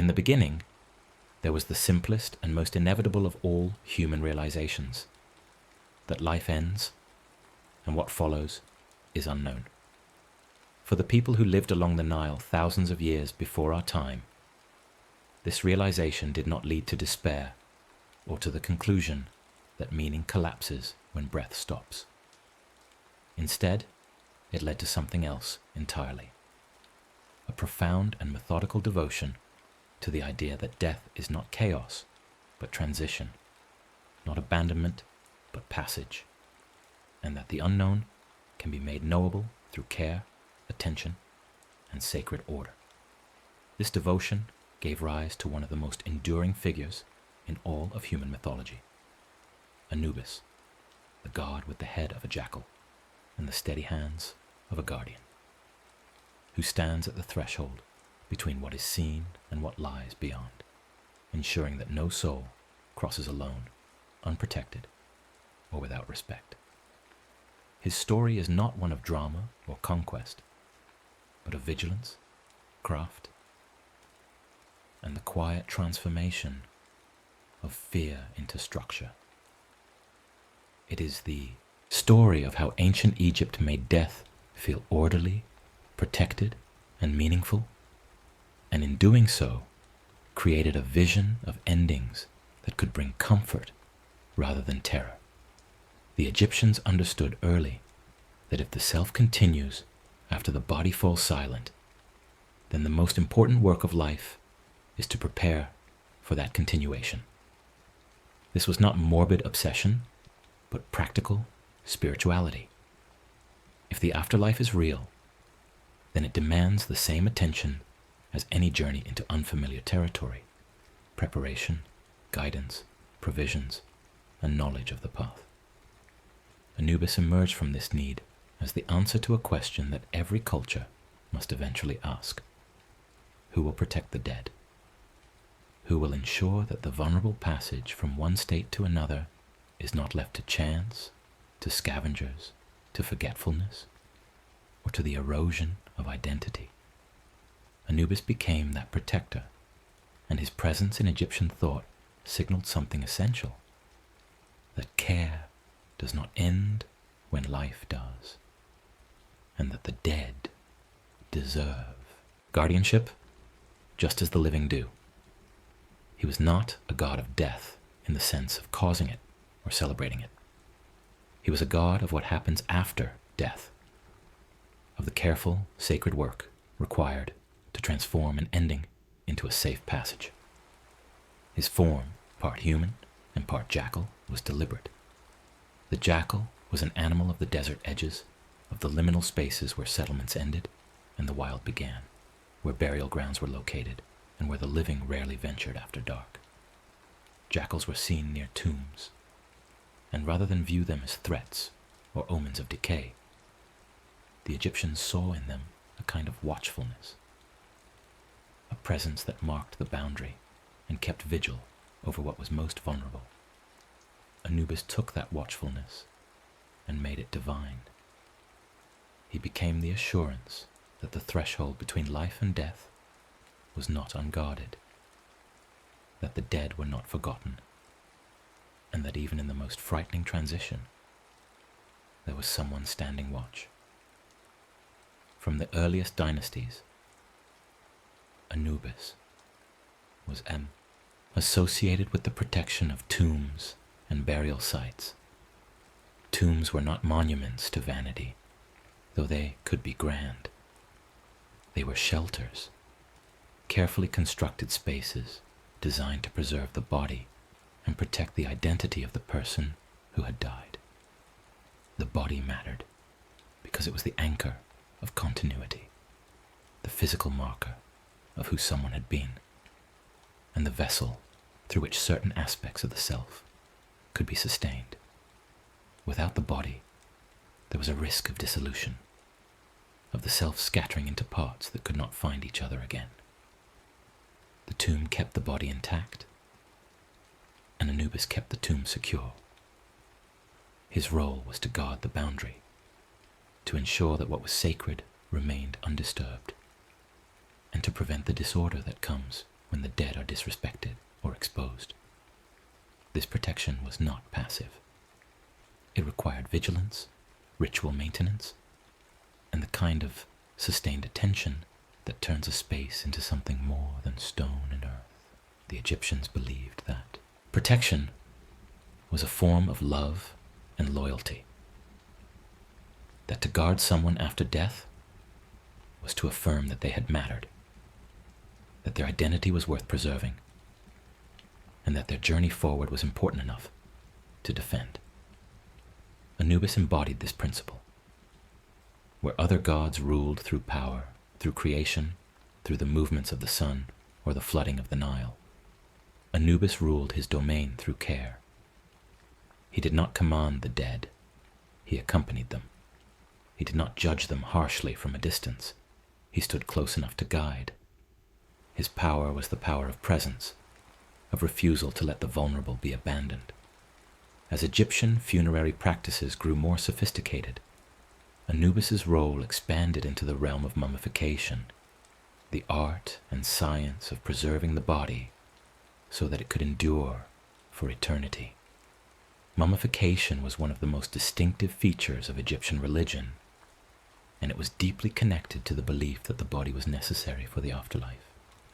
In the beginning, there was the simplest and most inevitable of all human realizations, that life ends, and what follows is unknown. For the people who lived along the Nile thousands of years before our time, this realization did not lead to despair or to the conclusion that meaning collapses when breath stops. Instead, it led to something else entirely. A profound and methodical devotion to the idea that death is not chaos, but transition, not abandonment, but passage, and that the unknown can be made knowable through care, attention, and sacred order. This devotion gave rise to one of the most enduring figures in all of human mythology, Anubis, the god with the head of a jackal and the steady hands of a guardian, who stands at the threshold between what is seen and what lies beyond, ensuring that no soul crosses alone, unprotected, or without respect. His story is not one of drama or conquest, but of vigilance, craft, and the quiet transformation of fear into structure. It is the story of how ancient Egypt made death feel orderly, protected, and meaningful, and in doing so, created a vision of endings that could bring comfort rather than terror. The Egyptians understood early that if the self continues after the body falls silent, then the most important work of life is to prepare for that continuation. This was not morbid obsession, but practical spirituality. If the afterlife is real, then it demands the same attention as any journey into unfamiliar territory: preparation, guidance, provisions, and knowledge of the path. Anubis emerged from this need as the answer to a question that every culture must eventually ask: who will protect the dead? Who will ensure that the vulnerable passage from one state to another is not left to chance, to scavengers, to forgetfulness, or to the erosion of identity? Anubis became that protector, and his presence in Egyptian thought signaled something essential: that care does not end when life does, and that the dead deserve guardianship just as the living do. He was not a god of death in the sense of causing it or celebrating it. He was a god of what happens after death, of the careful, sacred work required to transform an ending into a safe passage. His form, part human and part jackal, was deliberate. The jackal was an animal of the desert edges, of the liminal spaces where settlements ended and the wild began, where burial grounds were located, and where the living rarely ventured after dark. Jackals were seen near tombs, and rather than view them as threats or omens of decay, the Egyptians saw in them a kind of watchfulness, a presence that marked the boundary and kept vigil over what was most vulnerable. Anubis took that watchfulness and made it divine. He became the assurance that the threshold between life and death was not unguarded, that the dead were not forgotten, and that even in the most frightening transition, there was someone standing watch. From the earliest dynasties, Anubis was associated with the protection of tombs and burial sites. Tombs were not monuments to vanity, though they could be grand. They were shelters, carefully constructed spaces designed to preserve the body and protect the identity of the person who had died. The body mattered because it was the anchor of continuity, the physical marker of who someone had been, and the vessel through which certain aspects of the self could be sustained. Without the body, there was a risk of dissolution, of the self scattering into parts that could not find each other again. The tomb kept the body intact, and Anubis kept the tomb secure. His role was to guard the boundary, to ensure that what was sacred remained undisturbed, and to prevent the disorder that comes when the dead are disrespected or exposed. This protection was not passive. It required vigilance, ritual maintenance, and the kind of sustained attention that turns a space into something more than stone and earth. The Egyptians believed that protection was a form of love and loyalty, that to guard someone after death was to affirm that they had mattered, that their identity was worth preserving, and that their journey forward was important enough to defend. Anubis embodied this principle. Where other gods ruled through power, through creation, through the movements of the sun or the flooding of the Nile, Anubis ruled his domain through care. He did not command the dead, he accompanied them. He did not judge them harshly from a distance, he stood close enough to guide. His power was the power of presence, of refusal to let the vulnerable be abandoned. As Egyptian funerary practices grew more sophisticated, Anubis's role expanded into the realm of mummification, the art and science of preserving the body so that it could endure for eternity. Mummification was one of the most distinctive features of Egyptian religion, and it was deeply connected to the belief that the body was necessary for the afterlife.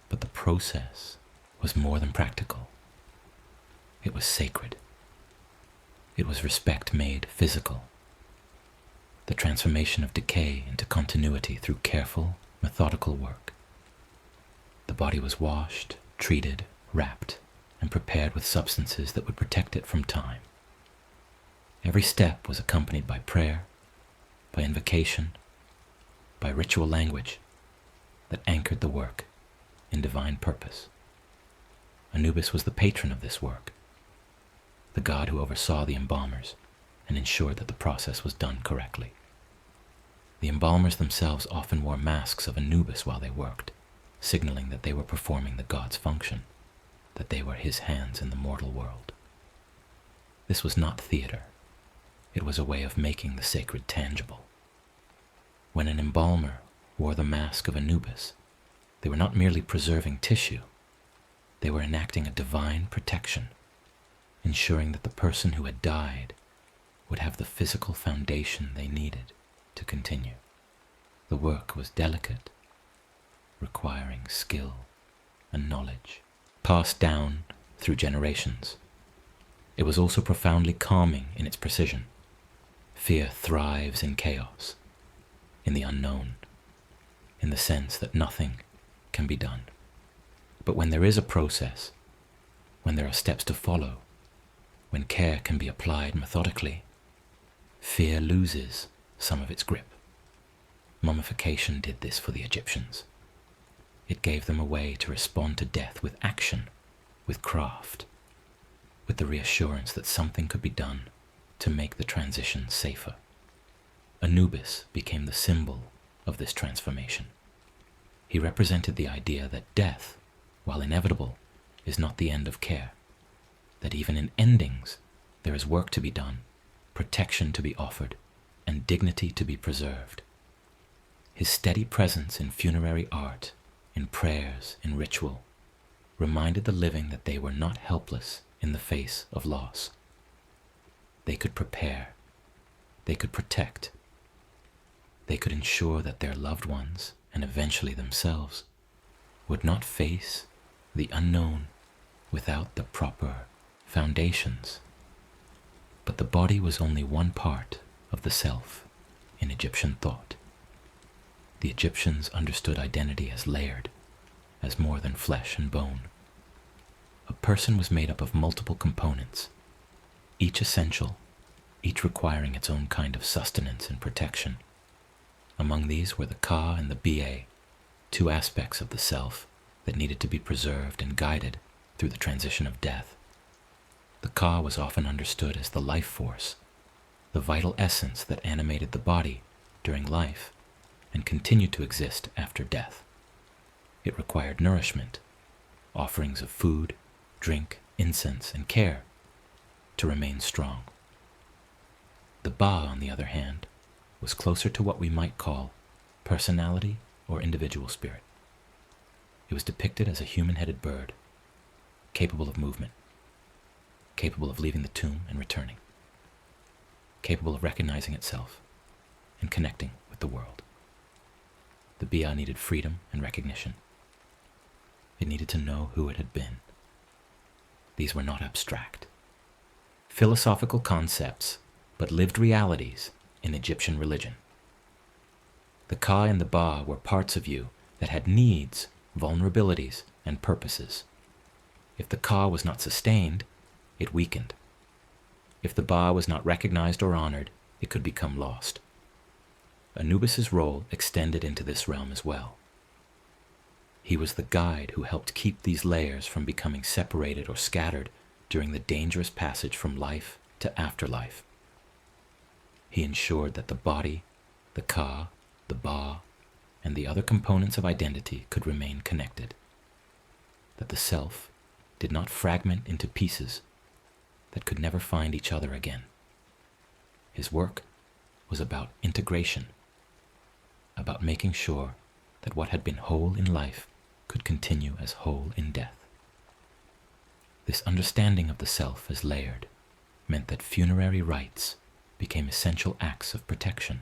But the process was more than practical. It was sacred. It was respect made physical. The transformation of decay into continuity through careful, methodical work. The body was washed, treated, wrapped, and prepared with substances that would protect it from time. Every step was accompanied by prayer, by invocation, by ritual language that anchored the work in divine purpose. Anubis was the patron of this work, the god who oversaw the embalmers and ensured that the process was done correctly. The embalmers themselves often wore masks of Anubis while they worked, signaling that they were performing the god's function, that they were his hands in the mortal world. This was not theater. It was a way of making the sacred tangible. When an embalmer wore the mask of Anubis, they were not merely preserving tissue, they were enacting a divine protection, ensuring that the person who had died would have the physical foundation they needed to continue. The work was delicate, requiring skill and knowledge, passed down through generations. It was also profoundly calming in its precision. Fear thrives in chaos, in the unknown, in the sense that nothing can be done. But when there is a process, when there are steps to follow, when care can be applied methodically, fear loses some of its grip. Mummification did this for the Egyptians. It gave them a way to respond to death with action, with craft, with the reassurance that something could be done to make the transition safer. Anubis became the symbol of this transformation. He represented the idea that death, while inevitable, is not the end of care, that even in endings there is work to be done, protection to be offered, and dignity to be preserved. His steady presence in funerary art, in prayers, in ritual, reminded the living that they were not helpless in the face of loss. They could prepare, they could protect, they could ensure that their loved ones, and eventually themselves, would not face the unknown without the proper foundations. But the body was only one part of the self in Egyptian thought. The Egyptians understood identity as layered, as more than flesh and bone. A person was made up of multiple components, each essential, each requiring its own kind of sustenance and protection. Among these were the Ka and the Ba, two aspects of the self that needed to be preserved and guided through the transition of death. The Ka was often understood as the life force, the vital essence that animated the body during life and continued to exist after death. It required nourishment, offerings of food, drink, incense, and care to remain strong. The Ba, on the other hand, was closer to what we might call personality or individual spirit. It was depicted as a human-headed bird, capable of movement, capable of leaving the tomb and returning, capable of recognizing itself and connecting with the world. The Bia needed freedom and recognition. It needed to know who it had been. These were not abstract, philosophical concepts, but lived realities in Egyptian religion. The Ka and the Ba were parts of you that had needs, vulnerabilities, and purposes. If the Ka was not sustained, it weakened. If the Ba was not recognized or honored, it could become lost. Anubis's role extended into this realm as well. He was the guide who helped keep these layers from becoming separated or scattered during the dangerous passage from life to afterlife. He ensured that the body, the Ka, the Ba, and the other components of identity could remain connected, that the self did not fragment into pieces that could never find each other again. His work was about integration, about making sure that what had been whole in life could continue as whole in death. This understanding of the self as layered meant that funerary rites became essential acts of protection.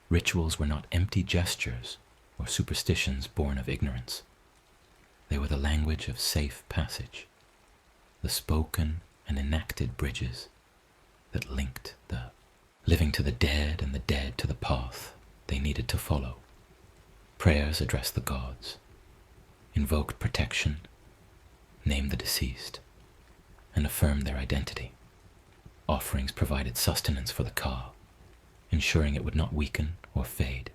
Rituals were not empty gestures or superstitions born of ignorance. They were the language of safe passage, the spoken and enacted bridges that linked the living to the dead and the dead to the path they needed to follow. Prayers addressed the gods, invoked protection, named the deceased, and affirmed their identity. Offerings provided sustenance for the Ka, ensuring it would not weaken or fade.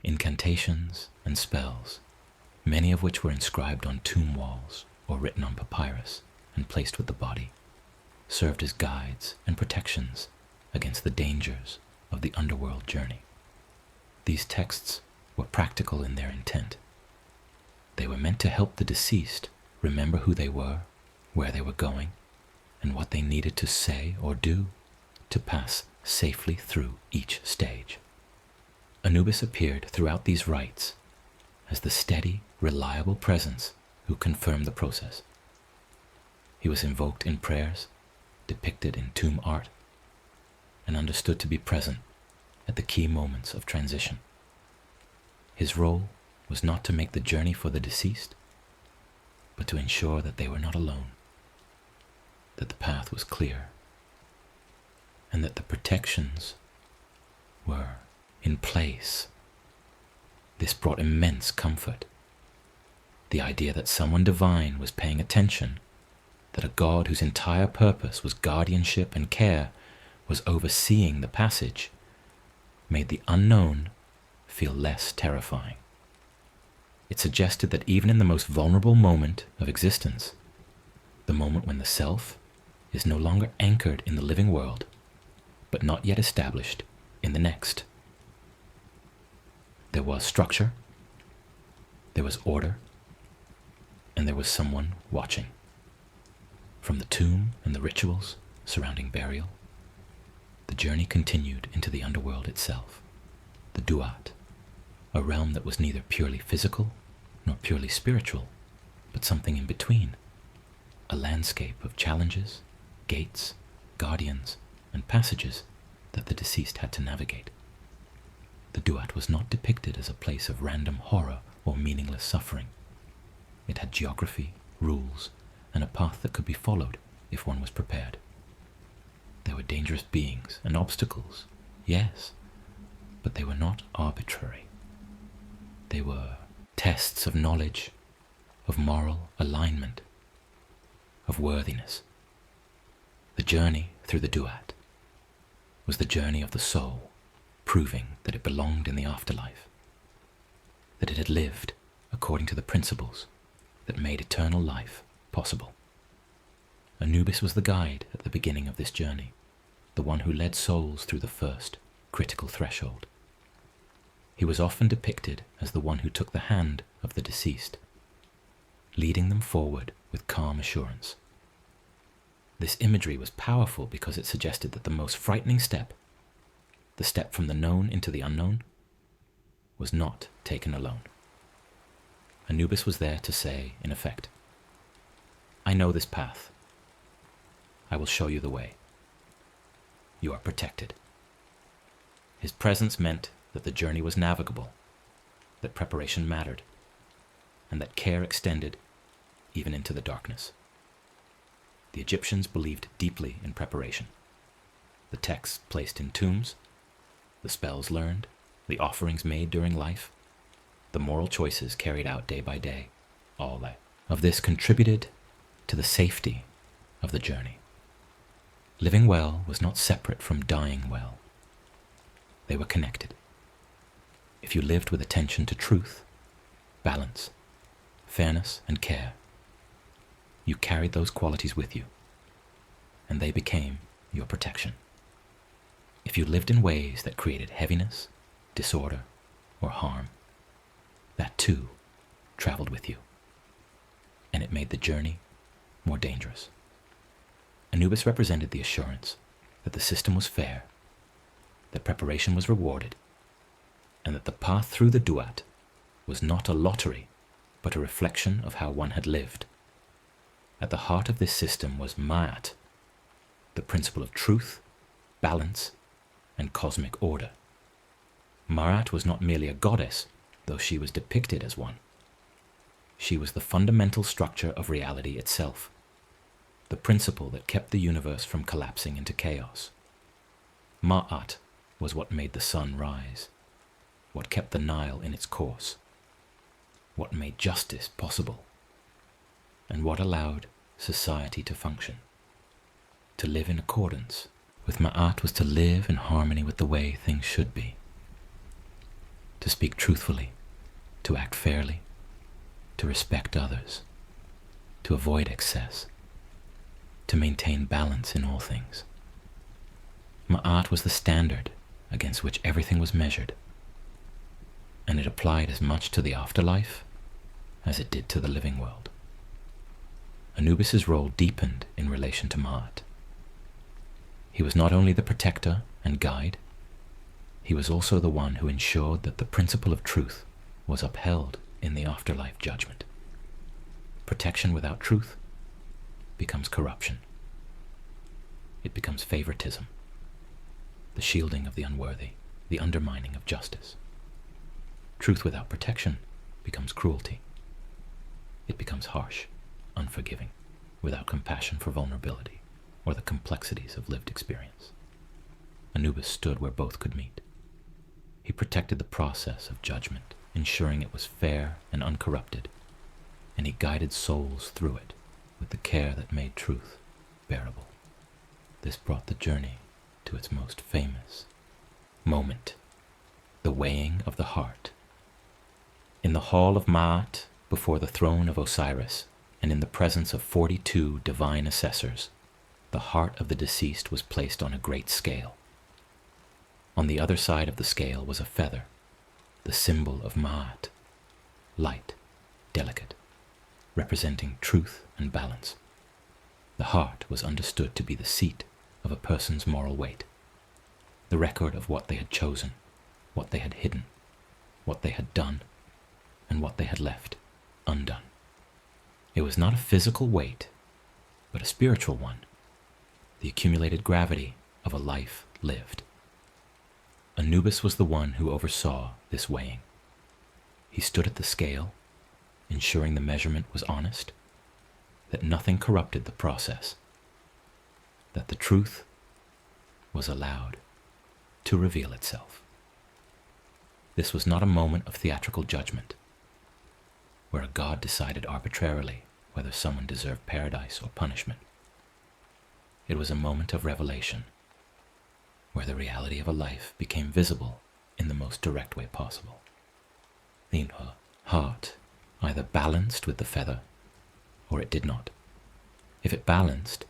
Incantations and spells, many of which were inscribed on tomb walls or written on papyrus and placed with the body, served as guides and protections against the dangers of the underworld journey. These texts were practical in their intent. They were meant to help the deceased remember who they were, where they were going, and what they needed to say or do to pass safely through each stage. Anubis appeared throughout these rites as the steady, reliable presence who confirmed the process. He was invoked in prayers, depicted in tomb art, and understood to be present at the key moments of transition. His role was not to make the journey for the deceased, but to ensure that they were not alone, that the path was clear, and that the protections were in place. This brought immense comfort. The idea that someone divine was paying attention, that a God whose entire purpose was guardianship and care was overseeing the passage, made the unknown feel less terrifying. It suggested that even in the most vulnerable moment of existence, the moment when the self is no longer anchored in the living world, but not yet established in the next, there was structure, there was order, and there was someone watching. From the tomb and the rituals surrounding burial, the journey continued into the underworld itself, the Duat, a realm that was neither purely physical nor purely spiritual, but something in between, a landscape of challenges, gates, guardians, and passages that the deceased had to navigate. The Duat was not depicted as a place of random horror or meaningless suffering. It had geography, rules, and a path that could be followed if one was prepared. There were dangerous beings and obstacles, yes, but they were not arbitrary. They were tests of knowledge, of moral alignment, of worthiness. The journey through the Duat was the journey of the soul, proving that it belonged in the afterlife, that it had lived according to the principles that made eternal life possible. Anubis was the guide at the beginning of this journey, the one who led souls through the first critical threshold. He was often depicted as the one who took the hand of the deceased, leading them forward with calm assurance. This imagery was powerful because it suggested that the most frightening step, the step from the known into the unknown, was not taken alone. Anubis was there to say, in effect, I know this path. I will show you the way. You are protected. His presence meant that the journey was navigable, that preparation mattered, and that care extended even into the darkness. The Egyptians believed deeply in preparation. The texts placed in tombs, the spells learned, the offerings made during life, the moral choices carried out day by day, all of this contributed to the safety of the journey. Living well was not separate from dying well. They were connected. If you lived with attention to truth, balance, fairness, and care, you carried those qualities with you, and they became your protection. If you lived in ways that created heaviness, disorder, or harm, that too traveled with you, and it made the journey more dangerous. Anubis represented the assurance that the system was fair, that preparation was rewarded, and that the path through the Duat was not a lottery, but a reflection of how one had lived. At the heart of this system was Ma'at, the principle of truth, balance, and cosmic order. Ma'at was not merely a goddess, though she was depicted as one. She was the fundamental structure of reality itself, the principle that kept the universe from collapsing into chaos. Ma'at was what made the sun rise, what kept the Nile in its course, what made justice possible, and what allowed society to function. To live in accordance with Ma'at was to live in harmony with the way things should be, to speak truthfully, to act fairly, to respect others, to avoid excess, to maintain balance in all things. Ma'at was the standard against which everything was measured, and it applied as much to the afterlife as it did to the living world. Anubis's role deepened in relation to Ma'at. He was not only the protector and guide, he was also the one who ensured that the principle of truth was upheld in the afterlife judgment. Protection without truth becomes corruption. It becomes favoritism, the shielding of the unworthy, the undermining of justice. Truth without protection becomes cruelty. It becomes harsh, unforgiving, without compassion for vulnerability or the complexities of lived experience. Anubis stood where both could meet. He protected the process of judgment, ensuring it was fair and uncorrupted, and he guided souls through it with the care that made truth bearable. This brought the journey to its most famous moment, the weighing of the heart. In the hall of Ma'at, before the throne of Osiris, and in the presence of 42 divine assessors, the heart of the deceased was placed on a great scale. On the other side of the scale was a feather, the symbol of Ma'at, light, delicate, representing truth and balance. The heart was understood to be the seat of a person's moral weight, the record of what they had chosen, what they had hidden, what they had done, and what they had left undone. It was not a physical weight, but a spiritual one, the accumulated gravity of a life lived. Anubis was the one who oversaw this weighing. He stood at the scale, ensuring the measurement was honest, that nothing corrupted the process, that the truth was allowed to reveal itself. This was not a moment of theatrical judgment, where a god decided arbitrarily whether someone deserved paradise or punishment. It was a moment of revelation, where the reality of a life became visible in the most direct way possible. The heart either balanced with the feather, or it did not. If it balanced,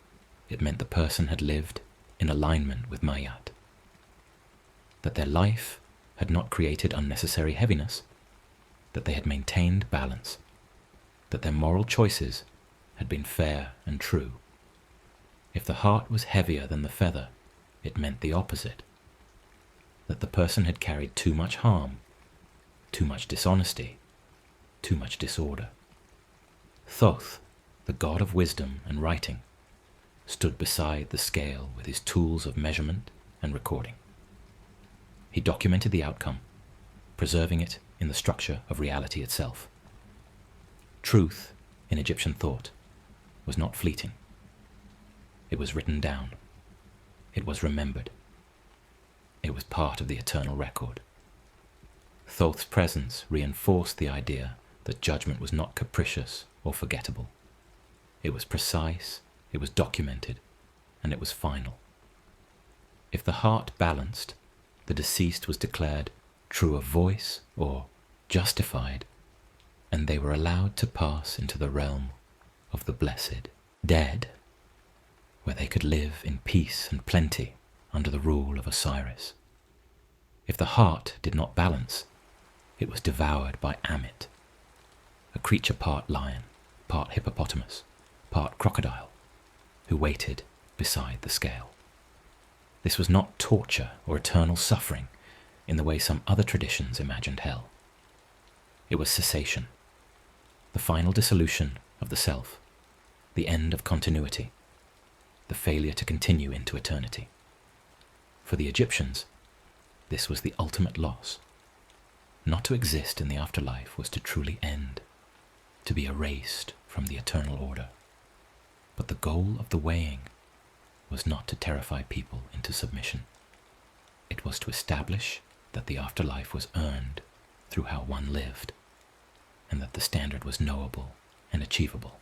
it meant the person had lived in alignment with Ma'at, that their life had not created unnecessary heaviness, that they had maintained balance, that their moral choices had been fair and true. If the heart was heavier than the feather, it meant the opposite, that the person had carried too much harm, too much dishonesty, too much disorder. Thoth, the god of wisdom and writing, stood beside the scale with his tools of measurement and recording. He documented the outcome, preserving it in the structure of reality itself. Truth, in Egyptian thought, was not fleeting. It was written down. It was remembered. It was part of the eternal record. Thoth's presence reinforced the idea that judgment was not capricious or forgettable. It was precise, it was documented, and it was final. If the heart balanced, the deceased was declared true of voice or justified, and they were allowed to pass into the realm of the blessed dead, where they could live in peace and plenty under the rule of Osiris. If the heart did not balance, it was devoured by Amit, a creature part lion, part hippopotamus, part crocodile, who waited beside the scale. This was not torture or eternal suffering in the way some other traditions imagined hell. It was cessation, the final dissolution of the self, the end of continuity, the failure to continue into eternity. For the Egyptians, this was the ultimate loss. Not to exist in the afterlife was to truly end, to be erased from the eternal order. But the goal of the weighing was not to terrify people into submission. It was to establish that the afterlife was earned through how one lived, and that the standard was knowable and achievable.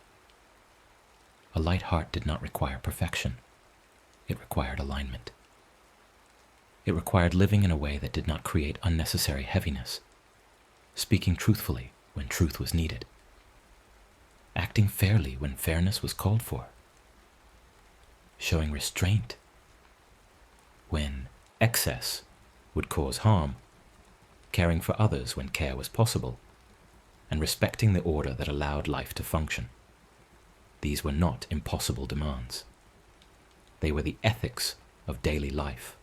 A light heart did not require perfection. It required alignment. It required living in a way that did not create unnecessary heaviness, speaking truthfully when truth was needed, acting fairly when fairness was called for, showing restraint when excess would cause harm, caring for others when care was possible, and respecting the order that allowed life to function. These were not impossible demands. They were the ethics of daily life,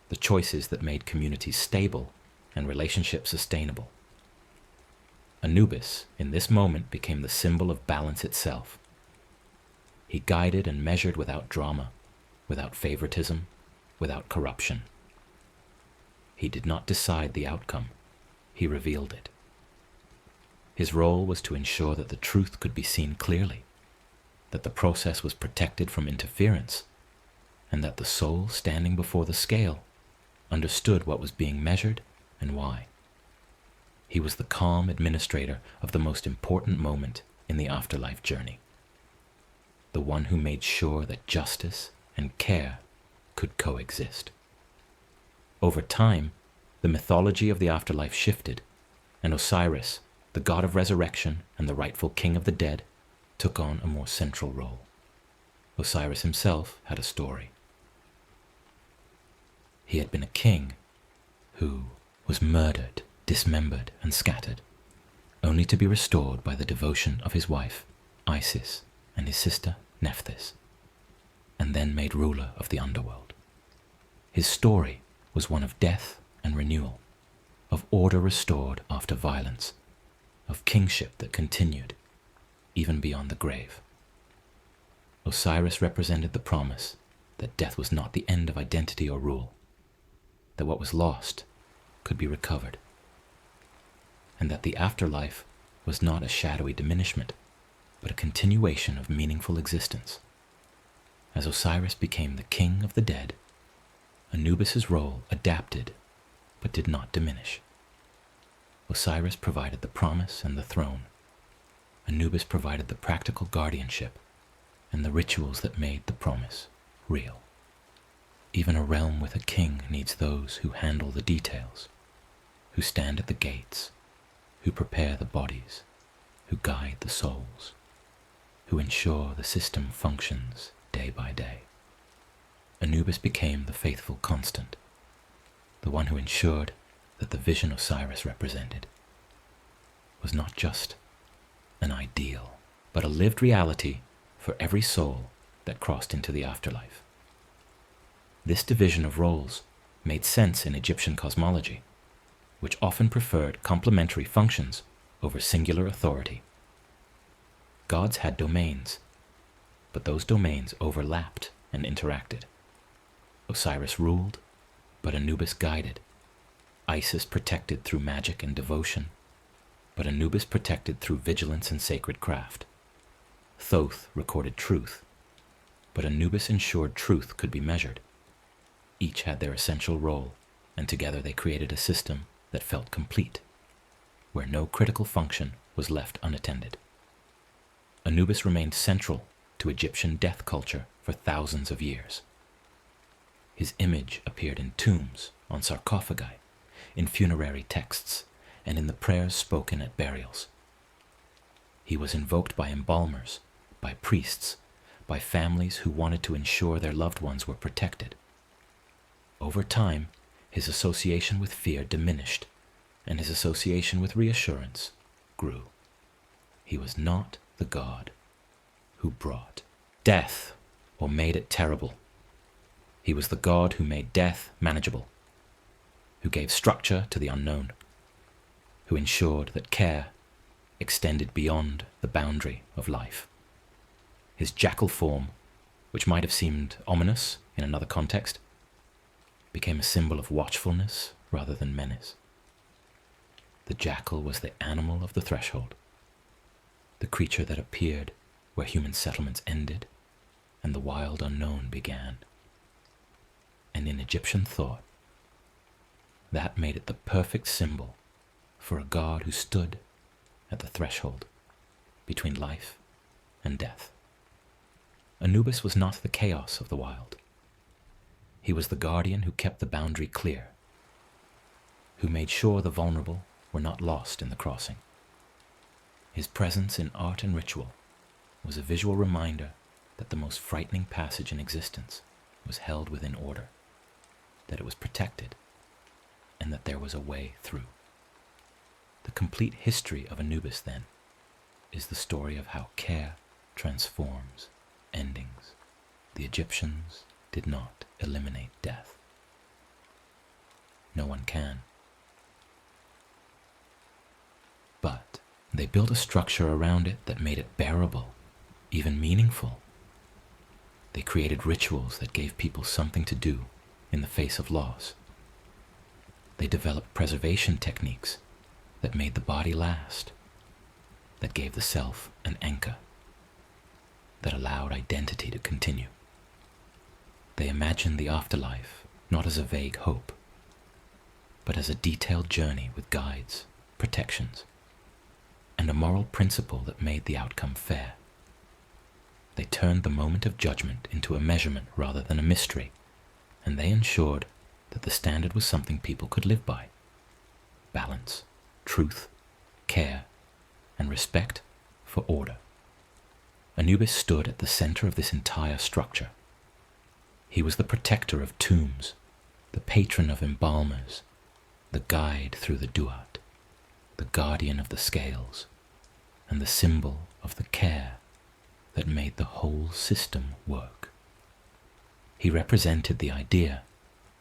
the choices that made communities stable and relationships sustainable. Anubis, in this moment, became the symbol of balance itself. He guided and measured without drama, without favoritism, without corruption. He did not decide the outcome, he revealed it. His role was to ensure that the truth could be seen clearly, that the process was protected from interference, and that the soul standing before the scale understood what was being measured and why. He was the calm administrator of the most important moment in the afterlife journey, the one who made sure that justice and care could coexist. Over time, the mythology of the afterlife shifted, and Osiris, the god of resurrection and the rightful king of the dead, took on a more central role. Osiris himself had a story. He had been a king who was murdered, dismembered, and scattered, only to be restored by the devotion of his wife, Isis, and his sister, Nephthys, and then made ruler of the underworld. His story was one of death and renewal, of order restored after violence, of kingship that continued, even beyond the grave. Osiris represented the promise that death was not the end of identity or rule, that what was lost could be recovered, and that the afterlife was not a shadowy diminishment, but a continuation of meaningful existence. As Osiris became the king of the dead, Anubis's role adapted but did not diminish. Osiris provided the promise and the throne. Anubis provided the practical guardianship and the rituals that made the promise real. Even a realm with a king needs those who handle the details, who stand at the gates, who prepare the bodies, who guide the souls, who ensure the system functions day by day. Anubis became the faithful constant, the one who ensured that the vision Osiris represented was not just an ideal, but a lived reality for every soul that crossed into the afterlife. This division of roles made sense in Egyptian cosmology, which often preferred complementary functions over singular authority. Gods had domains, but those domains overlapped and interacted. Osiris ruled, but Anubis guided. Isis protected through magic and devotion, but Anubis protected through vigilance and sacred craft. Thoth recorded truth, but Anubis ensured truth could be measured. Each had their essential role, and together they created a system that felt complete, where no critical function was left unattended. Anubis remained central to Egyptian death culture for thousands of years. His image appeared in tombs, on sarcophagi, in funerary texts, and in the prayers spoken at burials. He was invoked by embalmers, by priests, by families who wanted to ensure their loved ones were protected. Over time, his association with fear diminished, and his association with reassurance grew. He was not the god who brought death or made it terrible. He was the god who made death manageable, who gave structure to the unknown, who ensured that care extended beyond the boundary of life. His jackal form, which might have seemed ominous in another context, became a symbol of watchfulness rather than menace. The jackal was the animal of the threshold, the creature that appeared where human settlements ended and the wild unknown began. And in Egyptian thought, that made it the perfect symbol for a god who stood at the threshold between life and death. Anubis was not the chaos of the wild. He was the guardian who kept the boundary clear, who made sure the vulnerable were not lost in the crossing. His presence in art and ritual was a visual reminder that the most frightening passage in existence was held within order, that it was protected, and that there was a way through. The complete history of Anubis, then, is the story of how care transforms endings. The Egyptians did not eliminate death. No one can. But they built a structure around it that made it bearable, even meaningful. They created rituals that gave people something to do in the face of loss. They developed preservation techniques that made the body last, that gave the self an anchor, that allowed identity to continue. They imagined the afterlife not as a vague hope, but as a detailed journey with guides, protections, and a moral principle that made the outcome fair. They turned the moment of judgment into a measurement rather than a mystery, and they ensured that the standard was something people could live by. Balance, truth, care, and respect for order. Anubis stood at the center of this entire structure. He was the protector of tombs, the patron of embalmers, the guide through the duat, the guardian of the scales, and the symbol of the care that made the whole system work. He represented the idea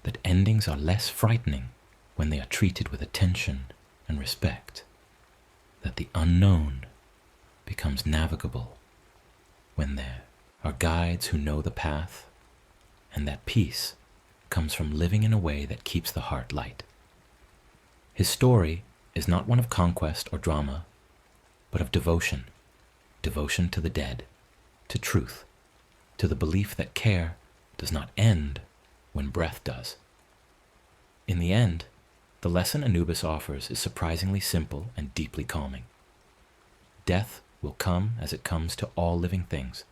that endings are less frightening when they are treated with attention and respect, that the unknown becomes navigable when there are guides who know the path, and that peace comes from living in a way that keeps the heart light. His story is not one of conquest or drama, but of devotion, devotion to the dead, to truth, to the belief that care does not end when breath does. In the end, the lesson Anubis offers is surprisingly simple and deeply calming. Death will come as it comes to all living things,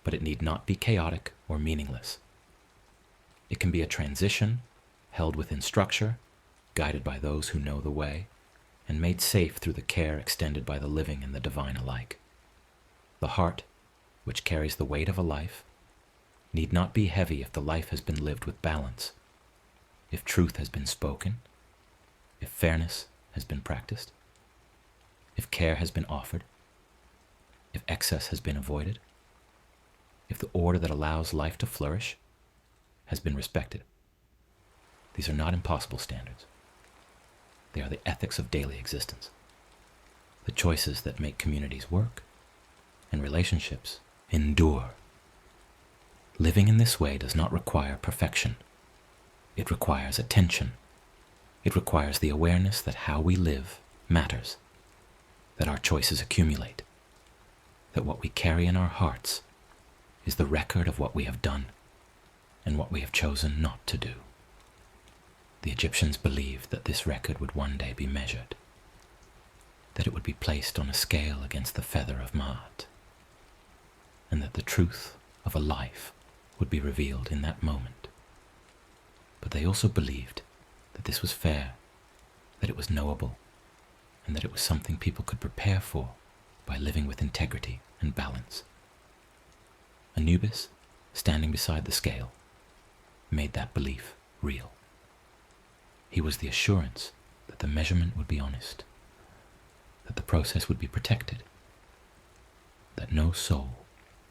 but it need not be chaotic or meaningless. It can be a transition held within structure, guided by those who know the way, and made safe through the care extended by the living and the divine alike. The heart, which carries the weight of a life, need not be heavy if the life has been lived with balance, if truth has been spoken, if fairness has been practiced, if care has been offered, if excess has been avoided, if the order that allows life to flourish has been respected. These are not impossible standards. They are the ethics of daily existence. the choices that make communities work and relationships endure. Living in this way does not require perfection. It requires attention. It requires the awareness that how we live matters, that our choices accumulate, that what we carry in our hearts is the record of what we have done and what we have chosen not to do. The Egyptians believed that this record would one day be measured, that it would be placed on a scale against the feather of Ma'at, and that the truth of a life would be revealed in that moment. But they also believed that this was fair, that it was knowable, and that it was something people could prepare for by living with integrity and balance. Anubis, standing beside the scale, made that belief real. He was the assurance that the measurement would be honest, that the process would be protected, that no soul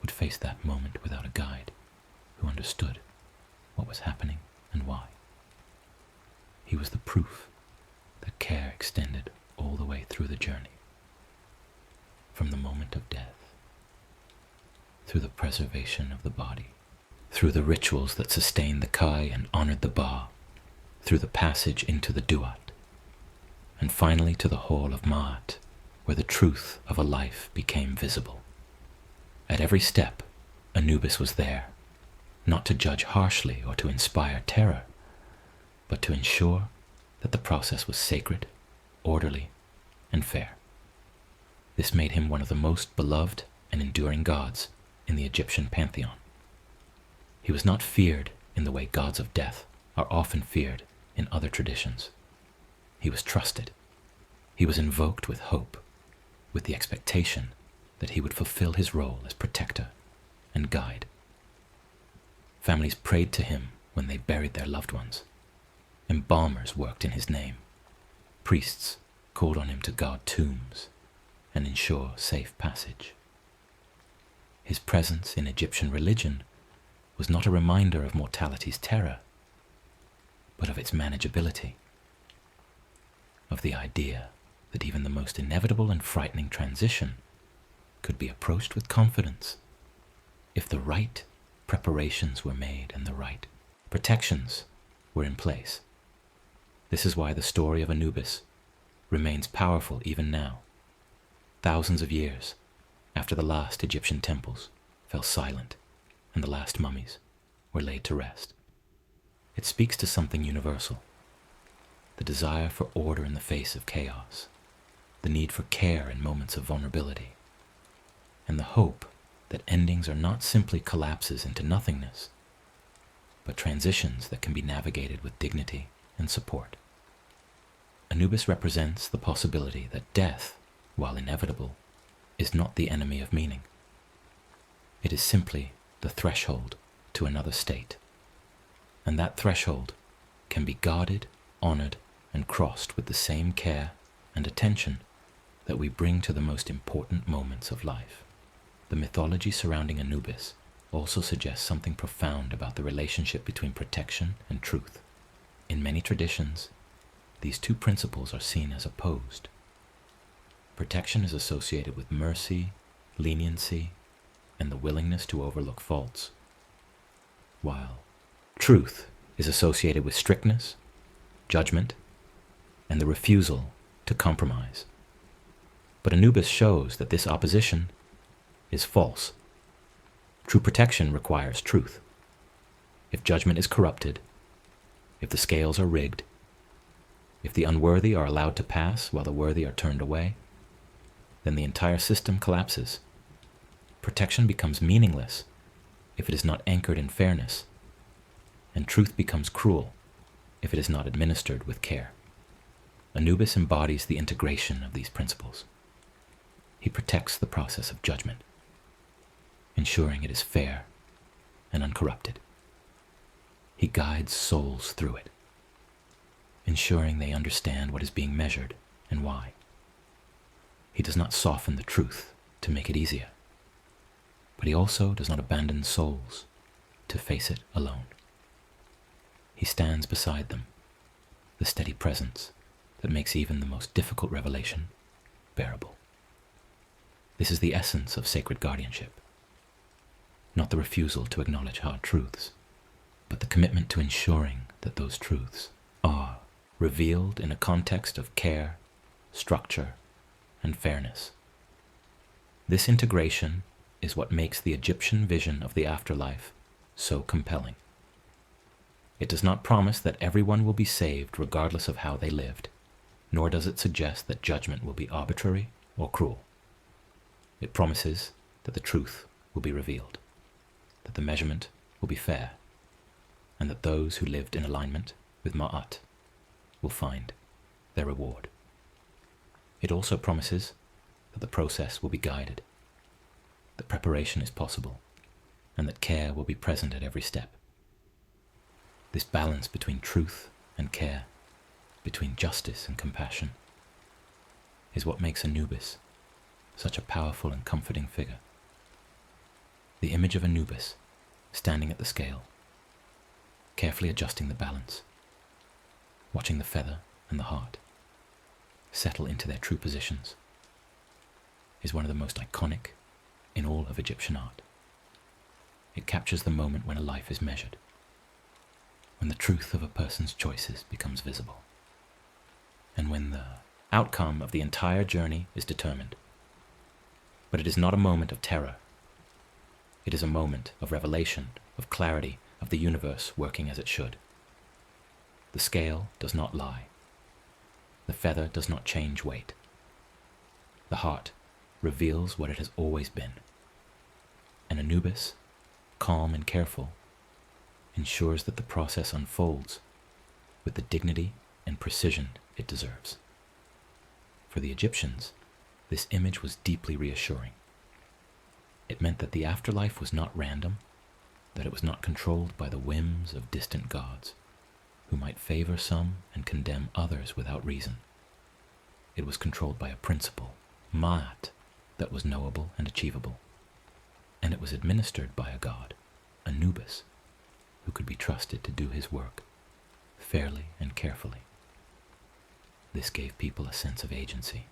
would face that moment without a guide who understood what was happening and why. He was the proof that care extended all the way through the journey, from the moment of death, through the preservation of the body, through the rituals that sustained the Kai and honored the Ba, through the passage into the Duat, and finally to the hall of Ma'at, where the truth of a life became visible. At every step, Anubis was there, not to judge harshly or to inspire terror, but to ensure that the process was sacred, orderly, and fair. This made him one of the most beloved and enduring gods in the Egyptian pantheon. He was not feared in the way gods of death are often feared in other traditions. He was trusted. He was invoked with hope, with the expectation that he would fulfill his role as protector and guide. Families prayed to him when they buried their loved ones. Embalmers worked in his name. Priests called on him to guard tombs and ensure safe passage. His presence in Egyptian religion was not a reminder of mortality's terror, but of its manageability, of the idea that even the most inevitable and frightening transition could be approached with confidence if the right preparations were made and the right protections were in place. This is why the story of Anubis remains powerful even now, thousands of years after the last Egyptian temples fell silent and the last mummies were laid to rest. It speaks to something universal, the desire for order in the face of chaos, the need for care in moments of vulnerability, and the hope that endings are not simply collapses into nothingness, but transitions that can be navigated with dignity and support. Anubis represents the possibility that death, while inevitable, is not the enemy of meaning. It is simply the threshold to another state, and that threshold can be guarded, honored, and crossed with the same care and attention that we bring to the most important moments of life. The mythology surrounding Anubis also suggests something profound about the relationship between protection and truth. In many traditions, these two principles are seen as opposed. Protection is associated with mercy, leniency, and the willingness to overlook faults, while truth is associated with strictness, judgment, and the refusal to compromise. But Anubis shows that this opposition is false. True protection requires truth. If judgment is corrupted, if the scales are rigged, if the unworthy are allowed to pass while the worthy are turned away, then the entire system collapses. Protection becomes meaningless if it is not anchored in fairness, and truth becomes cruel if it is not administered with care. Anubis embodies the integration of these principles. He protects the process of judgment, ensuring it is fair and uncorrupted. He guides souls through it, ensuring they understand what is being measured and why. He does not soften the truth to make it easier, but he also does not abandon souls to face it alone. He stands beside them, the steady presence that makes even the most difficult revelation bearable. This is the essence of sacred guardianship. Not the refusal to acknowledge hard truths, but the commitment to ensuring that those truths are revealed in a context of care, structure, and fairness. This integration is what makes the Egyptian vision of the afterlife so compelling. It does not promise that everyone will be saved regardless of how they lived, nor does it suggest that judgment will be arbitrary or cruel. It promises that the truth will be revealed, that the measurement will be fair, and that those who lived in alignment with Ma'at will find their reward. It also promises that the process will be guided, that preparation is possible, and that care will be present at every step. This balance between truth and care, between justice and compassion, is what makes Anubis such a powerful and comforting figure. The image of Anubis standing at the scale, carefully adjusting the balance, watching the feather and the heart settle into their true positions, is one of the most iconic in all of Egyptian art. It captures the moment when a life is measured, when the truth of a person's choices becomes visible, and when the outcome of the entire journey is determined. But it is not a moment of terror. It is a moment of revelation, of clarity, of the universe working as it should. The scale does not lie. The feather does not change weight. The heart reveals what it has always been. And Anubis, calm and careful, ensures that the process unfolds with the dignity and precision it deserves. For the Egyptians, this image was deeply reassuring. It meant that the afterlife was not random, that it was not controlled by the whims of distant gods, who might favor some and condemn others without reason. It was controlled by a principle, Ma'at, that was knowable and achievable. And it was administered by a god, Anubis, who could be trusted to do his work fairly and carefully. This gave people a sense of agency.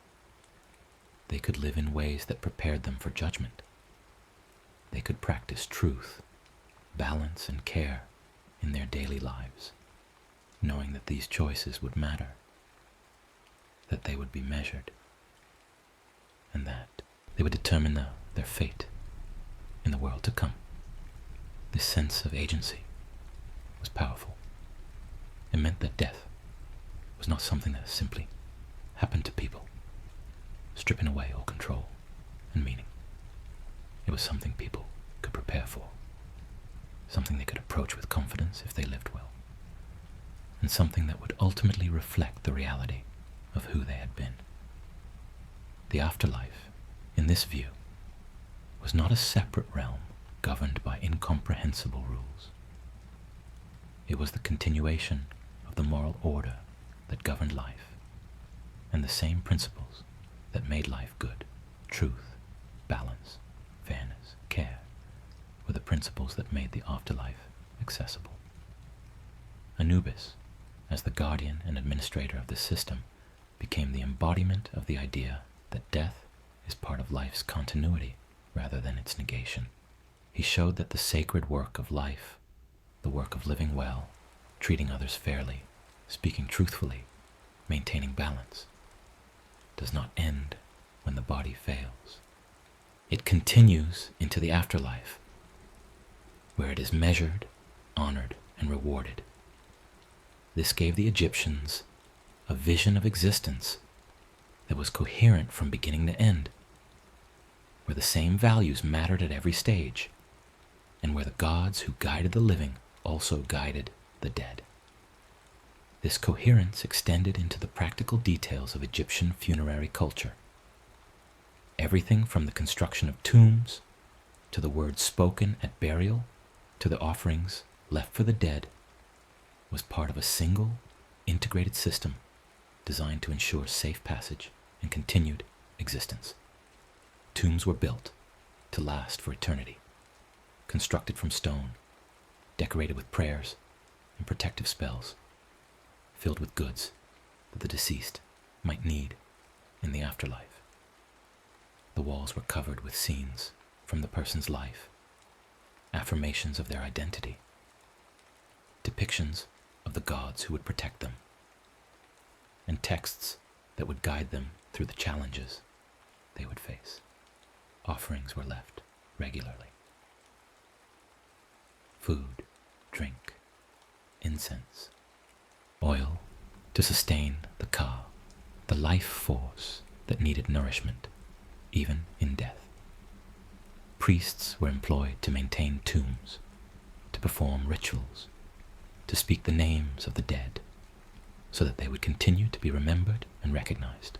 They could live in ways that prepared them for judgment. They could practice truth, balance, and care in their daily lives, knowing that these choices would matter, that they would be measured, and that they would determine their fate in the world to come. This sense of agency was powerful. It meant that death was not something that simply happened to people, stripping away all control and meaning. It was something people could prepare for, something they could approach with confidence if they lived well, and something that would ultimately reflect the reality of who they had been. The afterlife, in this view, was not a separate realm governed by incomprehensible rules. It was the continuation of the moral order that governed life, and the same principles that made life good, truth, balance, fairness, care, were the principles that made the afterlife accessible. Anubis, as the guardian and administrator of this system, became the embodiment of the idea that death is part of life's continuity rather than its negation. He showed that the sacred work of life, the work of living well, treating others fairly, speaking truthfully, maintaining balance, does not end when the body fails. It continues into the afterlife, where it is measured, honored, and rewarded. This gave the Egyptians a vision of existence that was coherent from beginning to end, where the same values mattered at every stage, and where the gods who guided the living also guided the dead. This coherence extended into the practical details of Egyptian funerary culture. Everything from the construction of tombs, to the words spoken at burial, to the offerings left for the dead, was part of a single, integrated system designed to ensure safe passage and continued existence. Tombs were built to last for eternity, constructed from stone, decorated with prayers and protective spells, filled with goods that the deceased might need in the afterlife. The The walls were covered with scenes from the person's life, affirmations of their identity, depictions of the gods who would protect them, and texts that would guide them through the challenges they would face. Offerings were left regularly. Food, drink, incense, oil to sustain the ka, the life force that needed nourishment, even in death. Priests were employed to maintain tombs, to perform rituals, to speak the names of the dead, so that they would continue to be remembered and recognized.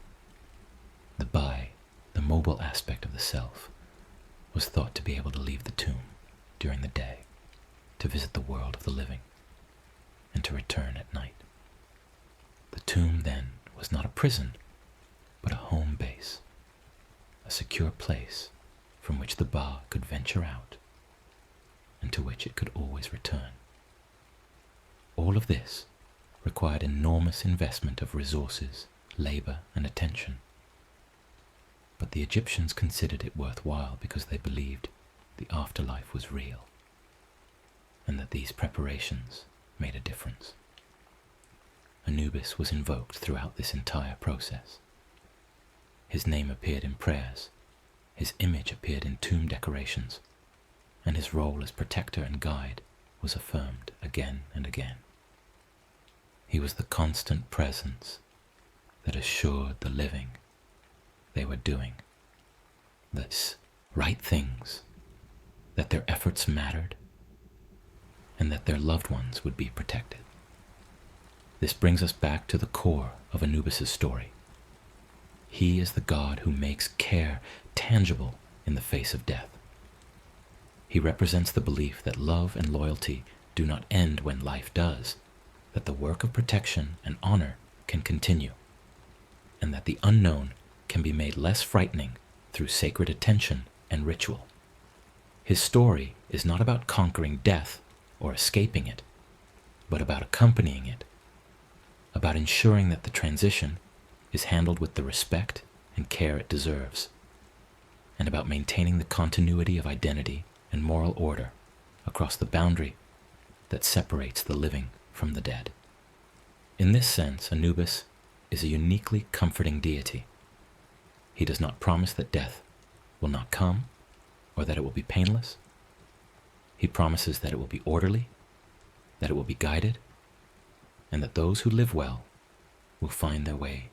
The bai, the mobile aspect of the self, was thought to be able to leave the tomb during the day, to visit the world of the living, and to return at night. The tomb then was not a prison, but a home base, a secure place from which the ba could venture out, and to which it could always return. All of this required enormous investment of resources, labor, and attention. But the Egyptians considered it worthwhile because they believed the afterlife was real, and that these preparations made a difference. Anubis was invoked throughout this entire process. His name appeared in prayers, his image appeared in tomb decorations, and his role as protector and guide was affirmed again and again. He was the constant presence that assured the living they were doing this right things, that their efforts mattered, and that their loved ones would be protected. This brings us back to the core of Anubis' story. He is the god who makes care tangible in the face of death. He represents the belief that love and loyalty do not end when life does, that the work of protection and honor can continue, and that the unknown can be made less frightening through sacred attention and ritual. His story is not about conquering death or escaping it, but about accompanying it, about ensuring that the transition is handled with the respect and care it deserves, and about maintaining the continuity of identity and moral order across the boundary that separates the living from the dead. In this sense, Anubis is a uniquely comforting deity. He does not promise that death will not come or that it will be painless. He promises that it will be orderly, that it will be guided, and that those who live well will find their way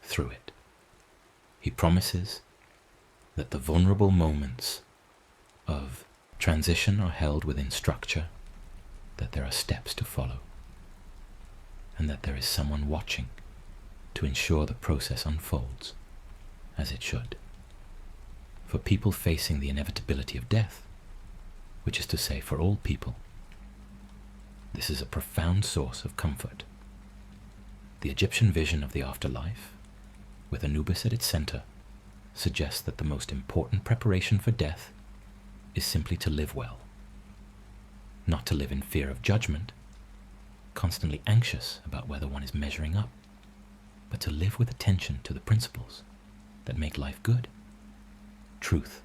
through it. He promises that the vulnerable moments of transition are held within structure, that there are steps to follow, and that there is someone watching to ensure the process unfolds as it should. For people facing the inevitability of death, which is to say for all people, this is a profound source of comfort. The Egyptian vision of the afterlife, with Anubis at its center, suggests that the most important preparation for death is simply to live well. Not to live in fear of judgment, constantly anxious about whether one is measuring up, but to live with attention to the principles that make life good. Truth,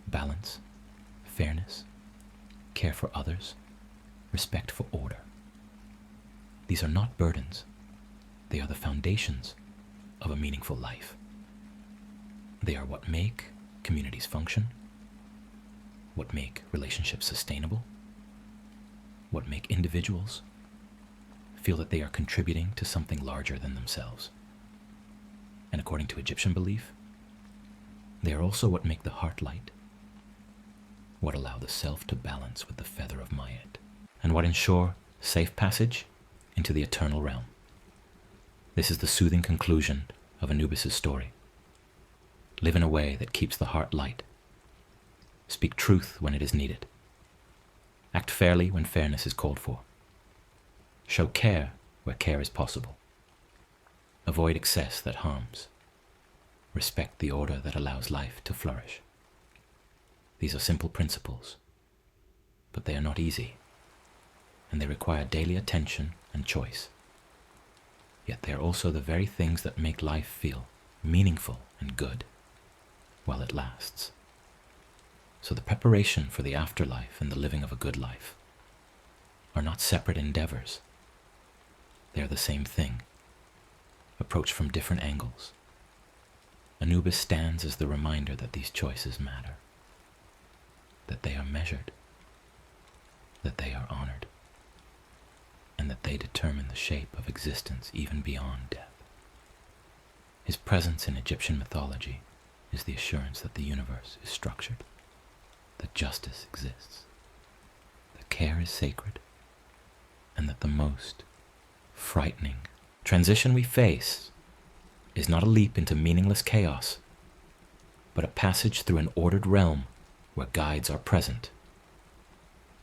balance, fairness, care for others, respect for order. These are not burdens. They are the foundations of a meaningful life. They are what make communities function, what make relationships sustainable, what make individuals feel that they are contributing to something larger than themselves. And according to Egyptian belief, they are also what make the heart light, what allow the self to balance with the feather of Mayet, and what ensure safe passage into the eternal realm. This is the soothing conclusion of Anubis' story. Live in a way that keeps the heart light. Speak truth when it is needed. Act fairly when fairness is called for. Show care where care is possible. Avoid excess that harms. Respect the order that allows life to flourish. These are simple principles, but they are not easy, and they require daily attention and choice. Yet they are also the very things that make life feel meaningful and good. while it lasts. So the preparation for the afterlife and the living of a good life are not separate endeavors. They are the same thing, approached from different angles. Anubis stands as the reminder that these choices matter, that they are measured, that they are honored, and that they determine the shape of existence even beyond death. His presence in Egyptian mythology is the assurance that the universe is structured, that justice exists, that care is sacred, and that the most frightening transition we face is not a leap into meaningless chaos, but a passage through an ordered realm where guides are present,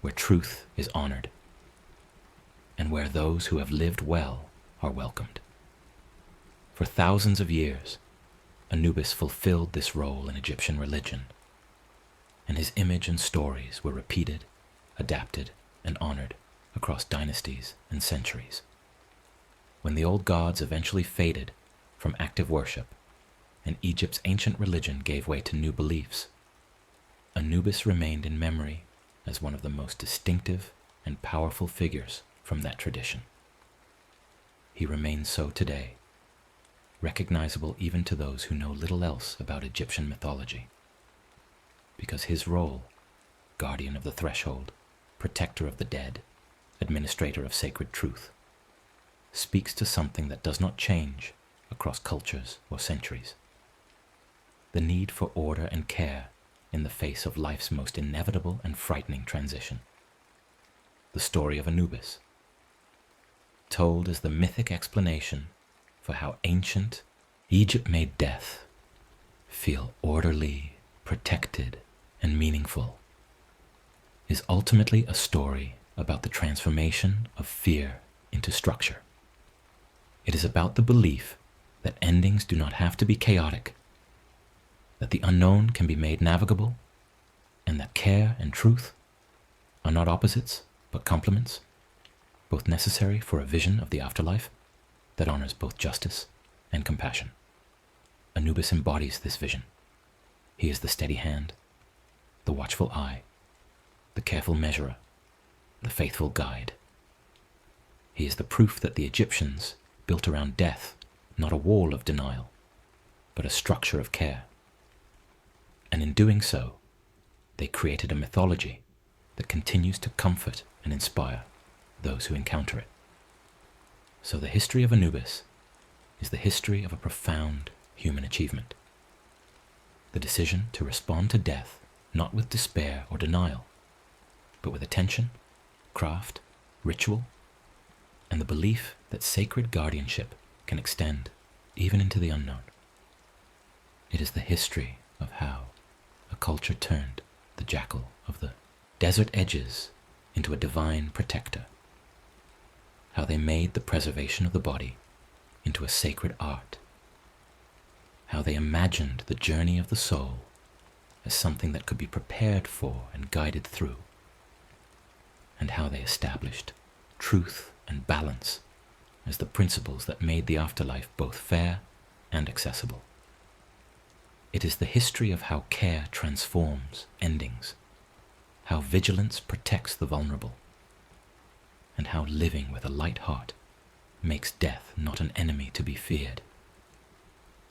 where truth is honored, and where those who have lived well are welcomed. For thousands of years, Anubis fulfilled this role in Egyptian religion, and his image and stories were repeated, adapted, and honored across dynasties and centuries. When the old gods eventually faded from active worship and Egypt's ancient religion gave way to new beliefs, Anubis remained in memory as one of the most distinctive and powerful figures from that tradition. He remains so today, recognizable even to those who know little else about Egyptian mythology, because his role, guardian of the threshold, protector of the dead, administrator of sacred truth, speaks to something that does not change across cultures or centuries. The need for order and care in the face of life's most inevitable and frightening transition. The story of Anubis, told as the mythic explanation for how ancient Egypt made death feel orderly, protected, and meaningful, is ultimately a story about the transformation of fear into structure. It is about the belief that endings do not have to be chaotic, that the unknown can be made navigable, and that care and truth are not opposites but complements, both necessary for a vision of the afterlife that honors both justice and compassion. Anubis embodies this vision. He is the steady hand, the watchful eye, the careful measurer, the faithful guide. He is the proof that the Egyptians built around death not a wall of denial, but a structure of care. And in doing so, they created a mythology that continues to comfort and inspire those who encounter it. So the history of Anubis is the history of a profound human achievement. The decision to respond to death not with despair or denial, but with attention, craft, ritual, and the belief that sacred guardianship can extend even into the unknown. It is the history of how a culture turned the jackal of the desert edges into a divine protector, how they made the preservation of the body into a sacred art, how they imagined the journey of the soul as something that could be prepared for and guided through, and how they established truth and balance as the principles that made the afterlife both fair and accessible. It is the history of how care transforms endings, how vigilance protects the vulnerable, and how living with a light heart makes death not an enemy to be feared,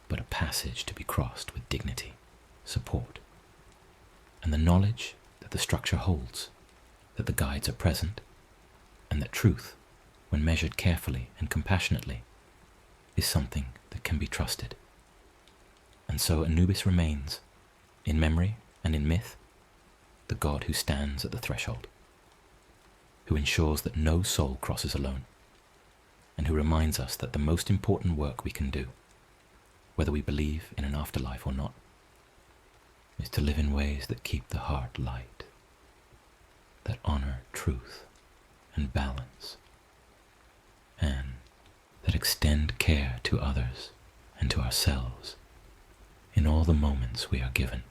but a passage to be crossed with dignity, support, and the knowledge that the structure holds, that the guides are present, and that truth, when measured carefully and compassionately, is something that can be trusted. And so Anubis remains, in memory and in myth, the god who stands at the threshold, who ensures that no soul crosses alone, and who reminds us that the most important work we can do, whether we believe in an afterlife or not, is to live in ways that keep the heart light, that honor truth and balance, and that extend care to others and to ourselves in all the moments we are given.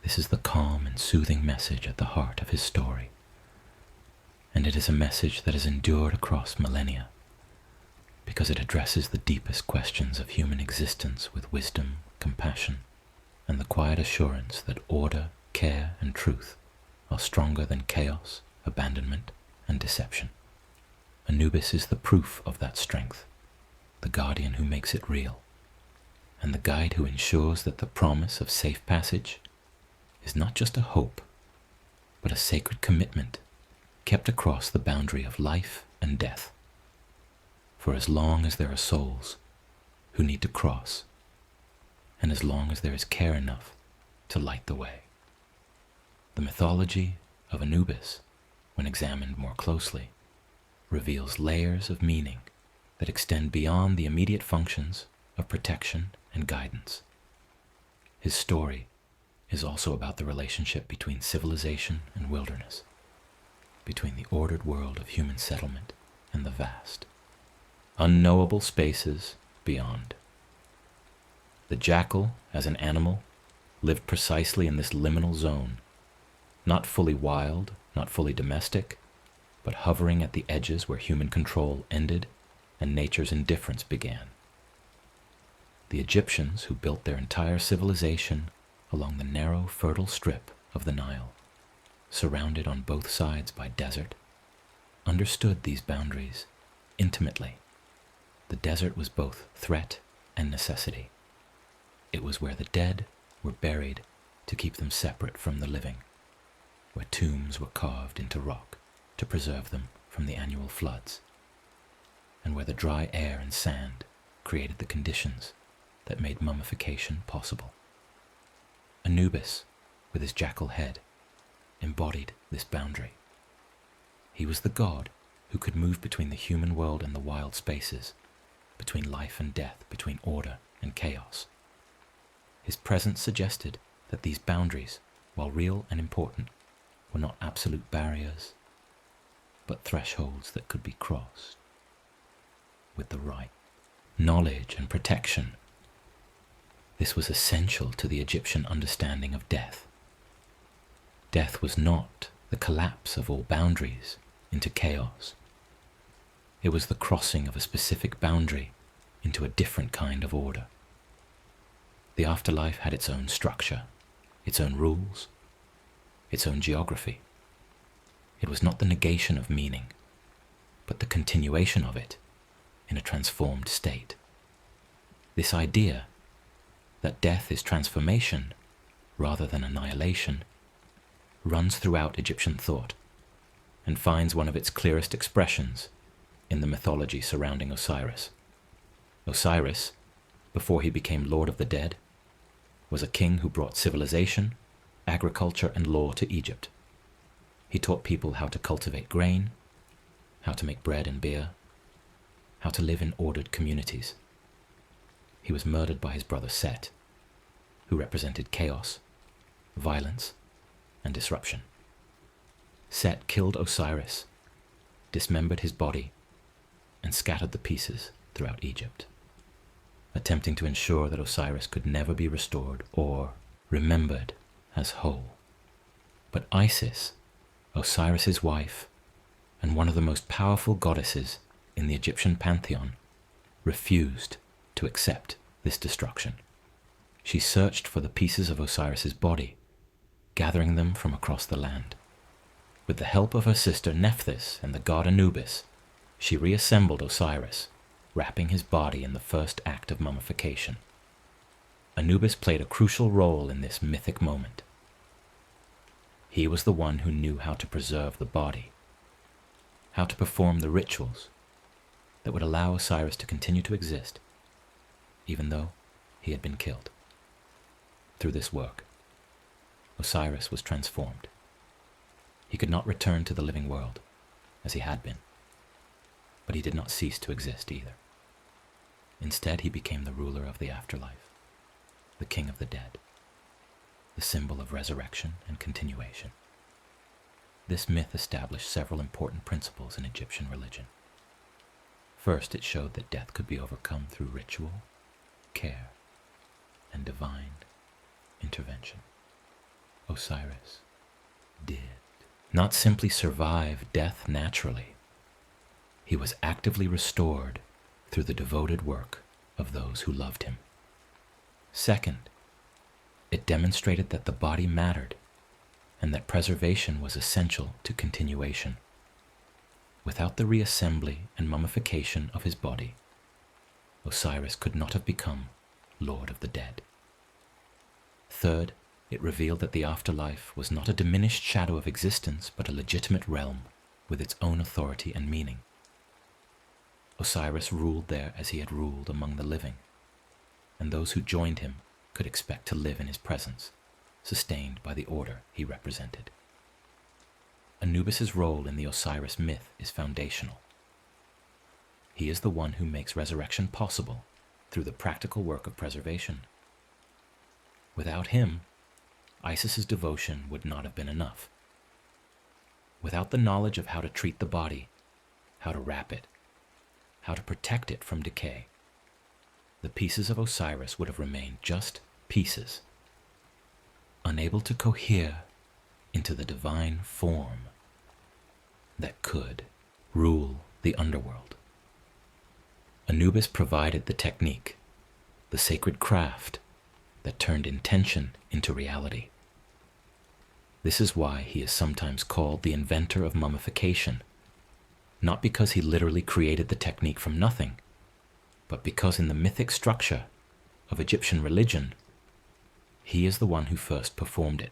This is the calm and soothing message at the heart of his story, and it is a message that has endured across millennia because it addresses the deepest questions of human existence with wisdom, compassion, and the quiet assurance that order, care, and truth are stronger than chaos, abandonment, and deception. Anubis is the proof of that strength, the guardian who makes it real, and the guide who ensures that the promise of safe passage is not just a hope, but a sacred commitment kept across the boundary of life and death, for as long as there are souls who need to cross, and as long as there is care enough to light the way. The mythology of Anubis, when examined more closely, reveals layers of meaning that extend beyond the immediate functions of protection and guidance. His story is also about the relationship between civilization and wilderness, between the ordered world of human settlement and the vast, unknowable spaces beyond. The jackal, as an animal, lived precisely in this liminal zone, not fully wild, not fully domestic, but hovering at the edges where human control ended and nature's indifference began. The Egyptians, who built their entire civilization along the narrow, fertile strip of the Nile, surrounded on both sides by desert, understood these boundaries intimately. The desert was both threat and necessity. It was where the dead were buried to keep them separate from the living, where tombs were carved into rock to preserve them from the annual floods, and where the dry air and sand created the conditions that made mummification possible. Anubis, with his jackal head, embodied this boundary. He was the god who could move between the human world and the wild spaces, between life and death, between order and chaos. His presence suggested that these boundaries, while real and important, were not absolute barriers, but thresholds that could be crossed with the right knowledge and protection. This was essential to the Egyptian understanding of death. Death was not the collapse of all boundaries into chaos. It was the crossing of a specific boundary into a different kind of order. The afterlife had its own structure, its own rules, its own geography. It was not the negation of meaning, but the continuation of it in a transformed state. This idea that death is transformation rather than annihilation runs throughout Egyptian thought and finds one of its clearest expressions in the mythology surrounding Osiris. Osiris, before he became Lord of the Dead, was a king who brought civilization, agriculture, and law to Egypt. He taught people how to cultivate grain, how to make bread and beer, how to live in ordered communities. He was murdered by his brother Set, who represented chaos, violence, and disruption. Set killed Osiris, dismembered his body, and scattered the pieces throughout Egypt, attempting to ensure that Osiris could never be restored or remembered as whole. But Isis, Osiris's wife, and one of the most powerful goddesses in the Egyptian pantheon, refused to accept this destruction. She searched for the pieces of Osiris's body, gathering them from across the land. With the help of her sister Nephthys and the god Anubis, she reassembled Osiris, wrapping his body in the first act of mummification. Anubis played a crucial role in this mythic moment. He was the one who knew how to preserve the body, how to perform the rituals that would allow Osiris to continue to exist, even though he had been killed. Through this work, Osiris was transformed. He could not return to the living world as he had been, but he did not cease to exist either. Instead, he became the ruler of the afterlife, the king of the dead, the symbol of resurrection and continuation. This myth established several important principles in Egyptian religion. First, it showed that death could be overcome through ritual, care, and divine intervention. Osiris did not simply survive death naturally. He was actively restored through the devoted work of those who loved him. Second, It demonstrated that the body mattered and that preservation was essential to continuation. Without the reassembly and mummification of his body, Osiris could not have become Lord of the Dead. Third, it revealed that the afterlife was not a diminished shadow of existence, but a legitimate realm with its own authority and meaning. Osiris ruled there as he had ruled among the living, and those who joined him could expect to live in his presence, sustained by the order he represented. Anubis's role in the Osiris myth is foundational. He is the one who makes resurrection possible through the practical work of preservation. Without him, Isis's devotion would not have been enough. Without the knowledge of how to treat the body, how to wrap it, how to protect it from decay, the pieces of Osiris would have remained just pieces, unable to cohere into the divine form that could rule the underworld. Anubis provided the technique, the sacred craft that turned intention into reality. This is why he is sometimes called the inventor of mummification, not because he literally created the technique from nothing, but because in the mythic structure of Egyptian religion, he is the one who first performed it,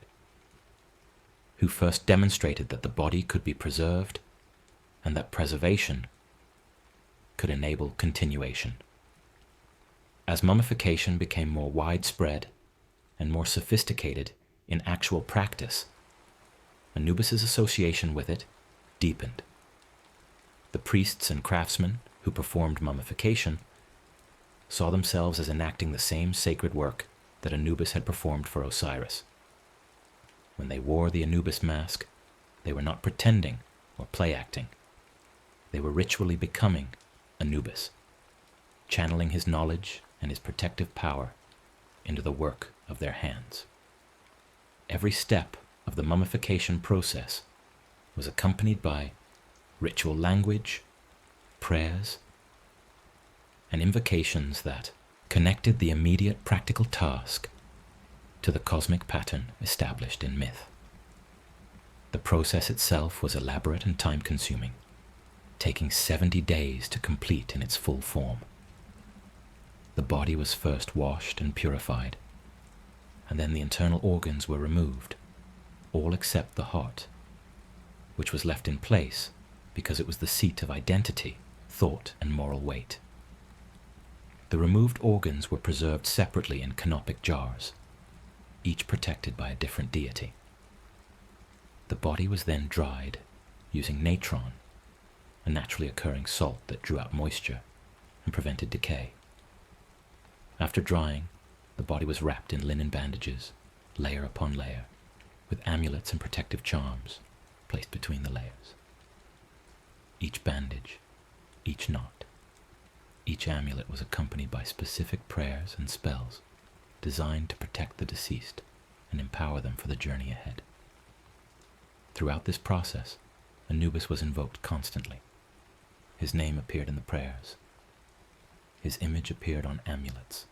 who first demonstrated that the body could be preserved and that preservation could enable continuation. As mummification became more widespread and more sophisticated in actual practice, Anubis's association with it deepened. The priests and craftsmen who performed mummification saw themselves as enacting the same sacred work that Anubis had performed for Osiris. When they wore the Anubis mask, they were not pretending or play-acting. They were ritually becoming Anubis, channeling his knowledge and his protective power into the work of their hands. Every step of the mummification process was accompanied by ritual language, prayers, and invocations that connected the immediate practical task to the cosmic pattern established in myth. The process itself was elaborate and time-consuming, taking 70 days to complete in its full form. The body was first washed and purified, and then the internal organs were removed, all except the heart, which was left in place because it was the seat of identity, thought, and moral weight. The removed organs were preserved separately in canopic jars, each protected by a different deity. The body was then dried using natron, a naturally occurring salt that drew out moisture and prevented decay. After drying, the body was wrapped in linen bandages, layer upon layer, with amulets and protective charms placed between the layers. Each bandage, each knot, each amulet was accompanied by specific prayers and spells designed to protect the deceased and empower them for the journey ahead. Throughout this process, Anubis was invoked constantly. His name appeared in the prayers. His image appeared on amulets.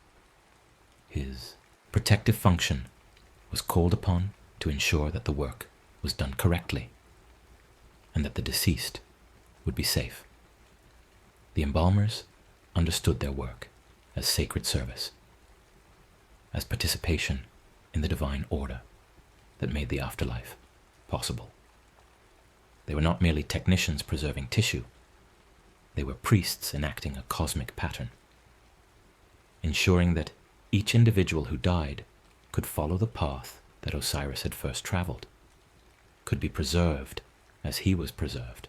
His protective function was called upon to ensure that the work was done correctly and that the deceased would be safe. The embalmers understood their work as sacred service, as participation in the divine order that made the afterlife possible. They were not merely technicians preserving tissue. They were priests enacting a cosmic pattern, ensuring that each individual who died could follow the path that Osiris had first traveled, could be preserved as he was preserved,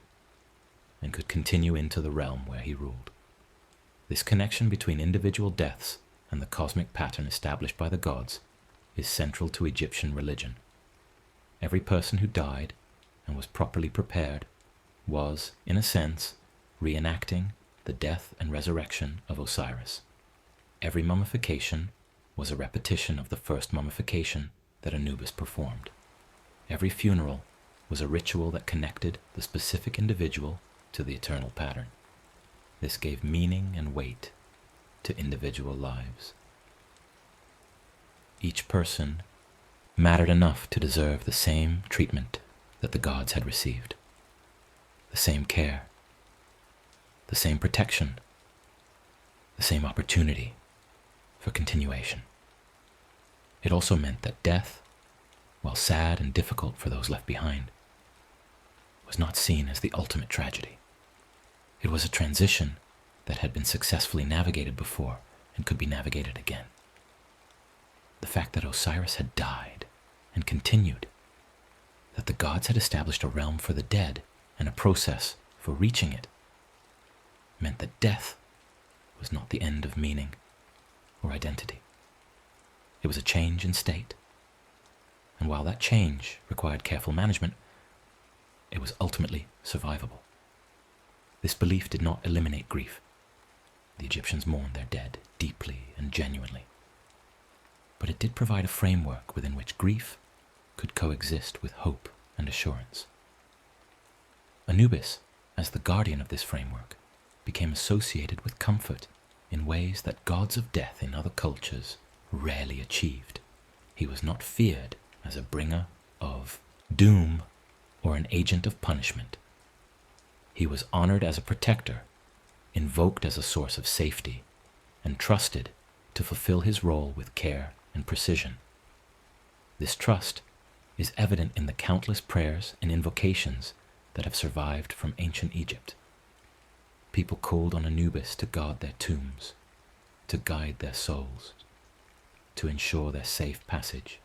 and could continue into the realm where he ruled. This connection between individual deaths and the cosmic pattern established by the gods is central to Egyptian religion. Every person who died and was properly prepared was, in a sense, reenacting the death and resurrection of Osiris. Every mummification was a repetition of the first mummification that Anubis performed. Every funeral was a ritual that connected the specific individual to the eternal pattern. This gave meaning and weight to individual lives. each person mattered enough to deserve the same treatment that the gods had received, the same care, the same protection, the same opportunity for continuation. It also meant that death, while sad and difficult for those left behind, was not seen as the ultimate tragedy. It was a transition that had been successfully navigated before and could be navigated again. The fact that Osiris had died and continued, that the gods had established a realm for the dead and a process for reaching it, meant that death was not the end of meaning or identity. It was a change in state, and while that change required careful management, it was ultimately survivable. This belief did not eliminate grief. The Egyptians mourned their dead deeply and genuinely, but it did provide a framework within which grief could coexist with hope and assurance. Anubis, as the guardian of this framework, became associated with comfort in ways that gods of death in other cultures rarely achieved. He was not feared as a bringer of doom or an agent of punishment. He was honored as a protector, invoked as a source of safety, and trusted to fulfill his role with care and precision. This trust is evident in the countless prayers and invocations that have survived from ancient Egypt. People called on Anubis to guard their tombs, to guide their souls, to ensure their safe passage,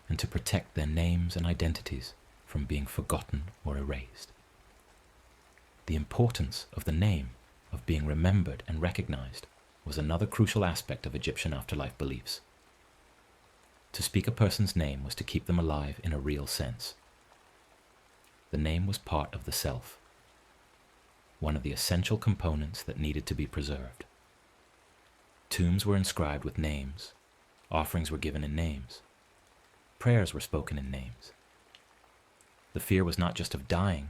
and to protect their names and identities from being forgotten or erased. The importance of the name, of being remembered and recognized, was another crucial aspect of Egyptian afterlife beliefs. To speak a person's name was to keep them alive in a real sense. The name was part of the self, one of the essential components that needed to be preserved. Tombs were inscribed with names, offerings were given in names, prayers were spoken in names. The fear was not just of dying,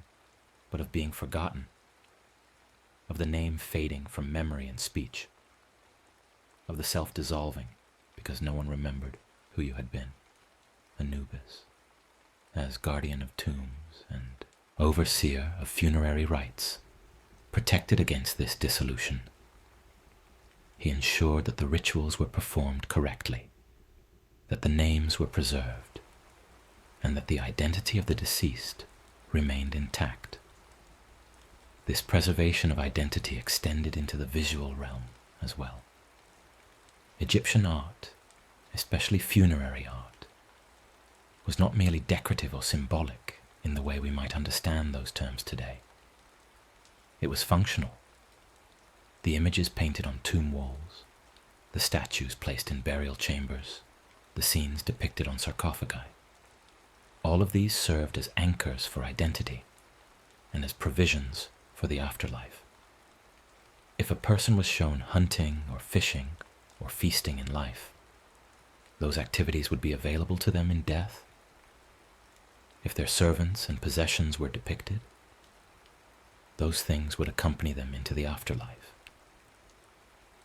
but of being forgotten, of the name fading from memory and speech, of the self dissolving because no one remembered who you had been. Anubis, as guardian of tombs and overseer of funerary rites, protected against this dissolution. He ensured that the rituals were performed correctly, that the names were preserved, and that the identity of the deceased remained intact. This preservation of identity extended into the visual realm as well. Egyptian art, especially funerary art, was not merely decorative or symbolic in the way we might understand those terms today. It was functional. The images painted on tomb walls, the statues placed in burial chambers, the scenes depicted on sarcophagi, all of these served as anchors for identity and as provisions for the afterlife. If a person was shown hunting or fishing or feasting in life, those activities would be available to them in death. If their servants and possessions were depicted, those things would accompany them into the afterlife.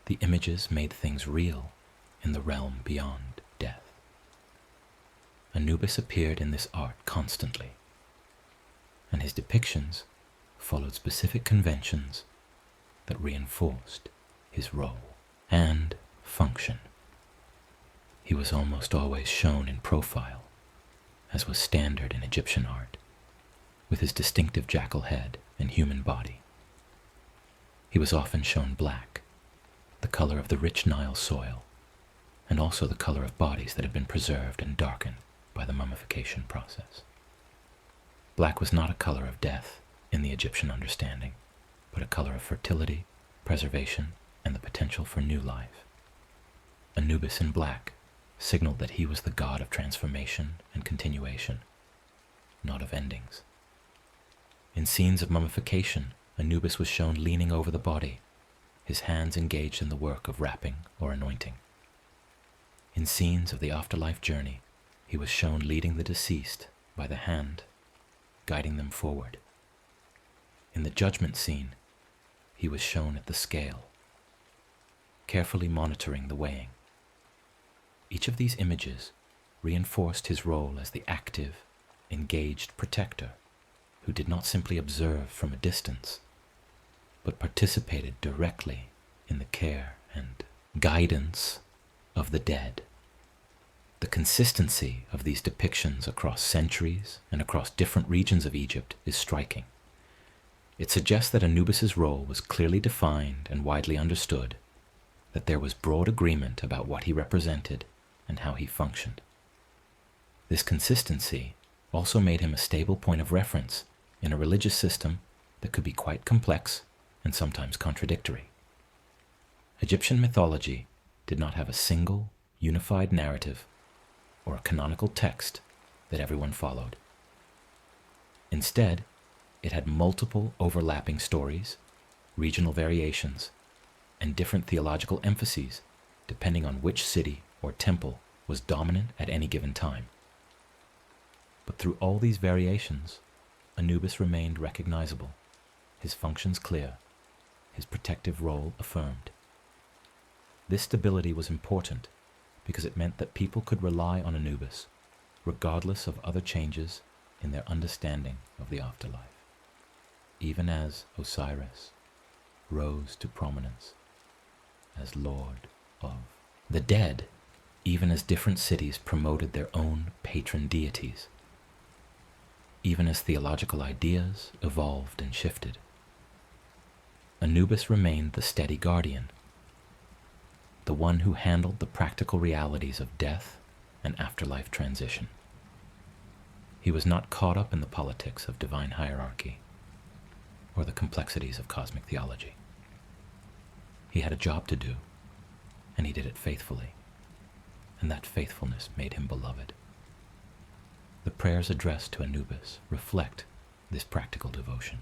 The images made things real in the realm beyond death. Anubis appeared in this art constantly, and his depictions followed specific conventions that reinforced his role and function. He was almost always shown in profile, as was standard in Egyptian art, with his distinctive jackal head and human body. He was often shown black, the color of the rich Nile soil, and also the color of bodies that had been preserved and darkened by the mummification process. Black was not a color of death in the Egyptian understanding, but a color of fertility, preservation, and the potential for new life. Anubis in black signaled that he was the god of transformation and continuation, not of endings. In scenes of mummification, Anubis was shown leaning over the body, his hands engaged in the work of wrapping or anointing. In scenes of the afterlife journey, he was shown leading the deceased by the hand, guiding them forward. In the judgment scene, he was shown at the scale, carefully monitoring the weighing. Each of these images reinforced his role as the active, engaged protector who did not simply observe from a distance, but participated directly in the care and guidance of the dead. The consistency of these depictions across centuries and across different regions of Egypt is striking. It suggests that Anubis's role was clearly defined and widely understood, that there was broad agreement about what he represented and how he functioned. This consistency also made him a stable point of reference in a religious system that could be quite complex and sometimes contradictory. Egyptian mythology did not have a single, unified narrative or a canonical text that everyone followed. Instead, it had multiple overlapping stories, regional variations, and different theological emphases depending on which city or temple was dominant at any given time. But through all these variations, Anubis remained recognizable, his functions clear, his protective role affirmed. This stability was important because it meant that people could rely on Anubis, regardless of other changes in their understanding of the afterlife. Even as Osiris rose to prominence as Lord of the dead, even as different cities promoted their own patron deities, even as theological ideas evolved and shifted, Anubis remained the steady guardian, the one who handled the practical realities of death and afterlife transition. He was not caught up in the politics of divine hierarchy or the complexities of cosmic theology. He had a job to do, and he did it faithfully, and that faithfulness made him beloved. The prayers addressed to Anubis reflect this practical devotion.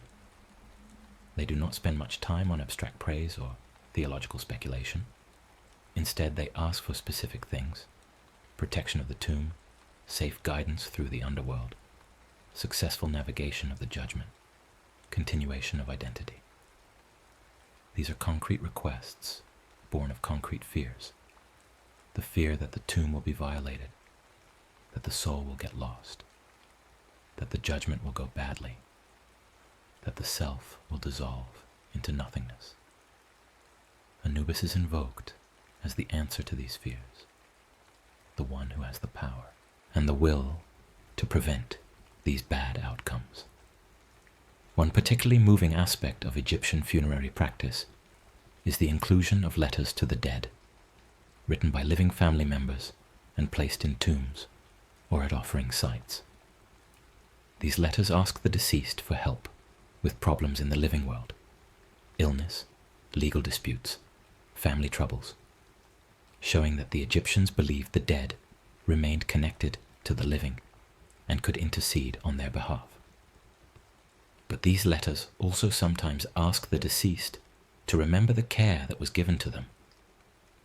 They do not spend much time on abstract praise or theological speculation. Instead, they ask for specific things: protection of the tomb, safe guidance through the underworld, successful navigation of the judgment, continuation of identity. These are concrete requests born of concrete fears. The fear that the tomb will be violated, that the soul will get lost, that the judgment will go badly, that the self will dissolve into nothingness. Anubis is invoked as the answer to these fears, the one who has the power and the will to prevent these bad outcomes. One particularly moving aspect of Egyptian funerary practice is the inclusion of letters to the dead, written by living family members and placed in tombs or at offering sites. These letters ask the deceased for help with problems in the living world: illness, legal disputes, family troubles, showing that the Egyptians believed the dead remained connected to the living and could intercede on their behalf. But these letters also sometimes ask the deceased to remember the care that was given to them,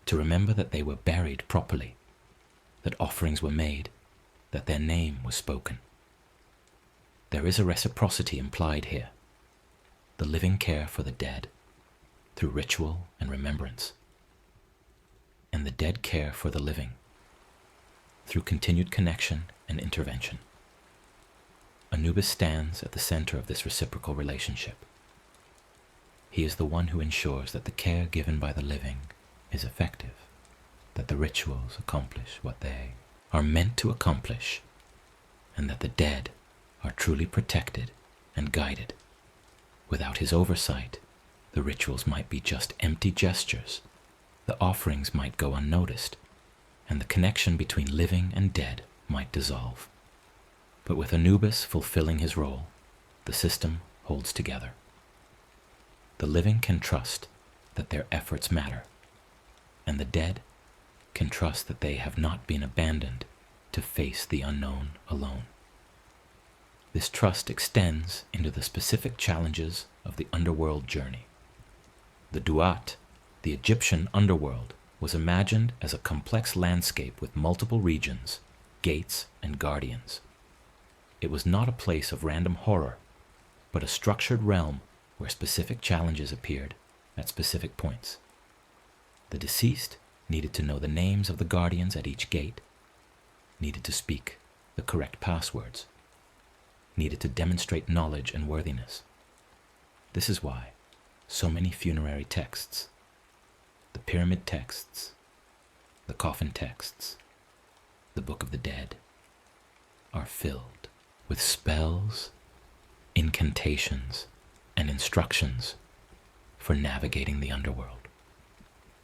to remember that they were buried properly, that offerings were made, that their name was spoken. There is a reciprocity implied here: the living care for the dead through ritual and remembrance, and the dead care for the living through continued connection and intervention. Anubis stands at the center of this reciprocal relationship. He is the one who ensures that the care given by the living is effective, that the rituals accomplish what they are meant to accomplish, and that the dead are truly protected and guided. Without his oversight, the rituals might be just empty gestures, the offerings might go unnoticed, and the connection between living and dead might dissolve. But with Anubis fulfilling his role, the system holds together. The living can trust that their efforts matter, and the dead can trust that they have not been abandoned to face the unknown alone. This trust extends into the specific challenges of the underworld journey. The Duat, the Egyptian underworld, was imagined as a complex landscape with multiple regions, gates, and guardians. It was not a place of random horror, but a structured realm where specific challenges appeared at specific points. The deceased needed to know the names of the guardians at each gate, needed to speak the correct passwords, needed to demonstrate knowledge and worthiness. This is why so many funerary texts, the pyramid texts, the coffin texts, the Book of the Dead, are filled with spells, incantations, and instructions for navigating the underworld.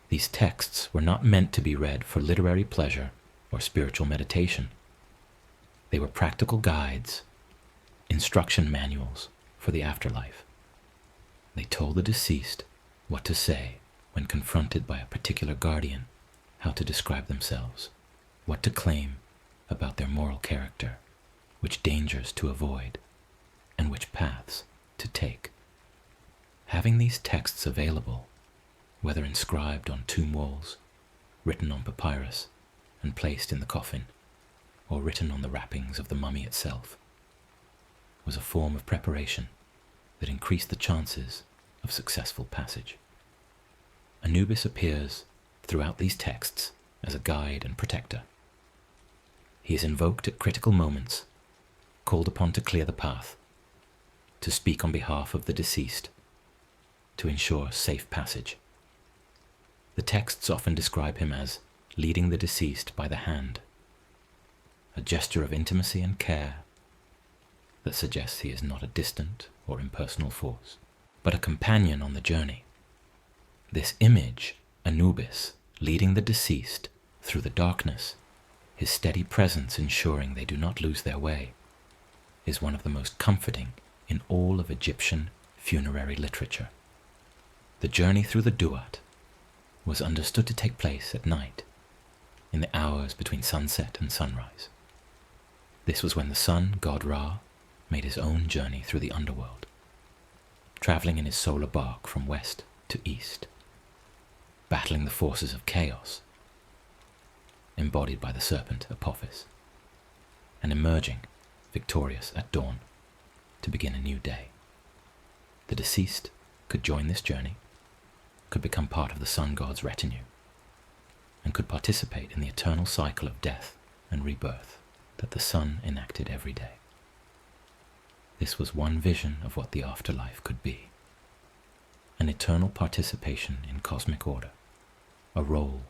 These texts were not meant to be read for literary pleasure or spiritual meditation. They were practical guides, instruction manuals for the afterlife. They told the deceased what to say when confronted by a particular guardian, how to describe themselves, what to claim about their moral character, which dangers to avoid, and which paths to take. Having these texts available, whether inscribed on tomb walls, written on papyrus, and placed in the coffin, or written on the wrappings of the mummy itself, was a form of preparation that increased the chances of successful passage. Anubis appears throughout these texts as a guide and protector. He is invoked at critical moments, called upon to clear the path, to speak on behalf of the deceased, to ensure safe passage. The texts often describe him as leading the deceased by the hand, a gesture of intimacy and care that suggests he is not a distant or impersonal force, but a companion on the journey. This image, Anubis leading the deceased through the darkness, his steady presence ensuring they do not lose their way, is one of the most comforting in all of Egyptian funerary literature. The journey through the Duat was understood to take place at night, in the hours between sunset and sunrise. This was when the sun, god Ra, made his own journey through the underworld, traveling in his solar bark from west to east, battling the forces of chaos, embodied by the serpent Apophis, and emerging victorious at dawn to begin a new day. The deceased could join this journey, could become part of the sun god's retinue, and could participate in the eternal cycle of death and rebirth that the sun enacted every day. This was one vision of what the afterlife could be: an eternal participation in cosmic order, a role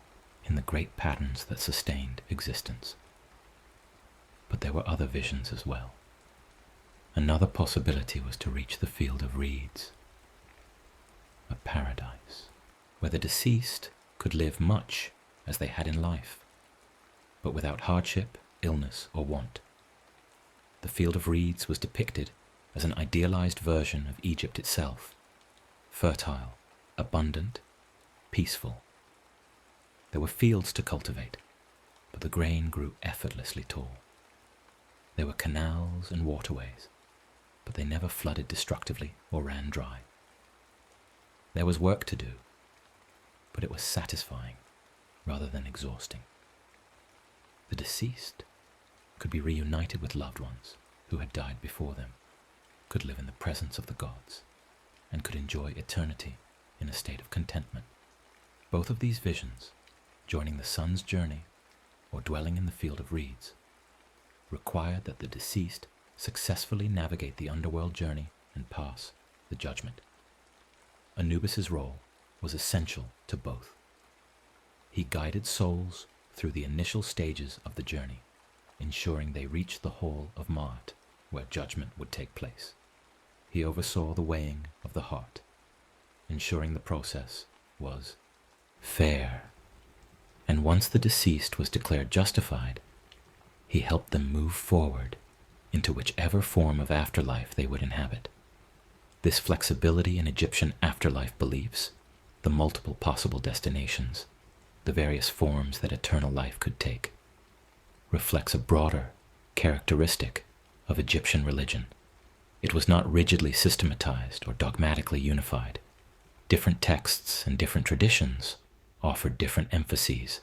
in the great patterns that sustained existence. But there were other visions as well. Another possibility was to reach the field of reeds, a paradise where the deceased could live much as they had in life, but without hardship, illness, or want. The field of reeds was depicted as an idealized version of Egypt itself, fertile, abundant, peaceful. There were fields to cultivate, but the grain grew effortlessly tall. There were canals and waterways, but they never flooded destructively or ran dry. There was work to do, but it was satisfying rather than exhausting. The deceased could be reunited with loved ones who had died before them, could live in the presence of the gods, and could enjoy eternity in a state of contentment. Both of these visions, joining the sun's journey or dwelling in the field of reeds, required that the deceased successfully navigate the underworld journey and pass the judgment. Anubis's role was essential to both. He guided souls through the initial stages of the journey, ensuring they reached the hall of Ma'at, where judgment would take place. He oversaw the weighing of the heart, ensuring the process was fair. And once the deceased was declared justified, he helped them move forward into whichever form of afterlife they would inhabit. This flexibility in Egyptian afterlife beliefs, the multiple possible destinations, the various forms that eternal life could take, reflects a broader characteristic of Egyptian religion. It was not rigidly systematized or dogmatically unified. Different texts and different traditions offered different emphases,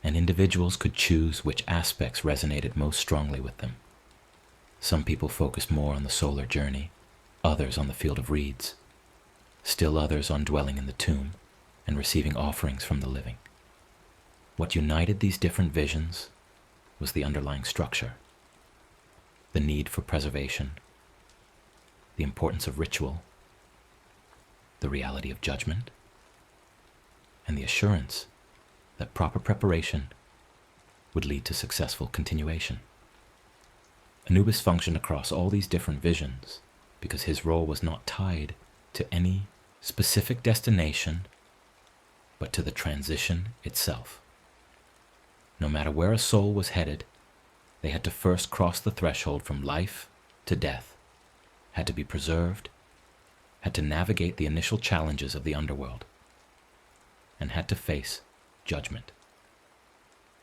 and individuals could choose which aspects resonated most strongly with them. Some people focused more on the solar journey, others on the field of reeds, still others on dwelling in the tomb and receiving offerings from the living. What united these different visions was the underlying structure, the need for preservation, the importance of ritual, the reality of judgment, and the assurance that proper preparation would lead to successful continuation. Anubis functioned across all these different visions because his role was not tied to any specific destination, but to the transition itself. No matter where a soul was headed, they had to first cross the threshold from life to death, had to be preserved, had to navigate the initial challenges of the underworld, and had to face judgment.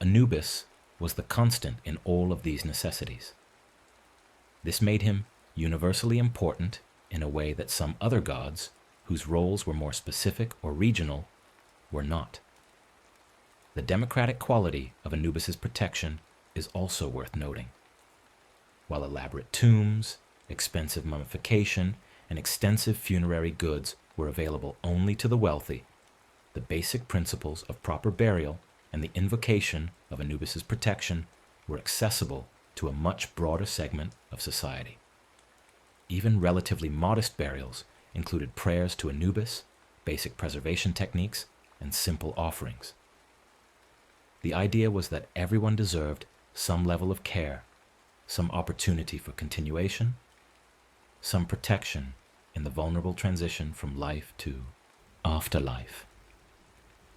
Anubis was the constant in all of these necessities. This made him universally important in a way that some other gods, whose roles were more specific or regional, were not. The democratic quality of Anubis's protection is also worth noting. While elaborate tombs, expensive mummification, and extensive funerary goods were available only to the wealthy, the basic principles of proper burial and the invocation of Anubis's protection were accessible to a much broader segment of society. Even relatively modest burials included prayers to Anubis, basic preservation techniques, and simple offerings. The idea was that everyone deserved some level of care, some opportunity for continuation, some protection in the vulnerable transition from life to afterlife.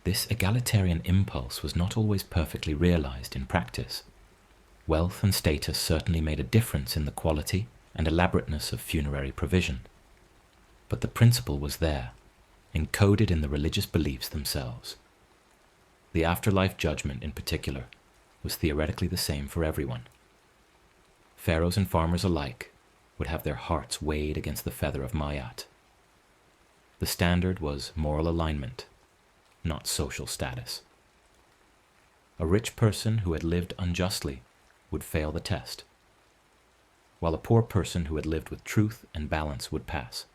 This egalitarian impulse was not always perfectly realized in practice. Wealth and status certainly made a difference in the quality and elaborateness of funerary provision. But the principle was there, encoded in the religious beliefs themselves. The afterlife judgment, in particular, was theoretically the same for everyone. Pharaohs and farmers alike would have their hearts weighed against the feather of Ma'at. The standard was moral alignment, not social status. A rich person who had lived unjustly would fail the test, while a poor person who had lived with truth and balance would pass.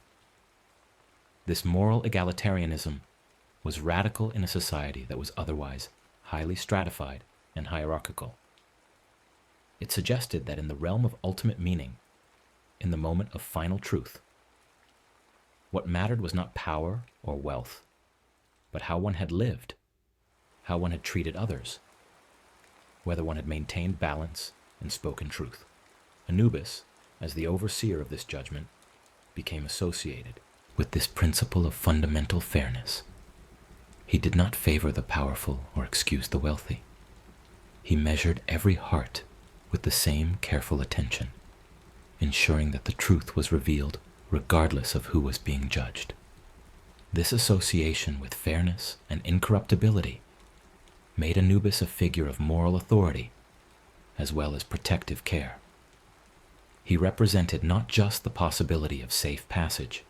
This moral egalitarianism was radical in a society that was otherwise highly stratified and hierarchical. It suggested that in the realm of ultimate meaning, in the moment of final truth, what mattered was not power or wealth, but how one had lived, how one had treated others, whether one had maintained balance and spoken truth. Anubis, as the overseer of this judgment, became associated with this principle of fundamental fairness. He did not favor the powerful or excuse the wealthy. He measured every heart with the same careful attention, ensuring that the truth was revealed regardless of who was being judged. This association with fairness and incorruptibility made Anubis a figure of moral authority as well as protective care. He represented not just the possibility of safe passage,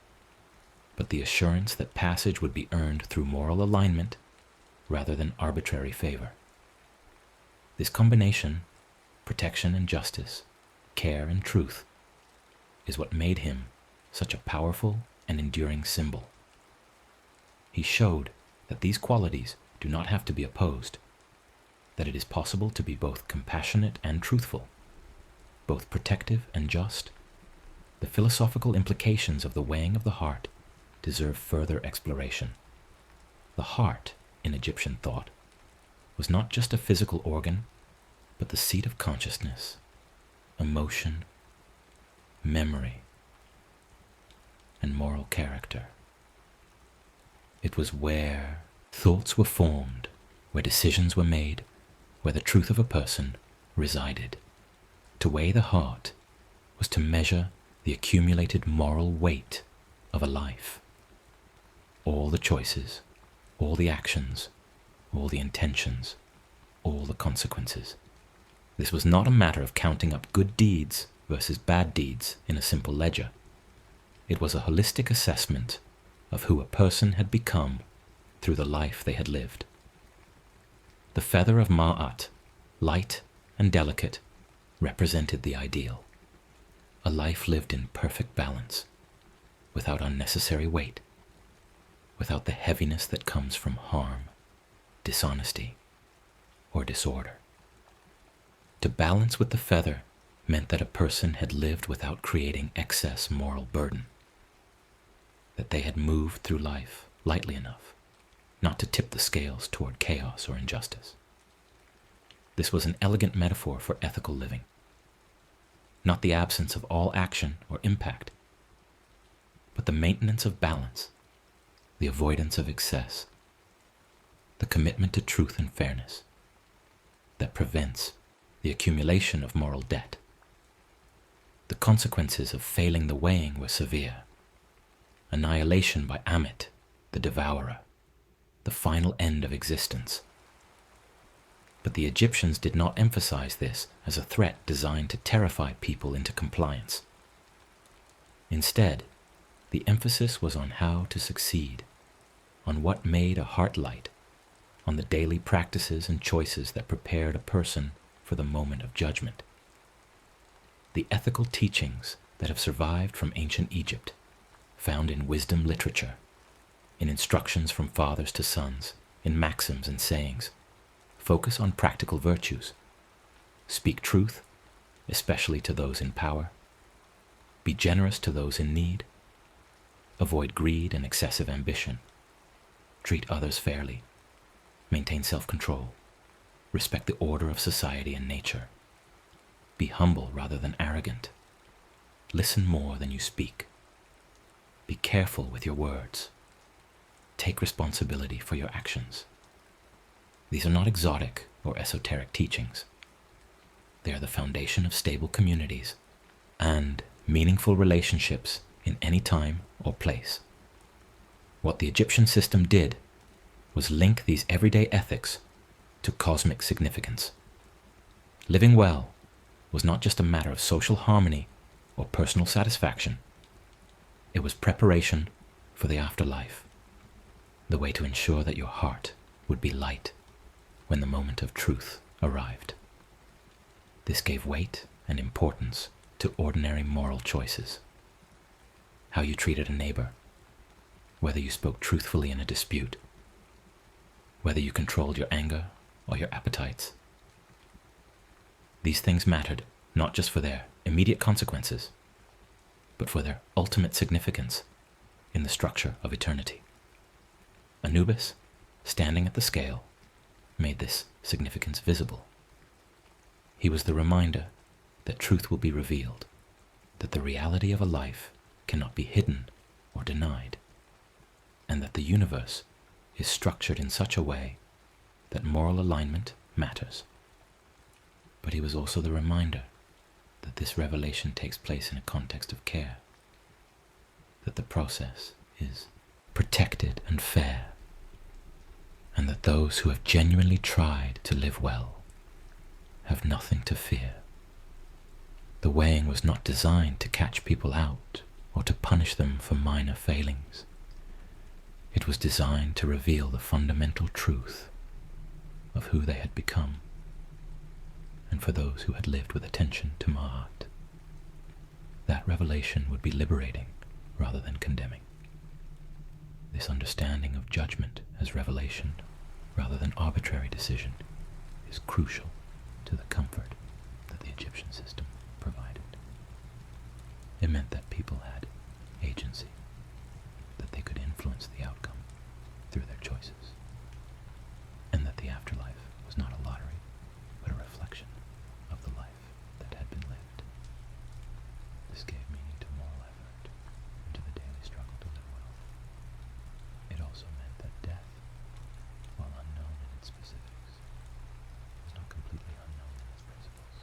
but the assurance that passage would be earned through moral alignment rather than arbitrary favor. This combination, protection and justice, care and truth, is what made him such a powerful and enduring symbol. He showed that these qualities do not have to be opposed, that it is possible to be both compassionate and truthful, both protective and just. The philosophical implications of the weighing of the heart deserve further exploration. The heart, in Egyptian thought, was not just a physical organ, but the seat of consciousness, emotion, memory, and moral character. It was where thoughts were formed, where decisions were made, where the truth of a person resided. To weigh the heart was to measure the accumulated moral weight of a life. All the choices, all the actions, all the intentions, all the consequences. This was not a matter of counting up good deeds versus bad deeds in a simple ledger. It was a holistic assessment of who a person had become through the life they had lived. The feather of Ma'at, light and delicate, represented the ideal. A life lived in perfect balance, without unnecessary weight, without the heaviness that comes from harm, dishonesty, or disorder. To balance with the feather meant that a person had lived without creating excess moral burden, that they had moved through life lightly enough not to tip the scales toward chaos or injustice. This was an elegant metaphor for ethical living, not the absence of all action or impact, but the maintenance of balance, the avoidance of excess, the commitment to truth and fairness that prevents the accumulation of moral debt. The consequences of failing the weighing were severe. Annihilation by Amit, the devourer, the final end of existence. But the Egyptians did not emphasize this as a threat designed to terrify people into compliance. Instead, the emphasis was on how to succeed, on what made a heart light, on the daily practices and choices that prepared a person for the moment of judgment. The ethical teachings that have survived from ancient Egypt, found in wisdom literature, in instructions from fathers to sons, in maxims and sayings, focus on practical virtues. Speak truth, especially to those in power. Be generous to those in need. Avoid greed and excessive ambition. Treat others fairly. Maintain self-control. Respect the order of society and nature. Be humble rather than arrogant. Listen more than you speak. Be careful with your words. Take responsibility for your actions. These are not exotic or esoteric teachings. They are the foundation of stable communities and meaningful relationships in any time or place. What the Egyptian system did was link these everyday ethics to cosmic significance. Living well was not just a matter of social harmony or personal satisfaction. It was preparation for the afterlife, the way to ensure that your heart would be light when the moment of truth arrived. This gave weight and importance to ordinary moral choices. How you treated a neighbor, whether you spoke truthfully in a dispute, whether you controlled your anger or your appetites. These things mattered not just for their immediate consequences, but for their ultimate significance in the structure of eternity. Anubis, standing at the scale, made this significance visible. He was the reminder that truth will be revealed, that the reality of a life cannot be hidden or denied, and that the universe is structured in such a way that moral alignment matters. But he was also the reminder that this revelation takes place in a context of care, that the process is protected and fair, and that those who have genuinely tried to live well have nothing to fear. The weighing was not designed to catch people out or to punish them for minor failings. It was designed to reveal the fundamental truth of who they had become, and for those who had lived with attention to Ma'at. That revelation would be liberating rather than condemning. This understanding of judgment as revelation rather than arbitrary decision is crucial to the comfort that the Egyptian system provided. It meant that people had agency, that they could influence the outcome through their choices, and that the afterlife was not a lottery, but a reflection of the life that had been lived. This gave meaning to moral effort and to the daily struggle to live well. It also meant that death, while unknown in its specifics, was not completely unknown in its principles.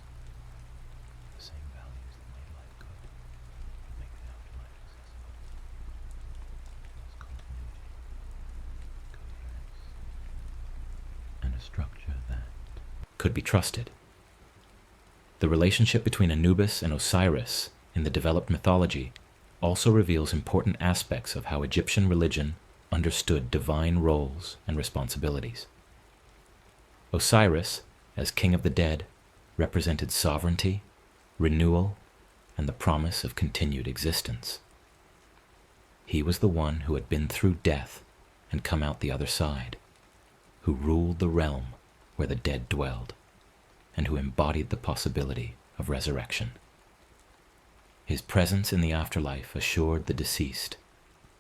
The same values that made life good would make the afterlife accessible. It was continuity, coherence, and a structure that could be trusted. The relationship between Anubis and Osiris in the developed mythology also reveals important aspects of how Egyptian religion understood divine roles and responsibilities. Osiris, as king of the dead, represented sovereignty, renewal, and the promise of continued existence. He was the one who had been through death and come out the other side, who ruled the realm where the dead dwelled, and who embodied the possibility of resurrection. His presence in the afterlife assured the deceased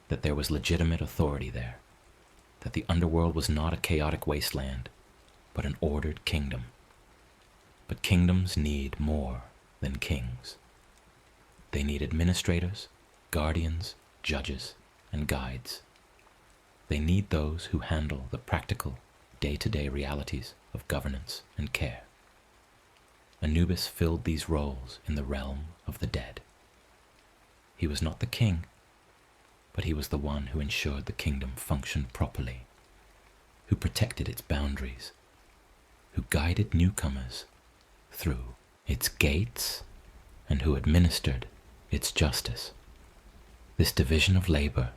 that there was legitimate authority there, that the underworld was not a chaotic wasteland, but an ordered kingdom. But kingdoms need more than kings. They need administrators, guardians, judges, and guides. They need those who handle the practical, day-to-day realities of governance and care. Anubis filled these roles in the realm of the dead. He was not the king, but he was the one who ensured the kingdom functioned properly, who protected its boundaries, who guided newcomers through its gates, and who administered its justice. This division of labor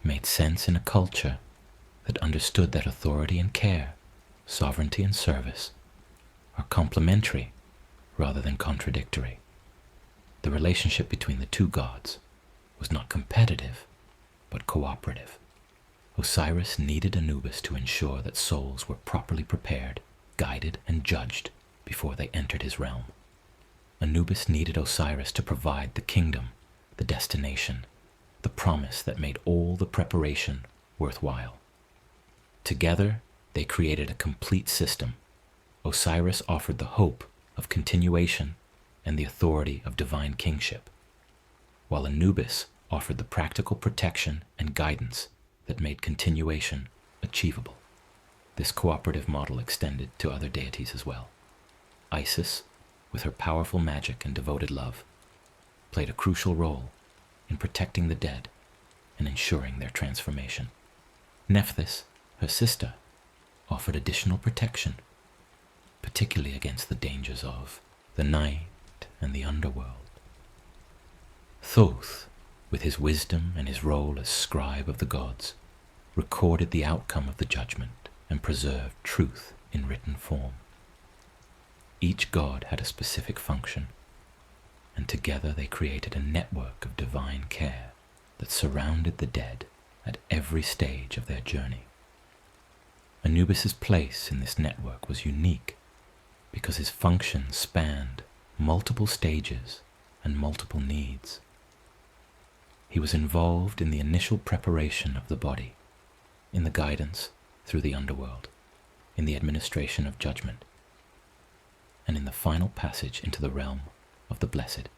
made sense in a culture that understood that authority and care, sovereignty and service, are complementary rather than contradictory. The relationship between the two gods was not competitive, but cooperative. Osiris needed Anubis to ensure that souls were properly prepared, guided, and judged before they entered his realm. Anubis needed Osiris to provide the kingdom, the destination, the promise that made all the preparation worthwhile. Together, they created a complete system. Osiris offered the hope of continuation and the authority of divine kingship, while Anubis offered the practical protection and guidance that made continuation achievable. This cooperative model extended to other deities as well. Isis, with her powerful magic and devoted love, played a crucial role in protecting the dead and ensuring their transformation. Nephthys, her sister, offered additional protection, particularly against the dangers of the night and the underworld. Thoth, with his wisdom and his role as scribe of the gods, recorded the outcome of the judgment and preserved truth in written form. Each god had a specific function, and together they created a network of divine care that surrounded the dead at every stage of their journey. Anubis's place in this network was unique because his function spanned multiple stages and multiple needs. He was involved in the initial preparation of the body, in the guidance through the underworld, in the administration of judgment, and in the final passage into the realm of the blessed.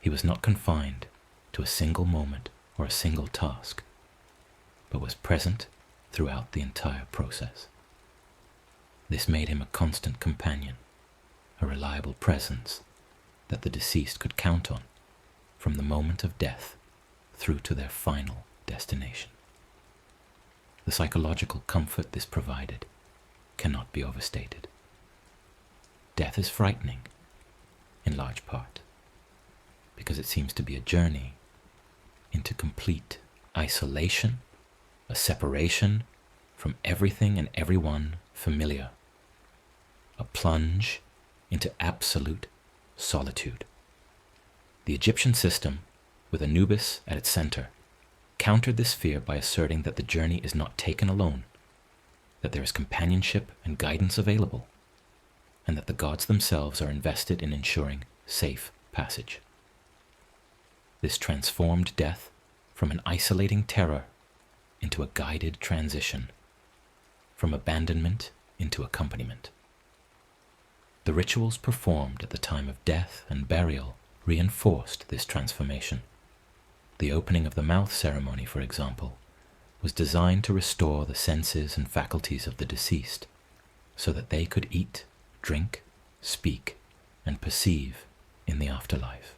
He was not confined to a single moment or a single task, but was present throughout the entire process. This made him a constant companion, a reliable presence that the deceased could count on from the moment of death through to their final destination. The psychological comfort this provided cannot be overstated. Death is frightening, in large part, because it seems to be a journey into complete isolation, a separation from everything and everyone familiar, a plunge into absolute solitude. The Egyptian system, with Anubis at its center, countered this fear by asserting that the journey is not taken alone, that there is companionship and guidance available, and that the gods themselves are invested in ensuring safe passage. This transformed death from an isolating terror into a guided transition, from abandonment into accompaniment. The rituals performed at the time of death and burial reinforced this transformation. The opening of the mouth ceremony, for example, was designed to restore the senses and faculties of the deceased so that they could eat, drink, speak, and perceive in the afterlife.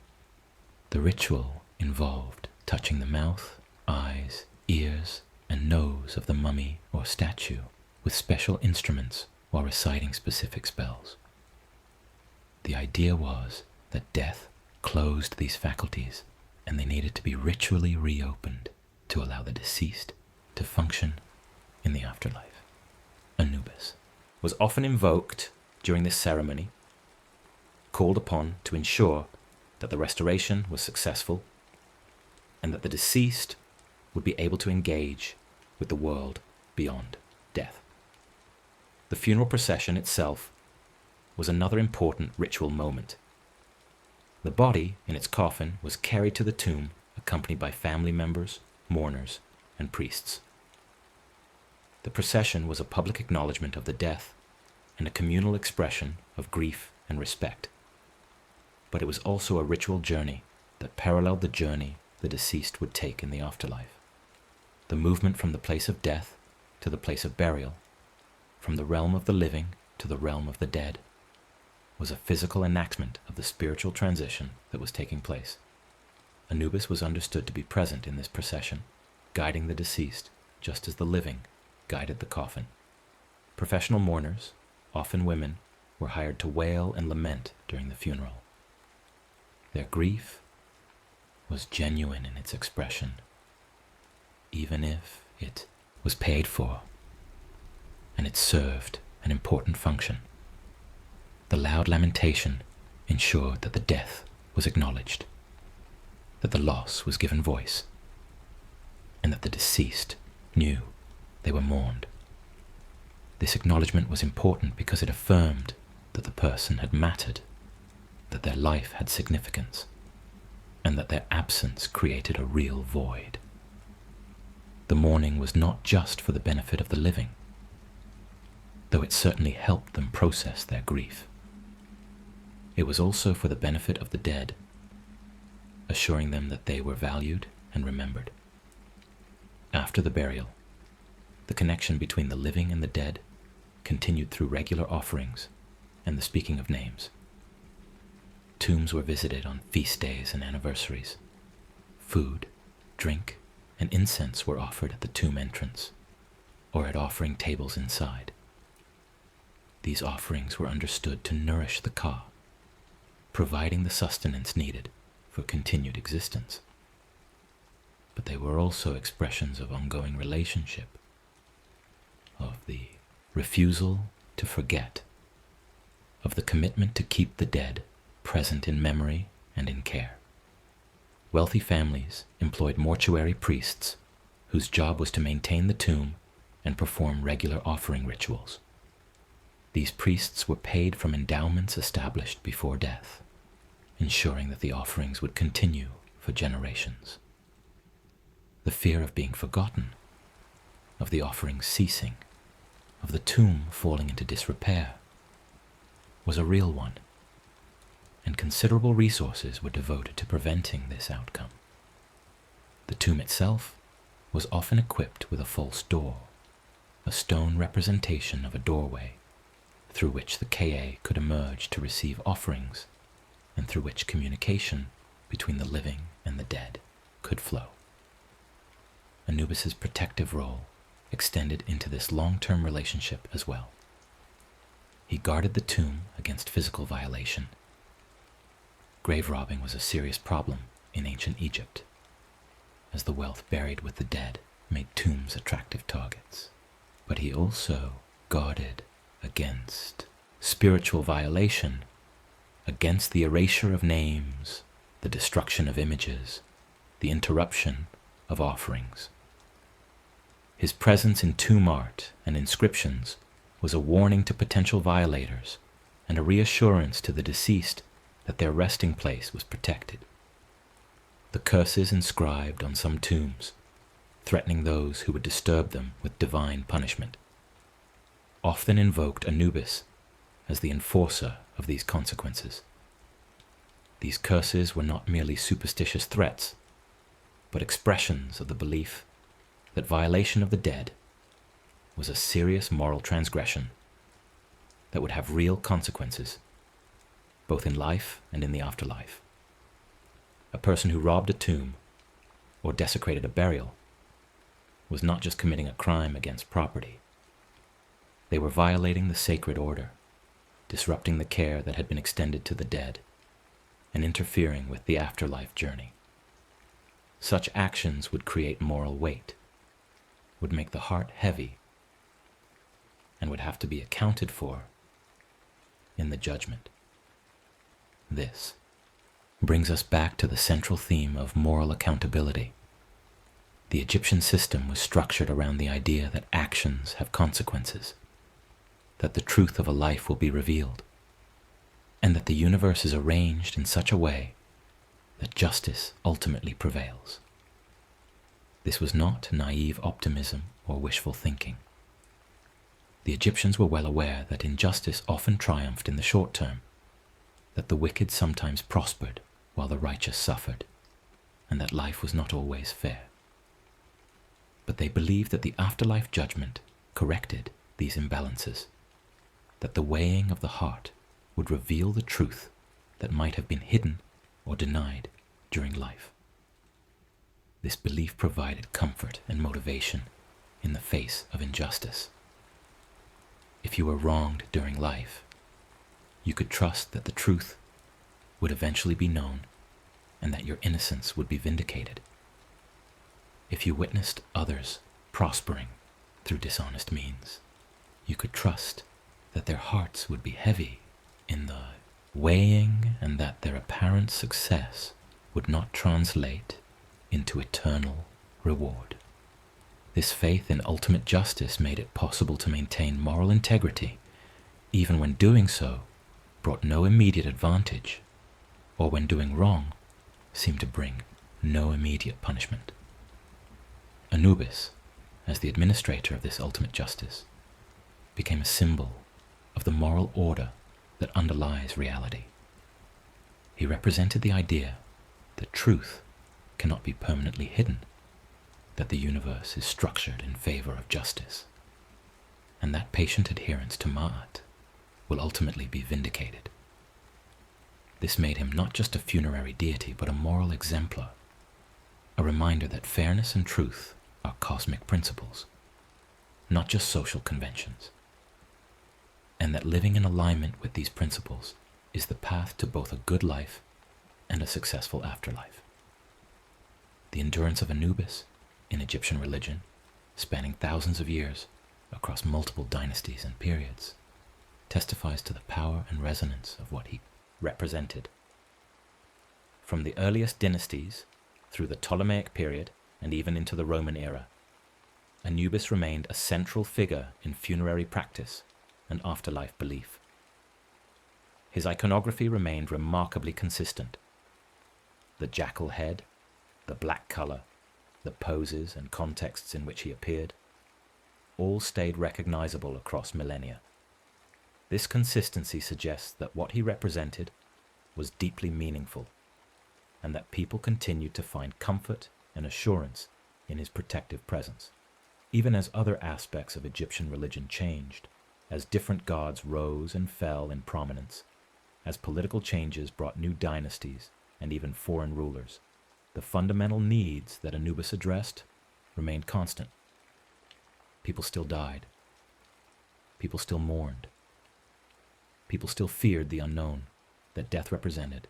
The ritual involved touching the mouth, eyes, ears, and nose of the mummy or statue with special instruments while reciting specific spells. The idea was that death closed these faculties and they needed to be ritually reopened to allow the deceased to function in the afterlife. Anubis was often invoked during this ceremony, called upon to ensure that the restoration was successful and that the deceased would be able to engage with the world beyond death. The The funeral procession itself was another important ritual moment. The body in its coffin was carried to the tomb, accompanied by family members, mourners, and priests. The procession was a public acknowledgement of the death and a communal expression of grief and respect. But it was also a ritual journey that paralleled the journey the deceased would take in the afterlife. The movement from the place of death to the place of burial, from the realm of the living to the realm of the dead, was a physical enactment of the spiritual transition that was taking place. Anubis was understood to be present in this procession, guiding the deceased just as the living guided the coffin. Professional mourners, often women, were hired to wail and lament during the funeral. Their grief was genuine in its expression, even if it was paid for, and it served an important function. The loud lamentation ensured that the death was acknowledged, that the loss was given voice, and that the deceased knew they were mourned. This acknowledgement was important because it affirmed that the person had mattered, that their life had significance, and that their absence created a real void. The mourning was not just for the benefit of the living, though it certainly helped them process their grief. It was also for the benefit of the dead, assuring them that they were valued and remembered. After the burial, the connection between the living and the dead continued through regular offerings and the speaking of names. Tombs were visited on feast days and anniversaries. Food, drink, and incense were offered at the tomb entrance or at offering tables inside. These offerings were understood to nourish the ka, providing the sustenance needed for continued existence. But they were also expressions of ongoing relationship, of the refusal to forget, of the commitment to keep the dead present in memory and in care. Wealthy families employed mortuary priests whose job was to maintain the tomb and perform regular offering rituals. These priests were paid from endowments established before death, ensuring that the offerings would continue for generations. The fear of being forgotten, of the offerings ceasing, of the tomb falling into disrepair, was a real one, and considerable resources were devoted to preventing this outcome. The tomb itself was often equipped with a false door, a stone representation of a doorway through which the Ka could emerge to receive offerings and through which communication between the living and the dead could flow. Anubis's protective role extended into this long-term relationship as well. He guarded the tomb against physical violation. Grave robbing was a serious problem in ancient Egypt, as the wealth buried with the dead made tombs attractive targets. But he also guarded against spiritual violation, against the erasure of names, the destruction of images, the interruption of offerings. His presence in tomb art and inscriptions was a warning to potential violators and a reassurance to the deceased that their resting place was protected. The curses inscribed on some tombs, threatening those who would disturb them with divine punishment, often invoked Anubis as the enforcer of these consequences. These curses were not merely superstitious threats, but expressions of the belief that violation of the dead was a serious moral transgression that would have real consequences, both in life and in the afterlife. A person who robbed a tomb or desecrated a burial was not just committing a crime against property. They were violating the sacred order, disrupting the care that had been extended to the dead, and interfering with the afterlife journey. Such actions would create moral weight, would make the heart heavy, and would have to be accounted for in the judgment. This brings us back to the central theme of moral accountability. The Egyptian system was structured around the idea that actions have consequences, that the truth of a life will be revealed, and that the universe is arranged in such a way that justice ultimately prevails. This was not naive optimism or wishful thinking. The Egyptians were well aware that injustice often triumphed in the short term, that the wicked sometimes prospered while the righteous suffered, and that life was not always fair. But they believed that the afterlife judgment corrected these imbalances, that the weighing of the heart would reveal the truth that might have been hidden or denied during life. This belief provided comfort and motivation in the face of injustice. If you were wronged during life, you could trust that the truth would eventually be known and that your innocence would be vindicated. If you witnessed others prospering through dishonest means, you could trust that their hearts would be heavy in the weighing and that their apparent success would not translate into eternal reward. This faith in ultimate justice made it possible to maintain moral integrity, even when doing so brought no immediate advantage, or when doing wrong seemed to bring no immediate punishment. Anubis, as the administrator of this ultimate justice, became a symbol of the moral order that underlies reality. He represented the idea that truth cannot be permanently hidden, that the universe is structured in favor of justice, and that patient adherence to Ma'at will ultimately be vindicated. This made him not just a funerary deity, but a moral exemplar, a reminder that fairness and truth are cosmic principles, not just social conventions, and that living in alignment with these principles is the path to both a good life and a successful afterlife. The endurance of Anubis in Egyptian religion, spanning thousands of years across multiple dynasties and periods, testifies to the power and resonance of what he represented. From the earliest dynasties through the Ptolemaic period and even into the Roman era, Anubis remained a central figure in funerary practice and afterlife belief. His iconography remained remarkably consistent. The jackal head, the black color, the poses and contexts in which he appeared, all stayed recognizable across millennia. This consistency suggests that what he represented was deeply meaningful, and that people continued to find comfort and assurance in his protective presence, even as other aspects of Egyptian religion changed, as different gods rose and fell in prominence, as political changes brought new dynasties and even foreign rulers. The fundamental needs that Anubis addressed remained constant. People still died. People still mourned. People still feared the unknown that death represented,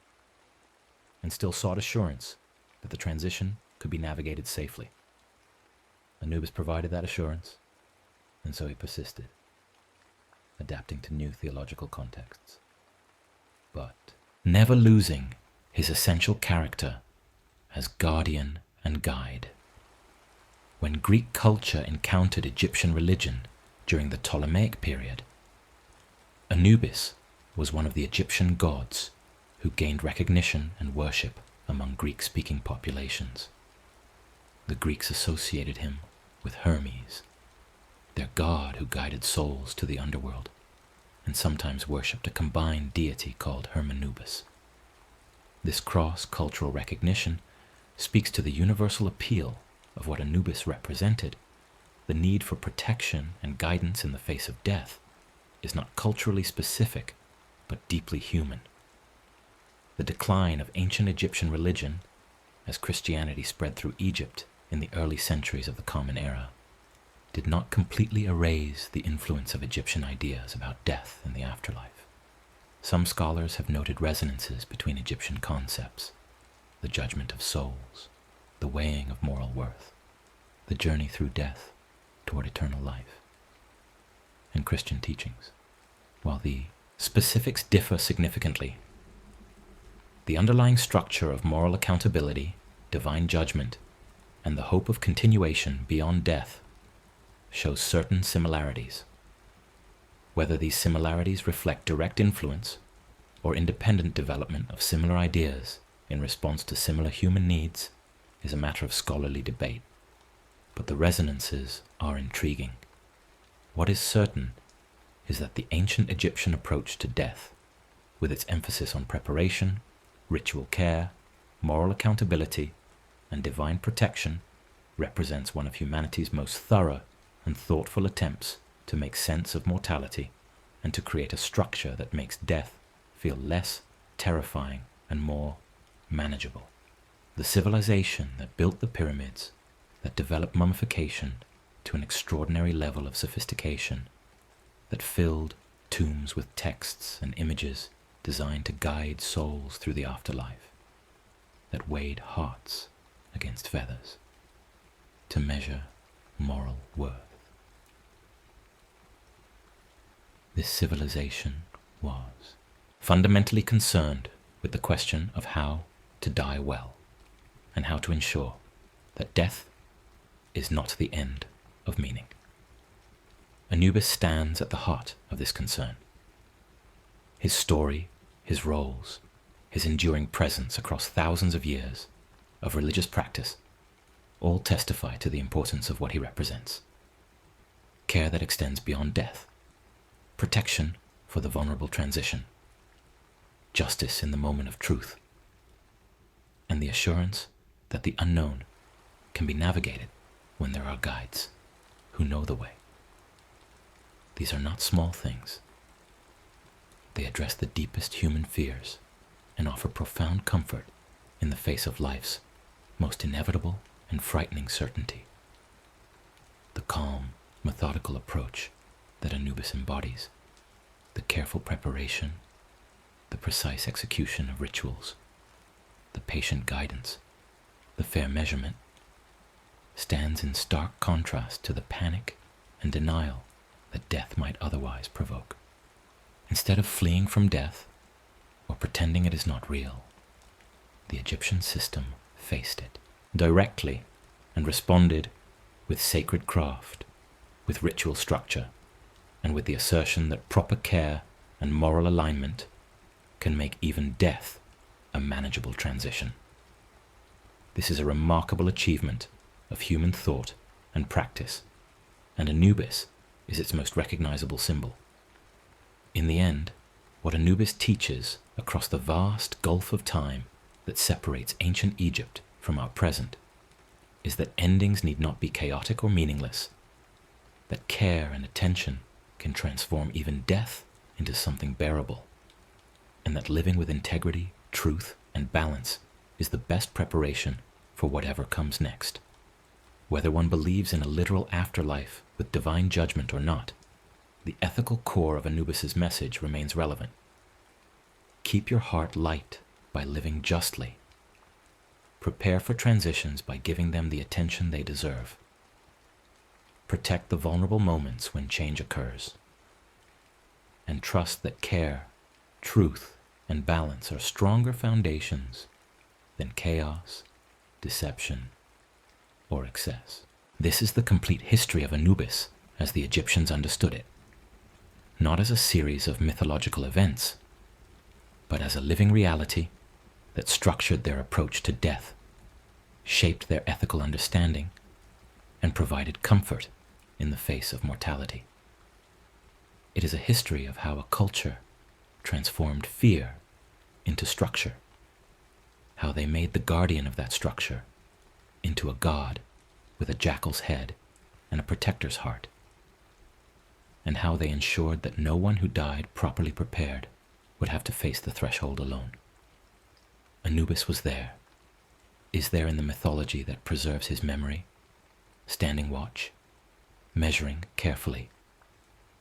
and still sought assurance that the transition could be navigated safely. Anubis provided that assurance, and so he persisted, adapting to new theological contexts, but never losing his essential character as guardian and guide. When Greek culture encountered Egyptian religion during the Ptolemaic period, Anubis was one of the Egyptian gods who gained recognition and worship among Greek-speaking populations. The Greeks associated him with Hermes, their god who guided souls to the underworld, and sometimes worshipped a combined deity called Hermanubis. This cross-cultural recognition speaks to the universal appeal of what Anubis represented. The need for protection and guidance in the face of death is not culturally specific, but deeply human. The decline of ancient Egyptian religion, as Christianity spread through Egypt in the early centuries of the Common Era, did not completely erase the influence of Egyptian ideas about death and the afterlife. Some scholars have noted resonances between Egyptian concepts: the judgment of souls, the weighing of moral worth, the journey through death toward eternal life, and Christian teachings. While the specifics differ significantly, the underlying structure of moral accountability, divine judgment, and the hope of continuation beyond death shows certain similarities. Whether these similarities reflect direct influence or independent development of similar ideas in response to similar human needs is a matter of scholarly debate, but the resonances are intriguing. What is certain is that the ancient Egyptian approach to death, with its emphasis on preparation, ritual care, moral accountability, and divine protection, represents one of humanity's most thorough and thoughtful attempts to make sense of mortality and to create a structure that makes death feel less terrifying and more manageable. The civilization that built the pyramids, that developed mummification to an extraordinary level of sophistication, that filled tombs with texts and images designed to guide souls through the afterlife, that weighed hearts against feathers to measure moral worth. This civilization was fundamentally concerned with the question of how to die well and how to ensure that death is not the end of meaning. Anubis stands at the heart of this concern. His story, his roles, his enduring presence across thousands of years of religious practice all testify to the importance of what he represents. Care that extends beyond death, protection for the vulnerable transition, justice in the moment of truth, and the assurance that the unknown can be navigated when there are guides who know the way. These are not small things. They address the deepest human fears and offer profound comfort in the face of life's most inevitable and frightening certainty. The calm, methodical approach that Anubis embodies, the careful preparation, the precise execution of rituals, the patient guidance, the fair measurement, stands in stark contrast to the panic and denial that death might otherwise provoke. Instead of fleeing from death or pretending it is not real, the Egyptian system faced it directly and responded with sacred craft, with ritual structure, and with the assertion that proper care and moral alignment can make even death a manageable transition. This is a remarkable achievement of human thought and practice, and Anubis is its most recognizable symbol. In the end, what Anubis teaches across the vast gulf of time that separates ancient Egypt from our present is that endings need not be chaotic or meaningless, that care and attention can transform even death into something bearable, and that living with integrity, truth, and balance is the best preparation for whatever comes next. Whether one believes in a literal afterlife with divine judgment or not, the ethical core of Anubis's message remains relevant. Keep your heart light by living justly. Prepare for transitions by giving them the attention they deserve. Protect the vulnerable moments when change occurs. And trust that care, truth, and balance are stronger foundations than chaos, deception, or excess. This is the complete history of Anubis as the Egyptians understood it, not as a series of mythological events, but as a living reality that structured their approach to death, shaped their ethical understanding, and provided comfort in the face of mortality. It is a history of how a culture transformed fear into structure, how they made the guardian of that structure into a god with a jackal's head and a protector's heart, and how they ensured that no one who died properly prepared would have to face the threshold alone. Anubis was there, is there in the mythology that preserves his memory, standing watch, measuring carefully,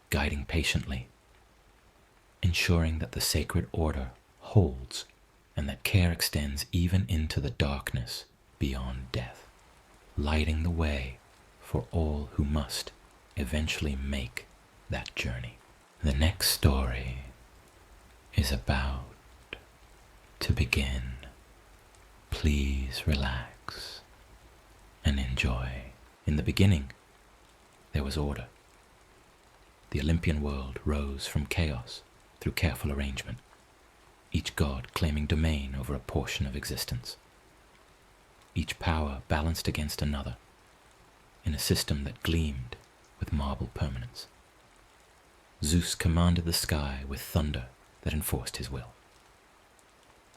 guiding patiently, ensuring that the sacred order holds and that care extends even into the darkness beyond death, lighting the way for all who must eventually make that journey. The next story is about to begin. Please relax and enjoy. In the beginning, there was order. the Olympian world rose from chaos through careful arrangement, each god claiming domain over a portion of existence. Each power balanced against another, in a system that gleamed with marble permanence. Zeus commanded the sky with thunder that enforced his will.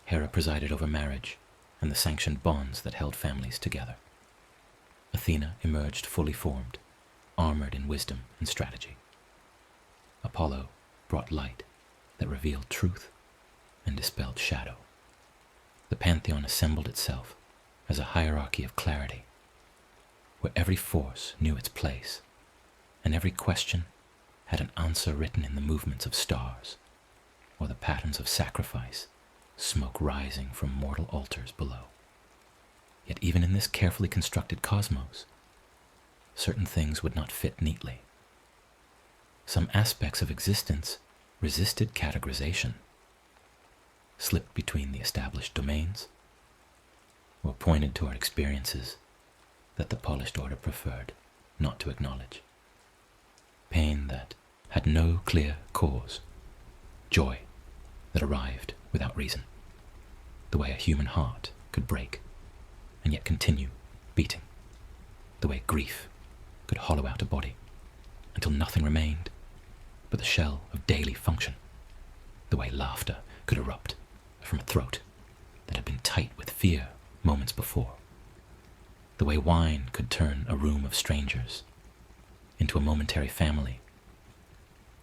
Hera presided over marriage and the sanctioned bonds that held families together. Athena emerged fully formed, armored in wisdom and strategy. Apollo brought light that revealed truth and dispelled shadow. The pantheon assembled itself as a hierarchy of clarity, where every force knew its place, and every question had an answer written in the movements of stars, or the patterns of sacrifice, smoke rising from mortal altars below. Yet even in this carefully constructed cosmos, certain things would not fit neatly. Some aspects of existence resisted categorization, slipped between the established domains, or pointed toward experiences that the polished order preferred not to acknowledge. Pain that had no clear cause, joy that arrived without reason, the way a human heart could break and yet continue beating, the way grief could hollow out a body until nothing remained but the shell of daily function, the way laughter could erupt from a throat that had been tight with fear moments before, the way wine could turn a room of strangers into a momentary family,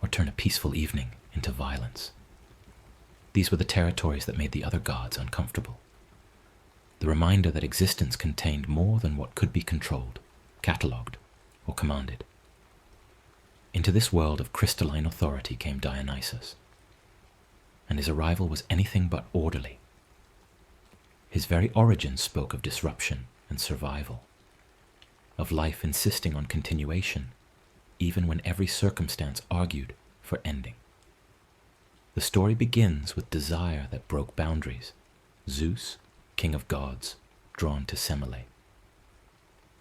or turn a peaceful evening into violence. These were the territories that made the other gods uncomfortable. The reminder that existence contained more than what could be controlled, catalogued, or commanded. Into this world of crystalline authority came Dionysus, and his arrival was anything but orderly. His very origins spoke of disruption and survival, of life insisting on continuation, even when every circumstance argued for ending. The story begins with desire that broke boundaries. Zeus, king of gods, drawn to Semele,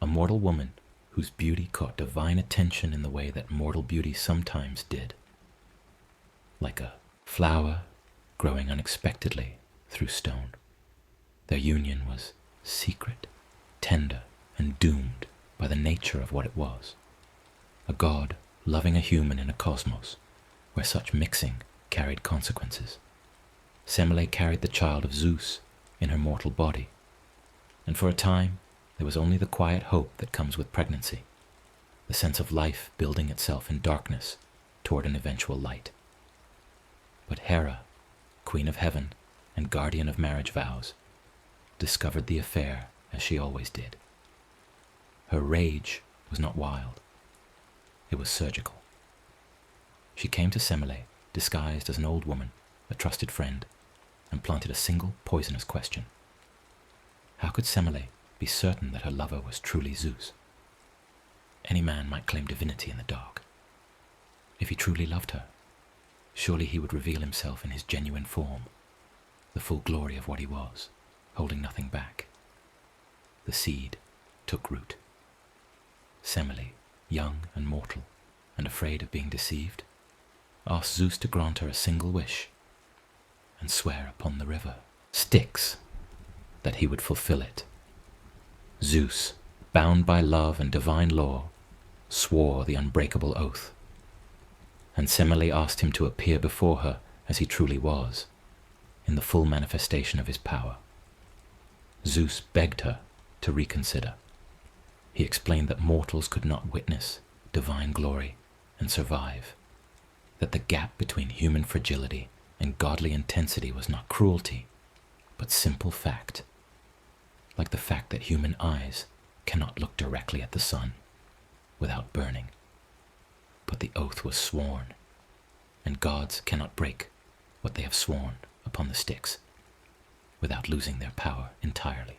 a mortal woman whose beauty caught divine attention in the way that mortal beauty sometimes did, like a flower growing unexpectedly through stone. Their union was secret, tender, and doomed by the nature of what it was. A god loving a human in a cosmos where such mixing carried consequences. Semele carried the child of Zeus in her mortal body, and for a time there was only the quiet hope that comes with pregnancy, the sense of life building itself in darkness toward an eventual light. But Hera, queen of heaven and guardian of marriage vows, discovered the affair as she always did. Her rage was not wild. It was surgical. She came to Semele disguised as an old woman, a trusted friend, and planted a single poisonous question. How could Semele be certain that her lover was truly Zeus? Any man might claim divinity in the dark. If he truly loved her, surely he would reveal himself in his genuine form, the full glory of what he was, holding nothing back. The seed took root. Semele, young and mortal, and afraid of being deceived, asked Zeus to grant her a single wish and swear upon the river Styx that he would fulfill it. Zeus, bound by love and divine law, swore the unbreakable oath, and Semele asked him to appear before her as he truly was, in the full manifestation of his power. Zeus begged her to reconsider. He explained that mortals could not witness divine glory and survive, that the gap between human fragility and godly intensity was not cruelty, but simple fact, like the fact that human eyes cannot look directly at the sun without burning. But the oath was sworn, and gods cannot break what they have sworn upon the Styx without losing their power entirely.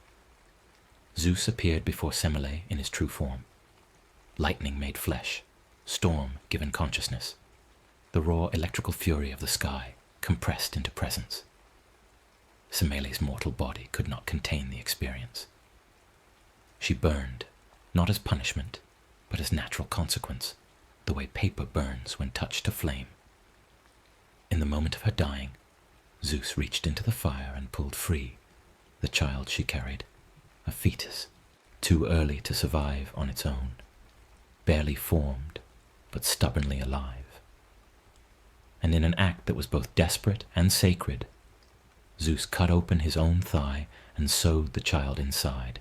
Zeus appeared before Semele in his true form. Lightning made flesh, storm given consciousness, the raw electrical fury of the sky compressed into presence. Semele's mortal body could not contain the experience. She burned, not as punishment, but as natural consequence, the the way paper burns when touched to flame. In the moment of her dying, Zeus reached into the fire and pulled free the child she carried, a fetus, too early to survive on its own, barely formed, but stubbornly alive. And in an act that was both desperate and sacred, Zeus cut open his own thigh and sewed the child inside,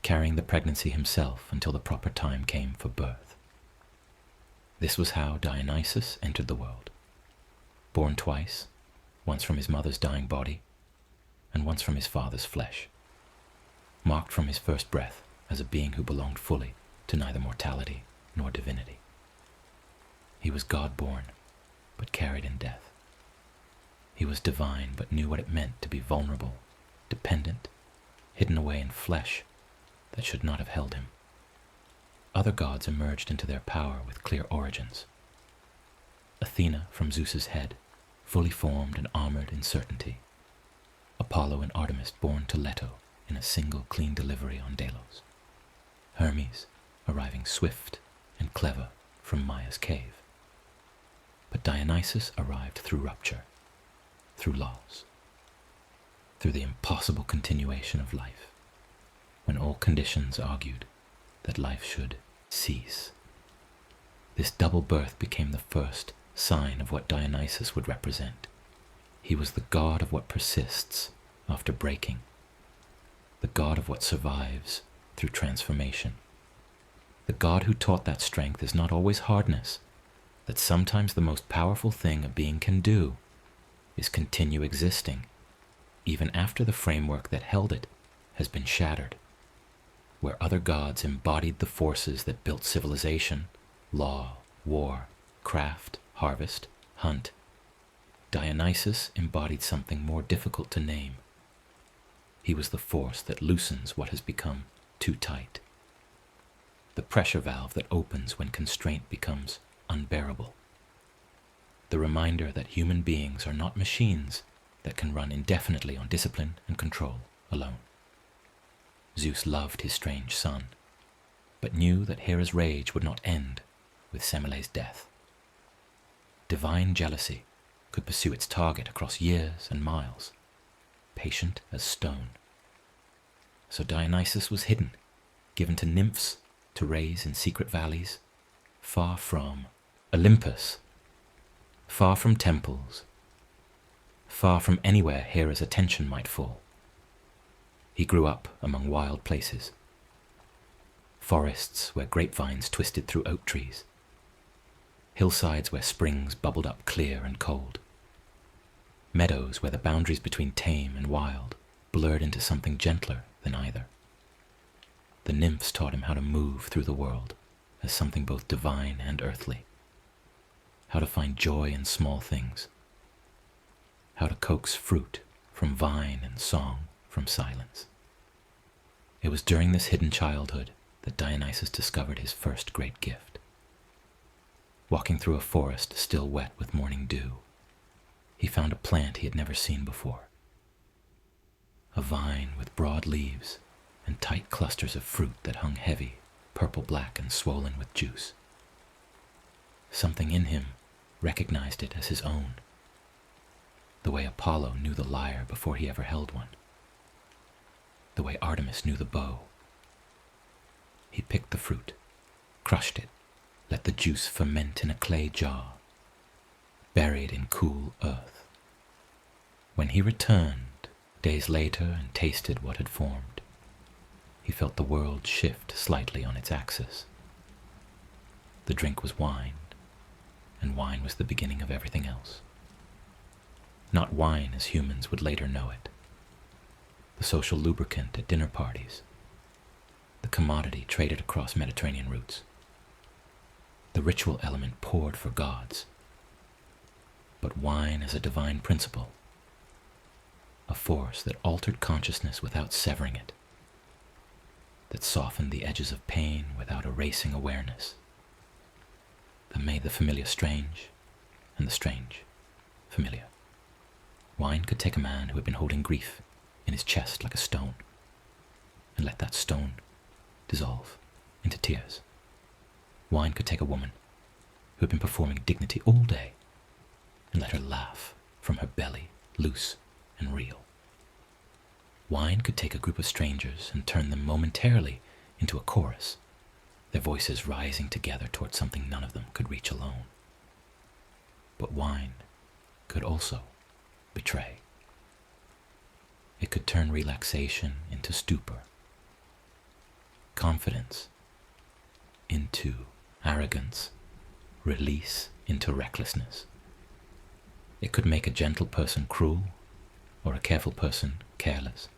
carrying the pregnancy himself until the proper time came for birth. This was how Dionysus entered the world, born twice, once from his mother's dying body, and once from his father's flesh, marked from his first breath as a being who belonged fully to neither mortality nor divinity. He was God-born, but carried in death. He was divine, but knew what it meant to be vulnerable, dependent, hidden away in flesh that should not have held him. Other gods emerged into their power with clear origins. Athena from Zeus's head, fully formed and armored in certainty. Apollo and Artemis born to Leto in a single clean delivery on Delos. Hermes arriving swift and clever from Maya's cave. But Dionysus arrived through rupture, through loss, through the impossible continuation of life, when all conditions argued that life should cease. This double birth became the first sign of what Dionysus would represent. He was the god of what persists after breaking, the god of what survives through transformation, the god who taught that strength is not always hardness, that sometimes the most powerful thing a being can do is continue existing, even after the framework that held it has been shattered, where other gods embodied the forces that built civilization, law, war, craft, harvest, hunt. Dionysus embodied something more difficult to name. He was the force that loosens what has become too tight, the pressure valve that opens when constraint becomes unbearable, the reminder that human beings are not machines that can run indefinitely on discipline and control alone. Zeus loved his strange son, but knew that Hera's rage would not end with Semele's death. Divine jealousy could pursue its target across years and miles, patient as stone. So Dionysus was hidden, given to nymphs to raise in secret valleys, far from Olympus, far from temples, far from anywhere Hera's attention might fall. He grew up among wild places, forests where grapevines twisted through oak trees, hillsides where springs bubbled up clear and cold, meadows where the boundaries between tame and wild blurred into something gentler than either. The nymphs taught him how to move through the world as something both divine and earthly, how to find joy in small things, how to coax fruit from vine and song from silence. It was during this hidden childhood that Dionysus discovered his first great gift. Walking through a forest still wet with morning dew, he found a plant he had never seen before. A vine with broad leaves and tight clusters of fruit that hung heavy, purple-black and swollen with juice. Something in him recognized it as his own, the way Apollo knew the lyre before he ever held one, the way Artemis knew the bow. He picked the fruit, crushed it, let the juice ferment in a clay jar, buried in cool earth. When he returned, days later, and tasted what had formed, he felt the world shift slightly on its axis. The drink was wine, and wine was the beginning of everything else. Not wine as humans would later know it, the social lubricant at dinner parties, the commodity traded across Mediterranean routes, the ritual element poured for gods, but wine as a divine principle, a force that altered consciousness without severing it, that softened the edges of pain without erasing awareness, that made the familiar strange and the strange familiar. Wine could take a man who had been holding grief in his chest like a stone, and let that stone dissolve into tears. Wine could take a woman who had been performing dignity all day, and let her laugh from her belly, loose and real. Wine could take a group of strangers and turn them momentarily into a chorus, their voices rising together towards something none of them could reach alone. But wine could also betray. It could turn relaxation into stupor, confidence into arrogance, release into recklessness. It could make a gentle person cruel, or a careful person careless.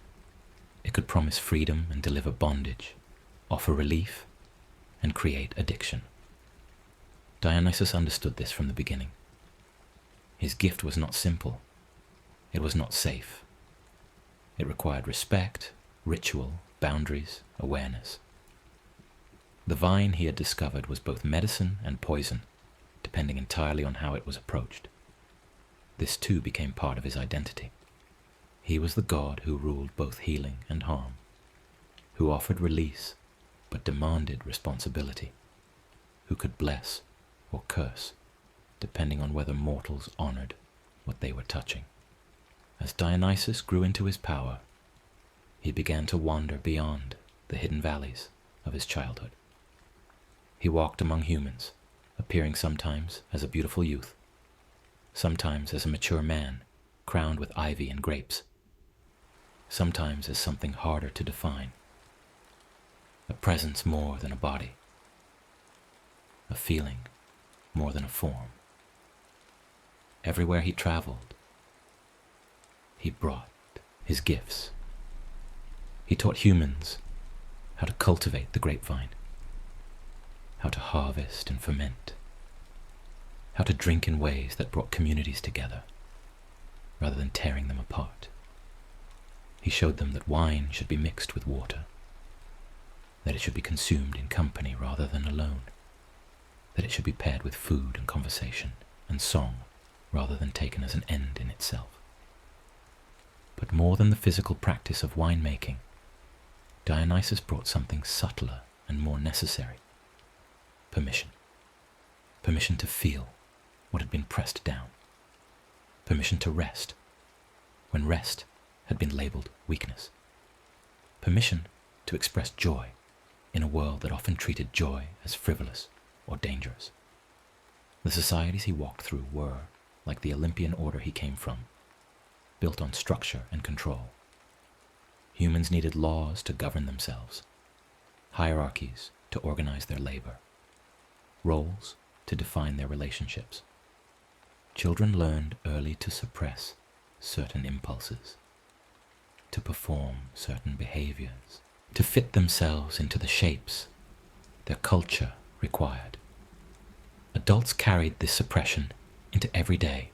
It could promise freedom and deliver bondage, offer relief and create addiction. Dionysus understood this from the beginning. His gift was not simple. It was not safe. It required respect, ritual, boundaries, awareness. The vine he had discovered was both medicine and poison, depending entirely on how it was approached. This too became part of his identity. He was the god who ruled both healing and harm, who offered release but demanded responsibility, who could bless or curse, depending on whether mortals honored what they were touching. As Dionysus grew into his power, he began to wander beyond the hidden valleys of his childhood. He walked among humans, appearing sometimes as a beautiful youth, sometimes as a mature man crowned with ivy and grapes, sometimes as something harder to define, a presence more than a body, a feeling more than a form. Everywhere he traveled, he brought his gifts. He taught humans how to cultivate the grapevine, how to harvest and ferment, how to drink in ways that brought communities together rather than tearing them apart. He showed them that wine should be mixed with water, that it should be consumed in company rather than alone, that it should be paired with food and conversation and song rather than taken as an end in itself. But more than the physical practice of winemaking, Dionysus brought something subtler and more necessary: permission. Permission to feel what had been pressed down. Permission to rest when rest had been labeled weakness. Permission to express joy in a world that often treated joy as frivolous or dangerous. The societies he walked through were, like the Olympian order he came from, built on structure and control. Humans needed laws to govern themselves, hierarchies to organize their labor, roles to define their relationships. Children learned early to suppress certain impulses, to perform certain behaviors, to fit themselves into the shapes their culture required. Adults carried this suppression into every day,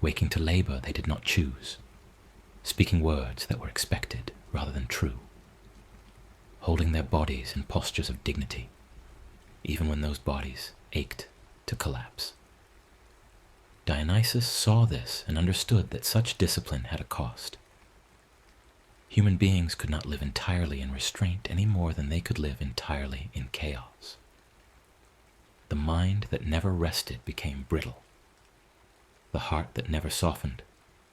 waking to labor they did not choose, speaking words that were expected rather than true, holding their bodies in postures of dignity, even when those bodies ached to collapse. Dionysus saw this and understood that such discipline had a cost. Human beings could not live entirely in restraint any more than they could live entirely in chaos. The mind that never rested became brittle. The heart that never softened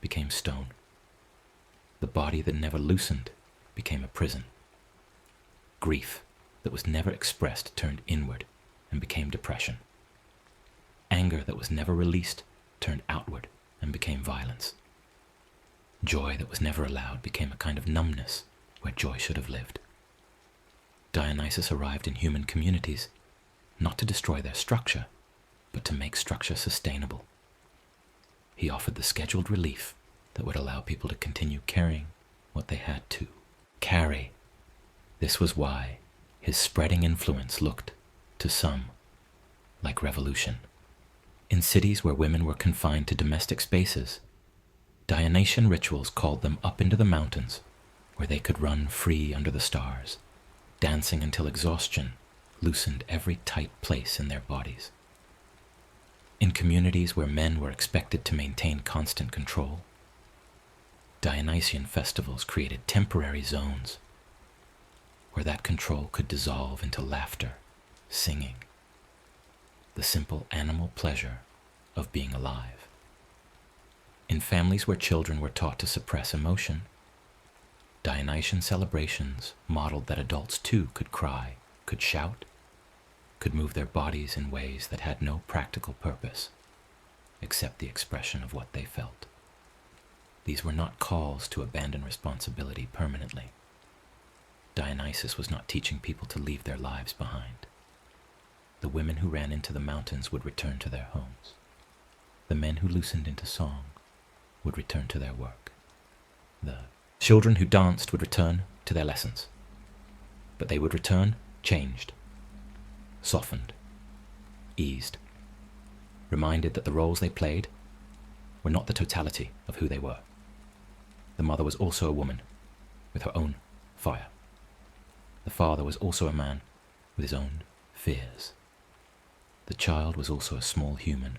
became stone. The body that never loosened became a prison. Grief that was never expressed turned inward and became depression. Anger that was never released turned outward and became violence. Joy that was never allowed became a kind of numbness where joy should have lived. Dionysus arrived in human communities not to destroy their structure, but to make structure sustainable. He offered the scheduled relief that would allow people to continue carrying what they had to carry. This was why his spreading influence looked, to some, like revolution. In cities where women were confined to domestic spaces, Dionysian rituals called them up into the mountains, where they could run free under the stars, dancing until exhaustion loosened every tight place in their bodies. In communities where men were expected to maintain constant control, Dionysian festivals created temporary zones where that control could dissolve into laughter, singing, the simple animal pleasure of being alive. In families where children were taught to suppress emotion, Dionysian celebrations modeled that adults too could cry, could shout, could move their bodies in ways that had no practical purpose except the expression of what they felt. These were not calls to abandon responsibility permanently. Dionysus was not teaching people to leave their lives behind. The women who ran into the mountains would return to their homes. The men who loosened into song would return to their work. The children who danced would return to their lessons. But they would return changed, softened, eased, reminded that the roles they played were not the totality of who they were. The mother was also a woman with her own fire. The father was also a man with his own fears. The child was also a small human,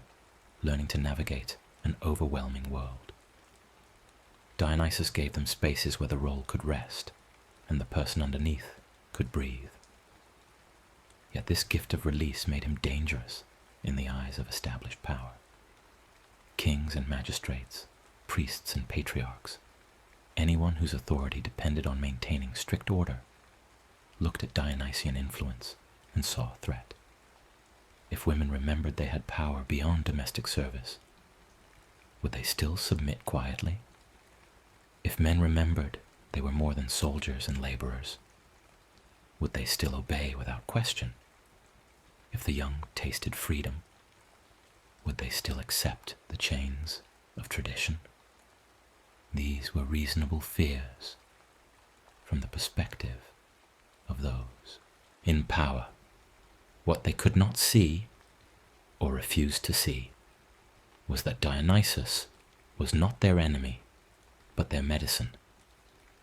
learning to navigate an overwhelming world. Dionysus gave them spaces where the role could rest, and the person underneath could breathe. Yet this gift of release made him dangerous in the eyes of established power. Kings and magistrates, priests and patriarchs, anyone whose authority depended on maintaining strict order, looked at Dionysian influence and saw a threat. If women remembered they had power beyond domestic service, would they still submit quietly? If men remembered they were more than soldiers and laborers, would they still obey without question? If the young tasted freedom, would they still accept the chains of tradition? These were reasonable fears from the perspective of those in power. What they could not see, or refused to see, was that Dionysus was not their enemy, but their medicine.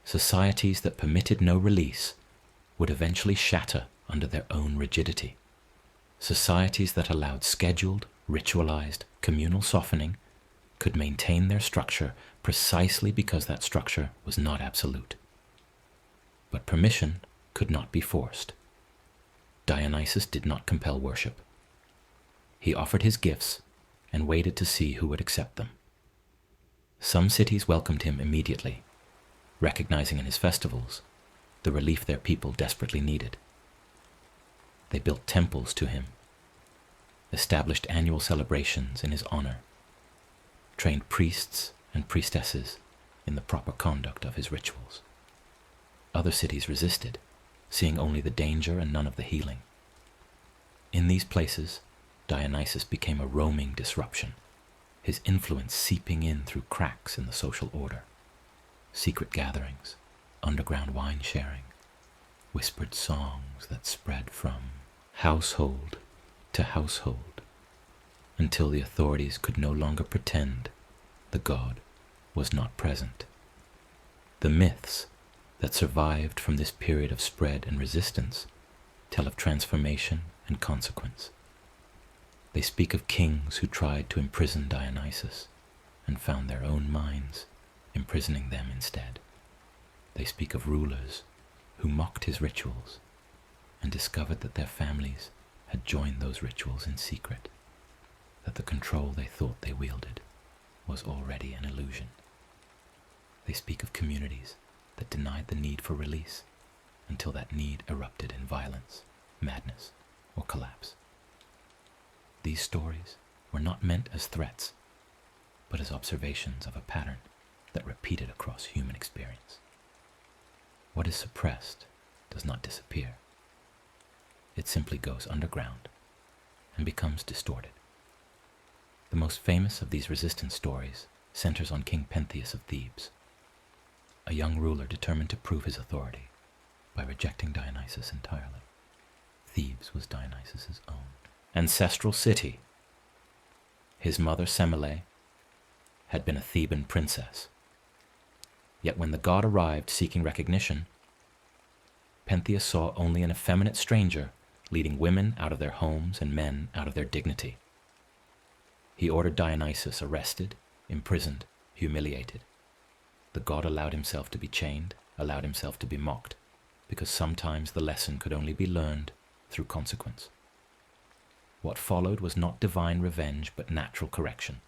Societies that permitted no release would eventually shatter under their own rigidity. Societies that allowed scheduled, ritualized, communal softening could maintain their structure precisely because that structure was not absolute. But permission could not be forced. Dionysus did not compel worship. He offered his gifts and waited to see who would accept them. Some cities welcomed him immediately, recognizing in his festivals the relief their people desperately needed. They built temples to him, established annual celebrations in his honor, trained priests and priestesses in the proper conduct of his rituals. Other cities resisted, seeing only the danger and none of the healing. In these places, Dionysus became a roaming disruption, his influence seeping in through cracks in the social order. Secret gatherings, underground wine sharing, whispered songs that spread from household to household until the authorities could no longer pretend the god was not present. The myths that survived from this period of spread and resistance tell of transformation and consequence. They speak of kings who tried to imprison Dionysus and found their own minds imprisoning them instead. They speak of rulers who mocked his rituals and discovered that their families had joined those rituals in secret, that the control they thought they wielded was already an illusion. They speak of communities that denied the need for release until that need erupted in violence, madness, or collapse. These stories were not meant as threats, but as observations of a pattern that repeated across human experience. What is suppressed does not disappear. It simply goes underground and becomes distorted. The most famous of these resistance stories centers on King Pentheus of Thebes, a young ruler determined to prove his authority by rejecting Dionysus entirely. Thebes was Dionysus's own ancestral city. His mother Semele had been a Theban princess. Yet when the god arrived seeking recognition, Pentheus saw only an effeminate stranger leading women out of their homes and men out of their dignity. He ordered Dionysus arrested, imprisoned, humiliated. The god allowed himself to be chained, allowed himself to be mocked, because sometimes the lesson could only be learned through consequence. What followed was not divine revenge, but natural correction.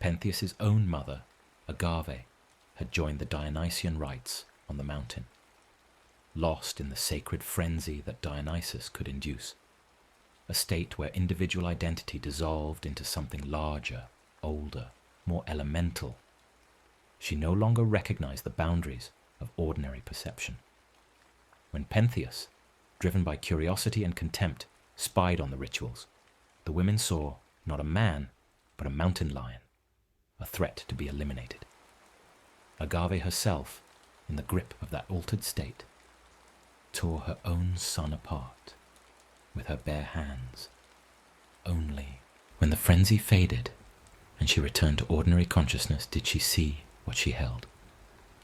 Pentheus's own mother, Agave, had joined the Dionysian rites on the mountain, lost in the sacred frenzy that Dionysus could induce, a state where individual identity dissolved into something larger, older, more elemental. She no longer recognized the boundaries of ordinary perception. When Pentheus, driven by curiosity and contempt, spied on the rituals, the women saw not a man, but a mountain lion, a threat to be eliminated. Agave herself, in the grip of that altered state, tore her own son apart with her bare hands. Only when the frenzy faded and she returned to ordinary consciousness did she see what she held.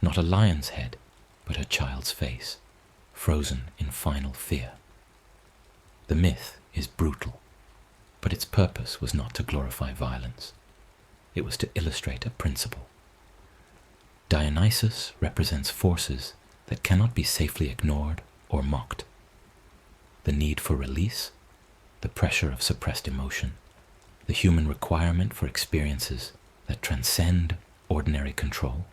Not a lion's head, but her child's face, frozen in final fear. The myth is brutal, but its purpose was not to glorify violence. It was to illustrate a principle. Dionysus represents forces that cannot be safely ignored or mocked. The need for release, the pressure of suppressed emotion, the human requirement for experiences that transcend ordinary control.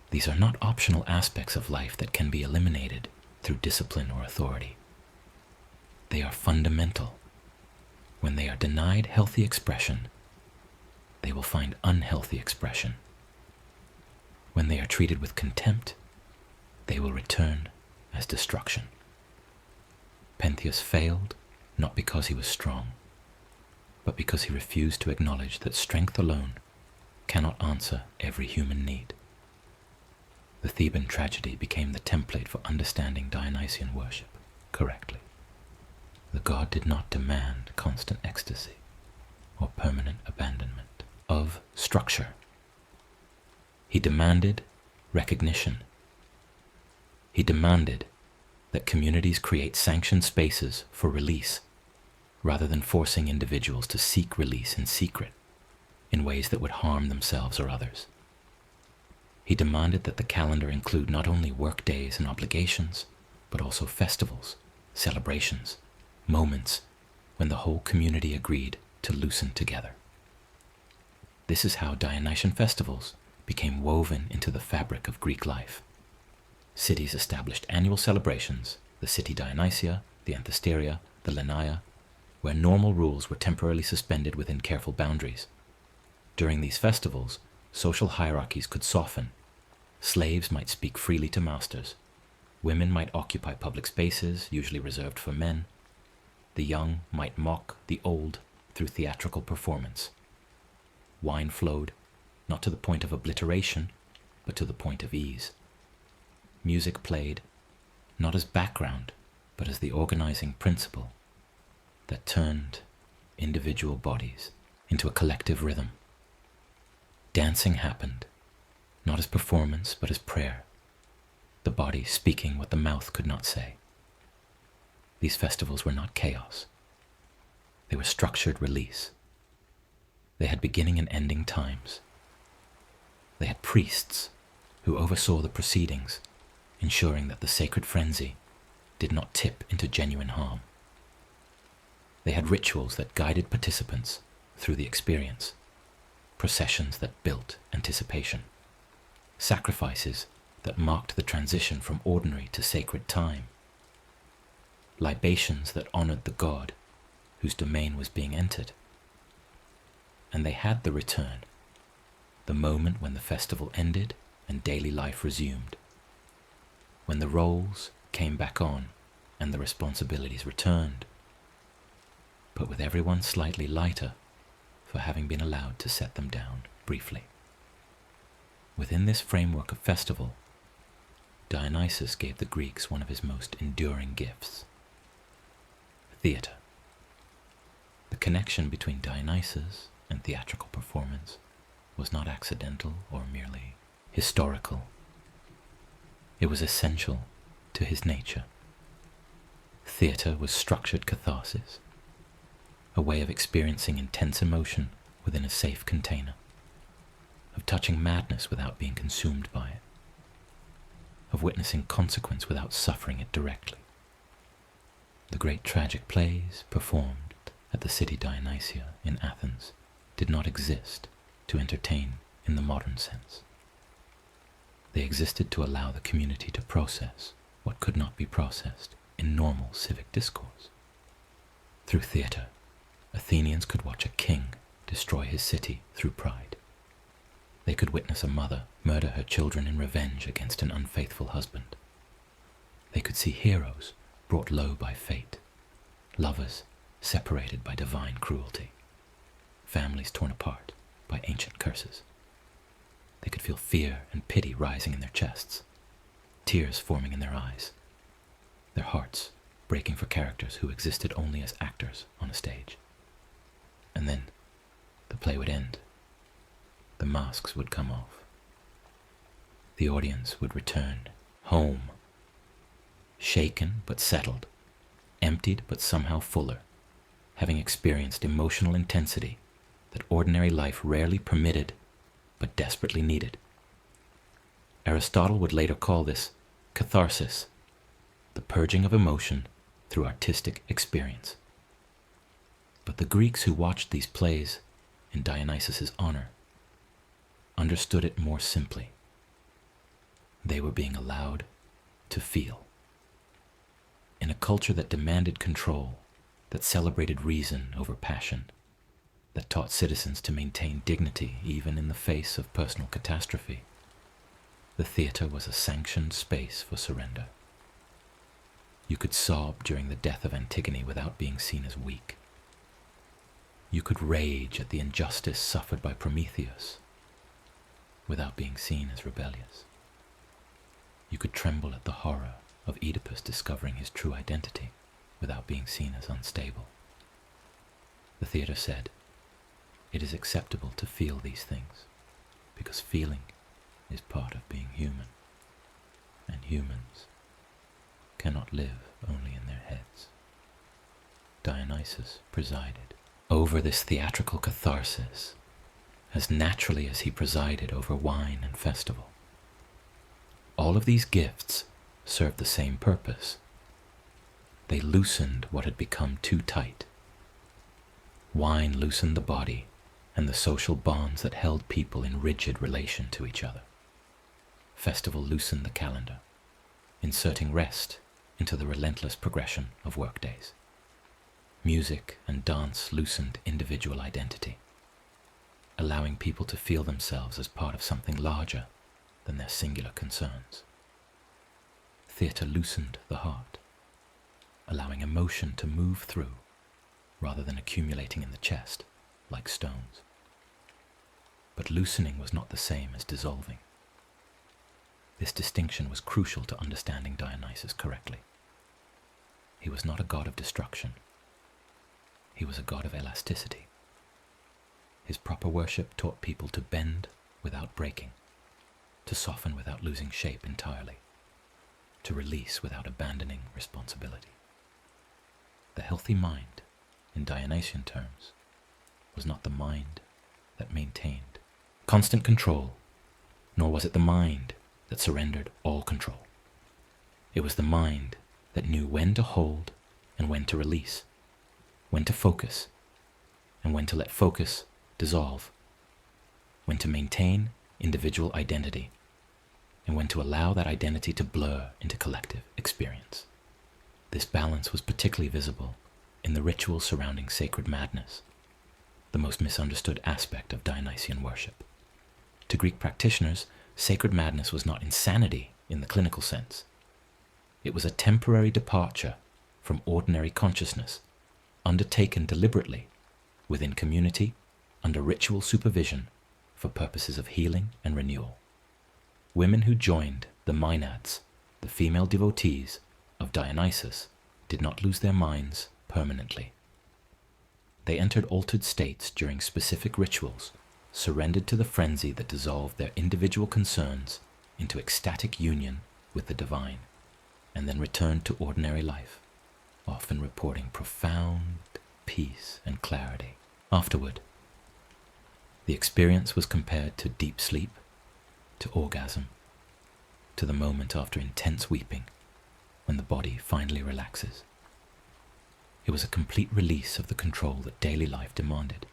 These are not optional aspects of life that can be eliminated through discipline or authority. They are fundamental. When they are denied healthy expression, they will find unhealthy expression. When they are treated with contempt, they will return as destruction. Pentheus failed not because he was strong, but because he refused to acknowledge that strength alone cannot answer every human need. The Theban tragedy became the template for understanding Dionysian worship correctly. The god did not demand constant ecstasy or permanent abandonment of structure. He demanded recognition. He demanded that communities create sanctioned spaces for release rather than forcing individuals to seek release in secret in ways that would harm themselves or others. He demanded that the calendar include not only work days and obligations, but also festivals, celebrations, moments when the whole community agreed to loosen together. This is how Dionysian festivals became woven into the fabric of Greek life. Cities established annual celebrations, the City Dionysia, the Anthesteria, the Lenaea, where normal rules were temporarily suspended within careful boundaries. During these festivals, social hierarchies could soften. Slaves might speak freely to masters. Women might occupy public spaces, usually reserved for men. The young might mock the old through theatrical performance. Wine flowed, not to the point of obliteration, but to the point of ease. Music played, not as background, but as the organizing principle that turned individual bodies into a collective rhythm. Dancing happened, not as performance, but as prayer, the body speaking what the mouth could not say. These festivals were not chaos. They were structured release. They had beginning and ending times. They had priests who oversaw the proceedings, ensuring that the sacred frenzy did not tip into genuine harm. They had rituals that guided participants through the experience, processions that built anticipation, sacrifices that marked the transition from ordinary to sacred time, libations that honored the god whose domain was being entered. And they had the return, the moment when the festival ended and daily life resumed, when the roles came back on and the responsibilities returned, but with everyone slightly lighter for having been allowed to set them down briefly. Within this framework of festival, Dionysus gave the Greeks one of his most enduring gifts: theatre. The connection between Dionysus and theatrical performance was not accidental or merely historical. It was essential to his nature. Theatre was structured catharsis, a way of experiencing intense emotion within a safe container, of touching madness without being consumed by it, of witnessing consequence without suffering it directly. The great tragic plays performed at the city Dionysia in Athens did not exist to entertain in the modern sense. They existed to allow the community to process what could not be processed in normal civic discourse. Through theatre, Athenians could watch a king destroy his city through pride. They could witness a mother murder her children in revenge against an unfaithful husband. They could see heroes brought low by fate, lovers separated by divine cruelty, families torn apart by ancient curses. They could feel fear and pity rising in their chests, tears forming in their eyes, their hearts breaking for characters who existed only as actors on a stage. And then the play would end. The masks would come off. The audience would return home, shaken but settled, emptied but somehow fuller, having experienced emotional intensity that ordinary life rarely permitted but desperately needed. Aristotle would later call this catharsis, the purging of emotion through artistic experience. But the Greeks who watched these plays in Dionysus's honor understood it more simply. They were being allowed to feel. In a culture that demanded control, that celebrated reason over passion, that taught citizens to maintain dignity even in the face of personal catastrophe, the theatre was a sanctioned space for surrender. You could sob during the death of Antigone without being seen as weak. You could rage at the injustice suffered by Prometheus without being seen as rebellious. You could tremble at the horror of Oedipus discovering his true identity without being seen as unstable. The theatre said, it is acceptable to feel these things because feeling is part of being human, and humans cannot live only in their heads. Dionysus presided over this theatrical catharsis as naturally as he presided over wine and festival. All of these gifts served the same purpose. They loosened what had become too tight. Wine loosened the body and the social bonds that held people in rigid relation to each other. Festival loosened the calendar, inserting rest into the relentless progression of workdays. Music and dance loosened individual identity, allowing people to feel themselves as part of something larger than their singular concerns. Theatre loosened the heart, allowing emotion to move through rather than accumulating in the chest like stones. But loosening was not the same as dissolving. This distinction was crucial to understanding Dionysus correctly. He was not a god of destruction. He was a god of elasticity. His proper worship taught people to bend without breaking, to soften without losing shape entirely, to release without abandoning responsibility. The healthy mind, in Dionysian terms, was not the mind that maintained constant control, nor was it the mind that surrendered all control. It was the mind that knew when to hold and when to release, when to focus and when to let focus dissolve, when to maintain individual identity and when to allow that identity to blur into collective experience. This balance was particularly visible in the ritual surrounding sacred madness, the most misunderstood aspect of Dionysian worship. To Greek practitioners, sacred madness was not insanity in the clinical sense. It was a temporary departure from ordinary consciousness, undertaken deliberately, within community, under ritual supervision, for purposes of healing and renewal. Women who joined the Maenads, the female devotees of Dionysus, did not lose their minds permanently. They entered altered states during specific rituals, surrendered to the frenzy that dissolved their individual concerns into ecstatic union with the divine, and then returned to ordinary life, often reporting profound peace and clarity. Afterward, the experience was compared to deep sleep, to orgasm, to the moment after intense weeping, when the body finally relaxes. It was a complete release of the control that daily life demanded,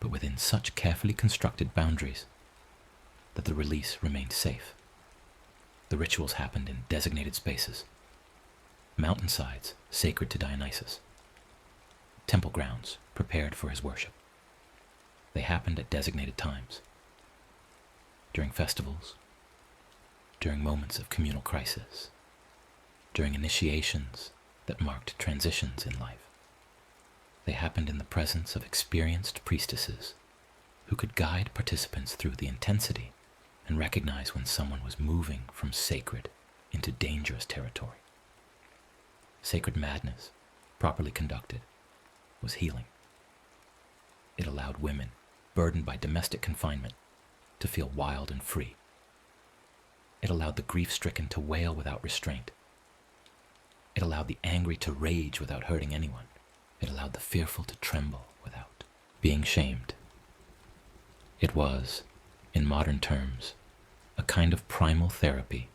but within such carefully constructed boundaries that the release remained safe. The rituals happened in designated spaces, mountainsides sacred to Dionysus, temple grounds prepared for his worship. They happened at designated times, during festivals, during moments of communal crisis, during initiations that marked transitions in life. They happened in the presence of experienced priestesses who could guide participants through the intensity and recognize when someone was moving from sacred into dangerous territory. Sacred madness, properly conducted, was healing. It allowed women, burdened by domestic confinement, to feel wild and free. It allowed the grief-stricken to wail without restraint. It allowed the angry to rage without hurting anyone. It allowed the fearful to tremble without being shamed. It was, in modern terms, a kind of primal therapy,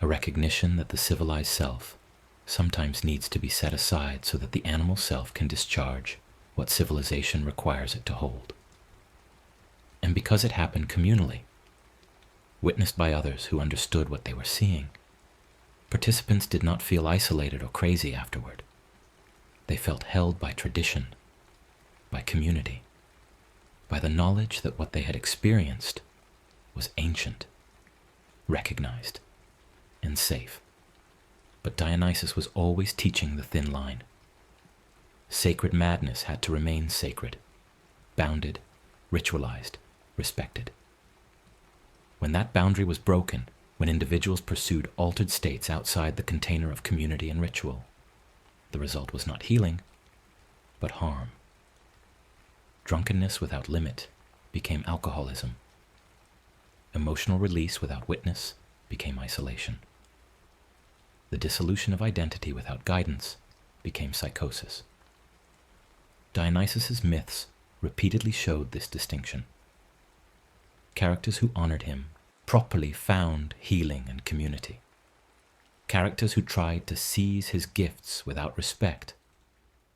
a recognition that the civilized self sometimes needs to be set aside so that the animal self can discharge what civilization requires it to hold. And because it happened communally, witnessed by others who understood what they were seeing, participants did not feel isolated or crazy afterward. They felt held by tradition, by community, by the knowledge that what they had experienced was ancient, recognized, and safe. But Dionysus was always teaching the thin line. Sacred madness had to remain sacred, bounded, ritualized, respected. When that boundary was broken, when individuals pursued altered states outside the container of community and ritual, the result was not healing, but harm. Drunkenness without limit became alcoholism. Emotional release without witness became isolation. The dissolution of identity without guidance became psychosis. Dionysus's myths repeatedly showed this distinction. Characters who honored him properly found healing and community. Characters who tried to seize his gifts without respect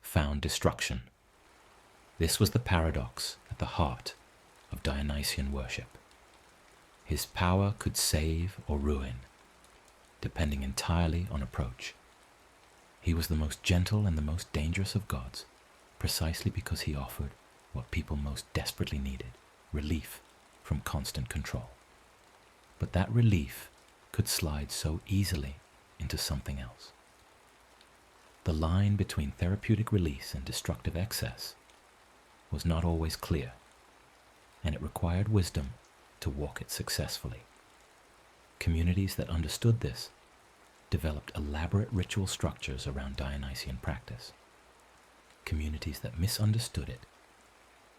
found destruction. This was the paradox at the heart of Dionysian worship. His power could save or ruin, depending entirely on approach. He was the most gentle and the most dangerous of gods, precisely because he offered what people most desperately needed, relief from constant control. But that relief could slide so easily into something else. The line between therapeutic release and destructive excess was not always clear, and it required wisdom to walk it successfully. Communities that understood this developed elaborate ritual structures around Dionysian practice. Communities that misunderstood it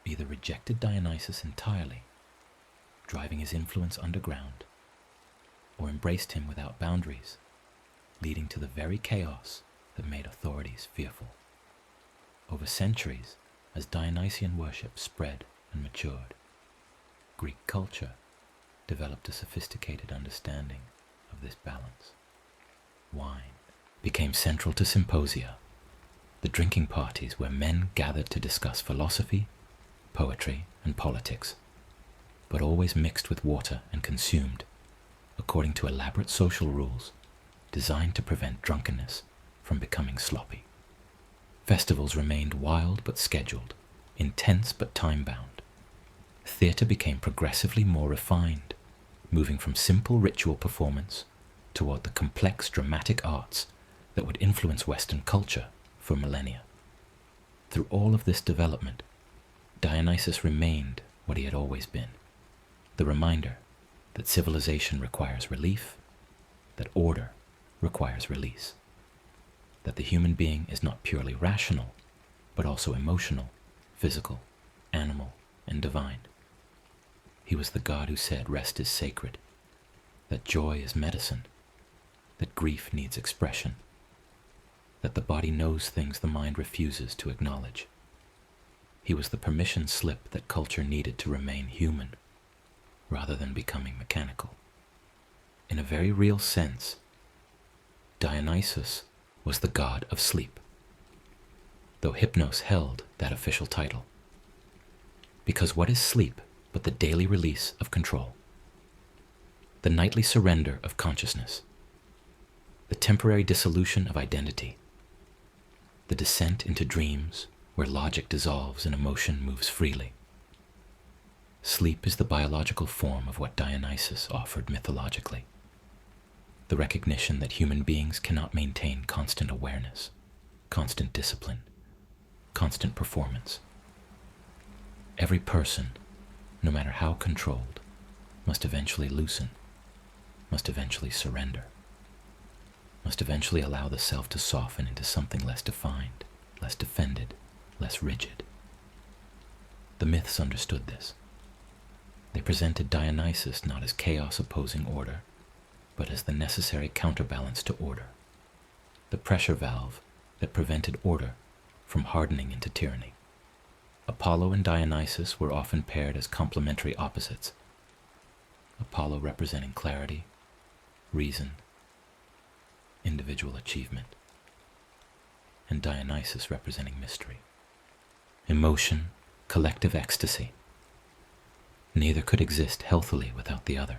either rejected Dionysus entirely, driving his influence underground, or embraced him without boundaries, leading to the very chaos that made authorities fearful. Over centuries, as Dionysian worship spread and matured, Greek culture developed a sophisticated understanding of this balance. Wine became central to symposia, the drinking parties where men gathered to discuss philosophy, poetry, and politics, but always mixed with water and consumed according to elaborate social rules designed to prevent drunkenness from becoming sloppy. Festivals remained wild but scheduled, intense but time-bound. Theatre became progressively more refined, moving from simple ritual performance toward the complex dramatic arts that would influence Western culture for millennia. Through all of this development, Dionysus remained what he had always been, the reminder that civilization requires relief, that order requires release, that the human being is not purely rational, but also emotional, physical, animal, and divine. He was the God who said rest is sacred, that joy is medicine, that grief needs expression, that the body knows things the mind refuses to acknowledge. He was the permission slip that culture needed to remain human, rather than becoming mechanical. In a very real sense, Dionysus was the god of sleep, though Hypnos held that official title. Because what is sleep but the daily release of control? The nightly surrender of consciousness, the temporary dissolution of identity, the descent into dreams where logic dissolves and emotion moves freely. Sleep is the biological form of what Dionysus offered mythologically, the recognition that human beings cannot maintain constant awareness, constant discipline, constant performance. Every person, no matter how controlled, must eventually loosen, must eventually surrender, must eventually allow the self to soften into something less defined, less defended, less rigid. The myths understood this. They presented Dionysus not as chaos opposing order, but as the necessary counterbalance to order, the pressure valve that prevented order from hardening into tyranny. Apollo and Dionysus were often paired as complementary opposites, Apollo representing clarity, reason, individual achievement, and Dionysus representing mystery, emotion, collective ecstasy. Neither could exist healthily without the other.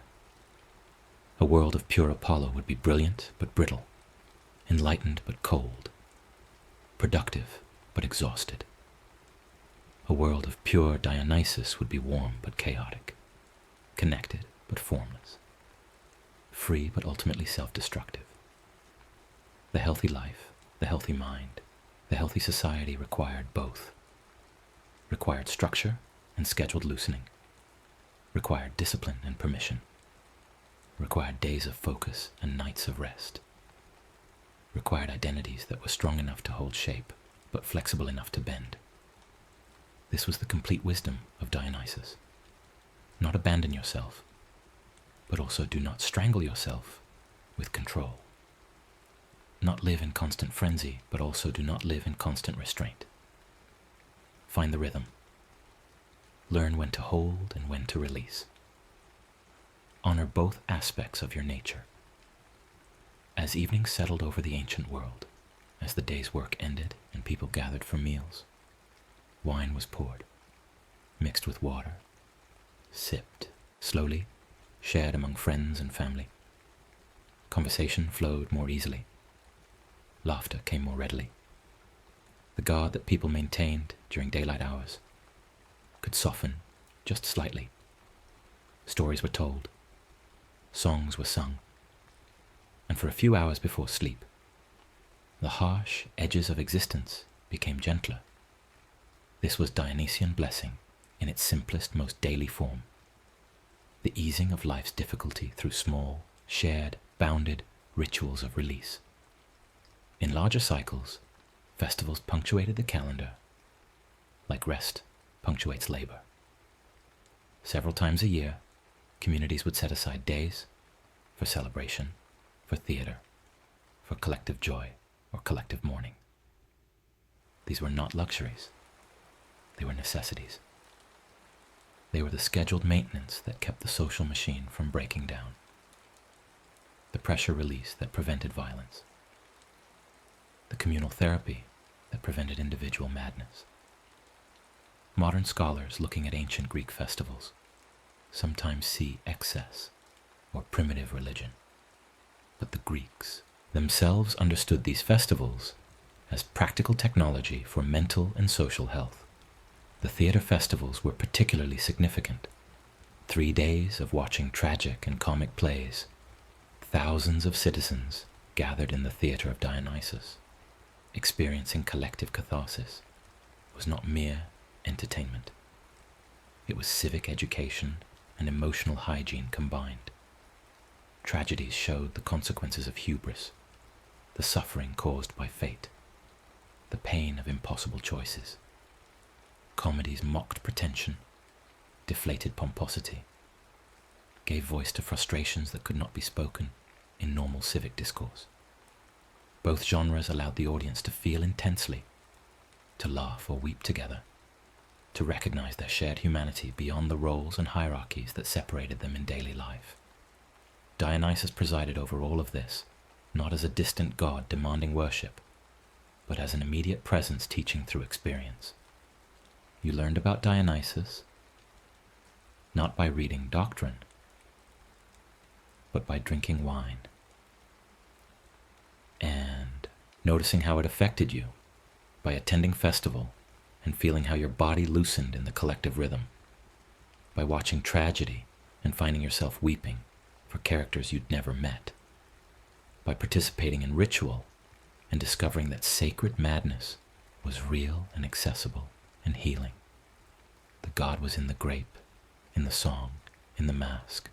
A world of pure Apollo would be brilliant but brittle, enlightened but cold, productive but exhausted. A world of pure Dionysus would be warm but chaotic, connected but formless, free but ultimately self-destructive. The healthy life, the healthy mind, the healthy society required both. Required structure and scheduled loosening. Required discipline and permission. Required days of focus and nights of rest. Required identities that were strong enough to hold shape, but flexible enough to bend. This was the complete wisdom of Dionysus. Not abandon yourself, but also do not strangle yourself with control. Not live in constant frenzy, but also do not live in constant restraint. Find the rhythm. Learn when to hold and when to release. Honor both aspects of your nature. As evening settled over the ancient world, as the day's work ended and people gathered for meals, wine was poured, mixed with water, sipped slowly, shared among friends and family. Conversation flowed more easily. Laughter came more readily. The guard that people maintained during daylight hours could soften just slightly. Stories were told, songs were sung, and for a few hours before sleep, the harsh edges of existence became gentler. This was Dionysian blessing in its simplest, most daily form, the easing of life's difficulty through small, shared, bounded rituals of release. In larger cycles, festivals punctuated the calendar, like rest punctuates labor. Several times a year, communities would set aside days for celebration, for theater, for collective joy or collective mourning. These were not luxuries. They were necessities. They were the scheduled maintenance that kept the social machine from breaking down, the pressure release that prevented violence, the communal therapy that prevented individual madness. Modern scholars looking at ancient Greek festivals sometimes see excess or primitive religion, but the Greeks themselves understood these festivals as practical technology for mental and social health. The theater festivals were particularly significant. 3 days of watching tragic and comic plays, thousands of citizens gathered in the theater of Dionysus, experiencing collective catharsis, was not mere entertainment. It was civic education and emotional hygiene combined. Tragedies showed the consequences of hubris, the suffering caused by fate, the pain of impossible choices. Comedies mocked pretension, deflated pomposity, gave voice to frustrations that could not be spoken in normal civic discourse. Both genres allowed the audience to feel intensely, to laugh or weep together, to recognize their shared humanity beyond the roles and hierarchies that separated them in daily life. Dionysus presided over all of this, not as a distant god demanding worship, but as an immediate presence teaching through experience. You learned about Dionysus, not by reading doctrine, but by drinking wine, and noticing how it affected you, by attending festival and feeling how your body loosened in the collective rhythm, by watching tragedy and finding yourself weeping for characters you'd never met, by participating in ritual and discovering that sacred madness was real and accessible and healing. The god was in the grape, in the song, in the mask,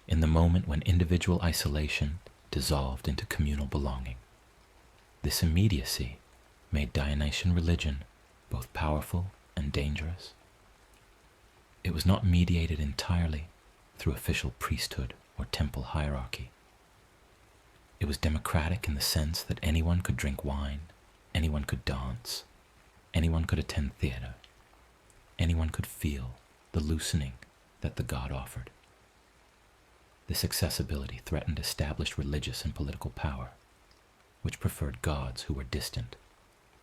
in the moment when individual isolation dissolved into communal belonging. This immediacy made Dionysian religion both powerful and dangerous. It was not mediated entirely through official priesthood or temple hierarchy. It was democratic in the sense that anyone could drink wine, anyone could dance, anyone could attend theater, anyone could feel the loosening that the god offered. This accessibility threatened established religious and political power, which preferred gods who were distant,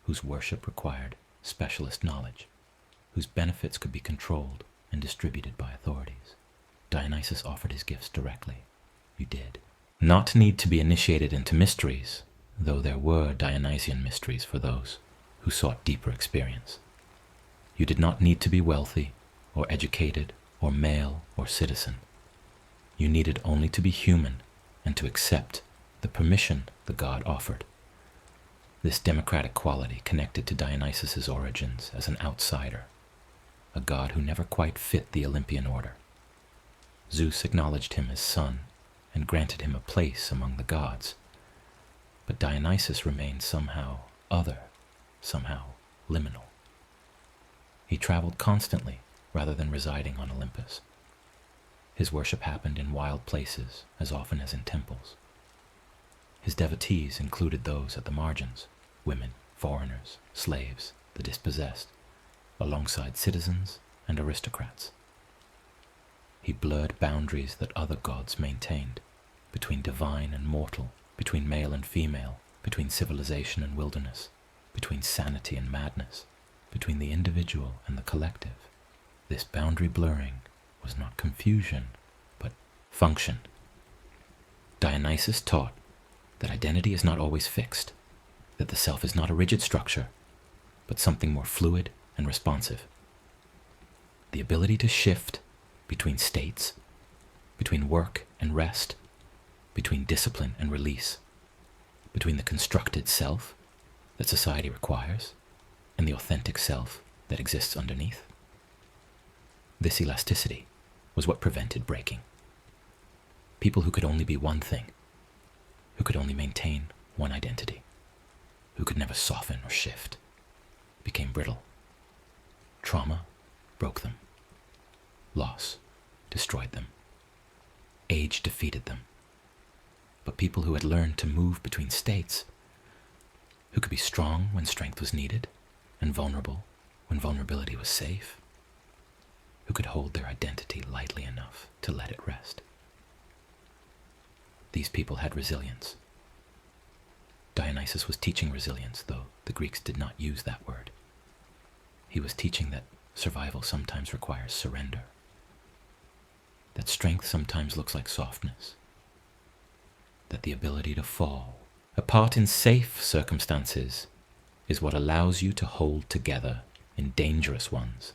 whose worship required specialist knowledge, whose benefits could be controlled and distributed by authorities. Dionysus offered his gifts directly. You did not need to be initiated into mysteries, though there were Dionysian mysteries for those who sought deeper experience. You did not need to be wealthy, or educated, or male, or citizen. You needed only to be human and to accept the permission the god offered. This democratic quality connected to Dionysus's origins as an outsider, a god who never quite fit the Olympian order. Zeus acknowledged him as son and granted him a place among the gods, but Dionysus remained somehow other, somehow liminal. He traveled constantly rather than residing on Olympus. His worship happened in wild places as often as in temples. His devotees included those at the margins, women, foreigners, slaves, the dispossessed, alongside citizens and aristocrats. He blurred boundaries that other gods maintained, between divine and mortal, between male and female, between civilization and wilderness, between sanity and madness, between the individual and the collective. This boundary blurring was not confusion, but function. Dionysus taught that identity is not always fixed, that the self is not a rigid structure, but something more fluid and responsive. The ability to shift between states, between work and rest, between discipline and release, between the constructed self that society requires and the authentic self that exists underneath. This elasticity was what prevented breaking. People who could only be one thing, who could only maintain one identity, who could never soften or shift, became brittle. Trauma broke them. Loss destroyed them. Age defeated them. But people who had learned to move between states, who could be strong when strength was needed, and vulnerable when vulnerability was safe, who could hold their identity lightly enough to let it rest. These people had resilience. Dionysus was teaching resilience, though the Greeks did not use that word. He was teaching that survival sometimes requires surrender, that strength sometimes looks like softness, that the ability to fall, apart in safe circumstances, is what allows you to hold together in dangerous ones.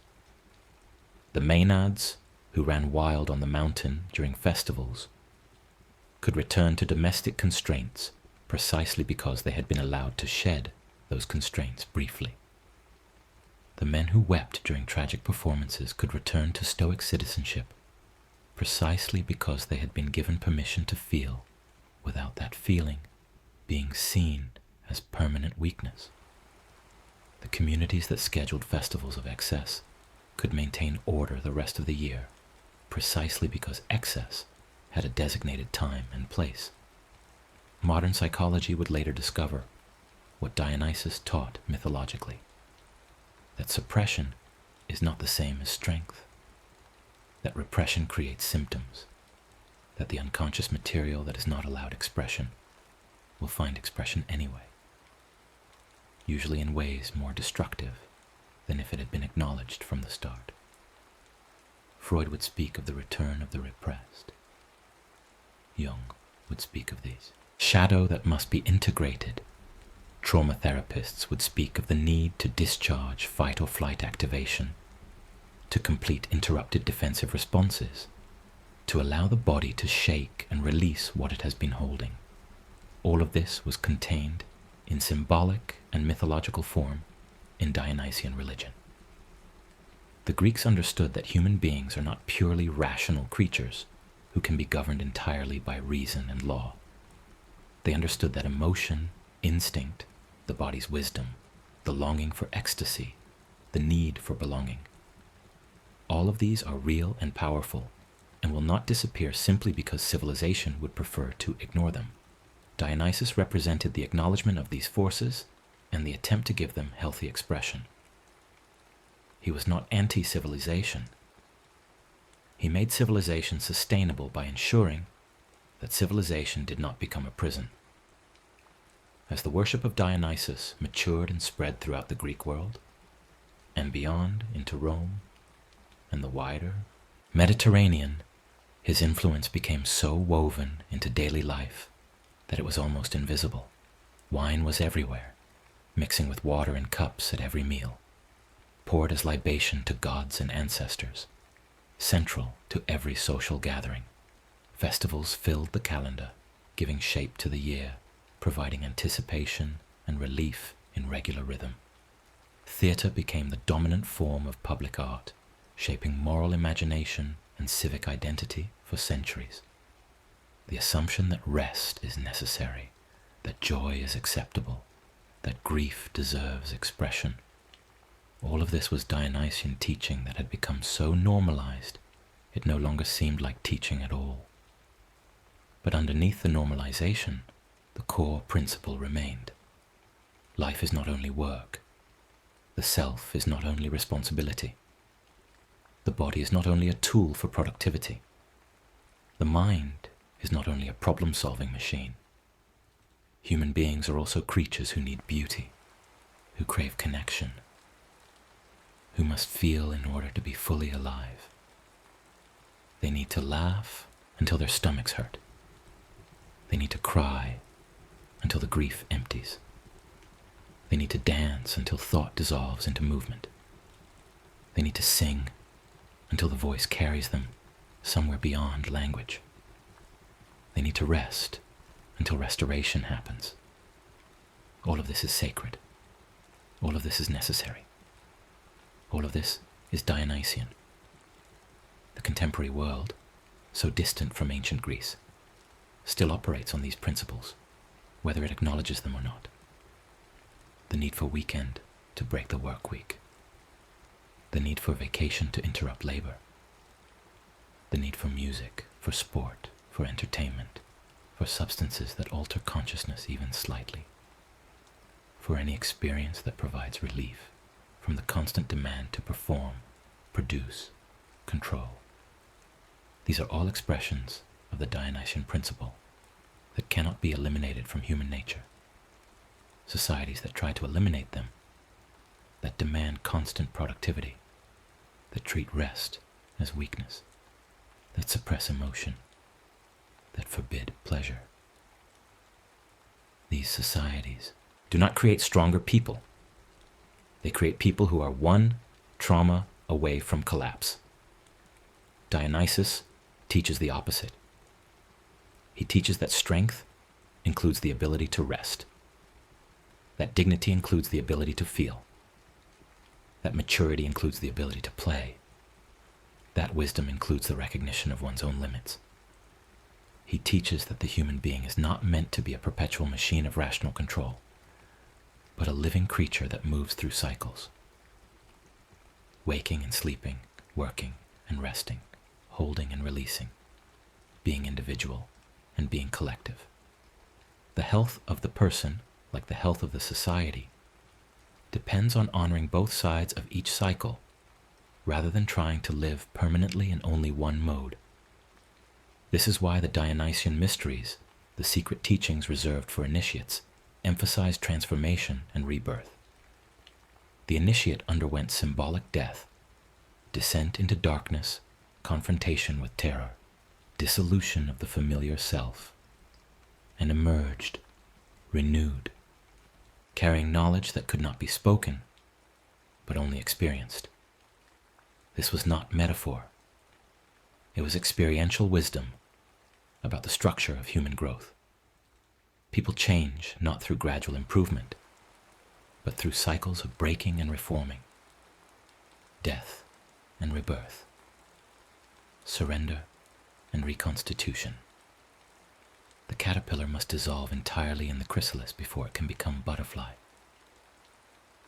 The Maenads, who ran wild on the mountain during festivals, could return to domestic constraints precisely because they had been allowed to shed those constraints briefly. The men who wept during tragic performances could return to stoic citizenship precisely because they had been given permission to feel without that feeling being seen as permanent weakness. The communities that scheduled festivals of excess could maintain order the rest of the year precisely because excess had a designated time and place. Modern psychology would later discover what Dionysus taught mythologically, that suppression is not the same as strength, that repression creates symptoms, that the unconscious material that is not allowed expression will find expression anyway, usually in ways more destructive than if it had been acknowledged from the start. Freud would speak of the return of the repressed. Jung would speak of these. Shadow that must be integrated. Trauma therapists would speak of the need to discharge fight or flight activation, to complete interrupted defensive responses, to allow the body to shake and release what it has been holding. All of this was contained in symbolic and mythological form in Dionysian religion. The Greeks understood that human beings are not purely rational creatures who can be governed entirely by reason and law. They understood that emotion, instinct, the body's wisdom, the longing for ecstasy, the need for belonging, all of these are real and powerful and will not disappear simply because civilization would prefer to ignore them. Dionysus represented the acknowledgement of these forces and the attempt to give them healthy expression. He was not anti-civilization. He made civilization sustainable by ensuring that civilization did not become a prison. As the worship of Dionysus matured and spread throughout the Greek world, and beyond into Rome and the wider Mediterranean, his influence became so woven into daily life that it was almost invisible. Wine was everywhere, mixing with water in cups at every meal, poured as libation to gods and ancestors, central to every social gathering. Festivals filled the calendar, giving shape to the year, providing anticipation and relief in regular rhythm. Theatre became the dominant form of public art, shaping moral imagination and civic identity for centuries. The assumption that rest is necessary, that joy is acceptable, that grief deserves expression. All of this was Dionysian teaching that had become so normalized, it no longer seemed like teaching at all. But underneath the normalization, the core principle remained. Life is not only work. The self is not only responsibility. The body is not only a tool for productivity. The mind is not only a problem-solving machine. Human beings are also creatures who need beauty, who crave connection, who must feel in order to be fully alive. They need to laugh until their stomachs hurt. They need to cry until the grief empties. They need to dance until thought dissolves into movement. They need to sing until the voice carries them somewhere beyond language. They need to rest until restoration happens. All of this is sacred. All of this is necessary. All of this is Dionysian. The contemporary world, so distant from ancient Greece, still operates on these principles, whether it acknowledges them or not. The need for weekend to break the work week. The need for vacation to interrupt labor. The need for music, for sport, for entertainment, for substances that alter consciousness even slightly. For any experience that provides relief from the constant demand to perform, produce, control. These are all expressions of the Dionysian principle that cannot be eliminated from human nature. Societies that try to eliminate them, that demand constant productivity, that treat rest as weakness, that suppress emotion, that forbid pleasure. These societies do not create stronger people. They create people who are one trauma away from collapse. Dionysus teaches the opposite. He teaches that strength includes the ability to rest, that dignity includes the ability to feel, that maturity includes the ability to play, that wisdom includes the recognition of one's own limits. He teaches that the human being is not meant to be a perpetual machine of rational control, but a living creature that moves through cycles, waking and sleeping, working and resting, holding and releasing, being individual and being collective. The health of the person, like the health of the society, depends on honoring both sides of each cycle rather than trying to live permanently in only one mode. This is why the Dionysian mysteries the secret teachings reserved for initiates emphasized transformation and rebirth. The initiate underwent symbolic death, descent into darkness, confrontation with terror, dissolution of the familiar self, and emerged, renewed, carrying knowledge that could not be spoken, but only experienced. This was not metaphor. It was experiential wisdom about the structure of human growth. People change not through gradual improvement, but through cycles of breaking and reforming, death and rebirth, surrender and reconstitution. The caterpillar must dissolve entirely in the chrysalis before it can become butterfly.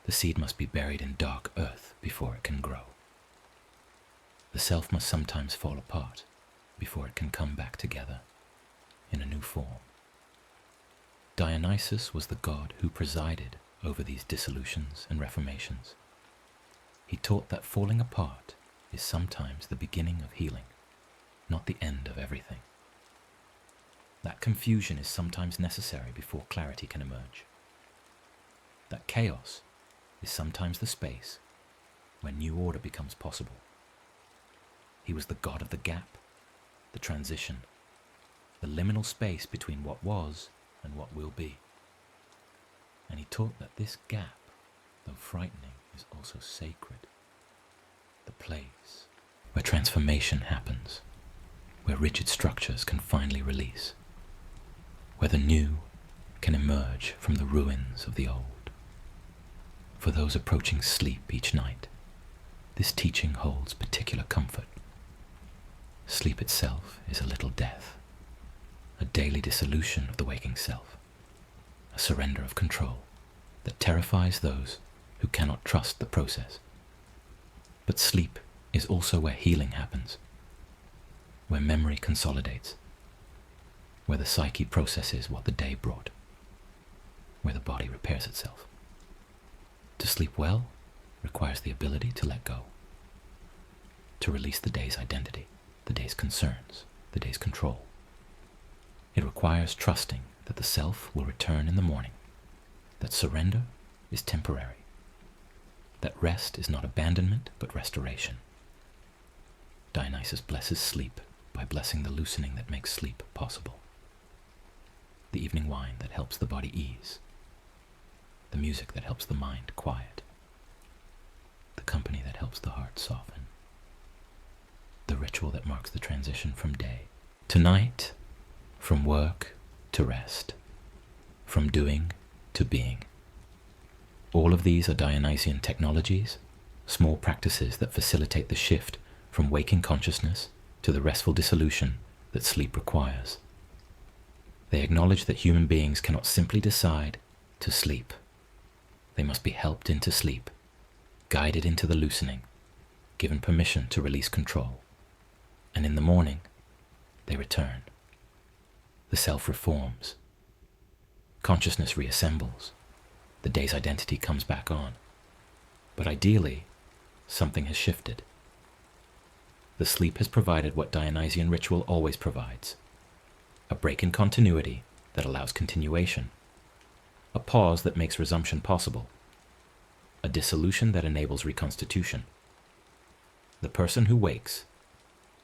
The seed must be buried in dark earth before it can grow. The self must sometimes fall apart before it can come back together in a new form. Dionysus was the god who presided over these dissolutions and reformations. He taught that falling apart is sometimes the beginning of healing, not the end of everything. That confusion is sometimes necessary before clarity can emerge. That chaos is sometimes the space where new order becomes possible. He was the god of the gap, the transition, the liminal space between what was and what will be. And he taught that this gap, though frightening, is also sacred. The place where transformation happens, where rigid structures can finally release, where the new can emerge from the ruins of the old. For those approaching sleep each night, this teaching holds particular comfort. Sleep itself is a little death, a daily dissolution of the waking self, a surrender of control that terrifies those who cannot trust the process. But sleep is also where healing happens, where memory consolidates, where the psyche processes what the day brought, where the body repairs itself. To sleep well requires the ability to let go, to release the day's identity, the day's concerns, the day's control. It requires trusting that the self will return in the morning, that surrender is temporary, that rest is not abandonment but restoration. Dionysus blesses sleep by blessing the loosening that makes sleep possible. The evening wine that helps the body ease, the music that helps the mind quiet, the company that helps the heart soften, the ritual that marks the transition from day to night, from work to rest, from doing to being. All of these are Dionysian technologies, small practices that facilitate the shift from waking consciousness to the restful dissolution that sleep requires. They acknowledge that human beings cannot simply decide to sleep. They must be helped into sleep, guided into the loosening, given permission to release control. And in the morning, they return. The self reforms. Consciousness reassembles. The day's identity comes back on. But ideally, something has shifted. The sleep has provided what Dionysian ritual always provides: a break in continuity that allows continuation, a pause that makes resumption possible, a dissolution that enables reconstitution. The person who wakes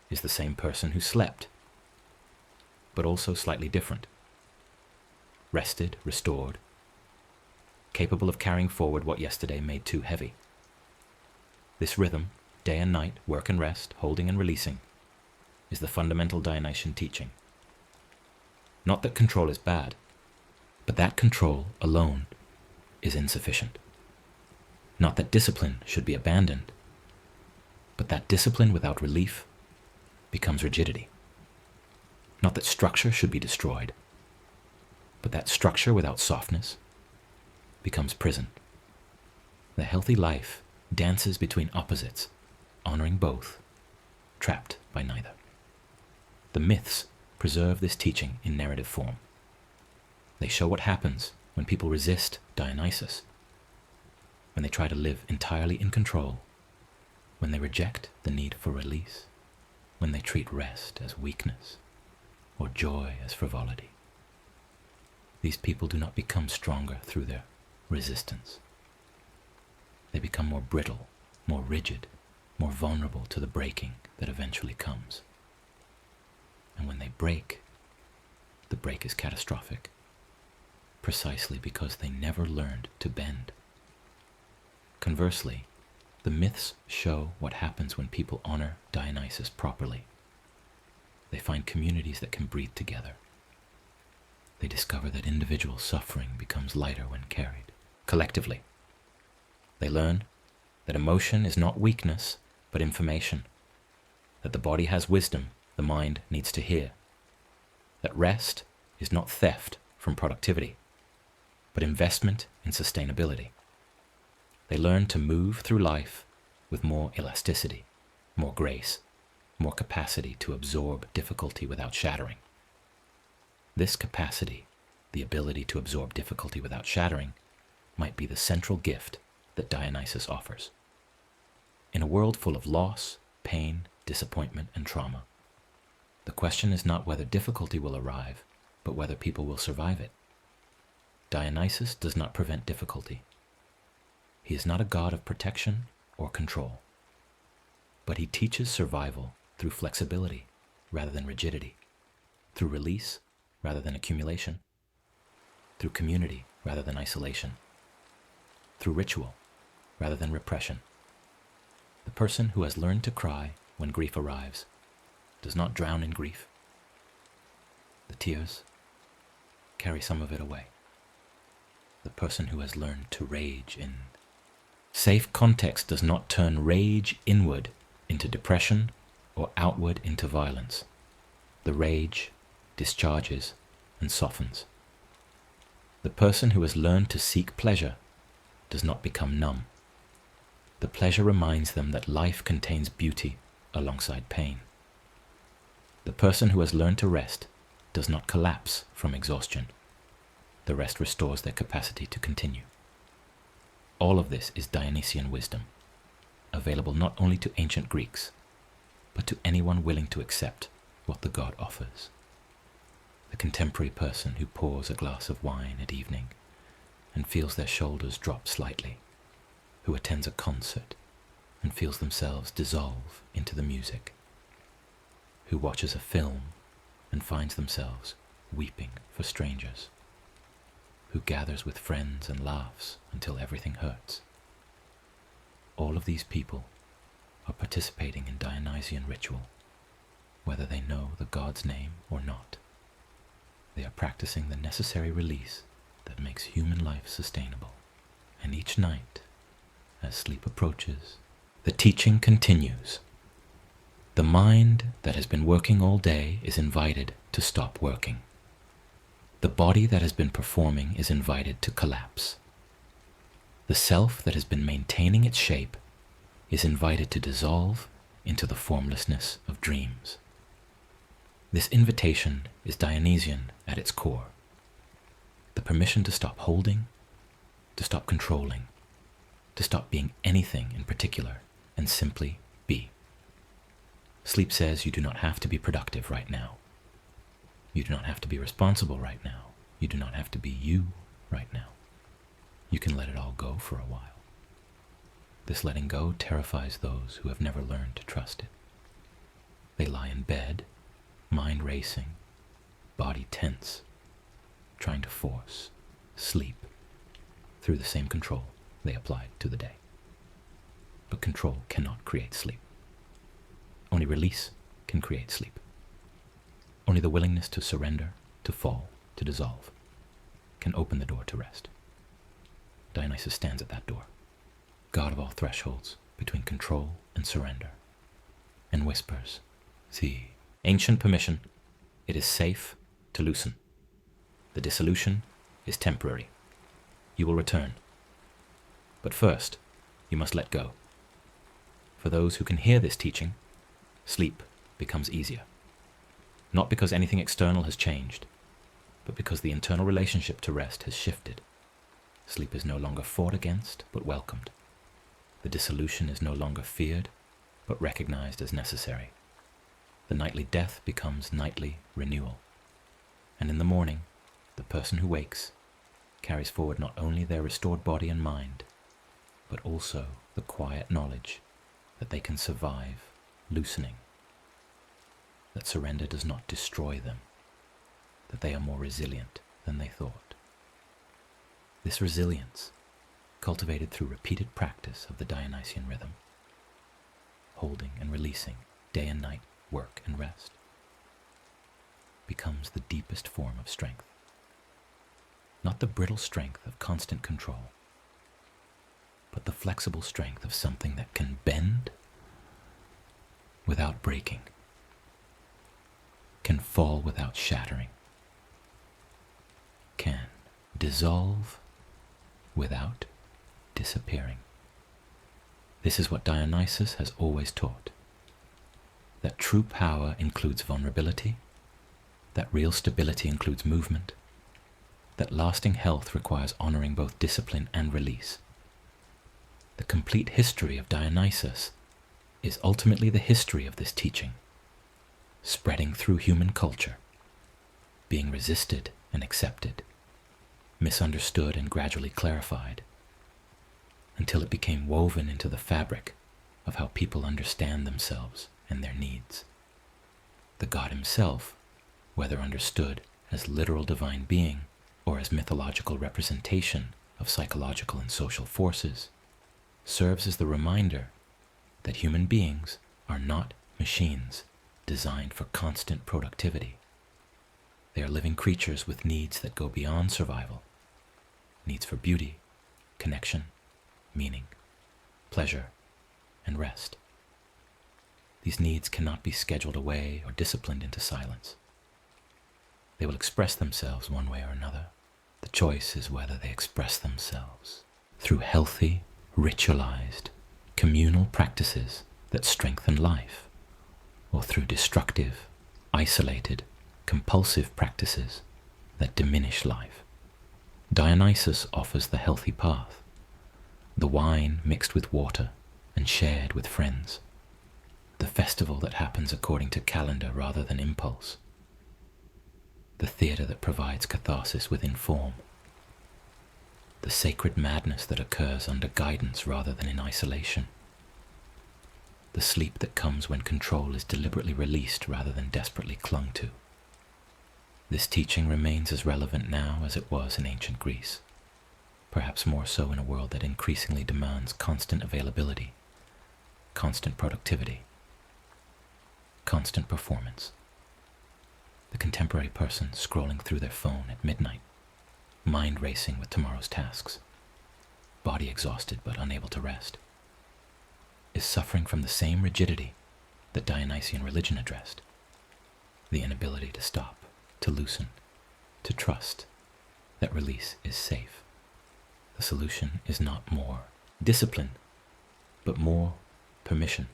is the same person who slept, but also slightly different. Rested, restored, capable of carrying forward what yesterday made too heavy. This rhythm, day and night, work and rest, holding and releasing, is the fundamental Dionysian teaching. Not that control is bad, but that control alone is insufficient. Not that discipline should be abandoned, but that discipline without relief becomes rigidity. Not that structure should be destroyed, but that structure without softness becomes prison. The healthy life dances between opposites, honoring both, trapped by neither. The myths preserve this teaching in narrative form. They show what happens when people resist Dionysus, when they try to live entirely in control, when they reject the need for release, when they treat rest as weakness or joy as frivolity. these people do not become stronger through their resistance. They become more brittle, more rigid, more vulnerable to the breaking that eventually comes. And when they break, the break is catastrophic, precisely because they never learned to bend. Conversely, the myths show what happens when people honor Dionysus properly. They find communities that can breathe together. They discover that individual suffering becomes lighter when carried collectively. They learn that emotion is not weakness, but information. That the body has wisdom the mind needs to hear. That rest is not theft from productivity, but investment in sustainability. They learn to move through life with more elasticity, more grace, more capacity to absorb difficulty without shattering. This capacity, the ability to absorb difficulty without shattering, might be the central gift that Dionysus offers. In a world full of loss, pain, disappointment, and trauma, the question is not whether difficulty will arrive, but whether people will survive it. Dionysus does not prevent difficulty. He is not a god of protection or control, but he teaches survival through flexibility rather than rigidity, through release rather than accumulation, through community rather than isolation, through ritual rather than repression. The person who has learned to cry when grief arrives does not drown in grief. The tears carry some of it away. The person who has learned to rage in safe context does not turn rage inward into depression or outward into violence. The rage discharges and softens. The person who has learned to seek pleasure does not become numb. The pleasure reminds them that life contains beauty alongside pain. The person who has learned to rest does not collapse from exhaustion. The rest restores their capacity to continue. All of this is Dionysian wisdom, available not only to ancient Greeks, but to anyone willing to accept what the god offers. The contemporary person who pours a glass of wine at evening and feels their shoulders drop slightly, who attends a concert and feels themselves dissolve into the music, who watches a film and finds themselves weeping for strangers, who gathers with friends and laughs until everything hurts. All of these people are participating in Dionysian ritual, whether they know the god's name or not. They are practicing the necessary release that makes human life sustainable. And each night, as sleep approaches, the teaching continues. The mind that has been working all day is invited to stop working. The body that has been performing is invited to collapse. The self that has been maintaining its shape is invited to dissolve into the formlessness of dreams. This invitation is Dionysian at its core. The permission to stop holding, to stop controlling, to stop being anything in particular, and simply be. Sleep says you do not have to be productive right now. You do not have to be responsible right now. You do not have to be you right now. You can let it all go for a while. This letting go terrifies those who have never learned to trust it. They lie in bed, mind racing, body tense, trying to force sleep through the same control they applied to the day. But control cannot create sleep. Only release can create sleep. Only the willingness to surrender, to fall, to dissolve, can open the door to rest. Dionysus stands at that door, god of all thresholds between control and surrender, and whispers, "See, ancient permission, it is safe to loosen. The dissolution is temporary. You will return. But first, you must let go. For those who can hear this teaching, sleep becomes easier. Not because anything external has changed, but because the internal relationship to rest has shifted. Sleep is no longer fought against, but welcomed. The dissolution is no longer feared, but recognized as necessary. The nightly death becomes nightly renewal. And in the morning, The person who wakes carries forward not only their restored body and mind, but also the quiet knowledge that they can survive loosening, that surrender does not destroy them, that they are more resilient than they thought. This resilience, cultivated through repeated practice of the Dionysian rhythm, holding and releasing day and night, work and rest, becomes the deepest form of strength. Not the brittle strength of constant control, but the flexible strength of something that can bend without breaking, can fall without shattering, can dissolve without disappearing. This is what Dionysus has always taught, that true power includes vulnerability, that real stability includes movement, that lasting health requires honoring both discipline and release. The complete history of Dionysus is ultimately the history of this teaching, spreading through human culture, being resisted and accepted, misunderstood and gradually clarified, until it became woven into the fabric of how people understand themselves and their needs. The god himself, whether understood as literal divine being or as mythological representation of psychological and social forces, serves as the reminder that human beings are not machines designed for constant productivity. They are living creatures with needs that go beyond survival, needs for beauty, connection, meaning, pleasure, and rest. These needs cannot be scheduled away or disciplined into silence. They will express themselves one way or another. The choice is whether they express themselves through healthy, ritualized, communal practices that strengthen life, or through destructive, isolated, compulsive practices that diminish life. Dionysus offers the healthy path, the wine mixed with water and shared with friends, the festival that happens according to calendar rather than impulse, the theater that provides catharsis within form, the sacred madness that occurs under guidance rather than in isolation, the sleep that comes when control is deliberately released rather than desperately clung to. This teaching remains as relevant now as it was in ancient Greece, perhaps more so in a world that increasingly demands constant availability, constant productivity, constant performance. The contemporary person scrolling through their phone at midnight, mind racing with tomorrow's tasks, body exhausted but unable to rest, is suffering from the same rigidity that Dionysian religion addressed, the inability to stop, to loosen, to trust that release is safe. The solution is not more discipline, but more permission.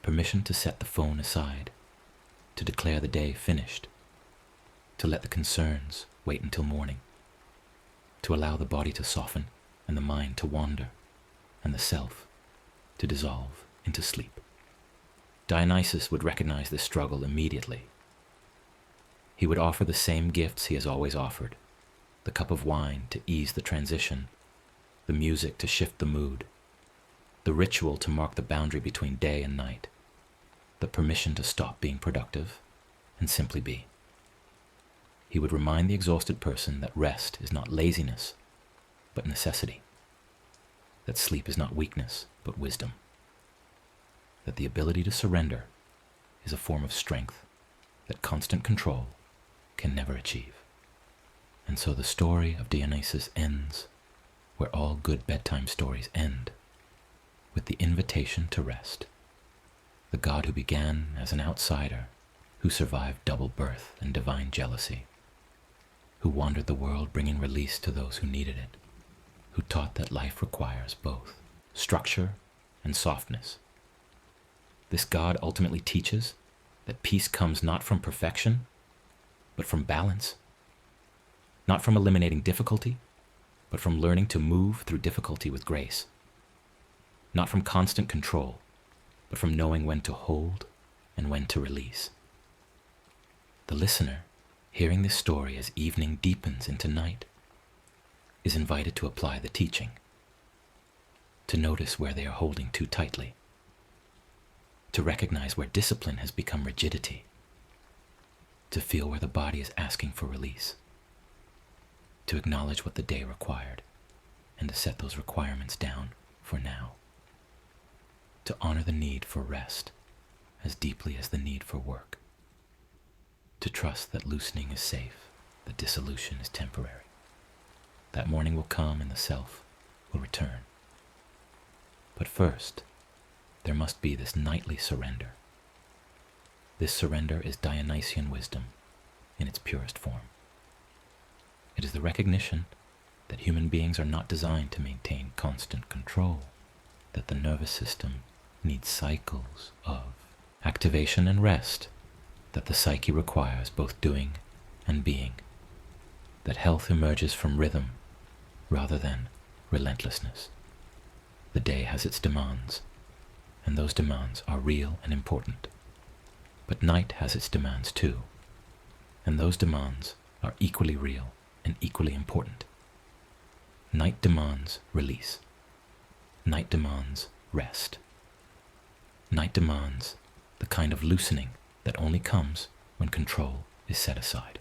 Permission to set the phone aside, to declare the day finished, to let the concerns wait until morning, to allow the body to soften and the mind to wander, and the self to dissolve into sleep. Dionysus would recognize this struggle immediately. He would offer the same gifts he has always offered, the cup of wine to ease the transition, the music to shift the mood, the ritual to mark the boundary between day and night, the permission to stop being productive and simply be. He would remind the exhausted person that rest is not laziness, but necessity, that sleep is not weakness, but wisdom, that the ability to surrender is a form of strength that constant control can never achieve. And so the story of Dionysus ends where all good bedtime stories end, with the invitation to rest. The god who began as an outsider, who survived double birth and divine jealousy, who wandered the world bringing release to those who needed it, who taught that life requires both structure and softness. This god ultimately teaches that peace comes not from perfection, but from balance, not from eliminating difficulty, but from learning to move through difficulty with grace, not from constant control, but from knowing when to hold and when to release. The listener hearing this story as evening deepens into night, is invited to apply the teaching, to notice where they are holding too tightly, to recognize where discipline has become rigidity, to feel where the body is asking for release, to acknowledge what the day required, and to set those requirements down for now, to honor the need for rest as deeply as the need for work, to trust that loosening is safe, that dissolution is temporary. That morning will come and the self will return. But first, there must be this nightly surrender. This surrender is Dionysian wisdom in its purest form. It is the recognition that human beings are not designed to maintain constant control, that the nervous system needs cycles of activation and rest, that the psyche requires both doing and being, that health emerges from rhythm rather than relentlessness. The day has its demands, and those demands are real and important. But night has its demands too, and those demands are equally real and equally important. Night demands release. Night demands rest. Night demands the kind of loosening that only comes when control is set aside.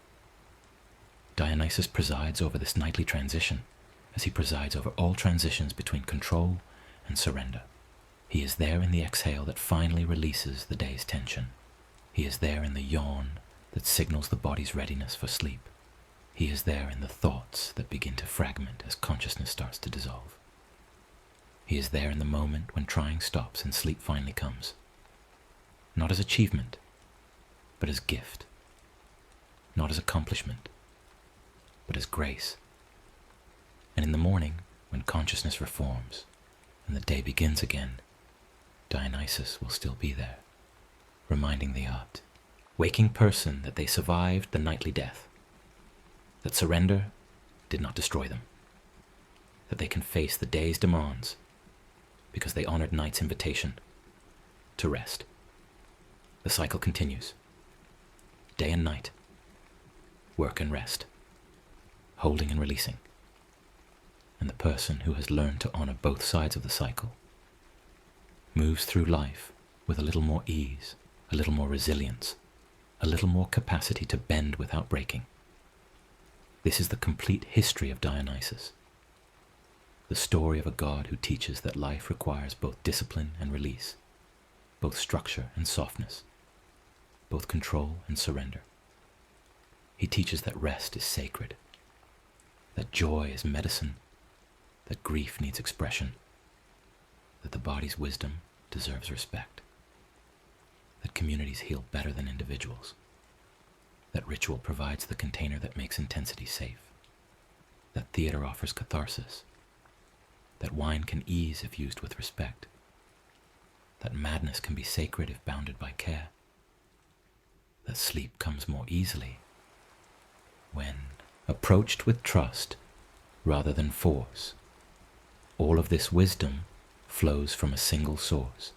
Dionysus presides over this nightly transition as he presides over all transitions between control and surrender. He is there in the exhale that finally releases the day's tension. He is there in the yawn that signals the body's readiness for sleep. He is there in the thoughts that begin to fragment as consciousness starts to dissolve. He is there in the moment when trying stops and sleep finally comes. Not as achievement, but as gift. Not as accomplishment, but as grace. And in the morning, when consciousness reforms and the day begins again, Dionysus will still be there, reminding the waking person that they survived the nightly death, that surrender did not destroy them, that they can face the day's demands because they honored night's invitation to rest. The cycle continues, day and night, work and rest, holding and releasing. And the person who has learned to honor both sides of the cycle moves through life with a little more ease, a little more resilience, a little more capacity to bend without breaking. This is the complete history of Dionysus, the story of a god who teaches that life requires both discipline and release, both structure and softness, both control and surrender. He teaches that rest is sacred, that joy is medicine, that grief needs expression, that the body's wisdom deserves respect, that communities heal better than individuals, that ritual provides the container that makes intensity safe, that theater offers catharsis, that wine can ease if used with respect, that madness can be sacred if bounded by care, that sleep comes more easily when approached with trust rather than force. All of this wisdom flows from a single source,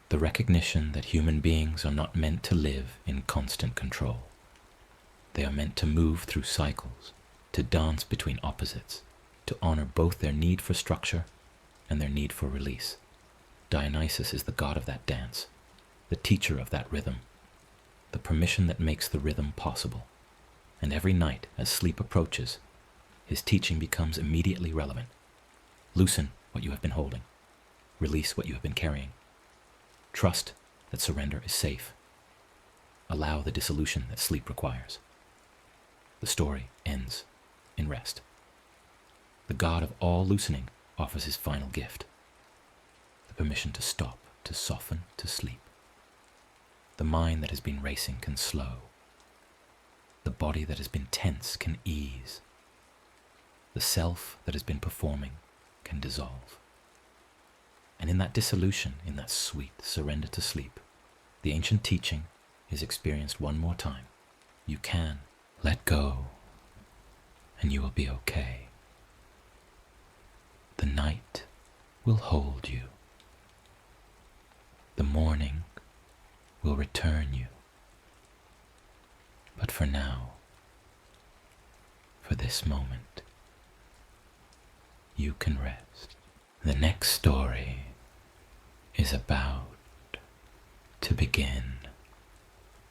the recognition that human beings are not meant to live in constant control. They are meant to move through cycles, to dance between opposites, to honor both their need for structure and their need for release. Dionysus is the god of that dance, the teacher of that rhythm, the permission that makes the rhythm possible. And every night, as sleep approaches, his teaching becomes immediately relevant. Loosen what you have been holding. Release what you have been carrying. Trust that surrender is safe. Allow the dissolution that sleep requires. The story ends in rest. The god of all loosening offers his final gift, the permission to stop, to soften, to sleep. The mind that has been racing can slow. The body that has been tense can ease. The self that has been performing can dissolve. And in that dissolution, in that sweet surrender to sleep, the ancient teaching is experienced one more time. You can let go, and you will be okay. The night will hold you. The morning will return you. But for now, for this moment. You can rest. The next story is about to begin.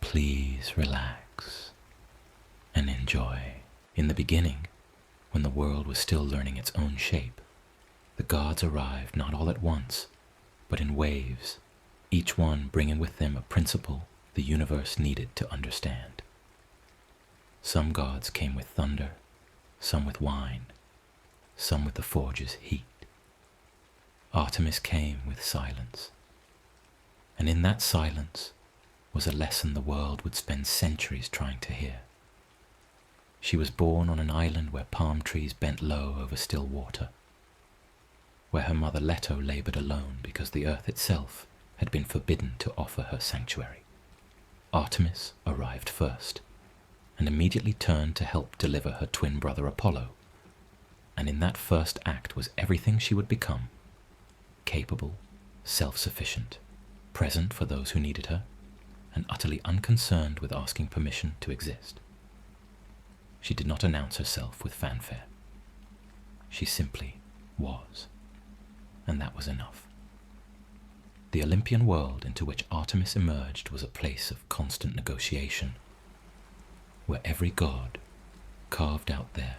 Please relax and enjoy. In the beginning, when the world was still learning its own shape, the gods arrived not all at once, but in waves, each one bringing with them a principle the universe needed to understand. Some gods came with thunder, some with wine, some with the forge's heat. Artemis came with silence, and in that silence was a lesson the world would spend centuries trying to hear. She was born on an island where palm trees bent low over still water, where her mother Leto labored alone because the earth itself had been forbidden to offer her sanctuary. Artemis arrived first, and immediately turned to help deliver her twin brother Apollo, and in that first act was everything she would become: capable, self-sufficient, present for those who needed her, and utterly unconcerned with asking permission to exist. She did not announce herself with fanfare. She simply was, and that was enough. The Olympian world into which Artemis emerged was a place of constant negotiation, where every god carved out their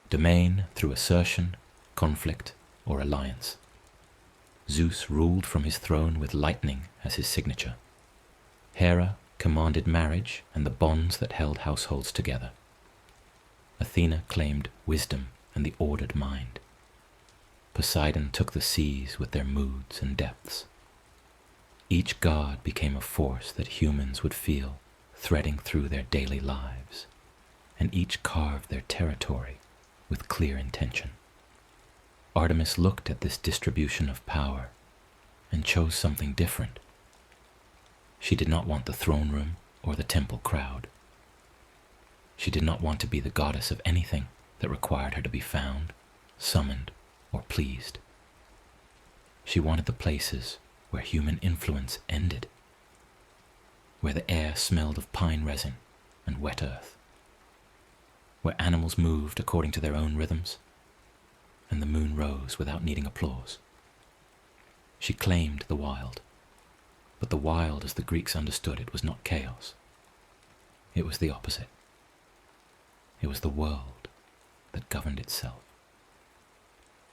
domain through assertion, conflict, or alliance. Zeus ruled from his throne with lightning as his signature. Hera commanded marriage and the bonds that held households together. Athena claimed wisdom and the ordered mind. Poseidon took the seas with their moods and depths. Each god became a force that humans would feel threading through their daily lives, and each carved their territory with clear intention. Artemis looked at this distribution of power and chose something different. She did not want the throne room or the temple crowd. She did not want to be the goddess of anything that required her to be found, summoned, or pleased. She wanted the places where human influence ended, where the air smelled of pine resin and wet earth, where animals moved according to their own rhythms, and the moon rose without needing applause. She claimed the wild, but the wild as the Greeks understood it was not chaos. It was the opposite. It was the world that governed itself,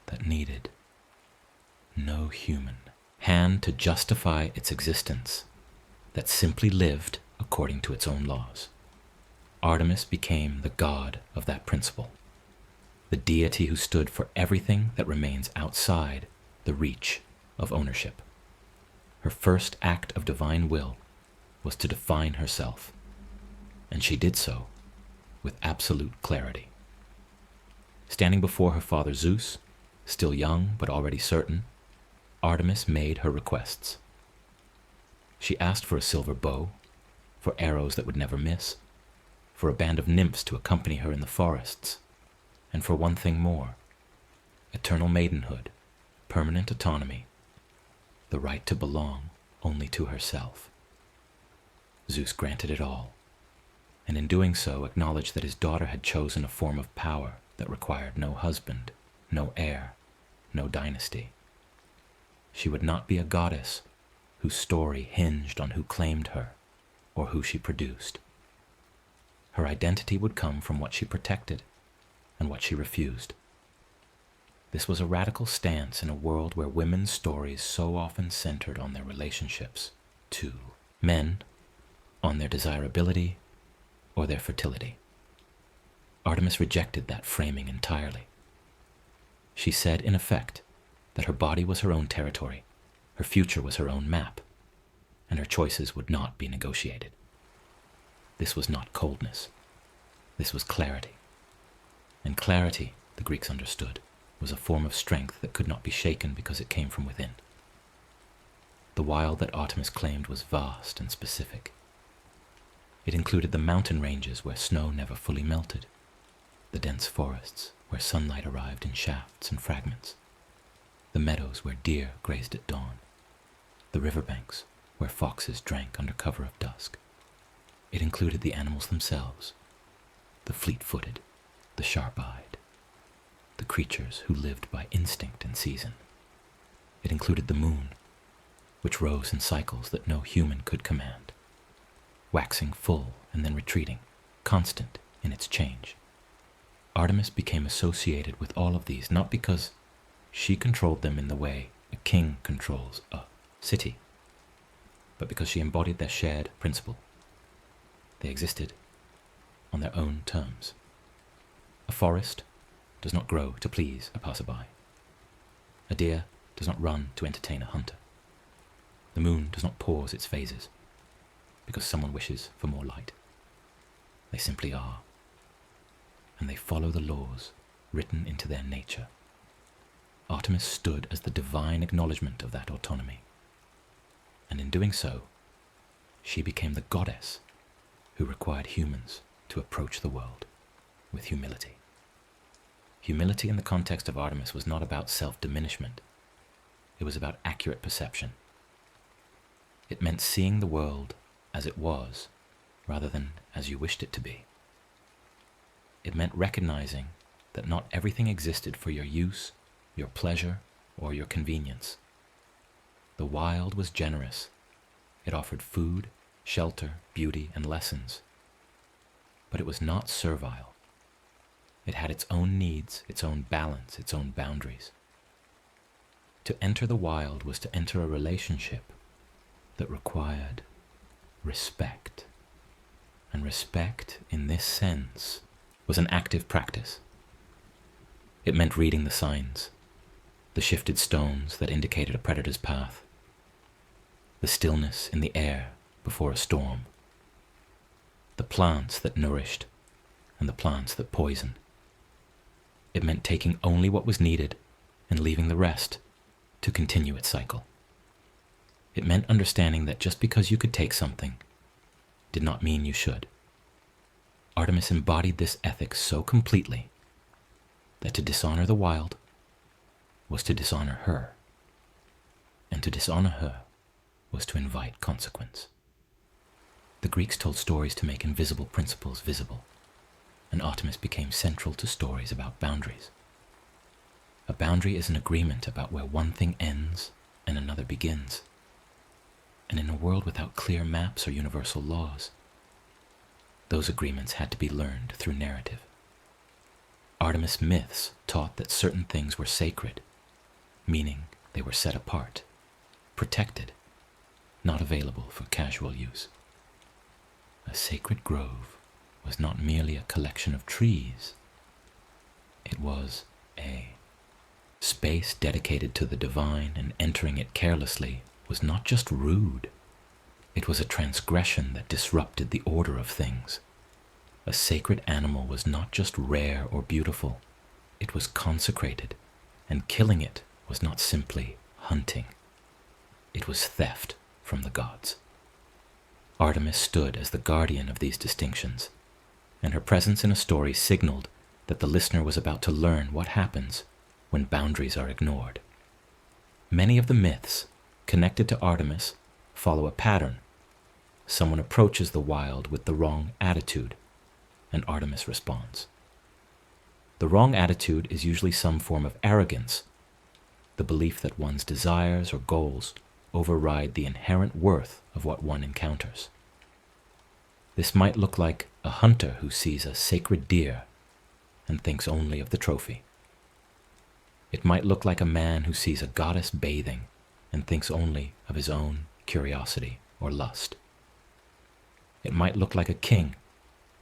that needed no human hand to justify its existence, that simply lived according to its own laws. Artemis became the god of that principle, the deity who stood for everything that remains outside the reach of ownership. Her first act of divine will was to define herself, and she did so with absolute clarity. Standing before her father Zeus, still young but already certain, Artemis made her requests. She asked for a silver bow, for arrows that would never miss, for a band of nymphs to accompany her in the forests, and for one thing more: eternal maidenhood, permanent autonomy, the right to belong only to herself. Zeus granted it all, and in doing so acknowledged that his daughter had chosen a form of power that required no husband, no heir, no dynasty. She would not be a goddess whose story hinged on who claimed her or who she produced. Her identity would come from what she protected and what she refused. This was a radical stance in a world where women's stories so often centered on their relationships to men, on their desirability or their fertility. Artemis rejected that framing entirely. She said, in effect, that her body was her own territory, her future was her own map, and her choices would not be negotiated. This was not coldness. This was clarity. And clarity, the Greeks understood, was a form of strength that could not be shaken because it came from within. The wild that Artemis claimed was vast and specific. It included the mountain ranges where snow never fully melted, the dense forests where sunlight arrived in shafts and fragments, the meadows where deer grazed at dawn, the riverbanks where foxes drank under cover of dusk. It included the animals themselves, the fleet-footed, the sharp-eyed, the creatures who lived by instinct and season. It included the moon, which rose in cycles that no human could command, waxing full and then retreating, constant in its change. Artemis became associated with all of these not because she controlled them in the way a king controls a city, but because she embodied their shared principle. They existed on their own terms. A forest does not grow to please a passerby. A deer does not run to entertain a hunter. The moon does not pause its phases because someone wishes for more light. They simply are, and they follow the laws written into their nature. Artemis stood as the divine acknowledgement of that autonomy, and in doing so, she became the goddess who required humans to approach the world with humility. Humility in the context of Artemis was not about self-diminishment. It was about accurate perception. It meant seeing the world as it was, rather than as you wished it to be. It meant recognizing that not everything existed for your use, your pleasure, or your convenience. The wild was generous. It offered food, shelter, beauty, and lessons. But it was not servile. It had its own needs, its own balance, its own boundaries. To enter the wild was to enter a relationship that required respect. And respect, in this sense, was an active practice. It meant reading the signs, the shifted stones that indicated a predator's path, the stillness in the air before a storm, the plants that nourished and the plants that poisoned. It meant taking only what was needed and leaving the rest to continue its cycle. It meant understanding that just because you could take something did not mean you should. Artemis embodied this ethic so completely that to dishonor the wild was to dishonor her, and to dishonor her was to invite consequence. The Greeks told stories to make invisible principles visible, and Artemis became central to stories about boundaries. A boundary is an agreement about where one thing ends and another begins. And in a world without clear maps or universal laws, those agreements had to be learned through narrative. Artemis myths taught that certain things were sacred, meaning they were set apart, protected, not available for casual use. A sacred grove was not merely a collection of trees. It was a space dedicated to the divine, and entering it carelessly was not just rude. It was a transgression that disrupted the order of things. A sacred animal was not just rare or beautiful. It was consecrated, and killing it was not simply hunting. It was theft from the gods. Artemis stood as the guardian of these distinctions, and her presence in a story signaled that the listener was about to learn what happens when boundaries are ignored. Many of the myths connected to Artemis follow a pattern. Someone approaches the wild with the wrong attitude, and Artemis responds. The wrong attitude is usually some form of arrogance, the belief that one's desires or goals override the inherent worth of what one encounters. This might look like a hunter who sees a sacred deer and thinks only of the trophy. It might look like a man who sees a goddess bathing and thinks only of his own curiosity or lust. It might look like a king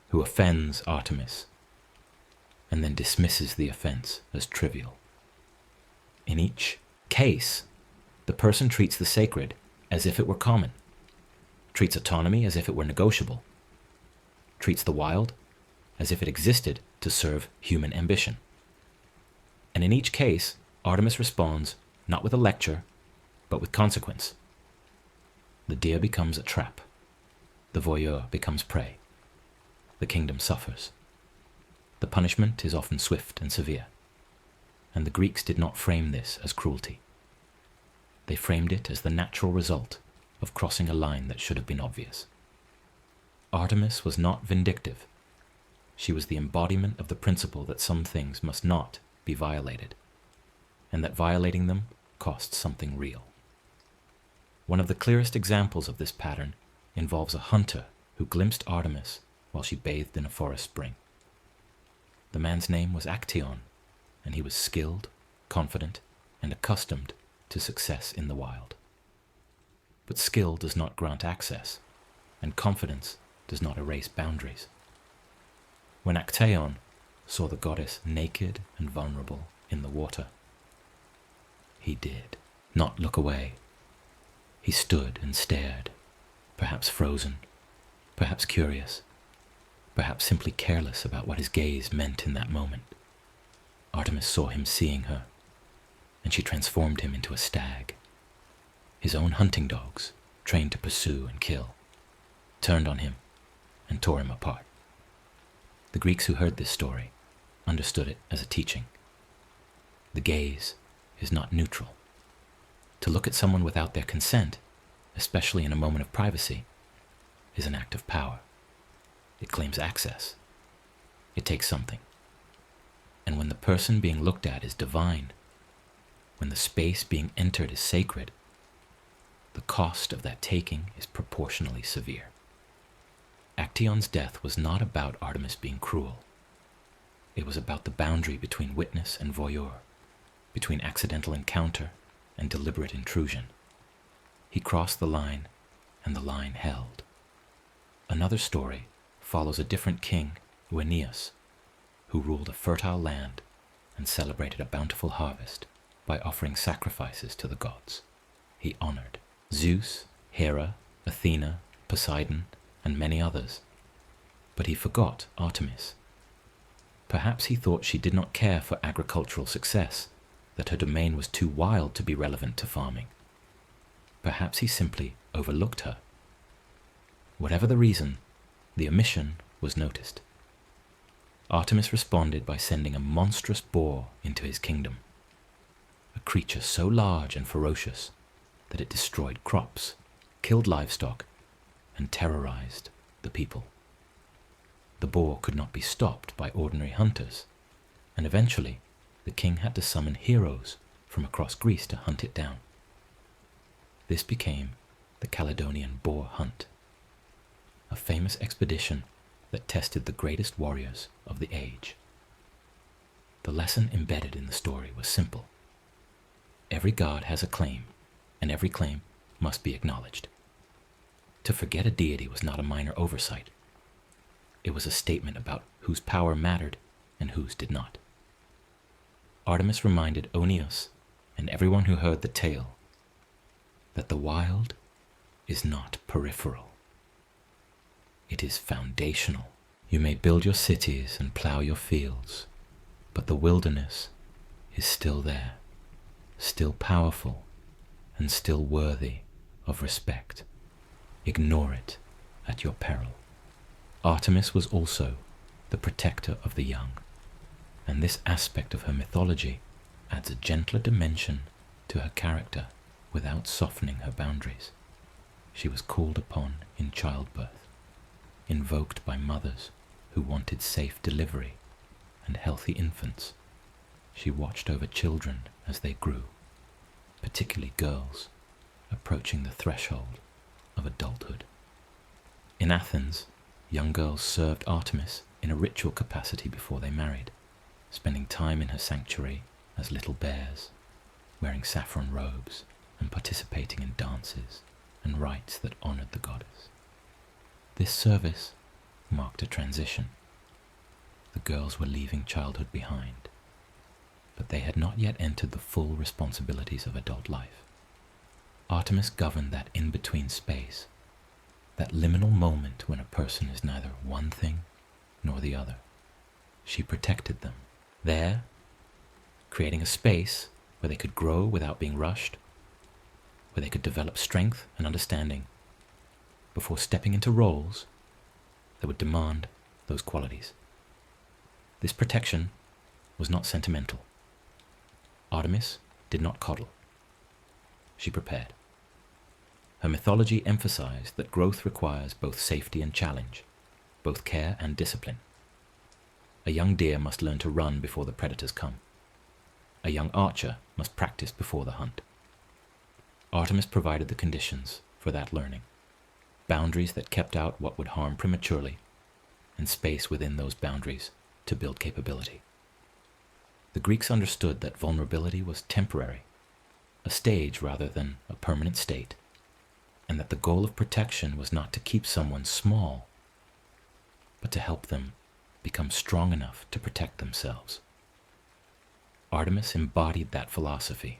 who offends Artemis and then dismisses the offense as trivial. In each case, the person treats the sacred as if it were common, treats autonomy as if it were negotiable, treats the wild as if it existed to serve human ambition. And in each case, Artemis responds not with a lecture, but with consequence. The deer becomes a trap. The voyeur becomes prey. The kingdom suffers. The punishment is often swift and severe. And the Greeks did not frame this as cruelty. They framed it as the natural result of crossing a line that should have been obvious. Artemis was not vindictive. She was the embodiment of the principle that some things must not be violated, and that violating them costs something real. One of the clearest examples of this pattern involves a hunter who glimpsed Artemis while she bathed in a forest spring. The man's name was Actaeon, and he was skilled, confident, and accustomed to success in the wild. But skill does not grant access, and confidence does not erase boundaries. When Actaeon saw the goddess naked and vulnerable in the water, he did not look away. He stood and stared, perhaps frozen, perhaps curious, perhaps simply careless about what his gaze meant in that moment. Artemis saw him seeing her, and she transformed him into a stag. His own hunting dogs, trained to pursue and kill, turned on him and tore him apart. The Greeks who heard this story understood it as a teaching. The gaze is not neutral. To look at someone without their consent, especially in a moment of privacy, is an act of power. It claims access. It takes something. And when the person being looked at is divine, when the space being entered is sacred, the cost of that taking is proportionally severe. Actaeon's death was not about Artemis being cruel. It was about the boundary between witness and voyeur, between accidental encounter and deliberate intrusion. He crossed the line, and the line held. Another story follows a different king, Aeneas, who ruled a fertile land and celebrated a bountiful harvest by offering sacrifices to the gods. He honored Zeus, Hera, Athena, Poseidon, and many others. But he forgot Artemis. Perhaps he thought she did not care for agricultural success, that her domain was too wild to be relevant to farming. Perhaps he simply overlooked her. Whatever the reason, the omission was noticed. Artemis responded by sending a monstrous boar into his kingdom, a creature so large and ferocious that it destroyed crops, killed livestock, and terrorized the people. The boar could not be stopped by ordinary hunters, and eventually the king had to summon heroes from across Greece to hunt it down. This became the Caledonian Boar Hunt, a famous expedition that tested the greatest warriors of the age. The lesson embedded in the story was simple. Every god has a claim, and every claim must be acknowledged. To forget a deity was not a minor oversight. It was a statement about whose power mattered and whose did not. Artemis reminded Aeneas and everyone who heard the tale that the wild is not peripheral. It is foundational. You may build your cities and plow your fields, but the wilderness is still there, still powerful, and still worthy of respect. Ignore it at your peril. Artemis was also the protector of the young, and this aspect of her mythology adds a gentler dimension to her character without softening her boundaries. She was called upon in childbirth, invoked by mothers who wanted safe delivery and healthy infants. She watched over children as they grew, particularly girls approaching the threshold of adulthood. In Athens, young girls served Artemis in a ritual capacity before they married, spending time in her sanctuary as little bears, wearing saffron robes and participating in dances and rites that honored the goddess. This service marked a transition. The girls were leaving childhood behind, but they had not yet entered the full responsibilities of adult life. Artemis governed that in-between space, that liminal moment when a person is neither one thing nor the other. She protected them, there, creating a space where they could grow without being rushed, where they could develop strength and understanding before stepping into roles that would demand those qualities. This protection was not sentimental. Artemis did not coddle. She prepared. Her mythology emphasized that growth requires both safety and challenge, both care and discipline. A young deer must learn to run before the predators come. A young archer must practice before the hunt. Artemis provided the conditions for that learning, boundaries that kept out what would harm prematurely, and space within those boundaries to build capability. The Greeks understood that vulnerability was temporary, a stage rather than a permanent state, and that the goal of protection was not to keep someone small, but to help them become strong enough to protect themselves. Artemis embodied that philosophy.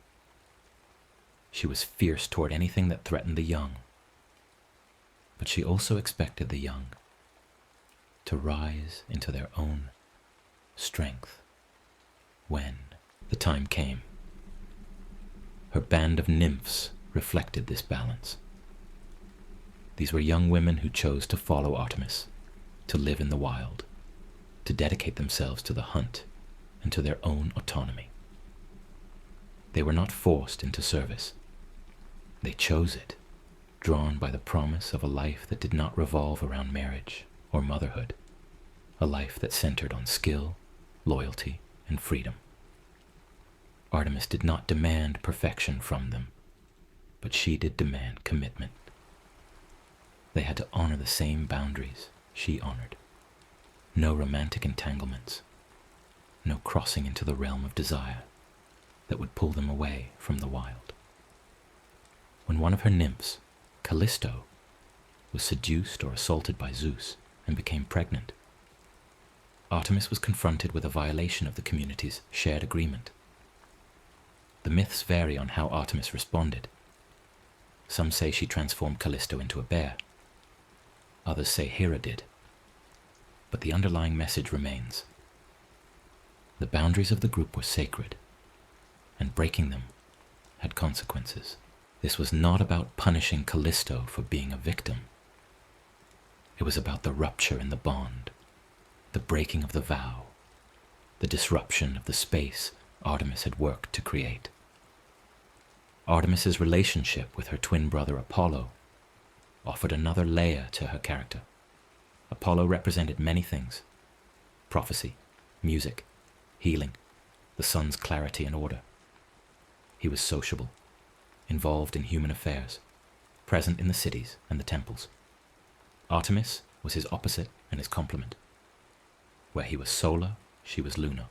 She was fierce toward anything that threatened the young, but she also expected the young to rise into their own strength when the time came. Her band of nymphs reflected this balance. These were young women who chose to follow Artemis, to live in the wild, to dedicate themselves to the hunt and to their own autonomy. They were not forced into service. They chose it, drawn by the promise of a life that did not revolve around marriage or motherhood, a life that centered on skill, loyalty, and freedom. Artemis did not demand perfection from them, but she did demand commitment. They had to honor the same boundaries she honored. No romantic entanglements, no crossing into the realm of desire that would pull them away from the wild. When one of her nymphs, Callisto, was seduced or assaulted by Zeus and became pregnant, Artemis was confronted with a violation of the community's shared agreement. The myths vary on how Artemis responded. Some say she transformed Callisto into a bear. Others say Hera did. But the underlying message remains. The boundaries of the group were sacred, and breaking them had consequences. This was not about punishing Callisto for being a victim. It was about the rupture in the bond, the breaking of the vow, the disruption of the space Artemis had worked to create. Artemis's relationship with her twin brother Apollo offered another layer to her character. Apollo represented many things: prophecy, music, healing, the sun's clarity and order. He was sociable, involved in human affairs, present in the cities and the temples. Artemis was his opposite and his complement. Where he was solar, she was lunar.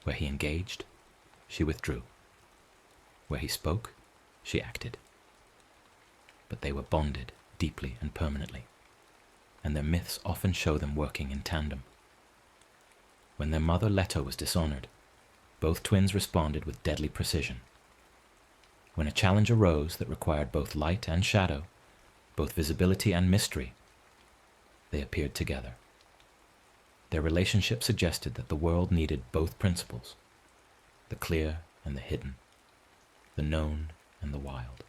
Where he engaged, she withdrew. Where he spoke, she acted. But they were bonded deeply and permanently, and their myths often show them working in tandem. When their mother Leto was dishonored, both twins responded with deadly precision. When a challenge arose that required both light and shadow, both visibility and mystery, they appeared together. Their relationship suggested that the world needed both principles, the clear and the hidden, the known and the wild,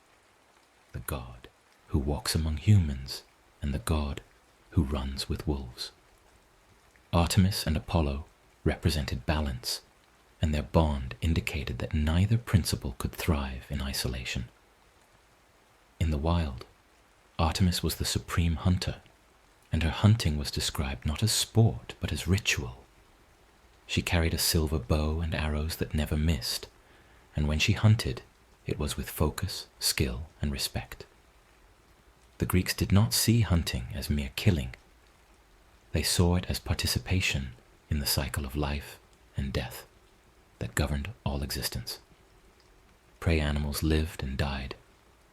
the god who walks among humans and the god who runs with wolves. Artemis and Apollo represented balance, and their bond indicated that neither principle could thrive in isolation. In the wild, Artemis was the supreme hunter, and her hunting was described not as sport but as ritual. She carried a silver bow and arrows that never missed, and when she hunted, it was with focus, skill, and respect. The Greeks did not see hunting as mere killing. They saw it as participation in the cycle of life and death that governed all existence. Prey animals lived and died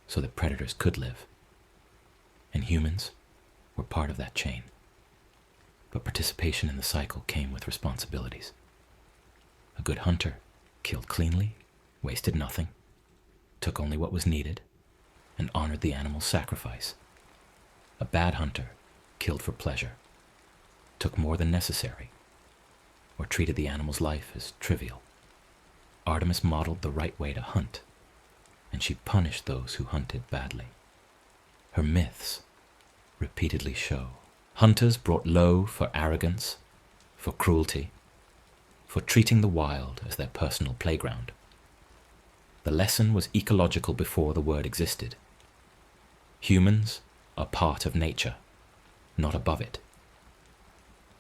so that predators could live, and humans were part of that chain. But participation in the cycle came with responsibilities. A good hunter killed cleanly, wasted nothing, took only what was needed, and honored the animal's sacrifice. A bad hunter killed for pleasure, took more than necessary, or treated the animal's life as trivial. Artemis modeled the right way to hunt, and she punished those who hunted badly. Her myths repeatedly show hunters brought low for arrogance, for cruelty, for treating the wild as their personal playground. The lesson was ecological before the word existed. Humans are part of nature, not above it.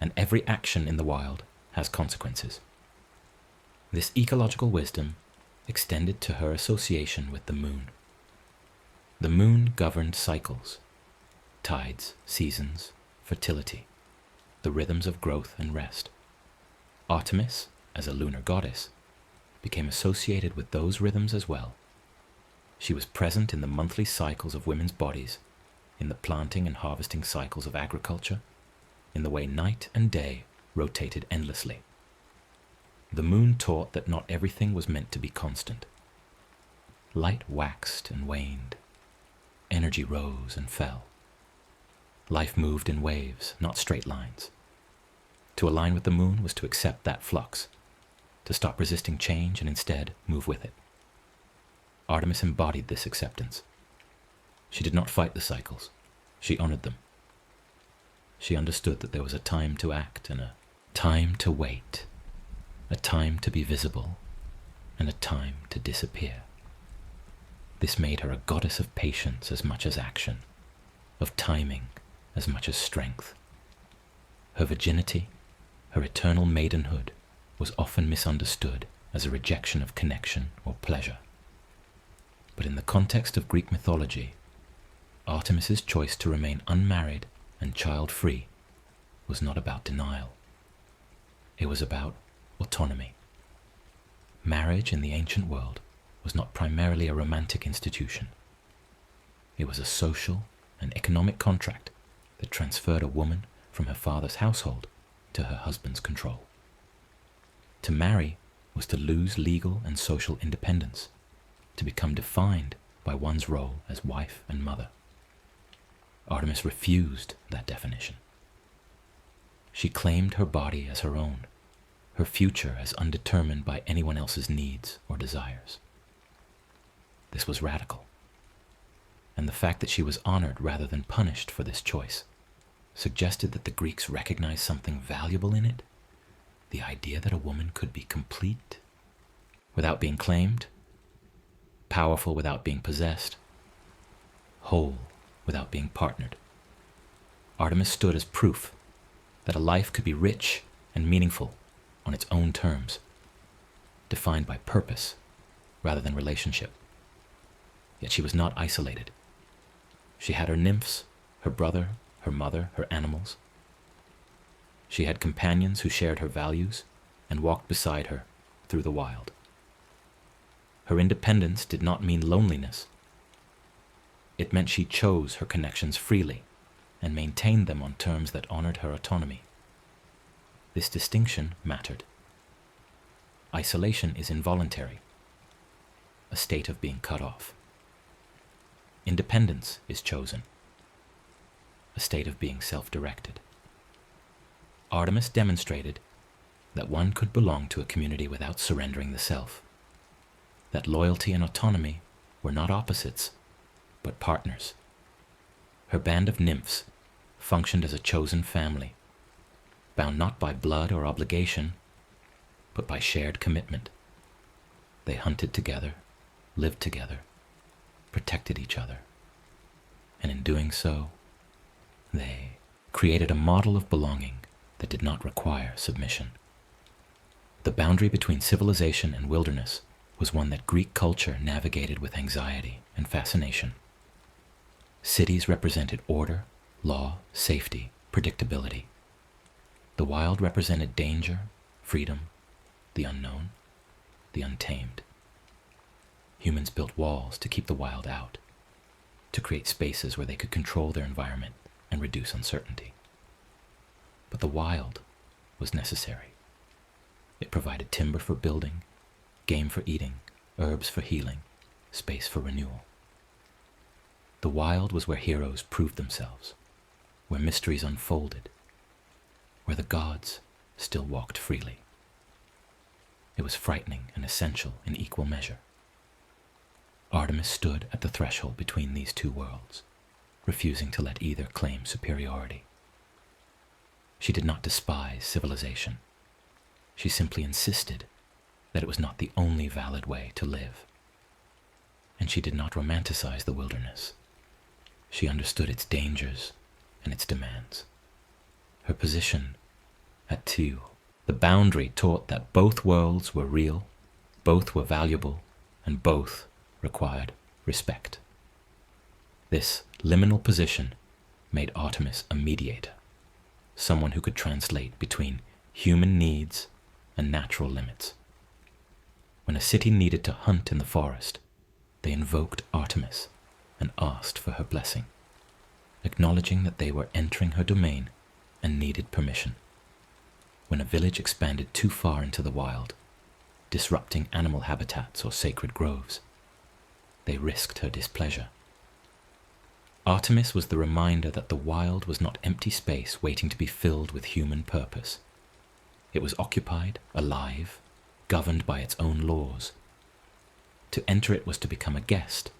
and every action in the wild has consequences. This ecological wisdom extended to her association with the moon. The moon governed cycles, tides, seasons, fertility, the rhythms of growth and rest. Artemis, as a lunar goddess, became associated with those rhythms as well. She was present in the monthly cycles of women's bodies, in the planting and harvesting cycles of agriculture, in the way night and day rotated endlessly. The moon taught that not everything was meant to be constant. Light waxed and waned. Energy rose and fell. Life moved in waves, not straight lines. To align with the moon was to accept that flux, to stop resisting change and instead move with it. Artemis embodied this acceptance. She did not fight the cycles. She honored them. She understood that there was a time to act and a time to wait, a time to be visible, and a time to disappear. This made her a goddess of patience as much as action, of timing as much as strength. Her virginity, her eternal maidenhood, was often misunderstood as a rejection of connection or pleasure. But in the context of Greek mythology, Artemis's choice to remain unmarried and child-free was not about denial. It was about autonomy. Marriage in the ancient world was not primarily a romantic institution. It was a social and economic contract that transferred a woman from her father's household to her husband's control. To marry was to lose legal and social independence, to become defined by one's role as wife and mother. Artemis refused that definition. She claimed her body as her own, her future as undetermined by anyone else's needs or desires. This was radical, and the fact that she was honored rather than punished for this choice suggested that the Greeks recognized something valuable in it, the idea that a woman could be complete without being claimed, powerful without being possessed, whole without being partnered. Artemis stood as proof that a life could be rich and meaningful on its own terms, defined by purpose rather than relationship. Yet she was not isolated. She had her nymphs, her brother, her mother, her animals. She had companions who shared her values and walked beside her through the wild. Her independence did not mean loneliness. It meant she chose her connections freely and maintained them on terms that honored her autonomy. This distinction mattered. Isolation is involuntary, a state of being cut off. Independence is chosen, a state of being self-directed. Artemis demonstrated that one could belong to a community without surrendering the self, that loyalty and autonomy were not opposites, but partners. Her band of nymphs functioned as a chosen family, bound not by blood or obligation, but by shared commitment. They hunted together, lived together, protected each other, and in doing so, they created a model of belonging that did not require submission. The boundary between civilization and wilderness was one that Greek culture navigated with anxiety and fascination. Cities represented order, law, safety, predictability. The wild represented danger, freedom, the unknown, the untamed. Humans built walls to keep the wild out, to create spaces where they could control their environment and reduce uncertainty. But the wild was necessary. It provided timber for building, game for eating, herbs for healing, space for renewal. The wild was where heroes proved themselves, where mysteries unfolded, where the gods still walked freely. It was frightening and essential in equal measure. Artemis stood at the threshold between these two worlds, refusing to let either claim superiority. She did not despise civilization. She simply insisted that it was not the only valid way to live. And she did not romanticize the wilderness. She understood its dangers and its demands. Her position at two. The boundary taught that both worlds were real, both were valuable, and both required respect. This liminal position made Artemis a mediator, someone who could translate between human needs and natural limits. When a city needed to hunt in the forest, they invoked Artemis and asked for her blessing, acknowledging that they were entering her domain and needed permission. When a village expanded too far into the wild, disrupting animal habitats or sacred groves, they risked her displeasure. Artemis was the reminder that the wild was not empty space waiting to be filled with human purpose. It was occupied, alive, governed by its own laws. To enter it was to become a guest,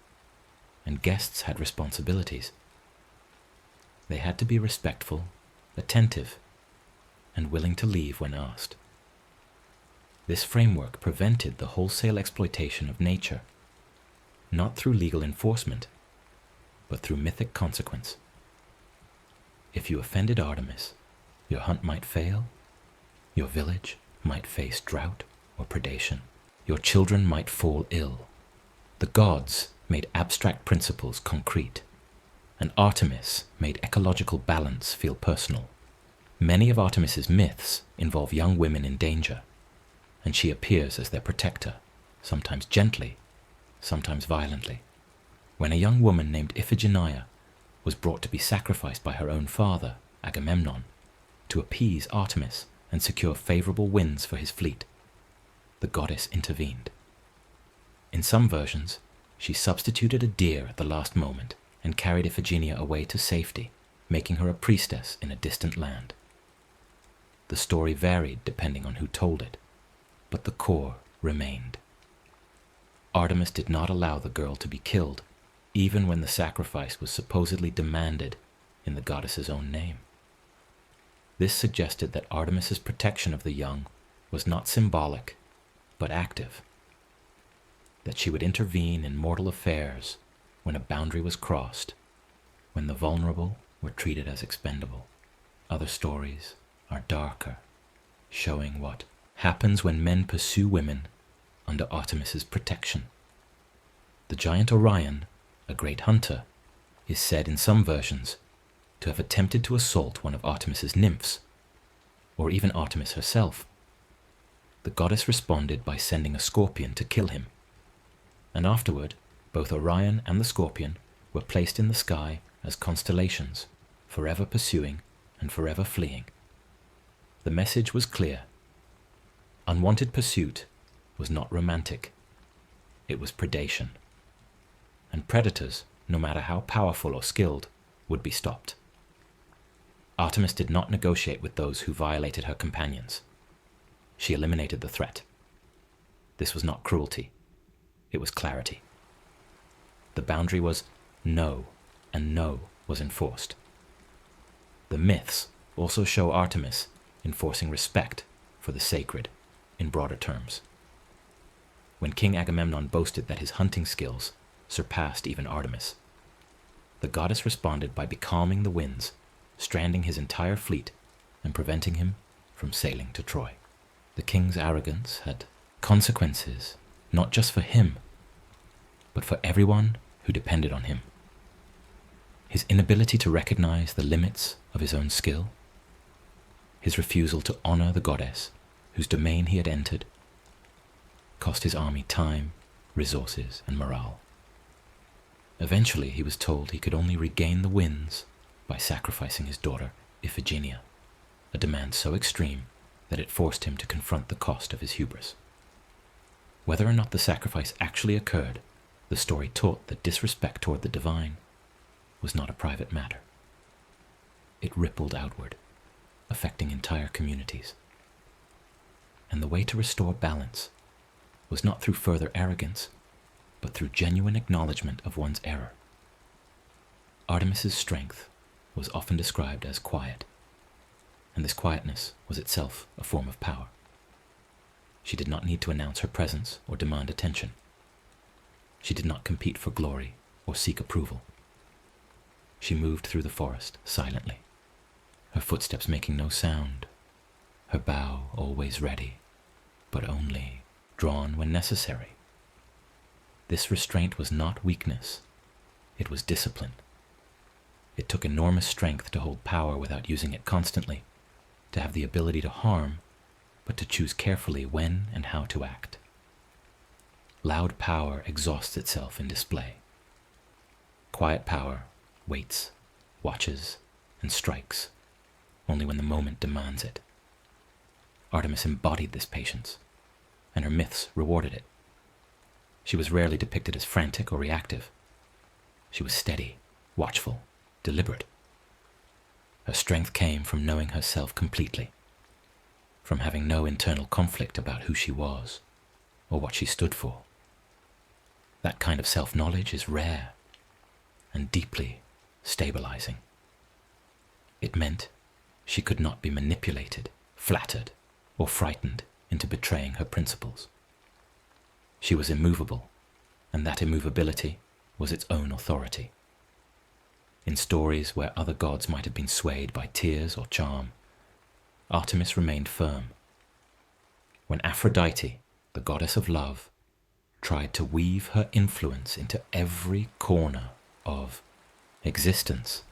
and guests had responsibilities. They had to be respectful, attentive, and willing to leave when asked. This framework prevented the wholesale exploitation of nature, not through legal enforcement, but through mythic consequence. If you offended Artemis, your hunt might fail, your village might face drought or predation, your children might fall ill. The gods made abstract principles concrete, and Artemis made ecological balance feel personal. Many of Artemis's myths involve young women in danger, and she appears as their protector, sometimes gently, sometimes violently. When a young woman named Iphigenia was brought to be sacrificed by her own father, Agamemnon, to appease Artemis and secure favorable winds for his fleet, the goddess intervened. In some versions, she substituted a deer at the last moment and carried Iphigenia away to safety, making her a priestess in a distant land. The story varied depending on who told it, but the core remained. Artemis did not allow the girl to be killed, even when the sacrifice was supposedly demanded in the goddess's own name. This suggested that Artemis's protection of the young was not symbolic, but active, that she would intervene in mortal affairs when a boundary was crossed, when the vulnerable were treated as expendable. Other stories are darker, showing what happens when men pursue women under Artemis's protection. The giant Orion, a great hunter, is said in some versions to have attempted to assault one of Artemis's nymphs, or even Artemis herself. The goddess responded by sending a scorpion to kill him, and afterward, both Orion and the scorpion were placed in the sky as constellations, forever pursuing and forever fleeing. The message was clear. Unwanted pursuit was not romantic. It was predation. And predators, no matter how powerful or skilled, would be stopped. Artemis did not negotiate with those who violated her companions. She eliminated the threat. This was not cruelty. It was clarity. The boundary was no, and no was enforced. The myths also show Artemis enforcing respect for the sacred in broader terms. When King Agamemnon boasted that his hunting skills surpassed even Artemis, the goddess responded by becalming the winds, stranding his entire fleet and preventing him from sailing to Troy. The king's arrogance had consequences not just for him, but for everyone who depended on him. His inability to recognize the limits of his own skill, his refusal to honor the goddess whose domain he had entered, cost his army time, resources, and morale. Eventually, he was told he could only regain the winds by sacrificing his daughter, Iphigenia, a demand so extreme that it forced him to confront the cost of his hubris. Whether or not the sacrifice actually occurred, the story taught that disrespect toward the divine was not a private matter. It rippled outward, affecting entire communities. And the way to restore balance was not through further arrogance, but through genuine acknowledgement of one's error. Artemis's strength was often described as quiet, and this quietness was itself a form of power. She did not need to announce her presence or demand attention. She did not compete for glory or seek approval. She moved through the forest silently, her footsteps making no sound, her bow always ready, but only drawn when necessary. This restraint was not weakness, it was discipline. It took enormous strength to hold power without using it constantly, to have the ability to harm, but to choose carefully when and how to act. Loud power exhausts itself in display. Quiet power waits, watches, and strikes only when the moment demands it. Artemis embodied this patience, and her myths rewarded it. She was rarely depicted as frantic or reactive. She was steady, watchful, deliberate. Her strength came from knowing herself completely, from having no internal conflict about who she was or what she stood for. That kind of self-knowledge is rare and deeply stabilizing. It meant she could not be manipulated, flattered, or frightened into betraying her principles. She was immovable, and that immovability was its own authority. In stories where other gods might have been swayed by tears or charm, Artemis remained firm. When Aphrodite, the goddess of love, tried to weave her influence into every corner of existence,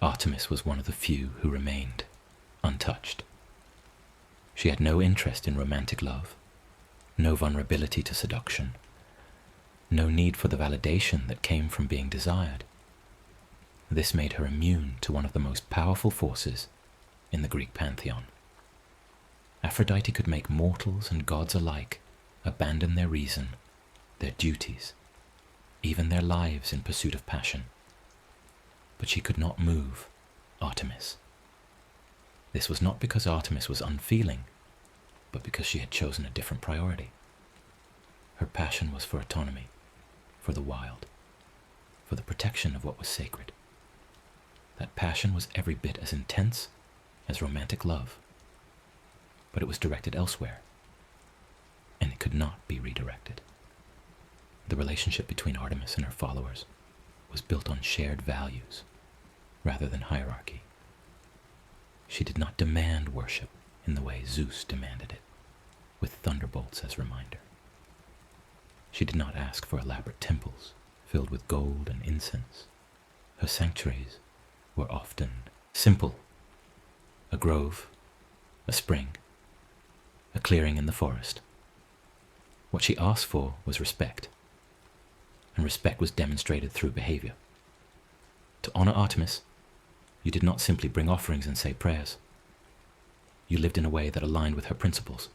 Artemis was one of the few who remained untouched. She had no interest in romantic love, no vulnerability to seduction, no need for the validation that came from being desired. This made her immune to one of the most powerful forces in the Greek pantheon. Aphrodite could make mortals and gods alike abandon their reason, their duties, even their lives in pursuit of passion. But she could not move Artemis. This was not because Artemis was unfeeling, but because she had chosen a different priority. Her passion was for autonomy, for the wild, for the protection of what was sacred. That passion was every bit as intense as romantic love, but it was directed elsewhere, and it could not be redirected. The relationship between Artemis and her followers was built on shared values rather than hierarchy. She did not demand worship in the way Zeus demanded it, with thunderbolts as reminder. She did not ask for elaborate temples filled with gold and incense. Her sanctuaries were often simple: a grove, a spring, a clearing in the forest. What she asked for was respect, and respect was demonstrated through behavior. To honor Artemis, you did not simply bring offerings and say prayers. You lived in a way that aligned with her principles.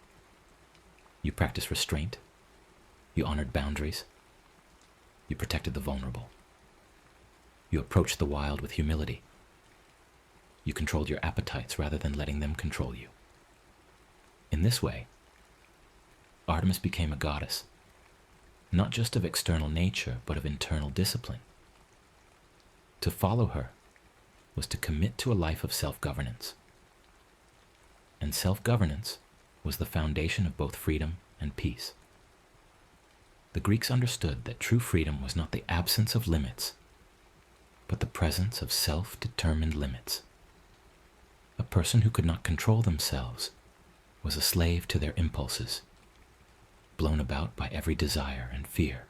You practiced restraint. You honored boundaries. You protected the vulnerable. You approached the wild with humility. You controlled your appetites rather than letting them control you. In this way, Artemis became a goddess, not just of external nature, but of internal discipline. To follow her was to commit to a life of self-governance. And self-governance was the foundation of both freedom and peace. The Greeks understood that true freedom was not the absence of limits, but the presence of self-determined limits. A person who could not control themselves was a slave to their impulses, blown about by every desire and fear.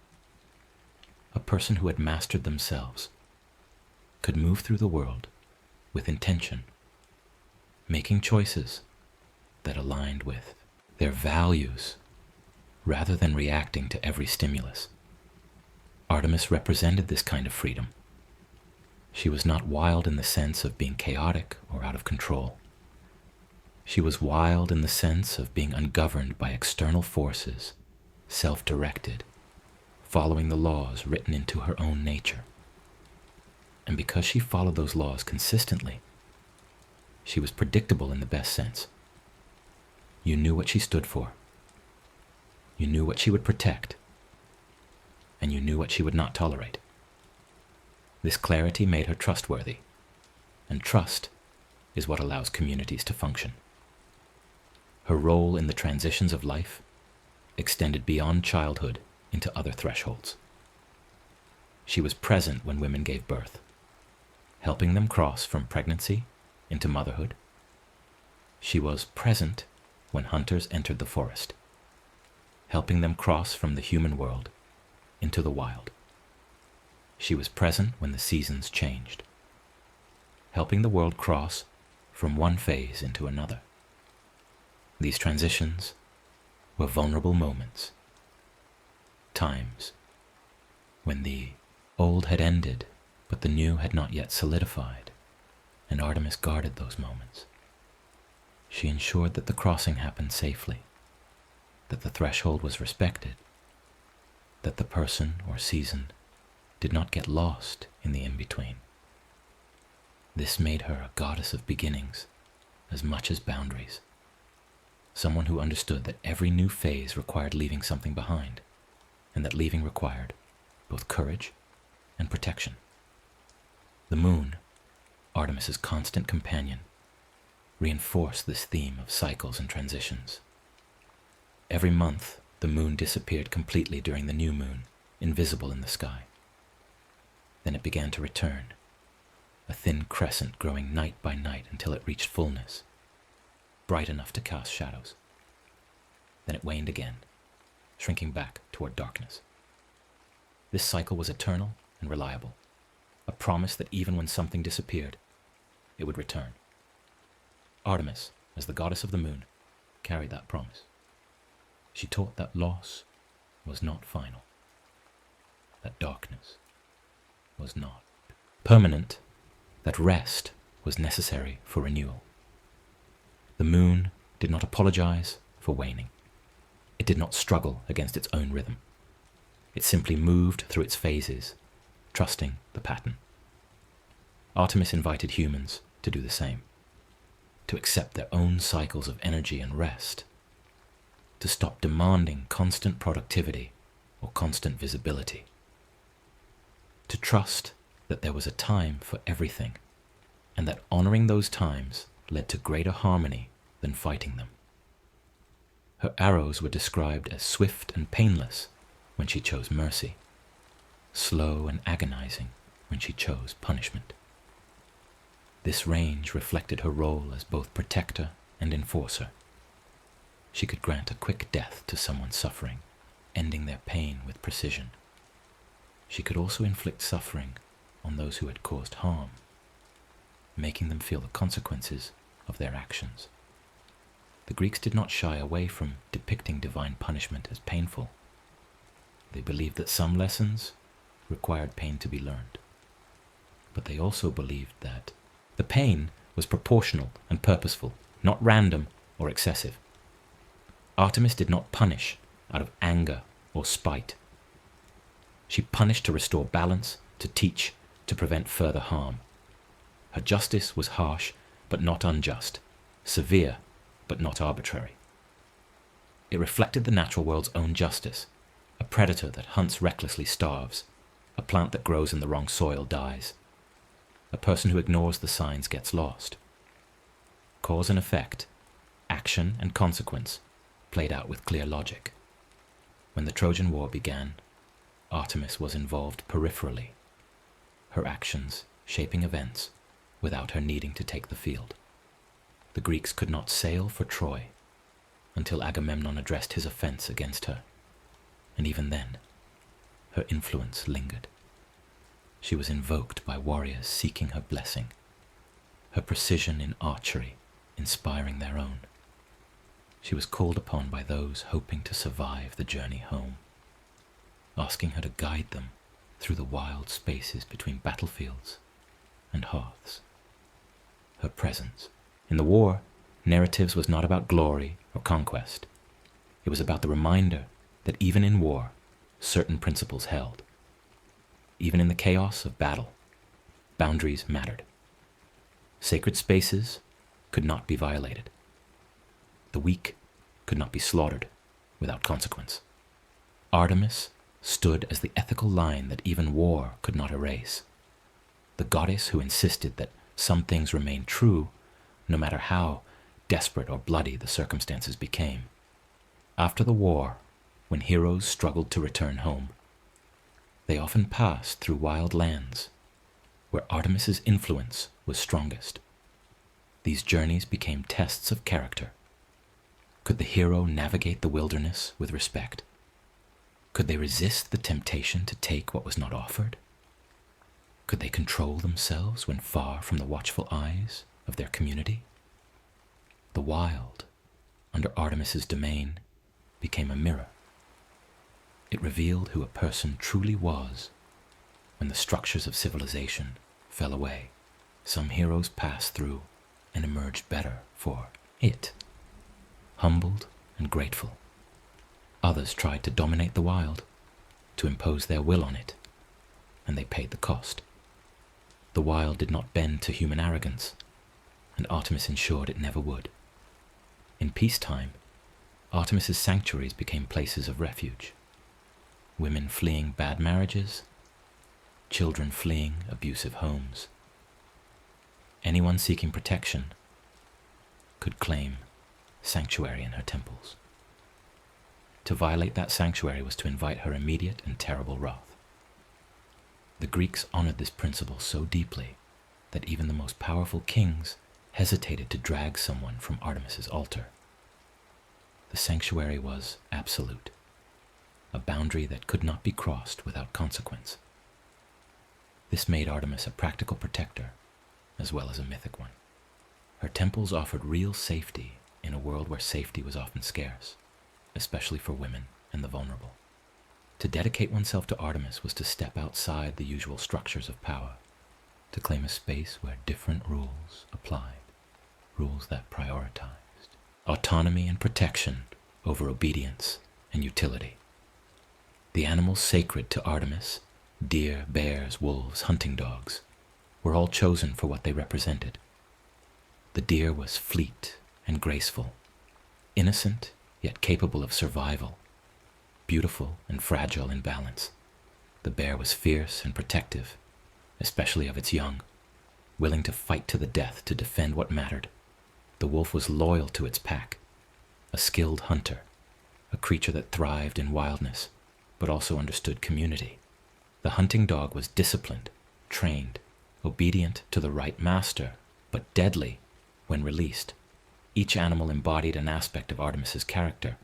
A person who had mastered themselves could move through the world with intention, making choices that aligned with their values rather than reacting to every stimulus. Artemis represented this kind of freedom. She was not wild in the sense of being chaotic or out of control. She was wild in the sense of being ungoverned by external forces, self-directed, following the laws written into her own nature. And because she followed those laws consistently, she was predictable in the best sense. You knew what she stood for. You knew what she would protect, and you knew what she would not tolerate. This clarity made her trustworthy, and trust is what allows communities to function. Her role in the transitions of life extended beyond childhood into other thresholds. She was present when women gave birth, helping them cross from pregnancy into motherhood, She was present when hunters entered the forest, helping them cross from the human world into the wild. She was present when the seasons changed, helping the world cross from one phase into another. These transitions were vulnerable moments, times when the old had ended, but the new had not yet solidified, and Artemis guarded those moments. She ensured that the crossing happened safely, that the threshold was respected, that the person or season did not get lost in the in-between. This made her a goddess of beginnings as much as boundaries, someone who understood that every new phase required leaving something behind, and that leaving required both courage and protection. The moon, Artemis's constant companion, reinforced this theme of cycles and transitions. Every month, the moon disappeared completely during the new moon, invisible in the sky. Then it began to return, a thin crescent growing night by night until it reached fullness, bright enough to cast shadows. Then it waned again, shrinking back toward darkness. This cycle was eternal and reliable, a promise that even when something disappeared, it would return. Artemis, as the goddess of the moon, carried that promise. She taught that loss was not final, that darkness was not permanent, that rest was necessary for renewal. The moon did not apologize for waning. It did not struggle against its own rhythm. It simply moved through its phases, trusting the pattern. Artemis invited humans to do the same, to accept their own cycles of energy and rest, to stop demanding constant productivity or constant visibility, to trust that there was a time for everything, and that honoring those times led to greater harmony than fighting them. Her arrows were described as swift and painless when she chose mercy, slow and agonizing when she chose punishment. This range reflected her role as both protector and enforcer. She could grant a quick death to someone suffering, ending their pain with precision. She could also inflict suffering on those who had caused harm, making them feel the consequences of their actions. The Greeks did not shy away from depicting divine punishment as painful. They believed that some lessons required pain to be learned, but they also believed that the pain was proportional and purposeful, not random or excessive. Artemis did not punish out of anger or spite. She punished to restore balance, to teach, to prevent further harm. Her justice was harsh but not unjust, severe but not arbitrary. It reflected the natural world's own justice. A predator that hunts recklessly starves. A plant that grows in the wrong soil dies. A person who ignores the signs gets lost. Cause and effect, action and consequence, played out with clear logic. When the Trojan War began, Artemis was involved peripherally, her actions shaping events without her needing to take the field. The Greeks could not sail for Troy until Agamemnon addressed his offense against her, and even then, her influence lingered. She was invoked by warriors seeking her blessing, her precision in archery inspiring their own. She was called upon by those hoping to survive the journey home, asking her to guide them through the wild spaces between battlefields and hearths. Her presence in the war, narratives was not about glory or conquest. It was about the reminder that even in war, certain principles held. Even in the chaos of battle, boundaries mattered. Sacred spaces could not be violated. The weak could not be slaughtered without consequence. Artemis stood as the ethical line that even war could not erase. The goddess who insisted that some things remain true, no matter how desperate or bloody the circumstances became. After the war, when heroes struggled to return home, they often passed through wild lands where Artemis's influence was strongest. These journeys became tests of character. Could the hero navigate the wilderness with respect? Could they resist the temptation to take what was not offered? Could they control themselves when far from the watchful eyes of their community? The wild, under Artemis's domain, became a mirror. It revealed who a person truly was when the structures of civilization fell away. Some heroes passed through and emerged better for it, humbled and grateful. Others tried to dominate the wild, to impose their will on it, and they paid the cost. The wild did not bend to human arrogance, and Artemis ensured it never would. In peacetime, Artemis's sanctuaries became places of refuge. Women fleeing bad marriages, children fleeing abusive homes. Anyone seeking protection could claim sanctuary in her temples. To violate that sanctuary was to invite her immediate and terrible wrath. The Greeks honored this principle so deeply that even the most powerful kings hesitated to drag someone from Artemis's altar. The sanctuary was absolute, a boundary that could not be crossed without consequence. This made Artemis a practical protector as well as a mythic one. Her temples offered real safety in a world where safety was often scarce, especially for women and the vulnerable. To dedicate oneself to Artemis was to step outside the usual structures of power, to claim a space where different rules applied, rules that prioritized autonomy and protection over obedience and utility. The animals sacred to Artemis, deer, bears, wolves, hunting dogs, were all chosen for what they represented. The deer was fleet and graceful, innocent yet capable of survival, beautiful and fragile in balance. The bear was fierce and protective, especially of its young, willing to fight to the death to defend what mattered. The wolf was loyal to its pack, a skilled hunter, a creature that thrived in wildness, but also understood community. The hunting dog was disciplined, trained, obedient to the right master, but deadly when released. Each animal embodied an aspect of Artemis's character,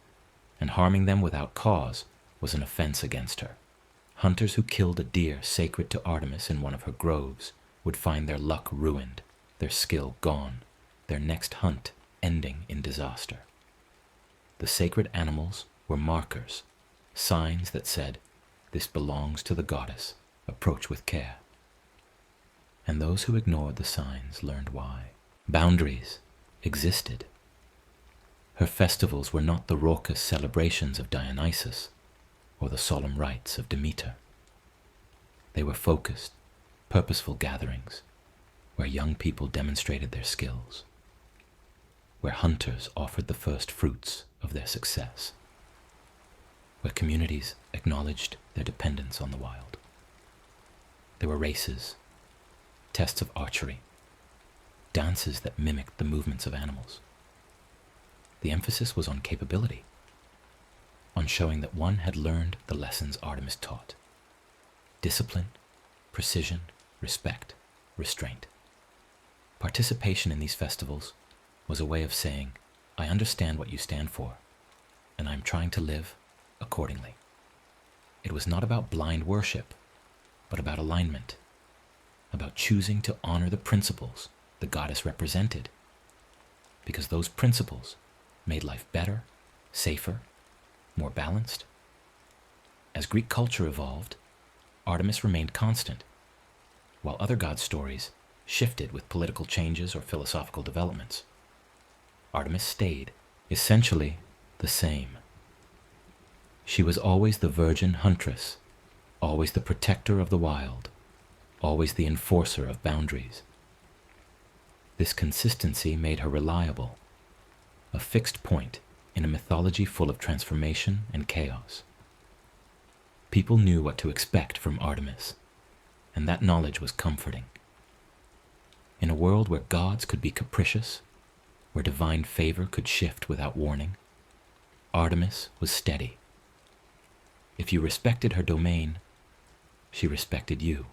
and harming them without cause was an offense against her. Hunters who killed a deer sacred to Artemis in one of her groves would find their luck ruined, their skill gone, their next hunt ending in disaster. The sacred animals were markers, signs that said, "This belongs to the goddess, approach with care." And those who ignored the signs learned why. Boundaries existed. Her festivals were not the raucous celebrations of Dionysus or the solemn rites of Demeter. They were focused, purposeful gatherings where young people demonstrated their skills, where hunters offered the first fruits of their success, where communities acknowledged their dependence on the wild. There were races, tests of archery, dances that mimicked the movements of animals. The emphasis was on capability, on showing that one had learned the lessons Artemis taught: discipline, precision, respect, restraint. Participation in these festivals was a way of saying, "I understand what you stand for, and I'm trying to live accordingly." It was not about blind worship, but about alignment, about choosing to honor the principles the goddess represented, because those principles made life better, safer, more balanced. As Greek culture evolved, Artemis remained constant, while other god stories shifted with political changes or philosophical developments. Artemis stayed, essentially the same. She was always the virgin huntress, always the protector of the wild, always the enforcer of boundaries. This consistency made her reliable, a fixed point in a mythology full of transformation and chaos. People knew what to expect from Artemis, and that knowledge was comforting. In a world where gods could be capricious, where divine favor could shift without warning, Artemis was steady. If you respected her domain, she respected you.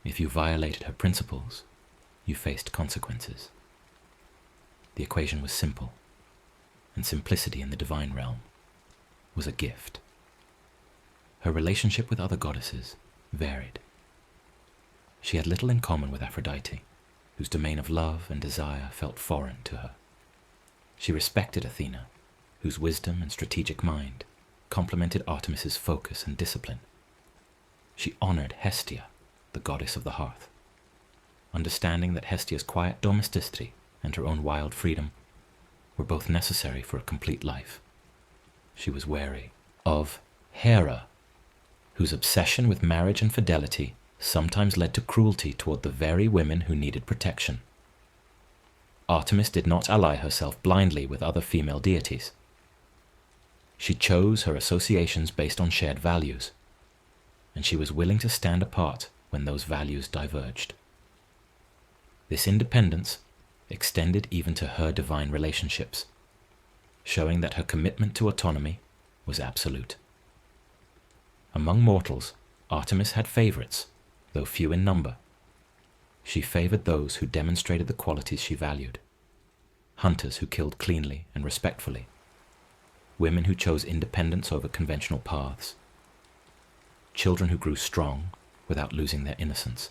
If you violated her principles, you faced consequences. The equation was simple, and simplicity in the divine realm was a gift. Her relationship with other goddesses varied. She had little in common with Aphrodite, whose domain of love and desire felt foreign to her. She respected Athena, whose wisdom and strategic mind complemented Artemis's focus and discipline. She honored Hestia, the goddess of the hearth, understanding that Hestia's quiet domesticity and her own wild freedom were both necessary for a complete life. She was wary of Hera, whose obsession with marriage and fidelity sometimes led to cruelty toward the very women who needed protection. Artemis did not ally herself blindly with other female deities. She chose her associations based on shared values, and she was willing to stand apart when those values diverged. This independence extended even to her divine relationships, showing that her commitment to autonomy was absolute. Among mortals, Artemis had favorites, though few in number. She favored those who demonstrated the qualities she valued: hunters who killed cleanly and respectfully, women who chose independence over conventional paths, children who grew strong without losing their innocence,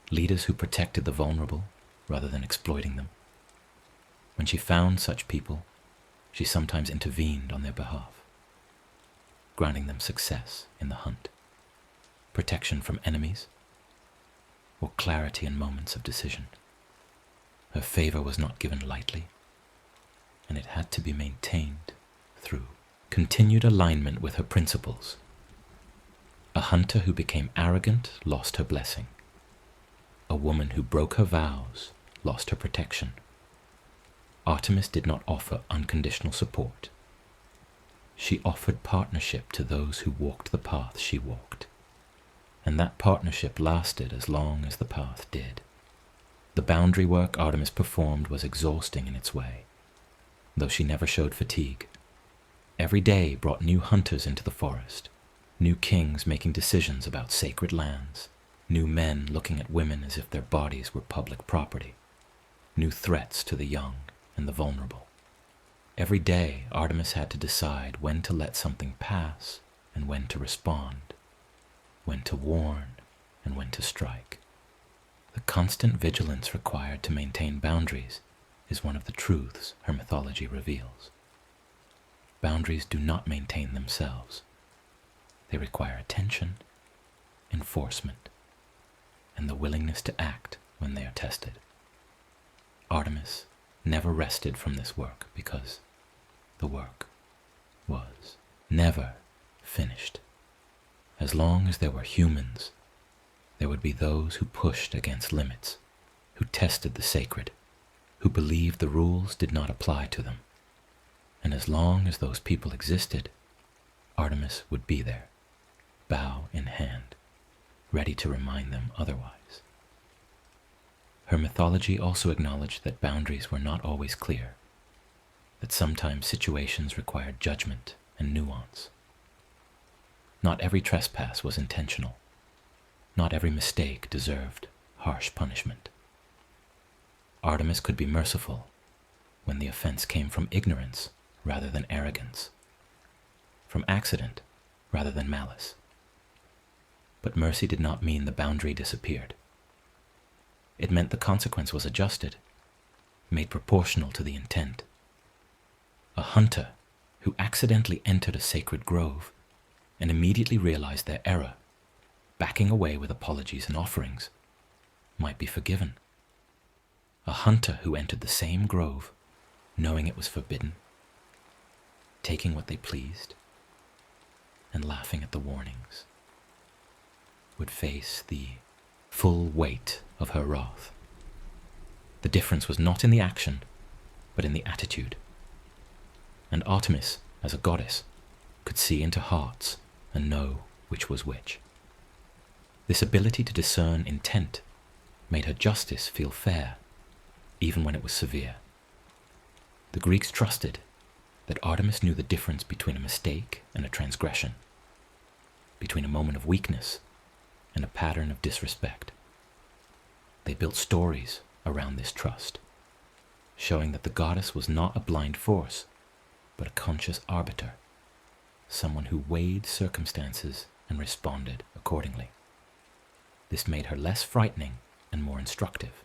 leaders who protected the vulnerable rather than exploiting them. When she found such people, she sometimes intervened on their behalf, granting them success in the hunt, protection from enemies, or clarity in moments of decision. Her favor was not given lightly, and it had to be maintained through continued alignment with her principles. A hunter who became arrogant lost her blessing. A woman who broke her vows lost her protection. Artemis did not offer unconditional support. She offered partnership to those who walked the path she walked, and that partnership lasted as long as the path did. The boundary work Artemis performed was exhausting in its way, though she never showed fatigue. Every day brought new hunters into the forest, new kings making decisions about sacred lands, new men looking at women as if their bodies were public property, new threats to the young and the vulnerable. Every day, Artemis had to decide when to let something pass and when to respond, when to warn and when to strike. The constant vigilance required to maintain boundaries is one of the truths her mythology reveals. Boundaries do not maintain themselves. They require attention, enforcement, and the willingness to act when they are tested. Artemis never rested from this work because the work was never finished. As long as there were humans, there would be those who pushed against limits, who tested the sacred, who believed the rules did not apply to them. And as long as those people existed, Artemis would be there, bow in hand, ready to remind them otherwise. Her mythology also acknowledged that boundaries were not always clear, that sometimes situations required judgment and nuance. Not every trespass was intentional. Not every mistake deserved harsh punishment. Artemis could be merciful when the offense came from ignorance rather than arrogance, from accident rather than malice. But mercy did not mean the boundary disappeared. It meant the consequence was adjusted, made proportional to the intent. A hunter who accidentally entered a sacred grove and immediately realized their error, backing away with apologies and offerings, might be forgiven. A hunter who entered the same grove, knowing it was forbidden, taking what they pleased, and laughing at the warnings, would face the full weight of her wrath. The difference was not in the action, but in the attitude. And Artemis, as a goddess, could see into hearts and know which was which. This ability to discern intent made her justice feel fair, even when it was severe. The Greeks trusted that Artemis knew the difference between a mistake and a transgression, between a moment of weakness and a pattern of disrespect. They built stories around this trust, showing that the goddess was not a blind force, but a conscious arbiter, someone who weighed circumstances and responded accordingly. This made her less frightening and more instructive.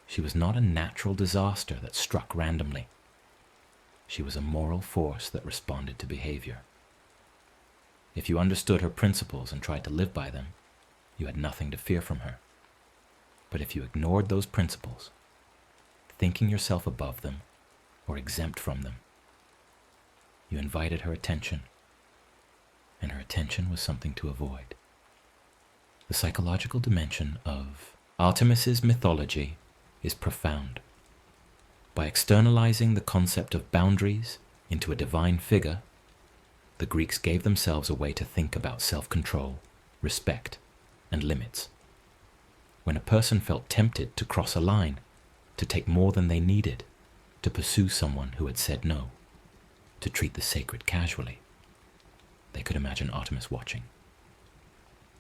She was not a natural disaster that struck randomly. She was a moral force that responded to behavior. If you understood her principles and tried to live by them, you had nothing to fear from her. But if you ignored those principles, thinking yourself above them or exempt from them, you invited her attention, and her attention was something to avoid. The psychological dimension of Artemis's mythology is profound. By externalizing the concept of boundaries into a divine figure, the Greeks gave themselves a way to think about self-control, respect, and limits. When a person felt tempted to cross a line, to take more than they needed, to pursue someone who had said no, to treat the sacred casually, they could imagine Artemis watching.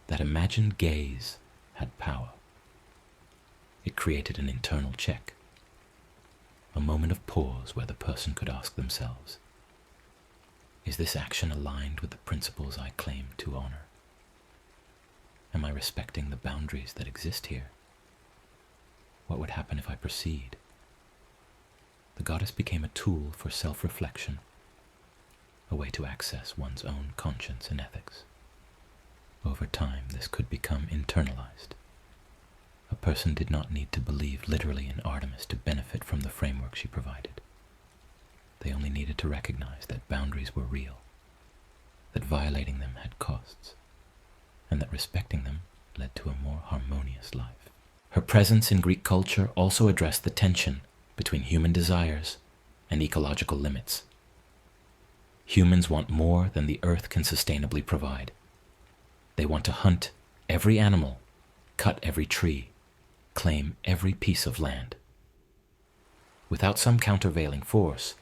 That imagined gaze had power. It created an internal check, a moment of pause where the person could ask themselves, is this action aligned with the principles I claim to honor? Am I respecting the boundaries that exist here? What would happen if I proceed? The goddess became a tool for self-reflection, a way to access one's own conscience and ethics. Over time, this could become internalized. A person did not need to believe literally in Artemis to benefit from the framework she provided. They only needed to recognize that boundaries were real, that violating them had costs, and that respecting them led to a more harmonious life. Her presence in Greek culture also addressed the tension between human desires and ecological limits. Humans want more than the earth can sustainably provide. They want to hunt every animal, cut every tree, claim every piece of land. Without some countervailing force,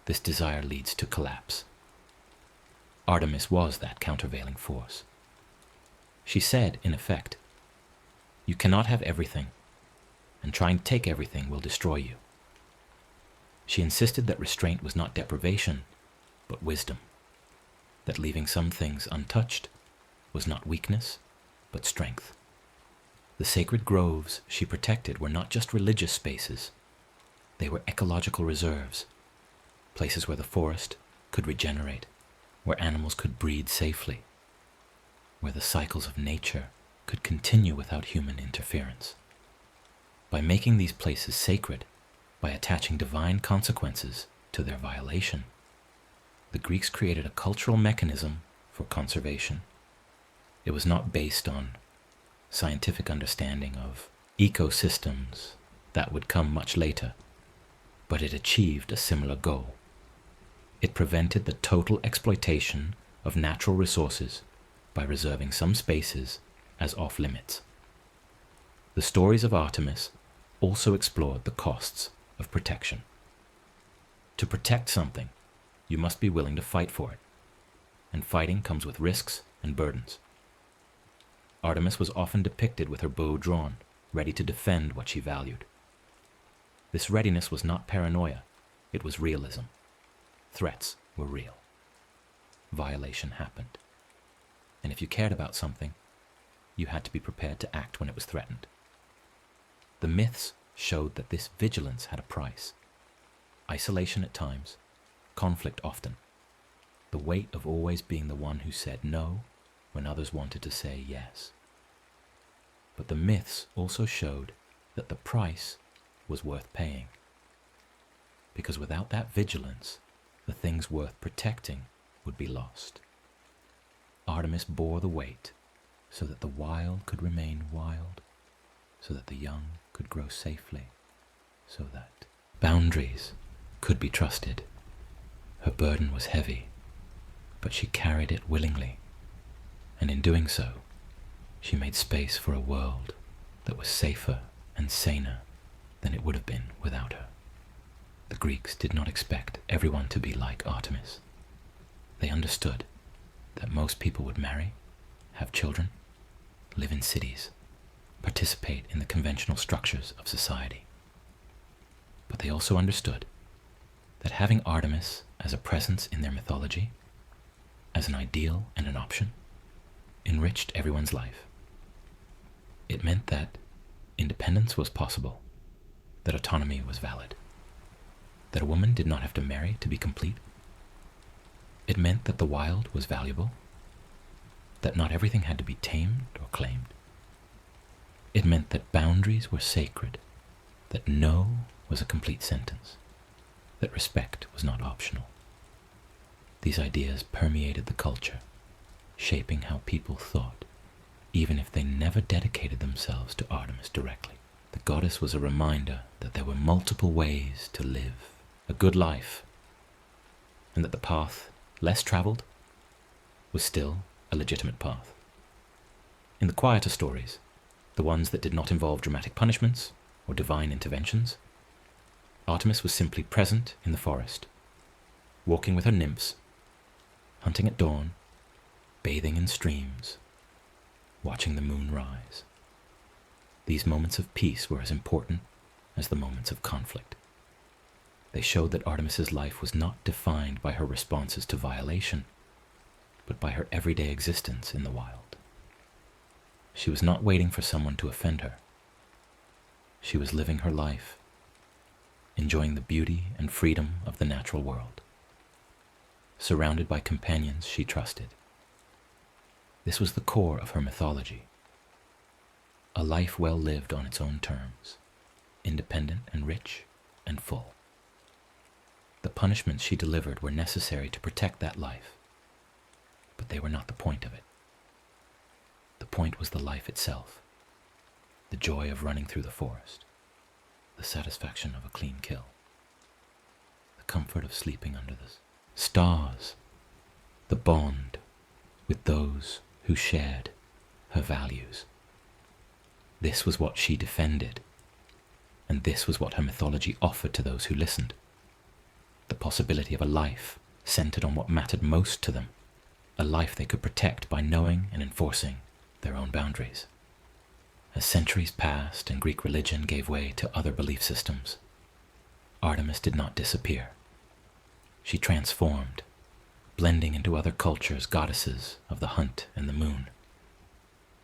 this desire leads to collapse. Artemis was that countervailing force. She said, in effect, you cannot have everything, and trying to take everything will destroy you. She insisted that restraint was not deprivation, but wisdom, that leaving some things untouched was not weakness, but strength. The sacred groves she protected were not just religious spaces, they were ecological reserves, places where the forest could regenerate, where animals could breed safely, where the cycles of nature could continue without human interference. By making these places sacred, by attaching divine consequences to their violation, the Greeks created a cultural mechanism for conservation. It was not based on scientific understanding of ecosystems that would come much later, but it achieved a similar goal. It prevented the total exploitation of natural resources by reserving some spaces as off-limits. The stories of Artemis also explored the costs of protection. To protect something, you must be willing to fight for it, and fighting comes with risks and burdens. Artemis was often depicted with her bow drawn, ready to defend what she valued. This readiness was not paranoia, it was realism. Threats were real. Violation happened. And if you cared about something, you had to be prepared to act when it was threatened. The myths showed that this vigilance had a price. Isolation at times, conflict often. The weight of always being the one who said no when others wanted to say yes. But the myths also showed that the price was worth paying. Because without that vigilance, the things worth protecting would be lost. Artemis bore the weight so that the wild could remain wild, so that the young could grow safely, so that boundaries could be trusted. Her burden was heavy, but she carried it willingly, and in doing so, she made space for a world that was safer and saner than it would have been without her. The Greeks did not expect everyone to be like Artemis. They understood that most people would marry, have children, live in cities, participate in the conventional structures of society. But they also understood that having Artemis as a presence in their mythology, as an ideal and an option, enriched everyone's life. It meant that independence was possible, that autonomy was valid, that a woman did not have to marry to be complete. It meant that the wild was valuable, that not everything had to be tamed or claimed. It meant that boundaries were sacred, that no was a complete sentence, that respect was not optional. These ideas permeated the culture, shaping how people thought, even if they never dedicated themselves to Artemis directly. The goddess was a reminder that there were multiple ways to live a good life, and that the path less traveled was still a legitimate path. In the quieter stories, the ones that did not involve dramatic punishments or divine interventions, Artemis was simply present in the forest, walking with her nymphs, hunting at dawn, bathing in streams, watching the moon rise. These moments of peace were as important as the moments of conflict. They showed that Artemis's life was not defined by her responses to violation, but by her everyday existence in the wild. She was not waiting for someone to offend her. She was living her life, enjoying the beauty and freedom of the natural world, surrounded by companions she trusted. This was the core of her mythology. A life well lived on its own terms, independent and rich and full. The punishments she delivered were necessary to protect that life, but they were not the point of it. The point was the life itself, the joy of running through the forest, the satisfaction of a clean kill, the comfort of sleeping under the stars, the bond with those who shared her values. This was what she defended, and this was what her mythology offered to those who listened. The possibility of a life centered on what mattered most to them, a life they could protect by knowing and enforcing their own boundaries. As centuries passed and Greek religion gave way to other belief systems, Artemis did not disappear. She transformed, blending into other cultures' goddesses of the hunt and the moon.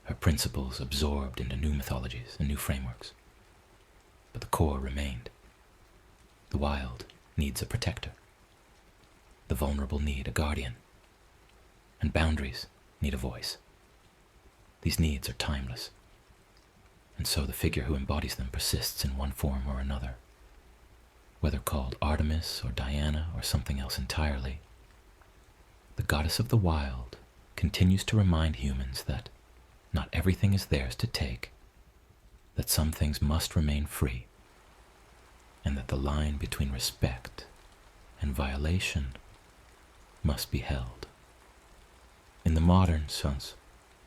Her principles absorbed into new mythologies and new frameworks. But the core remained. The wild needs a protector. The vulnerable need a guardian. And boundaries need a voice. These needs are timeless. And so the figure who embodies them persists in one form or another. Whether called Artemis or Diana or something else entirely, the goddess of the wild continues to remind humans that not everything is theirs to take, that some things must remain free, and that the line between respect and violation must be held. In the modern sense,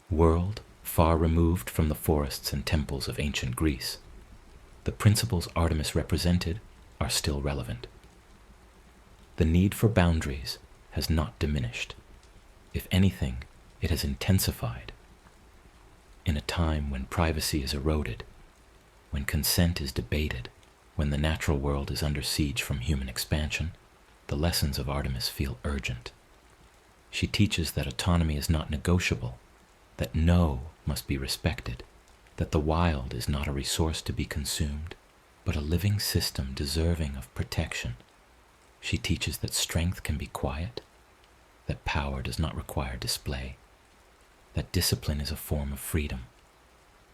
world far removed from the forests and temples of ancient Greece, the principles Artemis represented are still relevant. The need for boundaries has not diminished. If anything, it has intensified. In a time when privacy is eroded, when consent is debated, when the natural world is under siege from human expansion, the lessons of Artemis feel urgent. She teaches that autonomy is not negotiable, that no must be respected, that the wild is not a resource to be consumed, but a living system deserving of protection. She teaches that strength can be quiet, that power does not require display, that discipline is a form of freedom.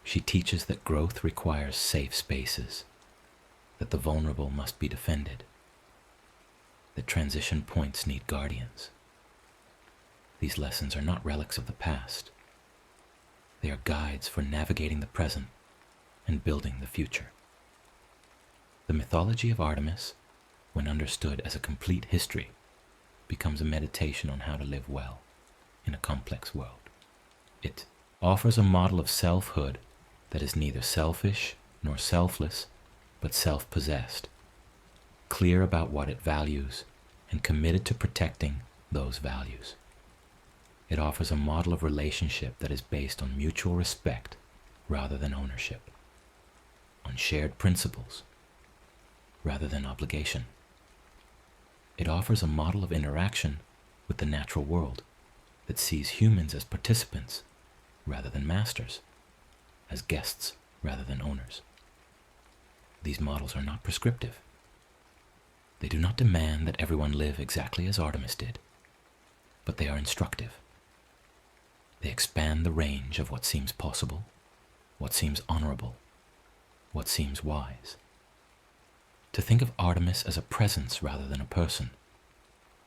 She teaches that growth requires safe spaces, that the vulnerable must be defended, that transition points need guardians. These lessons are not relics of the past. They are guides for navigating the present and building the future. The mythology of Artemis, when understood as a complete history, becomes a meditation on how to live well in a complex world. It offers a model of selfhood that is neither selfish nor selfless, but self-possessed, clear about what it values and committed to protecting those values. It offers a model of relationship that is based on mutual respect rather than ownership, on shared principles rather than obligation. It offers a model of interaction with the natural world that sees humans as participants rather than masters, as guests rather than owners. These models are not prescriptive. They do not demand that everyone live exactly as Artemis did, but they are instructive. They expand the range of what seems possible, what seems honorable, what seems wise. To think of Artemis as a presence rather than a person,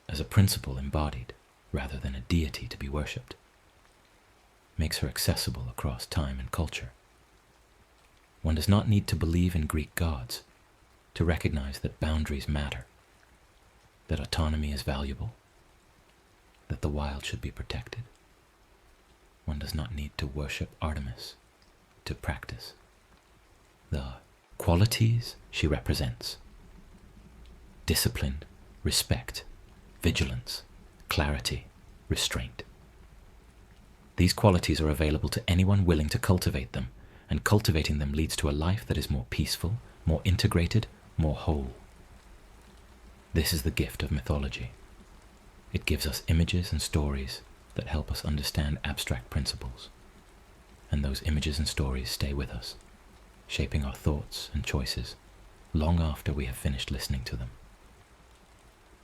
as a principle embodied rather than a deity to be worshipped, makes her accessible across time and culture. One does not need to believe in Greek gods to recognize that boundaries matter, that autonomy is valuable, that the wild should be protected. One does not need to worship Artemis to practice the qualities she represents: discipline, respect, vigilance, clarity, restraint. These qualities are available to anyone willing to cultivate them, and cultivating them leads to a life that is more peaceful, more integrated, more whole. This is the gift of mythology. It gives us images and stories that help us understand abstract principles, and those images and stories stay with us, shaping our thoughts and choices long after we have finished listening to them.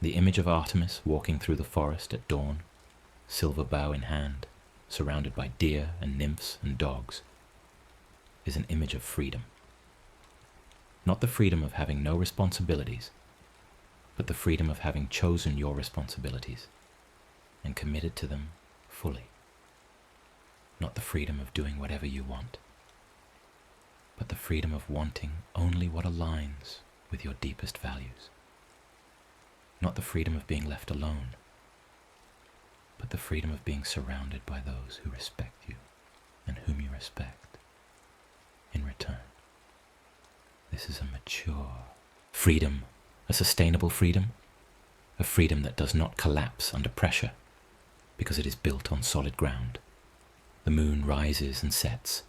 The image of Artemis walking through the forest at dawn, silver bow in hand, surrounded by deer and nymphs and dogs, is an image of freedom. Not the freedom of having no responsibilities, but the freedom of having chosen your responsibilities and committed to them fully. Not the freedom of doing whatever you want, but the freedom of wanting only what aligns with your deepest values. Not the freedom of being left alone, but the freedom of being surrounded by those who respect you and whom you respect in return. This is a mature freedom, a sustainable freedom, a freedom that does not collapse under pressure because it is built on solid ground. The moon rises and sets,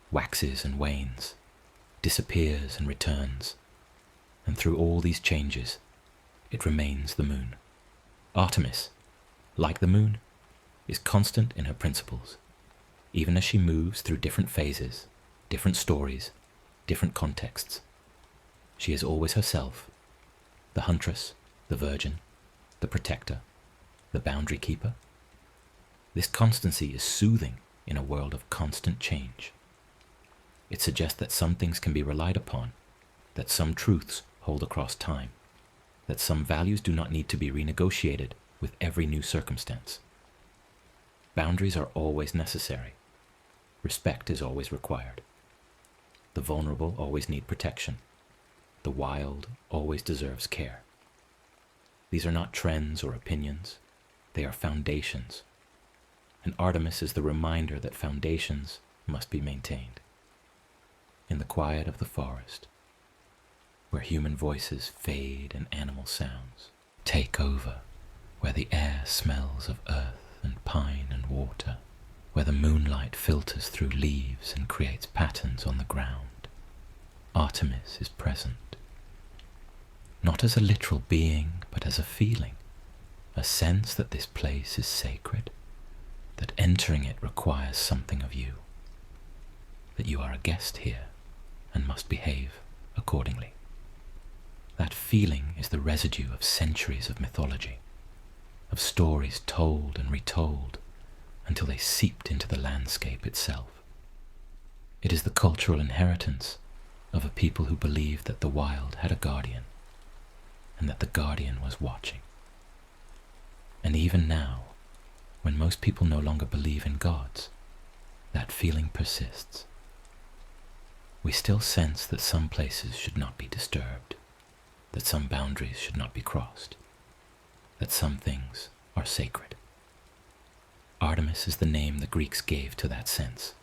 waxes and wanes, disappears and returns, and through all these changes, it remains the moon. Artemis, like the moon, is constant in her principles, even as she moves through different phases, different stories, different contexts. She is always herself, the huntress, the virgin, the protector, the boundary keeper. This constancy is soothing in a world of constant change. It suggests that some things can be relied upon, that some truths hold across time, that some values do not need to be renegotiated with every new circumstance. Boundaries are always necessary. Respect is always required. The vulnerable always need protection. The wild always deserves care. These are not trends or opinions. They are foundations. And Artemis is the reminder that foundations must be maintained. In the quiet of the forest, where human voices fade and animal sounds take over, where the air smells of earth and pine and water, where the moonlight filters through leaves and creates patterns on the ground, Artemis is present. Not as a literal being, but as a feeling, a sense that this place is sacred, that entering it requires something of you, that you are a guest here and must behave accordingly. That feeling is the residue of centuries of mythology, of stories told and retold until they seeped into the landscape itself. It is the cultural inheritance of a people who believed that the wild had a guardian, and that the guardian was watching. And even now, when most people no longer believe in gods, that feeling persists. We still sense that some places should not be disturbed, that some boundaries should not be crossed, that some things are sacred. Artemis is the name the Greeks gave to that sense,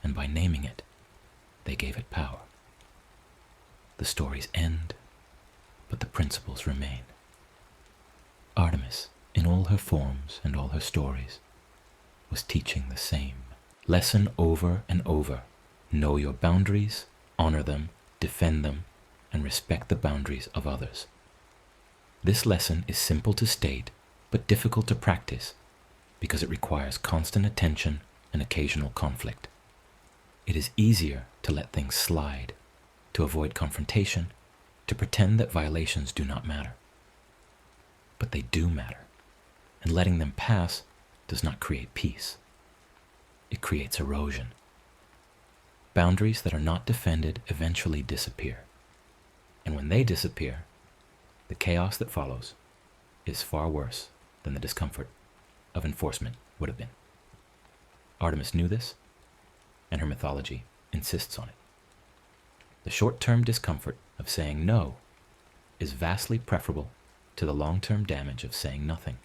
and by naming it, they gave it power. The stories end, but the principles remain. Artemis, in all her forms and all her stories, was teaching the same lesson over and over Know your boundaries, honor them, defend them, and respect the boundaries of others. This lesson is simple to state, but difficult to practice because it requires constant attention and occasional conflict. It is easier to let things slide, to avoid confrontation, to pretend that violations do not matter. But they do matter, and letting them pass does not create peace. It creates erosion. Boundaries that are not defended eventually disappear. And when they disappear, the chaos that follows is far worse than the discomfort of enforcement would have been. Artemis knew this, and her mythology insists on it. The short-term discomfort of saying no is vastly preferable to the long-term damage of saying nothing.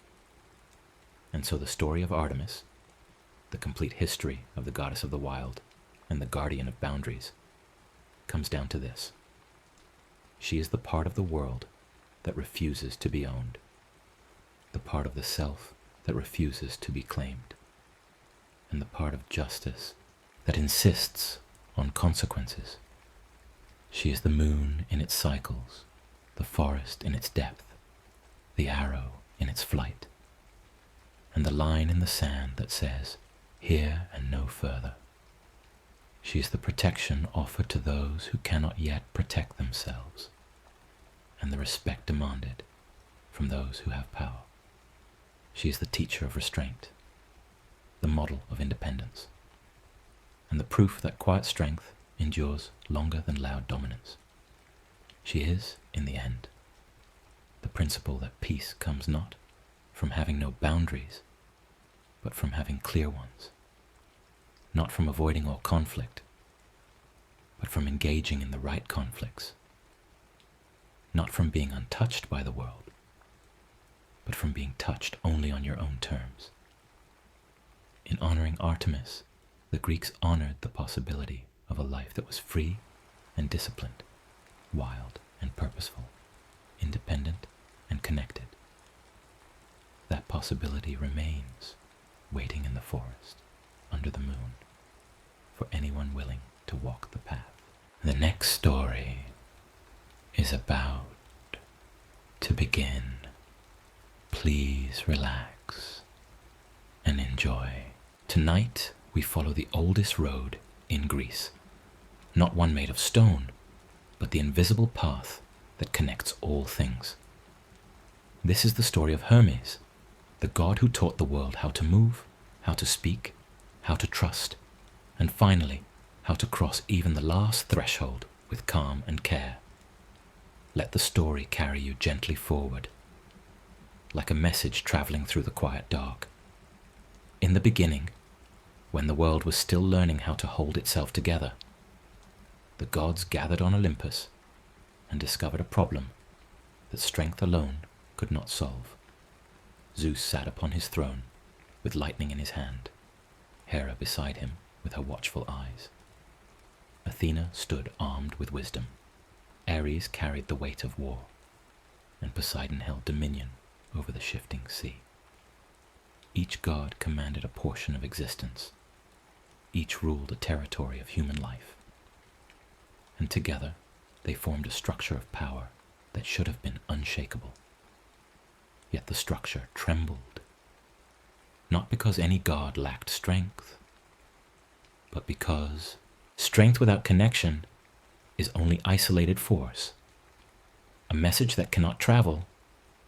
And so the story of Artemis, the complete history of the goddess of the wild and the guardian of boundaries, comes down to this. She is the part of the world that refuses to be owned, the part of the self that refuses to be claimed, and the part of justice that insists on consequences. She is the moon in its cycles, the forest in its depth, the arrow in its flight, and the line in the sand that says, here and no further. She is the protection offered to those who cannot yet protect themselves, and the respect demanded from those who have power. She is the teacher of restraint, the model of independence, and the proof that quiet strength endures longer than loud dominance. She is, in the end, the principle that peace comes not from having no boundaries, but from having clear ones, not from avoiding all conflict, but from engaging in the right conflicts, not from being untouched by the world, but from being touched only on your own terms. In honoring Artemis, the Greeks honored the possibility of a life that was free and disciplined, wild and purposeful, independent and connected. That possibility remains waiting in the forest under the moon for anyone willing to walk the path. The next story is about to begin. Please relax and enjoy. Tonight we follow the oldest road in Greece, not one made of stone, but the invisible path that connects all things. This is the story of Hermes, the god who taught the world how to move, how to speak, how to trust, and finally, how to cross even the last threshold with calm and care. Let the story carry you gently forward, like a message traveling through the quiet dark. In the beginning, when the world was still learning how to hold itself together, the gods gathered on Olympus and discovered a problem that strength alone could not solve. Zeus sat upon his throne with lightning in his hand, Hera beside him with her watchful eyes. Athena stood armed with wisdom. Ares carried the weight of war, and Poseidon held dominion over the shifting sea. Each god commanded a portion of existence. Each ruled a territory of human life. And together they formed a structure of power that should have been unshakable. Yet the structure trembled, not because any god lacked strength, but because strength without connection is only isolated force. A message that cannot travel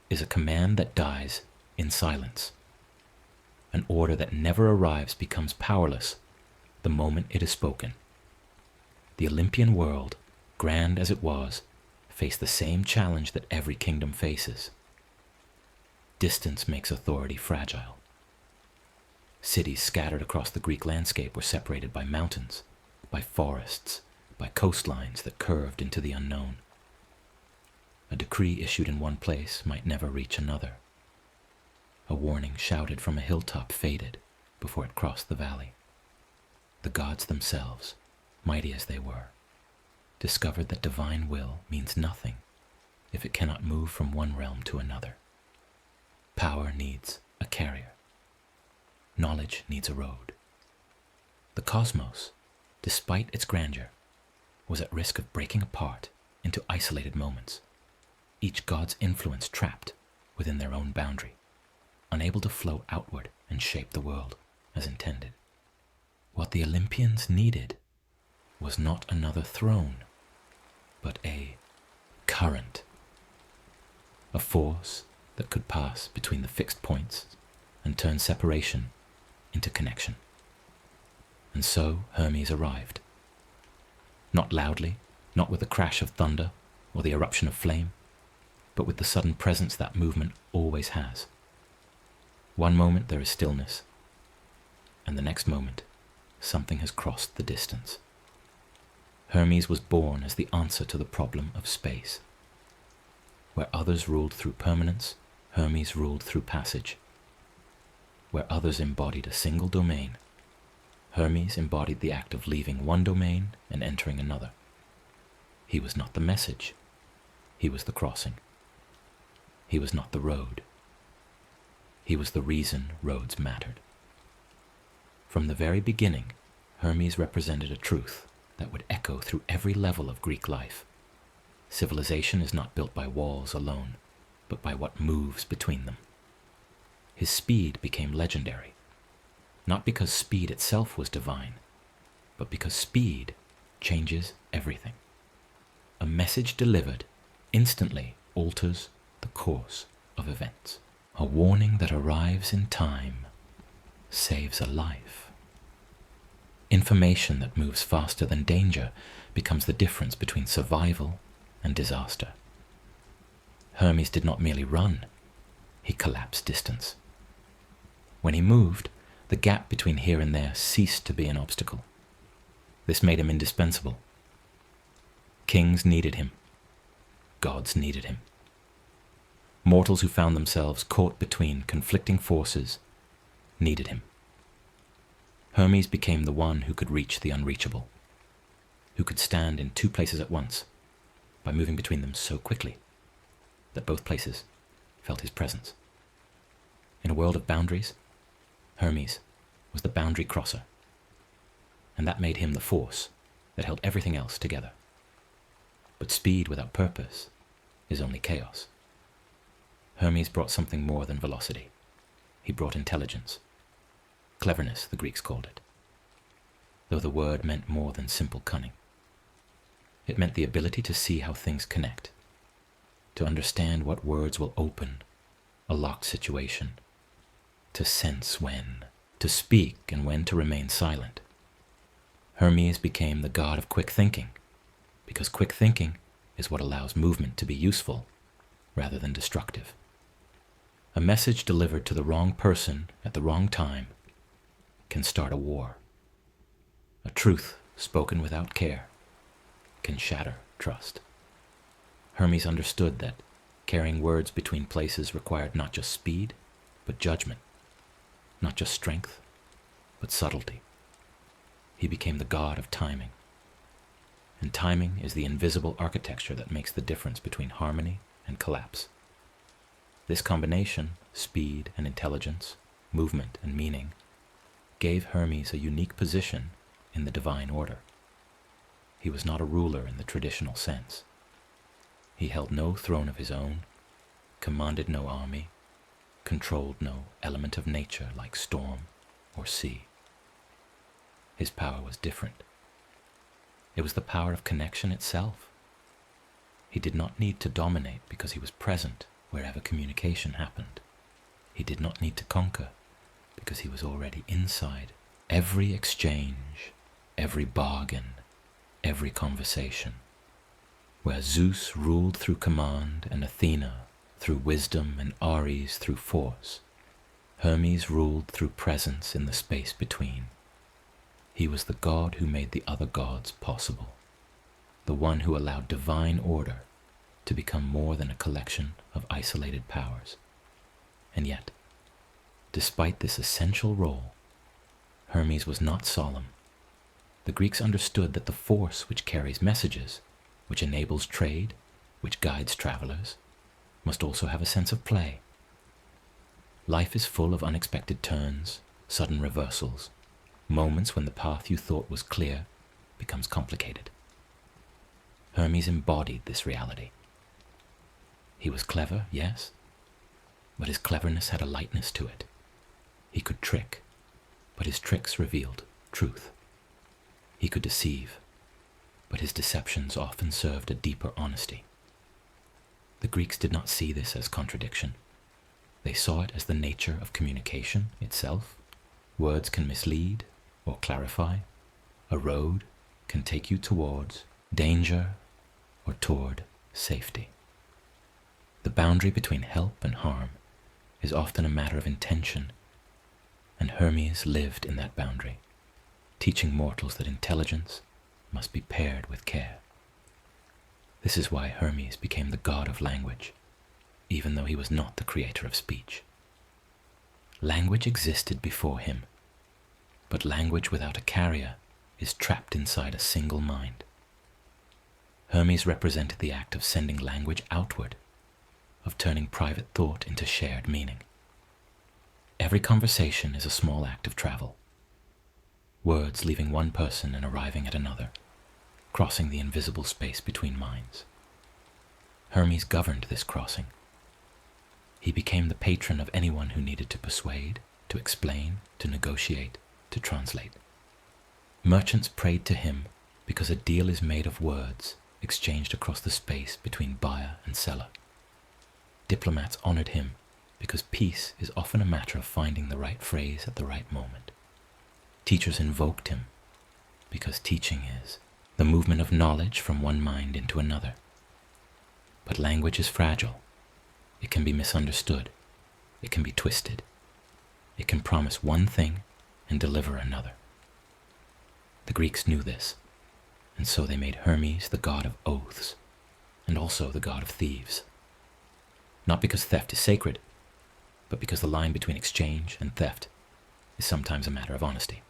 is a command that dies in silence. An order that never arrives becomes powerless the moment it is spoken. The Olympian world, grand as it was, faced the same challenge that every kingdom faces. Distance makes authority fragile. Cities scattered across the Greek landscape were separated by mountains, by forests, by coastlines that curved into the unknown. A decree issued in one place might never reach another. A warning shouted from a hilltop faded before it crossed the valley. The gods themselves, mighty as they were, discovered that divine will means nothing if it cannot move from one realm to another. Power needs a carrier. Knowledge needs a road. The cosmos despite its grandeur, was at risk of breaking apart into isolated moments, each god's influence trapped within their own boundary, unable to flow outward and shape the world as intended. What the Olympians needed was not another throne, but a current, a force that could pass between the fixed points and turn separation into connection. And so Hermes arrived. Not loudly, not with the crash of thunder or the eruption of flame, but with the sudden presence that movement always has. One moment there is stillness, and the next moment something has crossed the distance. Hermes was born as the answer to the problem of space. Where others ruled through permanence, Hermes ruled through passage. Where others embodied a single domain, Hermes embodied the act of leaving one domain and entering another. He was not the message, he was the crossing. He was not the road, he was the reason roads mattered. From the very beginning, Hermes represented a truth that would echo through every level of Greek life. Civilization is not built by walls alone, but by what moves between them. His speed became legendary, not because speed itself was divine, but because speed changes everything. A message delivered instantly alters the course of events. A warning that arrives in time saves a life. Information that moves faster than danger becomes the difference between survival and disaster. Hermes did not merely run, he collapsed distance. When he moved, the gap between here and there ceased to be an obstacle. This made him indispensable. Kings needed him. Gods needed him. Mortals who found themselves caught between conflicting forces needed him. Hermes became the one who could reach the unreachable, who could stand in two places at once by moving between them so quickly that both places felt his presence. In a world of boundaries, Hermes was the boundary crosser, and that made him the force that held everything else together. But speed without purpose is only chaos. Hermes brought something more than velocity. He brought intelligence. Cleverness, the Greeks called it, though the word meant more than simple cunning. It meant the ability to see how things connect, to understand what words will open a locked situation, to sense when to speak and when to remain silent. Hermes became the god of quick thinking, because quick thinking is what allows movement to be useful rather than destructive. A message delivered to the wrong person at the wrong time can start a war. A truth spoken without care can shatter trust. Hermes understood that carrying words between places required not just speed, but judgment, not just strength, but subtlety. He became the god of timing. And timing is the invisible architecture that makes the difference between harmony and collapse. This combination, speed and intelligence, movement and meaning, gave Hermes a unique position in the divine order. He was not a ruler in the traditional sense. He held no throne of his own, commanded no army, controlled no element of nature like storm or sea. His power was different. It was the power of connection itself. He did not need to dominate because he was present wherever communication happened. He did not need to conquer because he was already inside every exchange, every bargain, every conversation. Where Zeus ruled through command and Athena through wisdom and Ares through force, Hermes ruled through presence in the space between. He was the god who made the other gods possible, the one who allowed divine order to become more than a collection of isolated powers. And yet, despite this essential role, Hermes was not solemn. The Greeks understood that the force which carries messages, which enables trade, which guides travelers, must also have a sense of play. Life is full of unexpected turns, sudden reversals, moments when the path you thought was clear becomes complicated. Hermes embodied this reality. He was clever, yes, but his cleverness had a lightness to it. He could trick, but his tricks revealed truth. He could deceive, but his deceptions often served a deeper honesty. The Greeks did not see this as contradiction. They saw it as the nature of communication itself. Words can mislead or clarify. A road can take you towards danger or toward safety. The boundary between help and harm is often a matter of intention, and Hermes lived in that boundary, teaching mortals that intelligence must be paired with care. This is why Hermes became the god of language, even though he was not the creator of speech. Language existed before him, but language without a carrier is trapped inside a single mind. Hermes represented the act of sending language outward, of turning private thought into shared meaning. Every conversation is a small act of travel. Words leaving one person and arriving at another, crossing the invisible space between minds. Hermes governed this crossing. He became the patron of anyone who needed to persuade, to explain, to negotiate, to translate. Merchants prayed to him because a deal is made of words exchanged across the space between buyer and seller. Diplomats honored him because peace is often a matter of finding the right phrase at the right moment. Teachers invoked him because teaching is the movement of knowledge from one mind into another. But language is fragile. It can be misunderstood. It can be twisted. It can promise one thing and deliver another. The Greeks knew this, and so they made Hermes the god of oaths, and also the god of thieves. Not because theft is sacred, but because the line between exchange and theft is sometimes a matter of honesty.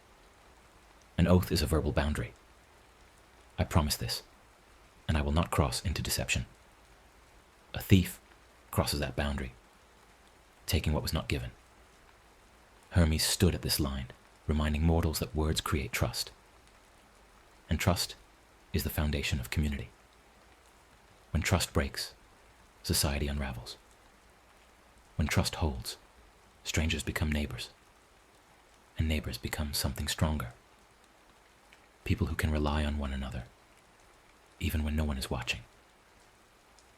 An oath is a verbal boundary. I promise this, and I will not cross into deception. A thief crosses that boundary, taking what was not given. Hermes stood at this line, reminding mortals that words create trust. And trust is the foundation of community. When trust breaks, society unravels. When trust holds, strangers become neighbors, and neighbors become something stronger. People who can rely on one another, even when no one is watching.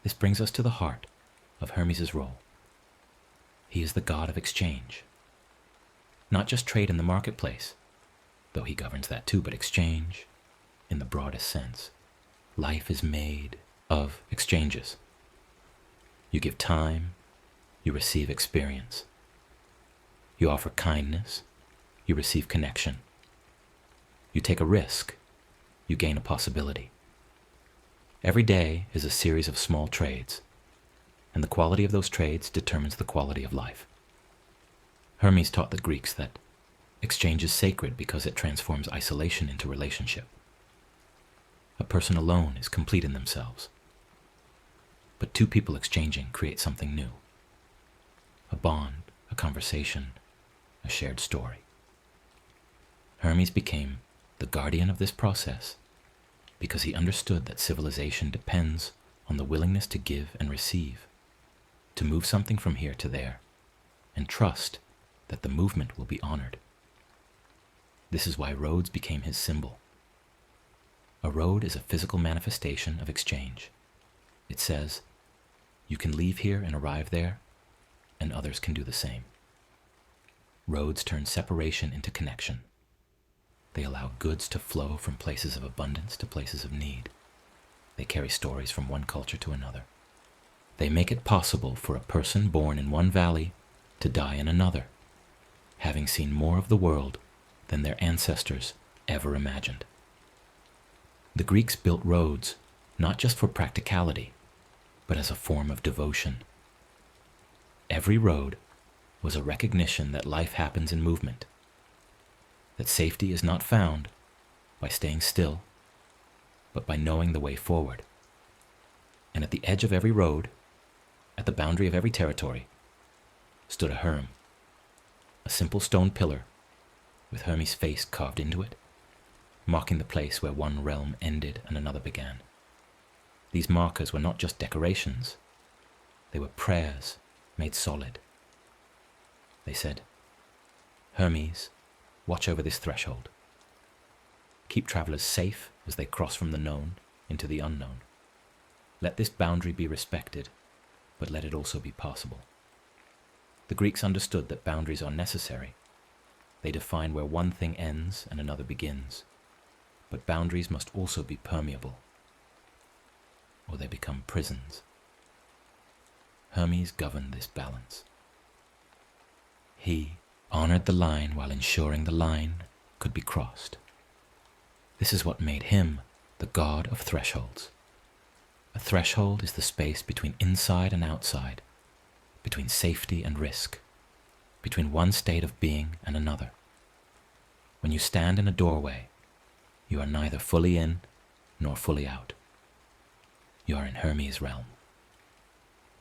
This brings us to the heart of Hermes' role. He is the god of exchange. Not just trade in the marketplace, though he governs that too, but exchange in the broadest sense. Life is made of exchanges. You give time, you receive experience. You offer kindness, you receive connection. You take a risk, you gain a possibility. Every day is a series of small trades, and the quality of those trades determines the quality of life. Hermes taught the Greeks that exchange is sacred because it transforms isolation into relationship. A person alone is complete in themselves, but two people exchanging create something new. A bond, a conversation, a shared story. Hermes became the guardian of this process because he understood that civilization depends on the willingness to give and receive, to move something from here to there, and trust that the movement will be honored. This is why roads became his symbol. A road is a physical manifestation of exchange. It says, you can leave here and arrive there, and others can do the same. Roads turn separation into connection. They allow goods to flow from places of abundance to places of need. They carry stories from one culture to another. They make it possible for a person born in one valley to die in another, having seen more of the world than their ancestors ever imagined. The Greeks built roads not just for practicality, but as a form of devotion. Every road was a recognition that life happens in movement, that safety is not found by staying still, but by knowing the way forward. And at the edge of every road, at the boundary of every territory, stood a herm, a simple stone pillar with Hermes' face carved into it. marking the place where one realm ended and another began. These markers were not just decorations, they were prayers made solid. They said, "Hermes, watch over this threshold. Keep travelers safe as they cross from the known into the unknown. Let this boundary be respected, but let it also be passable." The Greeks understood that boundaries are necessary. They define where one thing ends and another begins. But boundaries must also be permeable, or they become prisons. Hermes governed this balance. He honored the line while ensuring the line could be crossed. This is what made him the god of thresholds. A threshold is the space between inside and outside, between safety and risk, between one state of being and another. When you stand in a doorway, you are neither fully in nor fully out. You are in Hermes' realm.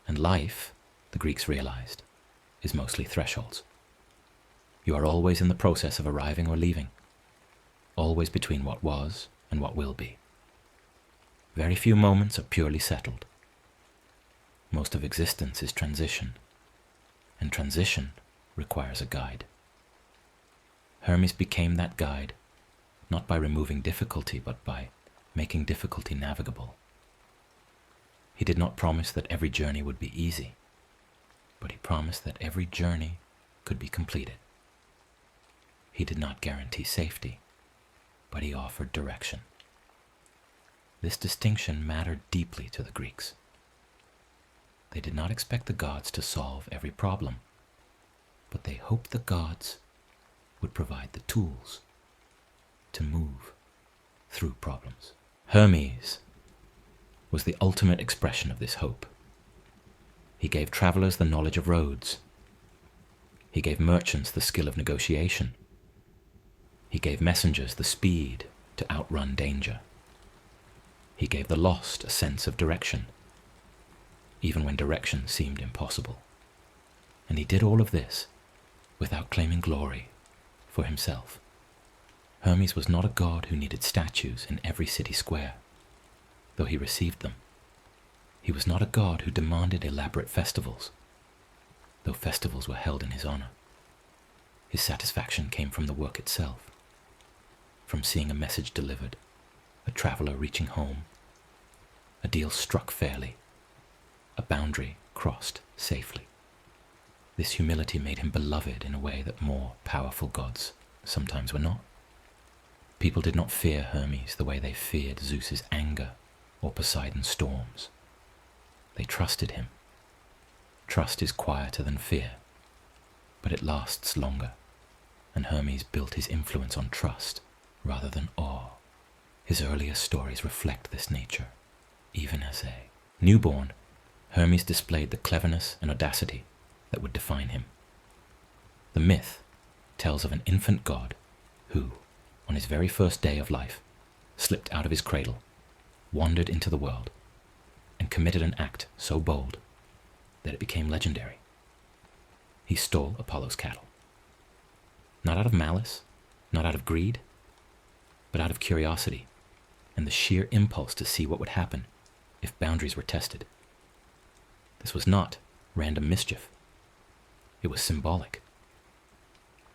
And life, the Greeks realized, is mostly thresholds. You are always in the process of arriving or leaving, always between what was and what will be. Very few moments are purely settled. Most of existence is transition, and transition requires a guide. Hermes became that guide, not by removing difficulty, but by making difficulty navigable. He did not promise that every journey would be easy, but he promised that every journey could be completed. He did not guarantee safety, but he offered direction. This distinction mattered deeply to the Greeks. They did not expect the gods to solve every problem, but they hoped the gods would provide the tools to move through problems. Hermes was the ultimate expression of this hope. He gave travelers the knowledge of roads. He gave merchants the skill of negotiation. He gave messengers the speed to outrun danger. He gave the lost a sense of direction, even when direction seemed impossible. And he did all of this without claiming glory for himself. Hermes was not a god who needed statues in every city square, though he received them. He was not a god who demanded elaborate festivals, though festivals were held in his honor. His satisfaction came from the work itself, from seeing a message delivered, a traveler reaching home, a deal struck fairly, a boundary crossed safely. This humility made him beloved in a way that more powerful gods sometimes were not. People did not fear Hermes the way they feared Zeus's anger or Poseidon's storms. They trusted him. Trust is quieter than fear, but it lasts longer, and Hermes built his influence on trust rather than awe. His earliest stories reflect this nature, even as a newborn. Hermes displayed the cleverness and audacity that would define him. The myth tells of an infant god who, on his very first day of life, slipped out of his cradle, wandered into the world, and committed an act so bold that it became legendary. He stole Apollo's cattle. Not out of malice, not out of greed, but out of curiosity and the sheer impulse to see what would happen if boundaries were tested. This was not random mischief. It was symbolic.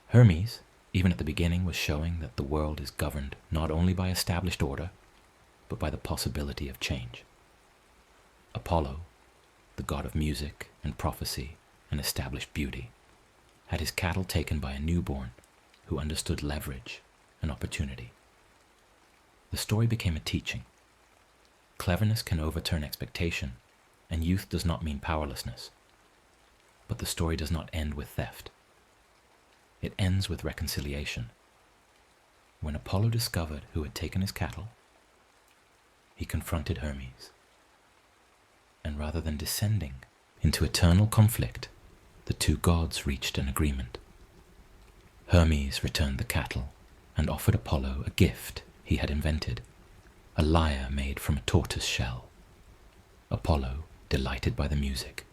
Hermes, even at the beginning, was showing that the world is governed not only by established order, but by the possibility of change. Apollo, the god of music and prophecy and established beauty, had his cattle taken by a newborn who understood leverage and opportunity. The story became a teaching. Cleverness can overturn expectation, and youth does not mean powerlessness. But the story does not end with theft. It ends with reconciliation. When Apollo discovered who had taken his cattle, he confronted Hermes. And rather than descending into eternal conflict, the two gods reached an agreement. Hermes returned the cattle and offered Apollo a gift he had invented, a lyre made from a tortoise shell. Apollo, delighted by the music,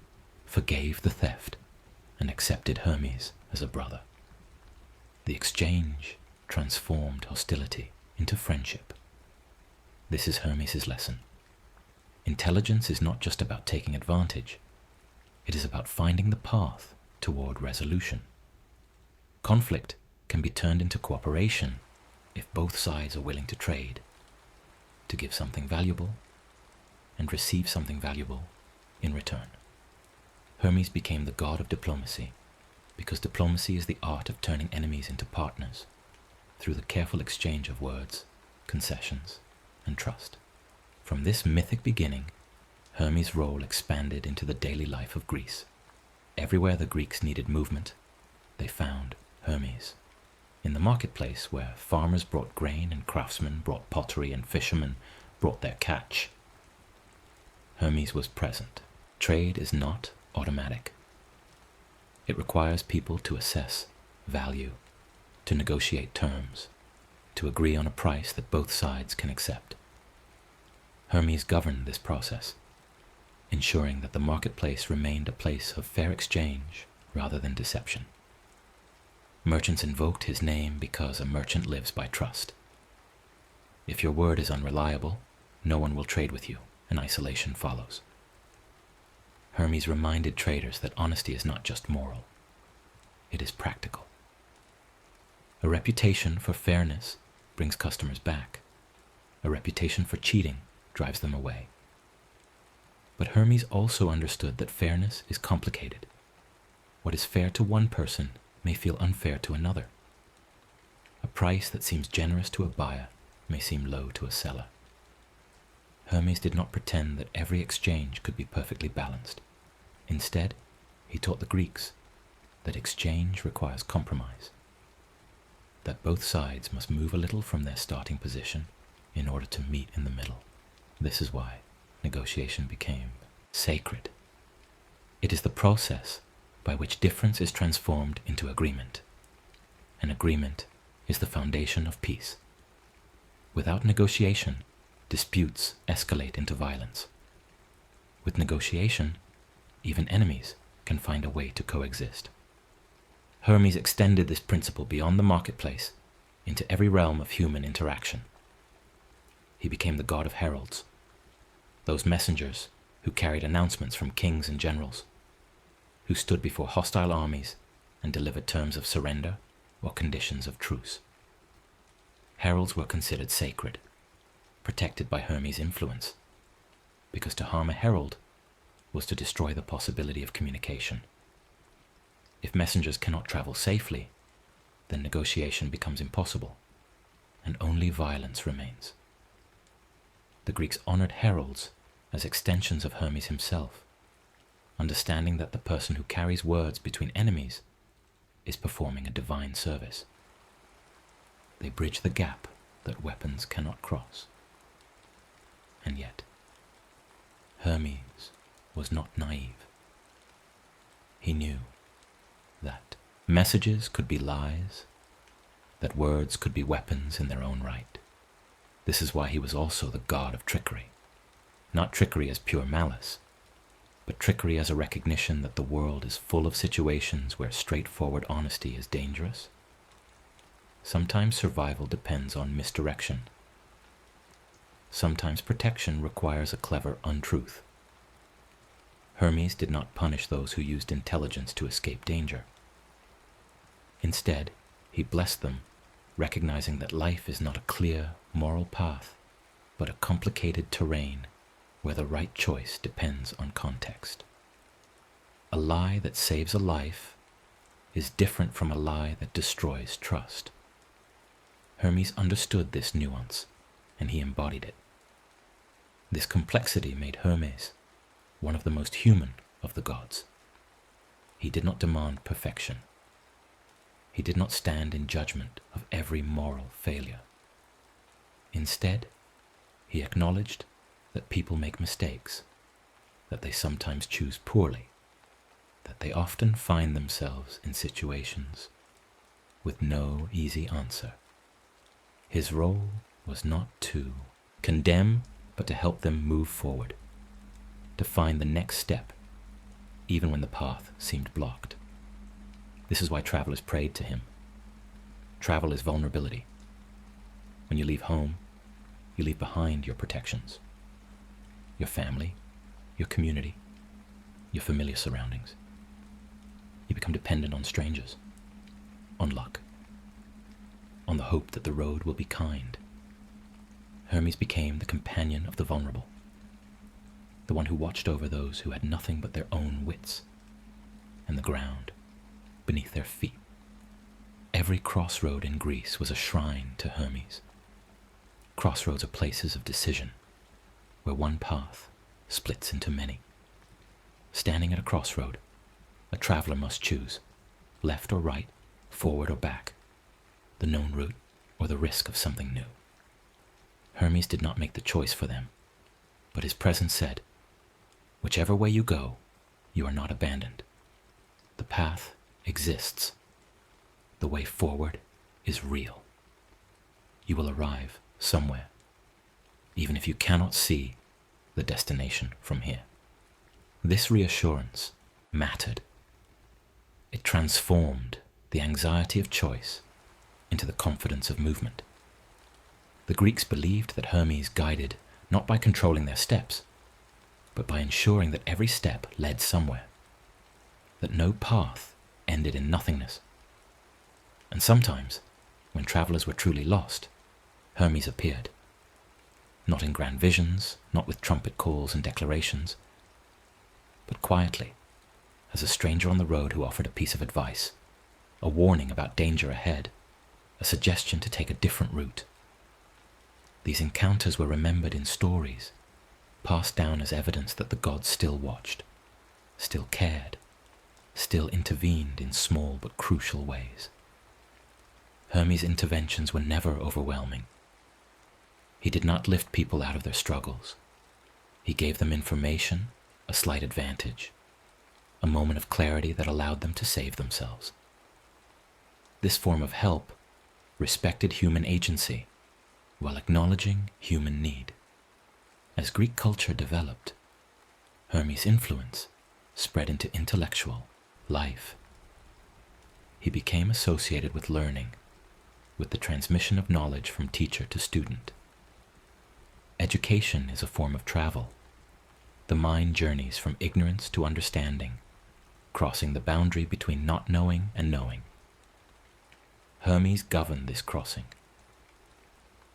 forgave the theft and accepted Hermes as a brother. The exchange transformed hostility into friendship. This is Hermes' lesson. Intelligence is not just about taking advantage. It is about finding the path toward resolution. Conflict can be turned into cooperation if both sides are willing to trade, to give something valuable and receive something valuable in return. Hermes became the god of diplomacy because diplomacy is the art of turning enemies into partners through the careful exchange of words, concessions, and trust. From this mythic beginning, Hermes' role expanded into the daily life of Greece. Everywhere the Greeks needed movement, they found Hermes. In the marketplace where farmers brought grain and craftsmen brought pottery and fishermen brought their catch, Hermes was present. Trade is not automatic. It requires people to assess value, to negotiate terms, to agree on a price that both sides can accept. Hermes governed this process, ensuring that the marketplace remained a place of fair exchange rather than deception. Merchants invoked his name because a merchant lives by trust. If your word is unreliable, no one will trade with you, and isolation follows. Hermes reminded traders that honesty is not just moral, it is practical. A reputation for fairness brings customers back. A reputation for cheating drives them away. But Hermes also understood that fairness is complicated. What is fair to one person may feel unfair to another. A price that seems generous to a buyer may seem low to a seller. Hermes did not pretend that every exchange could be perfectly balanced. Instead, he taught the Greeks that exchange requires compromise, that both sides must move a little from their starting position in order to meet in the middle. This is why negotiation became sacred. It is the process by which difference is transformed into agreement. An agreement is the foundation of peace. Without negotiation, disputes escalate into violence. With negotiation, even enemies can find a way to coexist. Hermes extended this principle beyond the marketplace into every realm of human interaction. He became the god of heralds, those messengers who carried announcements from kings and generals, who stood before hostile armies and delivered terms of surrender or conditions of truce. Heralds were considered sacred, protected by Hermes' influence, because to harm a herald was to destroy the possibility of communication. If messengers cannot travel safely, then negotiation becomes impossible, and only violence remains. The Greeks honored heralds as extensions of Hermes himself, understanding that the person who carries words between enemies is performing a divine service. They bridge the gap that weapons cannot cross. And yet, Hermes was not naive. He knew that messages could be lies, that words could be weapons in their own right. This is why he was also the god of trickery. Not trickery as pure malice, but trickery as a recognition that the world is full of situations where straightforward honesty is dangerous. Sometimes survival depends on misdirection. Sometimes protection requires a clever untruth. Hermes did not punish those who used intelligence to escape danger. Instead, he blessed them, recognizing that life is not a clear, moral path, but a complicated terrain where the right choice depends on context. A lie that saves a life is different from a lie that destroys trust. Hermes understood this nuance, and he embodied it. This complexity made Hermes one of the most human of the gods. He did not demand perfection. He did not stand in judgment of every moral failure. Instead, he acknowledged that people make mistakes, that they sometimes choose poorly, that they often find themselves in situations with no easy answer. His role was not to condemn, but to help them move forward, to find the next step, even when the path seemed blocked. This is why travelers prayed to him. Travel is vulnerability. When you leave home, you leave behind your protections, your family, your community, your familiar surroundings. You become dependent on strangers, on luck, on the hope that the road will be kind. Hermes became the companion of the vulnerable, the one who watched over those who had nothing but their own wits and the ground beneath their feet. Every crossroad in Greece was a shrine to Hermes. Crossroads are places of decision, where one path splits into many. Standing at a crossroad, a traveler must choose, left or right, forward or back, the known route or the risk of something new. Hermes did not make the choice for them, but his presence said, "Whichever way you go, you are not abandoned. The path exists. The way forward is real. You will arrive somewhere, even if you cannot see the destination from here." This reassurance mattered. It transformed the anxiety of choice into the confidence of movement. The Greeks believed that Hermes guided not by controlling their steps, but by ensuring that every step led somewhere, that no path ended in nothingness. And sometimes, when travelers were truly lost, Hermes appeared. Not in grand visions, not with trumpet calls and declarations, but quietly, as a stranger on the road who offered a piece of advice, a warning about danger ahead, a suggestion to take a different route. These encounters were remembered in stories, passed down as evidence that the gods still watched, still cared, still intervened in small but crucial ways. Hermes' interventions were never overwhelming. He did not lift people out of their struggles. He gave them information, a slight advantage, a moment of clarity that allowed them to save themselves. This form of help respected human agency while acknowledging human need. As Greek culture developed, Hermes' influence spread into intellectual life. He became associated with learning, with the transmission of knowledge from teacher to student. Education is a form of travel. The mind journeys from ignorance to understanding, crossing the boundary between not knowing and knowing. Hermes governed this crossing.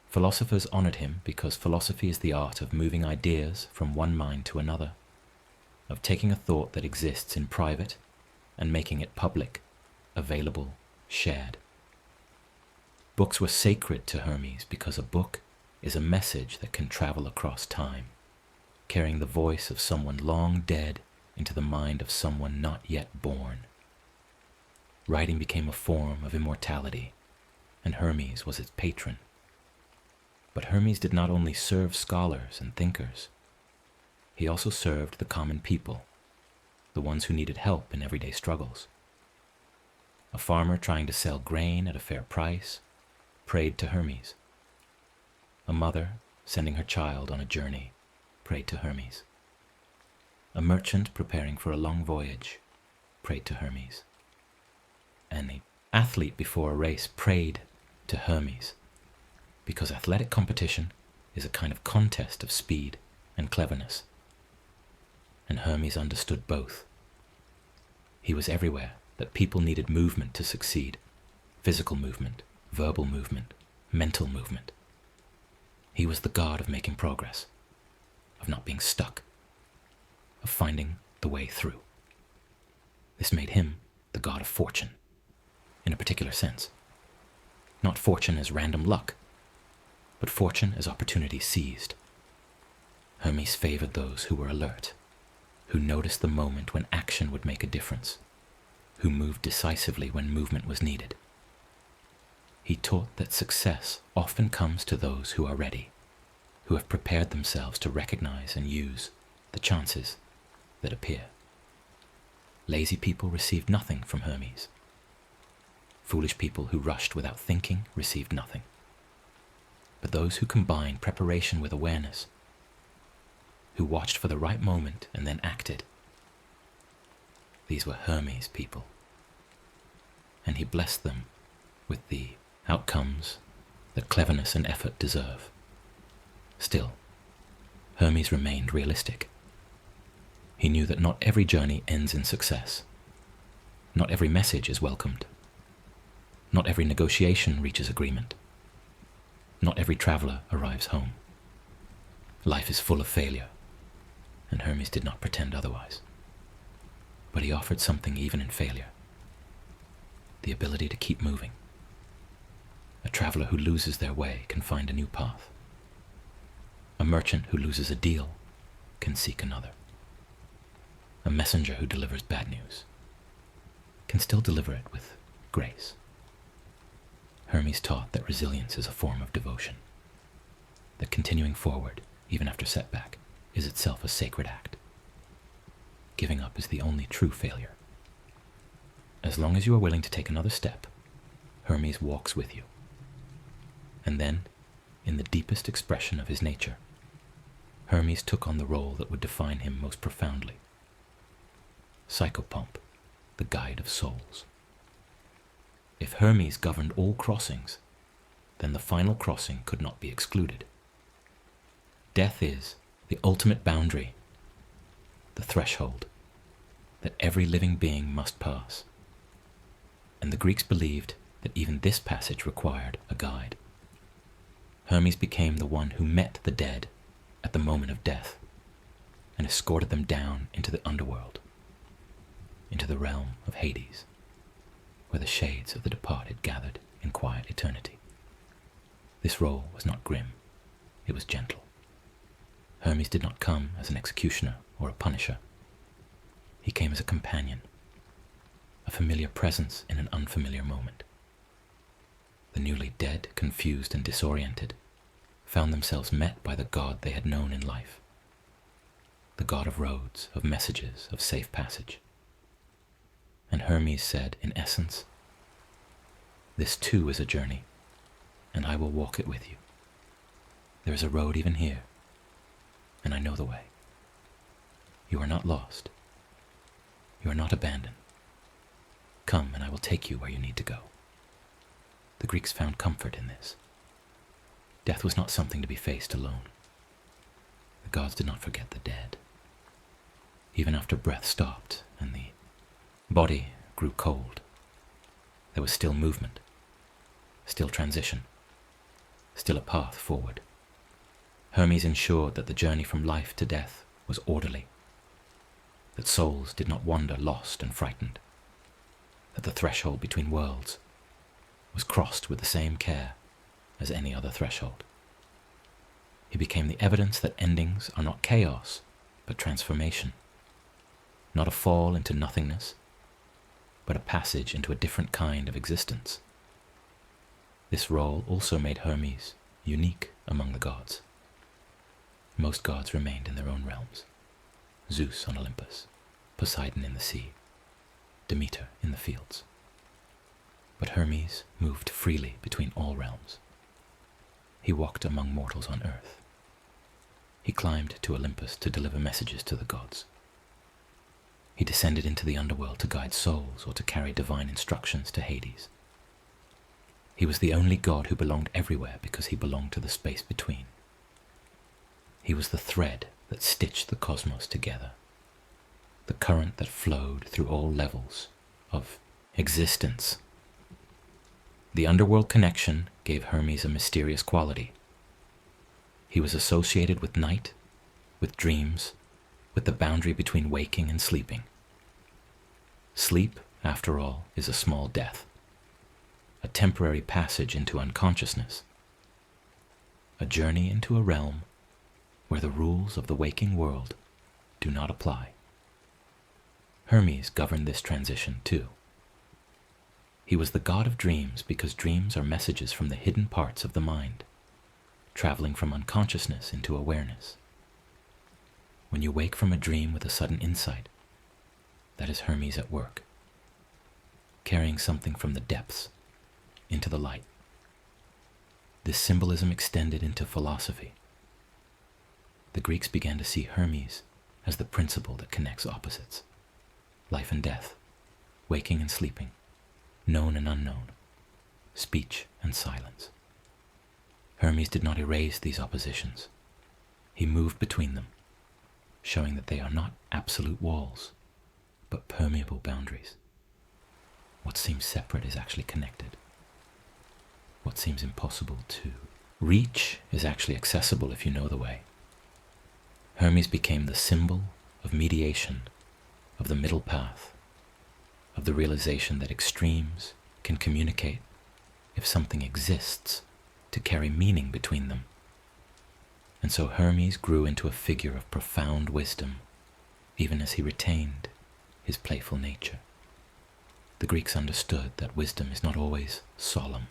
Philosophers honored him because philosophy is the art of moving ideas from one mind to another, of taking a thought that exists in private and making it public, available, shared. Books were sacred to Hermes because a book is a message that can travel across time, carrying the voice of someone long dead into the mind of someone not yet born. Writing became a form of immortality, and Hermes was its patron. But Hermes did not only serve scholars and thinkers. He also served the common people, the ones who needed help in everyday struggles. A farmer trying to sell grain at a fair price prayed to Hermes. A mother sending her child on a journey prayed to Hermes. A merchant preparing for a long voyage prayed to Hermes. And the athlete before a race prayed to Hermes, because athletic competition is a kind of contest of speed and cleverness. And Hermes understood both. He was everywhere that people needed movement to succeed, physical movement, verbal movement, mental movement. He was the god of making progress, of not being stuck, of finding the way through. This made him the god of fortune, in a particular sense. Not fortune as random luck, but fortune as opportunity seized. Hermes favored those who were alert, who noticed the moment when action would make a difference, who moved decisively when movement was needed. He taught that success often comes to those who are ready, who have prepared themselves to recognize and use the chances that appear. Lazy people received nothing from Hermes. Foolish people who rushed without thinking received nothing. But those who combined preparation with awareness, who watched for the right moment and then acted, these were Hermes' people. And he blessed them with the outcomes that cleverness and effort deserve. Still, Hermes remained realistic. He knew that not every journey ends in success. Not every message is welcomed. Not every negotiation reaches agreement. Not every traveler arrives home. Life is full of failure, and Hermes did not pretend otherwise. But he offered something even in failure: the ability to keep moving. A traveler who loses their way can find a new path. A merchant who loses a deal can seek another. A messenger who delivers bad news can still deliver it with grace. Hermes taught that resilience is a form of devotion, that continuing forward, even after setback, is itself a sacred act. Giving up is the only true failure. As long as you are willing to take another step, Hermes walks with you. And then, in the deepest expression of his nature, Hermes took on the role that would define him most profoundly: Psychopomp, the guide of souls. If Hermes governed all crossings, then the final crossing could not be excluded. Death is the ultimate boundary, the threshold that every living being must pass. And the Greeks believed that even this passage required a guide. Hermes became the one who met the dead at the moment of death and escorted them down into the underworld, into the realm of Hades, where the shades of the departed gathered in quiet eternity. This role was not grim, it was gentle. Hermes did not come as an executioner or a punisher. He came as a companion, a familiar presence in an unfamiliar moment. The newly dead, confused and disoriented, found themselves met by the God they had known in life, the God of roads, of messages, of safe passage. And Hermes said, in essence, "This too is a journey, and I will walk it with you. There is a road even here, and I know the way. You are not lost. You are not abandoned. Come, and I will take you where you need to go." The Greeks found comfort in this. Death was not something to be faced alone. The gods did not forget the dead. Even after breath stopped and the body grew cold, there was still movement, still transition, still a path forward. Hermes ensured that the journey from life to death was orderly, that souls did not wander lost and frightened, that the threshold between worlds was crossed with the same care as any other threshold. He became the evidence that endings are not chaos, but transformation, not a fall into nothingness, but a passage into a different kind of existence. This role also made Hermes unique among the gods. Most gods remained in their own realms: Zeus on Olympus, Poseidon in the sea, Demeter in the fields. But Hermes moved freely between all realms. He walked among mortals on earth. He climbed to Olympus to deliver messages to the gods. He descended into the underworld to guide souls or to carry divine instructions to Hades. He was the only god who belonged everywhere because he belonged to the space between. He was the thread that stitched the cosmos together, the current that flowed through all levels of existence. The underworld connection gave Hermes a mysterious quality. He was associated with night, with dreams, with the boundary between waking and sleeping. Sleep, after all, is a small death, a temporary passage into unconsciousness, a journey into a realm where the rules of the waking world do not apply. Hermes governed this transition too. He was the god of dreams because dreams are messages from the hidden parts of the mind, traveling from unconsciousness into awareness. When you wake from a dream with a sudden insight, that is Hermes at work, carrying something from the depths into the light. This symbolism extended into philosophy. The Greeks began to see Hermes as the principle that connects opposites: life and death, waking and sleeping, known and unknown, speech and silence. Hermes did not erase these oppositions. He moved between them, showing that they are not absolute walls, but permeable boundaries. What seems separate is actually connected. What seems impossible to reach is actually accessible if you know the way. Hermes became the symbol of mediation, of the middle path, of the realization that extremes can communicate if something exists to carry meaning between them. And so Hermes grew into a figure of profound wisdom, even as he retained his playful nature. The Greeks understood that wisdom is not always solemn.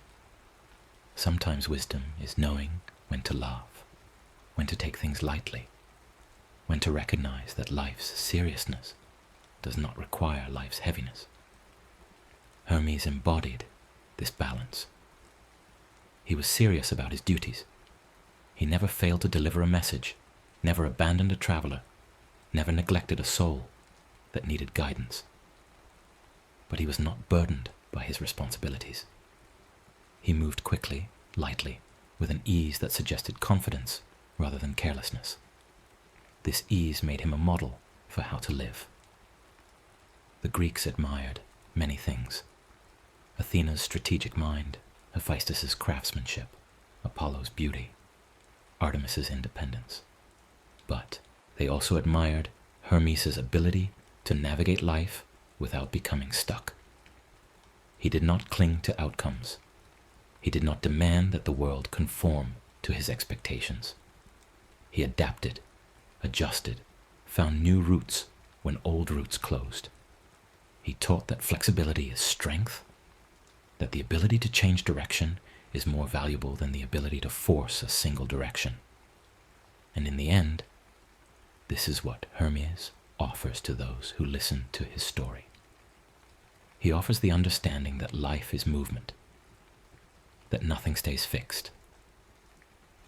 Sometimes wisdom is knowing when to laugh, when to take things lightly, when to recognize that life's seriousness does not require life's heaviness. Hermes embodied this balance. He was serious about his duties. He never failed to deliver a message, never abandoned a traveler, never neglected a soul that needed guidance. But he was not burdened by his responsibilities. He moved quickly, lightly, with an ease that suggested confidence rather than carelessness. This ease made him a model for how to live. The Greeks admired many things: Athena's strategic mind, Hephaestus's craftsmanship, Apollo's beauty, Artemis's independence. But they also admired Hermes' ability to navigate life without becoming stuck. He did not cling to outcomes. He did not demand that the world conform to his expectations. He adapted, adjusted, found new routes when old routes closed. He taught that flexibility is strength, that the ability to change direction is more valuable than the ability to force a single direction. And in the end, this is what Hermes offers to those who listen to his story. He offers the understanding that life is movement, that nothing stays fixed,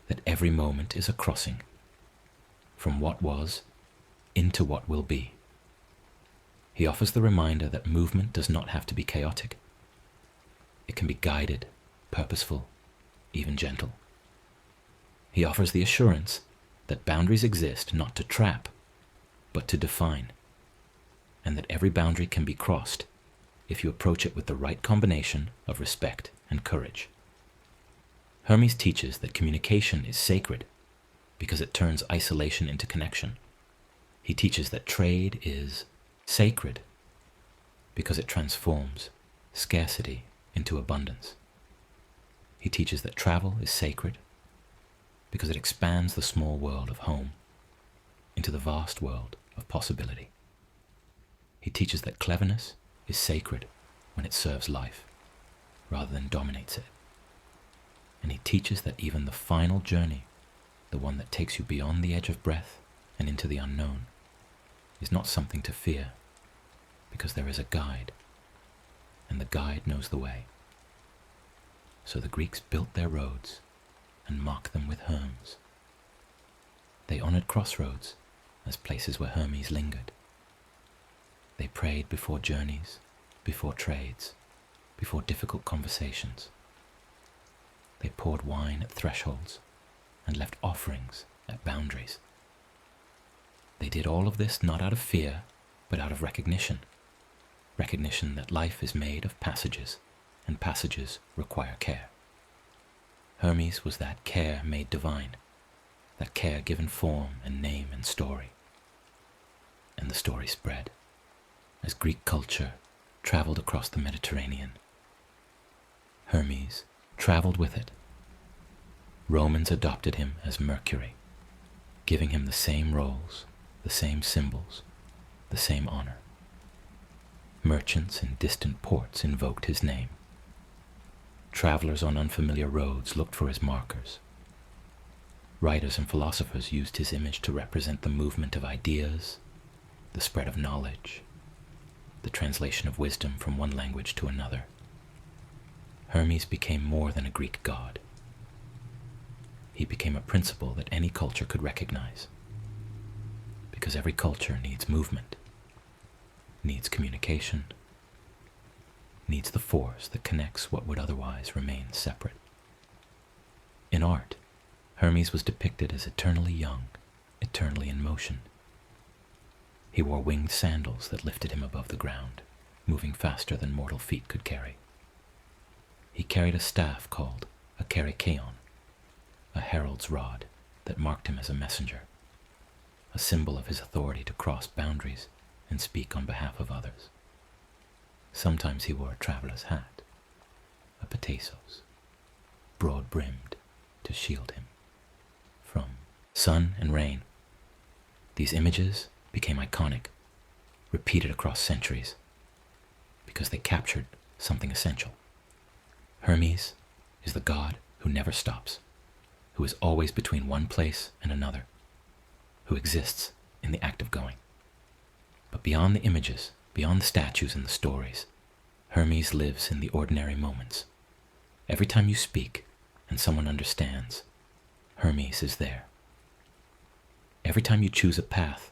that every moment is a crossing from what was into what will be. He offers the reminder that movement does not have to be chaotic. It can be guided, purposeful, even gentle. He offers the assurance that boundaries exist not to trap, but to define, and that every boundary can be crossed if you approach it with the right combination of respect and courage. Hermes teaches that communication is sacred because it turns isolation into connection. He teaches that trade is sacred because it transforms scarcity into abundance. He teaches that travel is sacred because it expands the small world of home into the vast world of possibility. He teaches that cleverness is sacred when it serves life rather than dominates it. And he teaches that even the final journey, the one that takes you beyond the edge of breath and into the unknown, is not something to fear, because there is a guide, and the guide knows the way. So the Greeks built their roads and marked them with Hermes. They honored crossroads as places where Hermes lingered. They prayed before journeys, before trades, before difficult conversations. They poured wine at thresholds and left offerings at boundaries. They did all of this not out of fear, but out of recognition. Recognition that life is made of passages, and passages require care. Hermes was that care made divine, that care given form and name and story. And the story spread as Greek culture traveled across the Mediterranean. Hermes traveled with it. Romans adopted him as Mercury, giving him the same roles, the same symbols, the same honor. Merchants in distant ports invoked his name. Travelers on unfamiliar roads looked for his markers. Writers and philosophers used his image to represent the movement of ideas, the spread of knowledge, the translation of wisdom from one language to another. Hermes became more than a Greek god. He became a principle that any culture could recognize, because every culture needs movement, needs communication, needs the force that connects what would otherwise remain separate. In art, Hermes was depicted as eternally young, eternally in motion. He wore winged sandals that lifted him above the ground, moving faster than mortal feet could carry. He carried a staff called a kerykeion, a herald's rod that marked him as a messenger, a symbol of his authority to cross boundaries and speak on behalf of others. Sometimes he wore a traveler's hat, a petasos, broad-brimmed to shield him from sun and rain. These images became iconic, repeated across centuries, because they captured something essential. Hermes is the god who never stops, who is always between one place and another, who exists in the act of going. But beyond the images, beyond the statues and the stories, Hermes lives in the ordinary moments. Every time you speak and someone understands, Hermes is there. Every time you choose a path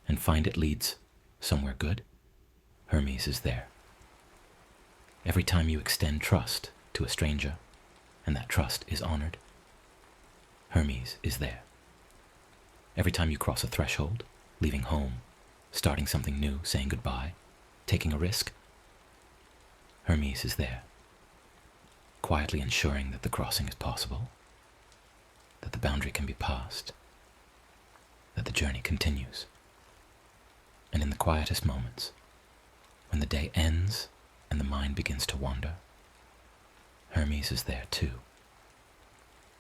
and find it leads somewhere good, Hermes is there. Every time you extend trust to a stranger and that trust is honored, Hermes is there. Every time you cross a threshold, leaving home, starting something new, saying goodbye, taking a risk, Hermes is there, quietly ensuring that the crossing is possible, that the boundary can be passed, that the journey continues. And in the quietest moments, when the day ends and the mind begins to wander, Hermes is there too.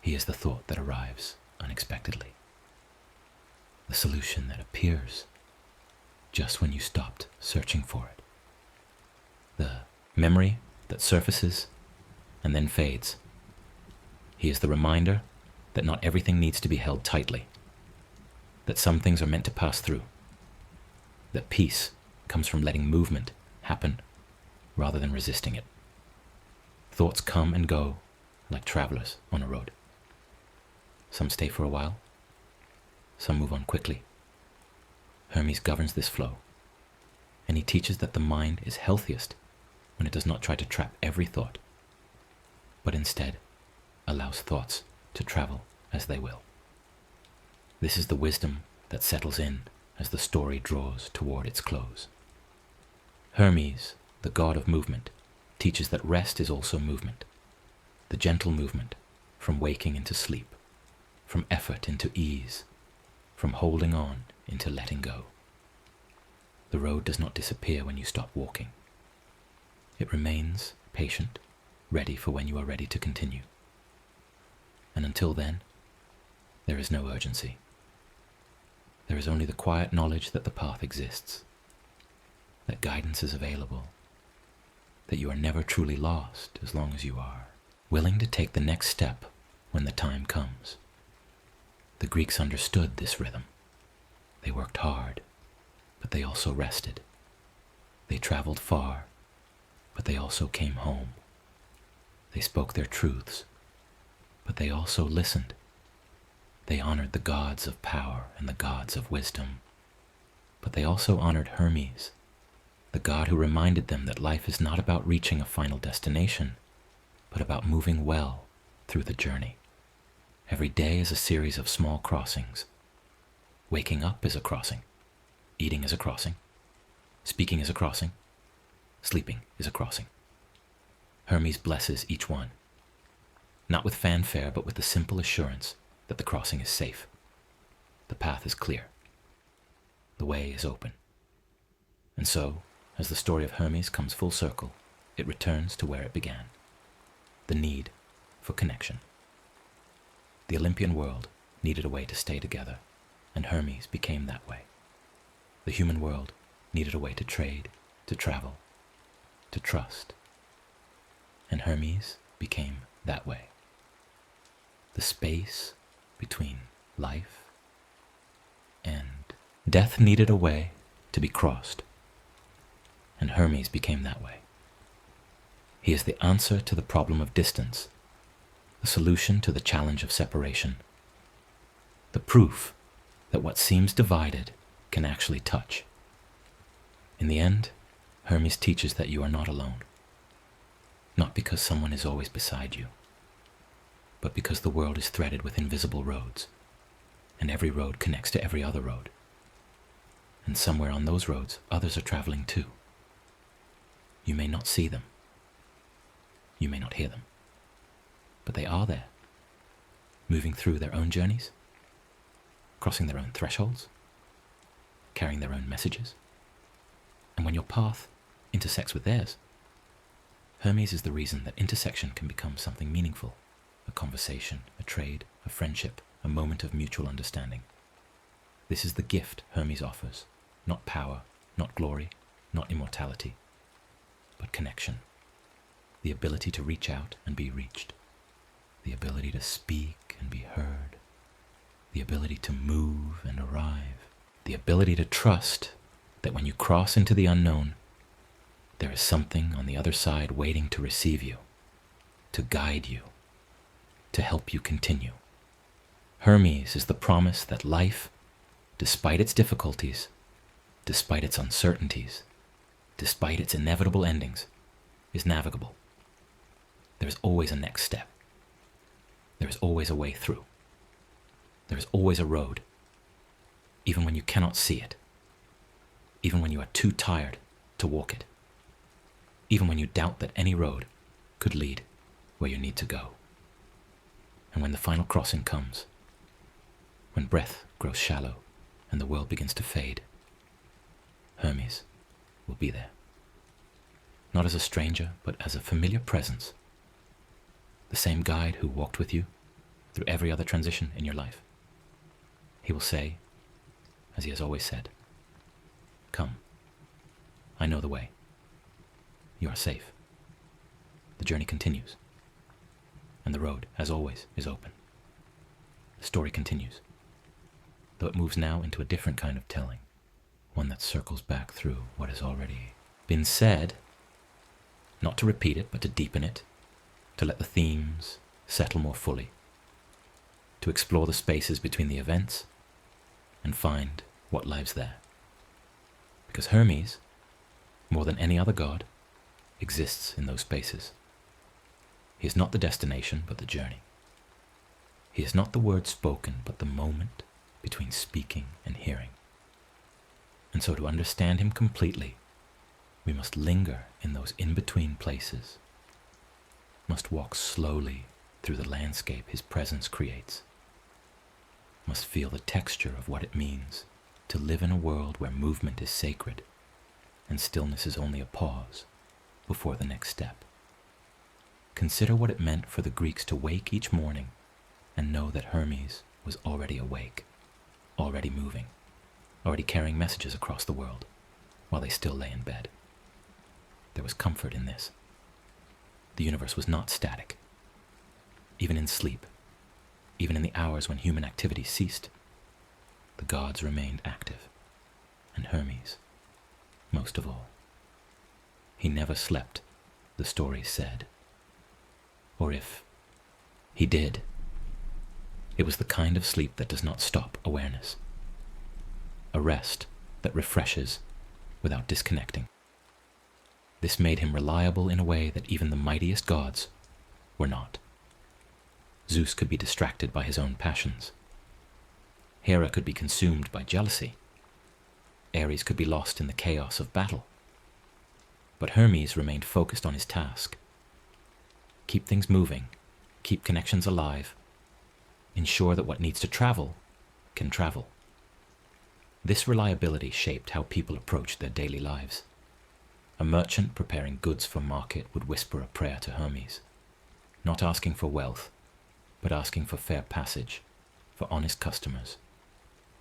He is the thought that arrives unexpectedly, the solution that appears just when you stopped searching for it, the memory that surfaces and then fades. He is the reminder that not everything needs to be held tightly, that some things are meant to pass through, that peace comes from letting movement happen rather than resisting it. Thoughts come and go like travelers on a road. Some stay for a while, some move on quickly. Hermes governs this flow, and he teaches that the mind is healthiest when it does not try to trap every thought, but instead allows thoughts to travel as they will. This is the wisdom that settles in as the story draws toward its close. Hermes, the god of movement, teaches that rest is also movement, the gentle movement from waking into sleep, from effort into ease, from holding on into letting go. The road does not disappear when you stop walking. It remains patient, ready for when you are ready to continue. And until then, there is no urgency. There is only the quiet knowledge that the path exists, that guidance is available, that you are never truly lost as long as you are willing to take the next step when the time comes. The Greeks understood this rhythm. They worked hard, but they also rested. They traveled far, but they also came home. They spoke their truths, but they also listened. They honored the gods of power and the gods of wisdom, but they also honored Hermes, the god who reminded them that life is not about reaching a final destination, but about moving well through the journey. Every day is a series of small crossings. Waking up is a crossing. Eating is a crossing. Speaking is a crossing. Sleeping is a crossing. Hermes blesses each one, not with fanfare, but with the simple assurance that the crossing is safe. The path is clear. The way is open. And so, as the story of Hermes comes full circle, it returns to where it began, the need for connection. The Olympian world needed a way to stay together, and Hermes became that way. The human world needed a way to trade, to travel, to trust, and Hermes became that way. The space between life and death needed a way to be crossed, and Hermes became that way. He is the answer to the problem of distance, the solution to the challenge of separation, the proof that what seems divided can actually touch. In the end, Hermes teaches that you are not alone, not because someone is always beside you, but because the world is threaded with invisible roads, and every road connects to every other road. And somewhere on those roads, others are traveling too. You may not see them. You may not hear them. But they are there, moving through their own journeys, crossing their own thresholds, carrying their own messages. And when your path intersects with theirs, Hermes is the reason that intersection can become something meaningful, a conversation, a trade, a friendship, a moment of mutual understanding. This is the gift Hermes offers, not power, not glory, not immortality, but connection, the ability to reach out and be reached, the ability to speak and be heard, the ability to move and arrive, the ability to trust that when you cross into the unknown, there is something on the other side waiting to receive you, to guide you, to help you continue. Hermes is the promise that life, despite its difficulties, despite its uncertainties, despite its inevitable endings, is navigable. There is always a next step. There is always a way through. There is always a road, even when you cannot see it, even when you are too tired to walk it, even when you doubt that any road could lead where you need to go. And when the final crossing comes, when breath grows shallow and the world begins to fade, Hermes will be there. Not as a stranger, but as a familiar presence. The same guide who walked with you through every other transition in your life. He will say, as he has always said, "Come, I know the way. You are safe." The journey continues, and the road, as always, is open. The story continues, though it moves now into a different kind of telling, one that circles back through what has already been said, not to repeat it, but to deepen it, to let the themes settle more fully, to explore the spaces between the events and find what lies there. Because Hermes, more than any other god, exists in those spaces. He is not the destination, but the journey. He is not the word spoken, but the moment between speaking and hearing. And so to understand him completely, we must linger in those in-between places, must walk slowly through the landscape his presence creates, must feel the texture of what it means to live in a world where movement is sacred and stillness is only a pause before the next step. Consider what it meant for the Greeks to wake each morning and know that Hermes was already awake, already moving, already carrying messages across the world while they still lay in bed. There was comfort in this. The universe was not static. Even in sleep, even in the hours when human activity ceased, the gods remained active, and Hermes, most of all. He never slept, the story said. Or if he did, it was the kind of sleep that does not stop awareness. A rest that refreshes without disconnecting. This made him reliable in a way that even the mightiest gods were not. Zeus could be distracted by his own passions. Hera could be consumed by jealousy. Ares could be lost in the chaos of battle. But Hermes remained focused on his task. Keep things moving, keep connections alive, ensure that what needs to travel can travel. This reliability shaped how people approached their daily lives. A merchant preparing goods for market would whisper a prayer to Hermes, not asking for wealth, but asking for fair passage, for honest customers,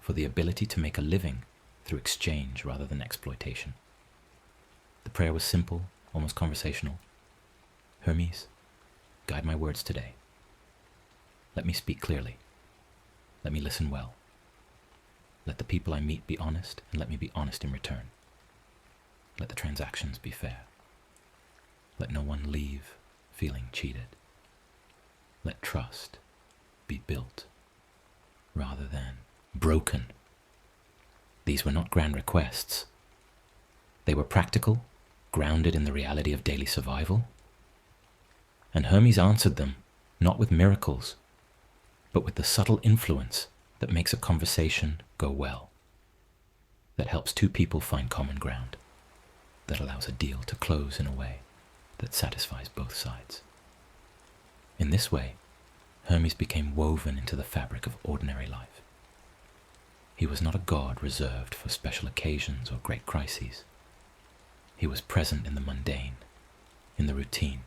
for the ability to make a living through exchange rather than exploitation. The prayer was simple, almost conversational. Hermes, guide my words today. Let me speak clearly. Let me listen well. Let the people I meet be honest, and let me be honest in return. Let the transactions be fair. Let no one leave feeling cheated. Let trust be built rather than broken. These were not grand requests. They were practical, grounded in the reality of daily survival. And Hermes answered them not with miracles, but with the subtle influence that makes a conversation go well, that helps two people find common ground, that allows a deal to close in a way that satisfies both sides. In this way, Hermes became woven into the fabric of ordinary life. He was not a god reserved for special occasions or great crises. He was present in the mundane, in the routine,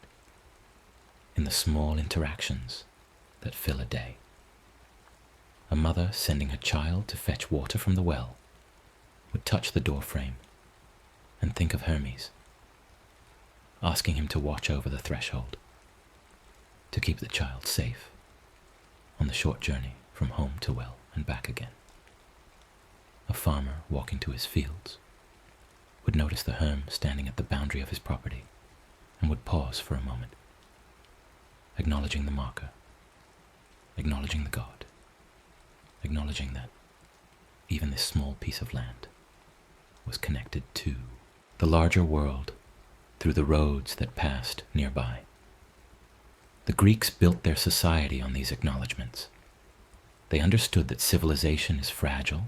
in the small interactions that fill a day. A mother sending her child to fetch water from the well would touch the doorframe and think of Hermes, asking him to watch over the threshold, to keep the child safe on the short journey from home to well and back again. A farmer walking to his fields would notice the Herm standing at the boundary of his property and would pause for a moment, acknowledging the marker, acknowledging the god, acknowledging that even this small piece of land was connected to the larger world through the roads that passed nearby. The Greeks built their society on these acknowledgements. They understood that civilization is fragile,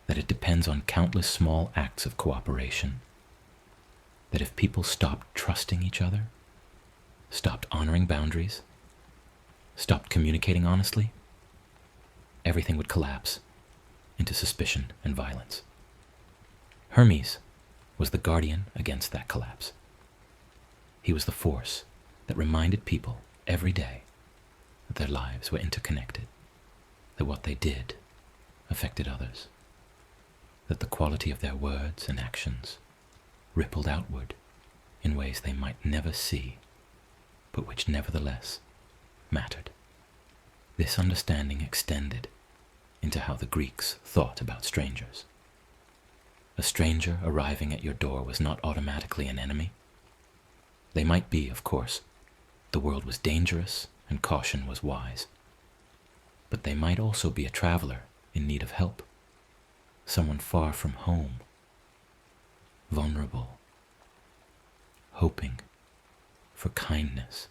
that it depends on countless small acts of cooperation, that if people stopped trusting each other, stopped honoring boundaries, stopped communicating honestly, everything would collapse into suspicion and violence. Hermes was the guardian against that collapse. He was the force that reminded people every day that their lives were interconnected, that what they did affected others, that the quality of their words and actions rippled outward in ways they might never see, but which nevertheless mattered. This understanding extended into how the Greeks thought about strangers. A stranger arriving at your door was not automatically an enemy. They might be, of course. The world was dangerous and caution was wise. But they might also be a traveler in need of help, someone far from home, vulnerable, hoping for kindness.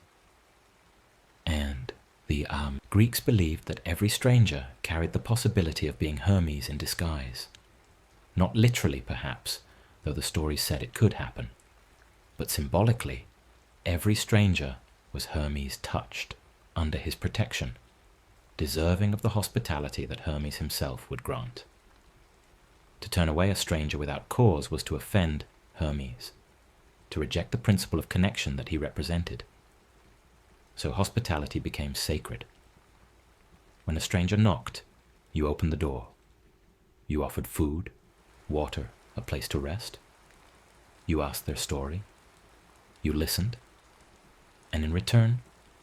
And the Greeks believed that every stranger carried the possibility of being Hermes in disguise. Not literally, perhaps, though the stories said it could happen, but symbolically, every stranger was Hermes touched, under his protection, deserving of the hospitality that Hermes himself would grant. To turn away a stranger without cause was to offend Hermes, to reject the principle of connection that he represented. So hospitality became sacred. When a stranger knocked, you opened the door. You offered food, water, a place to rest. You asked their story. You listened. And in return,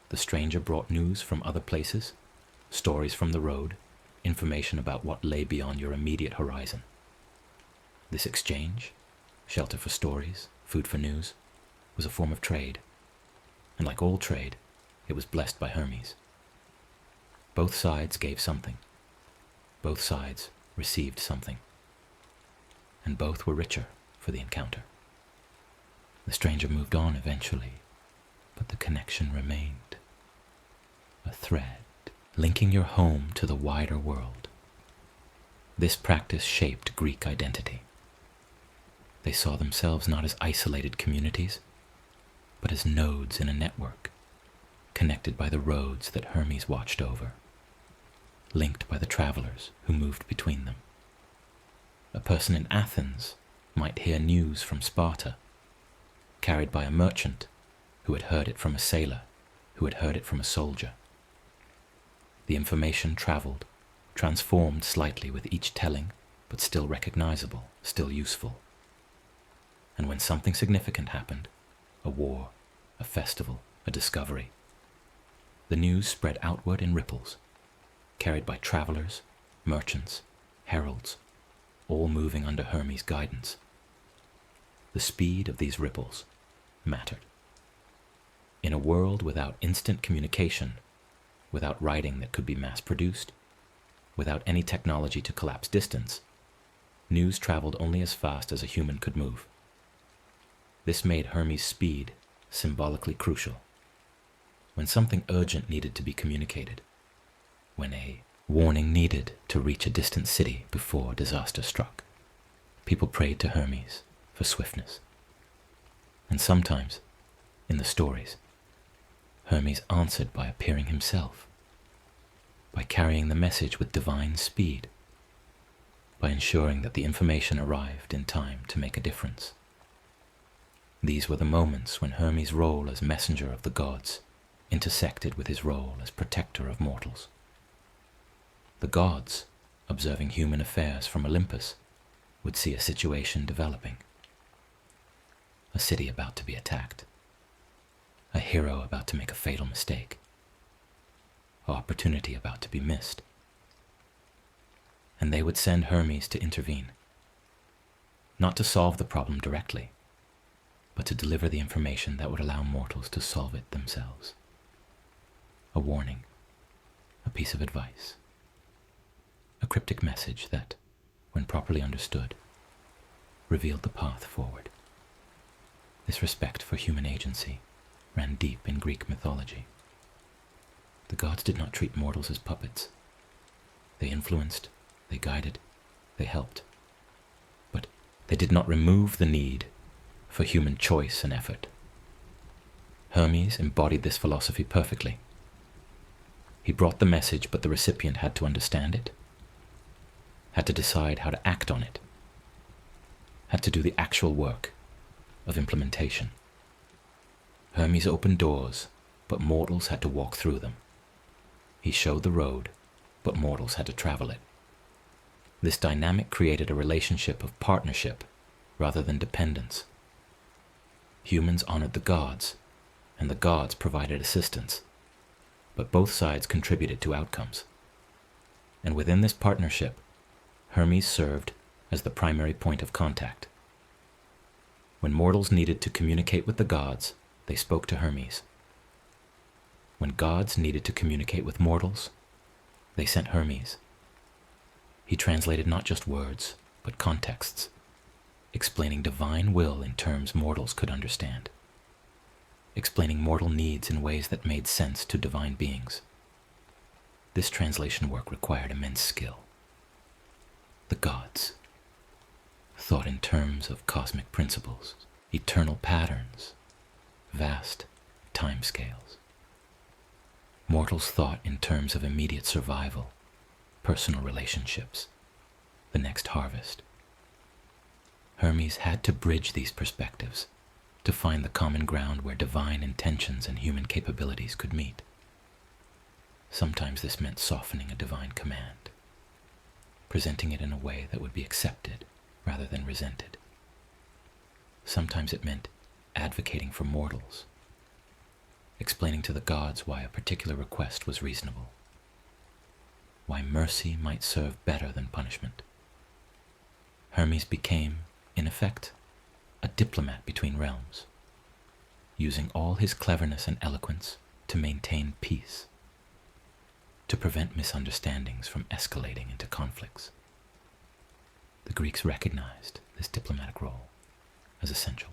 the stranger brought news from other places, stories from the road, information about what lay beyond your immediate horizon. This exchange, shelter for stories, food for news, was a form of trade. And like all trade, it was blessed by Hermes. Both sides gave something. Both sides received something. And both were richer for the encounter. The stranger moved on eventually, but the connection remained. A thread linking your home to the wider world. This practice shaped Greek identity. They saw themselves not as isolated communities, but as nodes in a network, connected by the roads that Hermes watched over, linked by the travelers who moved between them. A person in Athens might hear news from Sparta, carried by a merchant who had heard it from a sailor, who had heard it from a soldier. The information traveled, transformed slightly with each telling, but still recognizable, still useful. And when something significant happened, a war, a festival, a discovery, the news spread outward in ripples, carried by travelers, merchants, heralds, all moving under Hermes' guidance. The speed of these ripples mattered. In a world without instant communication, without writing that could be mass-produced, without any technology to collapse distance, news traveled only as fast as a human could move. This made Hermes' speed symbolically crucial. when something urgent needed to be communicated, when a warning needed to reach a distant city before disaster struck, people prayed to Hermes for swiftness. And sometimes, in the stories, Hermes answered by appearing himself, by carrying the message with divine speed, by ensuring that the information arrived in time to make a difference. These were the moments when Hermes' role as messenger of the gods intersected with his role as protector of mortals. The gods, observing human affairs from Olympus, would see a situation developing. A city about to be attacked. A hero about to make a fatal mistake. An opportunity about to be missed. And they would send Hermes to intervene, not to solve the problem directly, but to deliver the information that would allow mortals to solve it themselves. A warning, a piece of advice, a cryptic message that, when properly understood, revealed the path forward. This respect for human agency ran deep in Greek mythology. The gods did not treat mortals as puppets. They influenced, they guided, they helped. But they did not remove the need for human choice and effort. Hermes embodied this philosophy perfectly. He brought the message, but the recipient had to understand it, had to decide how to act on it, had to do the actual work of implementation. Hermes opened doors, but mortals had to walk through them. He showed the road, but mortals had to travel it. This dynamic created a relationship of partnership rather than dependence. Humans honored the gods, and the gods provided assistance, but both sides contributed to outcomes. And within this partnership, Hermes served as the primary point of contact. When mortals needed to communicate with the gods, they spoke to Hermes. When gods needed to communicate with mortals, they sent Hermes. He translated not just words, but contexts, explaining divine will in terms mortals could understand, explaining mortal needs in ways that made sense to divine beings. This translation work required immense skill. The gods thought in terms of cosmic principles, eternal patterns, vast timescales. Mortals thought in terms of immediate survival, personal relationships, the next harvest. Hermes had to bridge these perspectives to find the common ground where divine intentions and human capabilities could meet. Sometimes this meant softening a divine command, presenting it in a way that would be accepted rather than resented. Sometimes it meant advocating for mortals, explaining to the gods why a particular request was reasonable, why mercy might serve better than punishment. Hermes became, in effect, a diplomat between realms, using all his cleverness and eloquence to maintain peace, to prevent misunderstandings from escalating into conflicts. The Greeks recognized this diplomatic role as essential.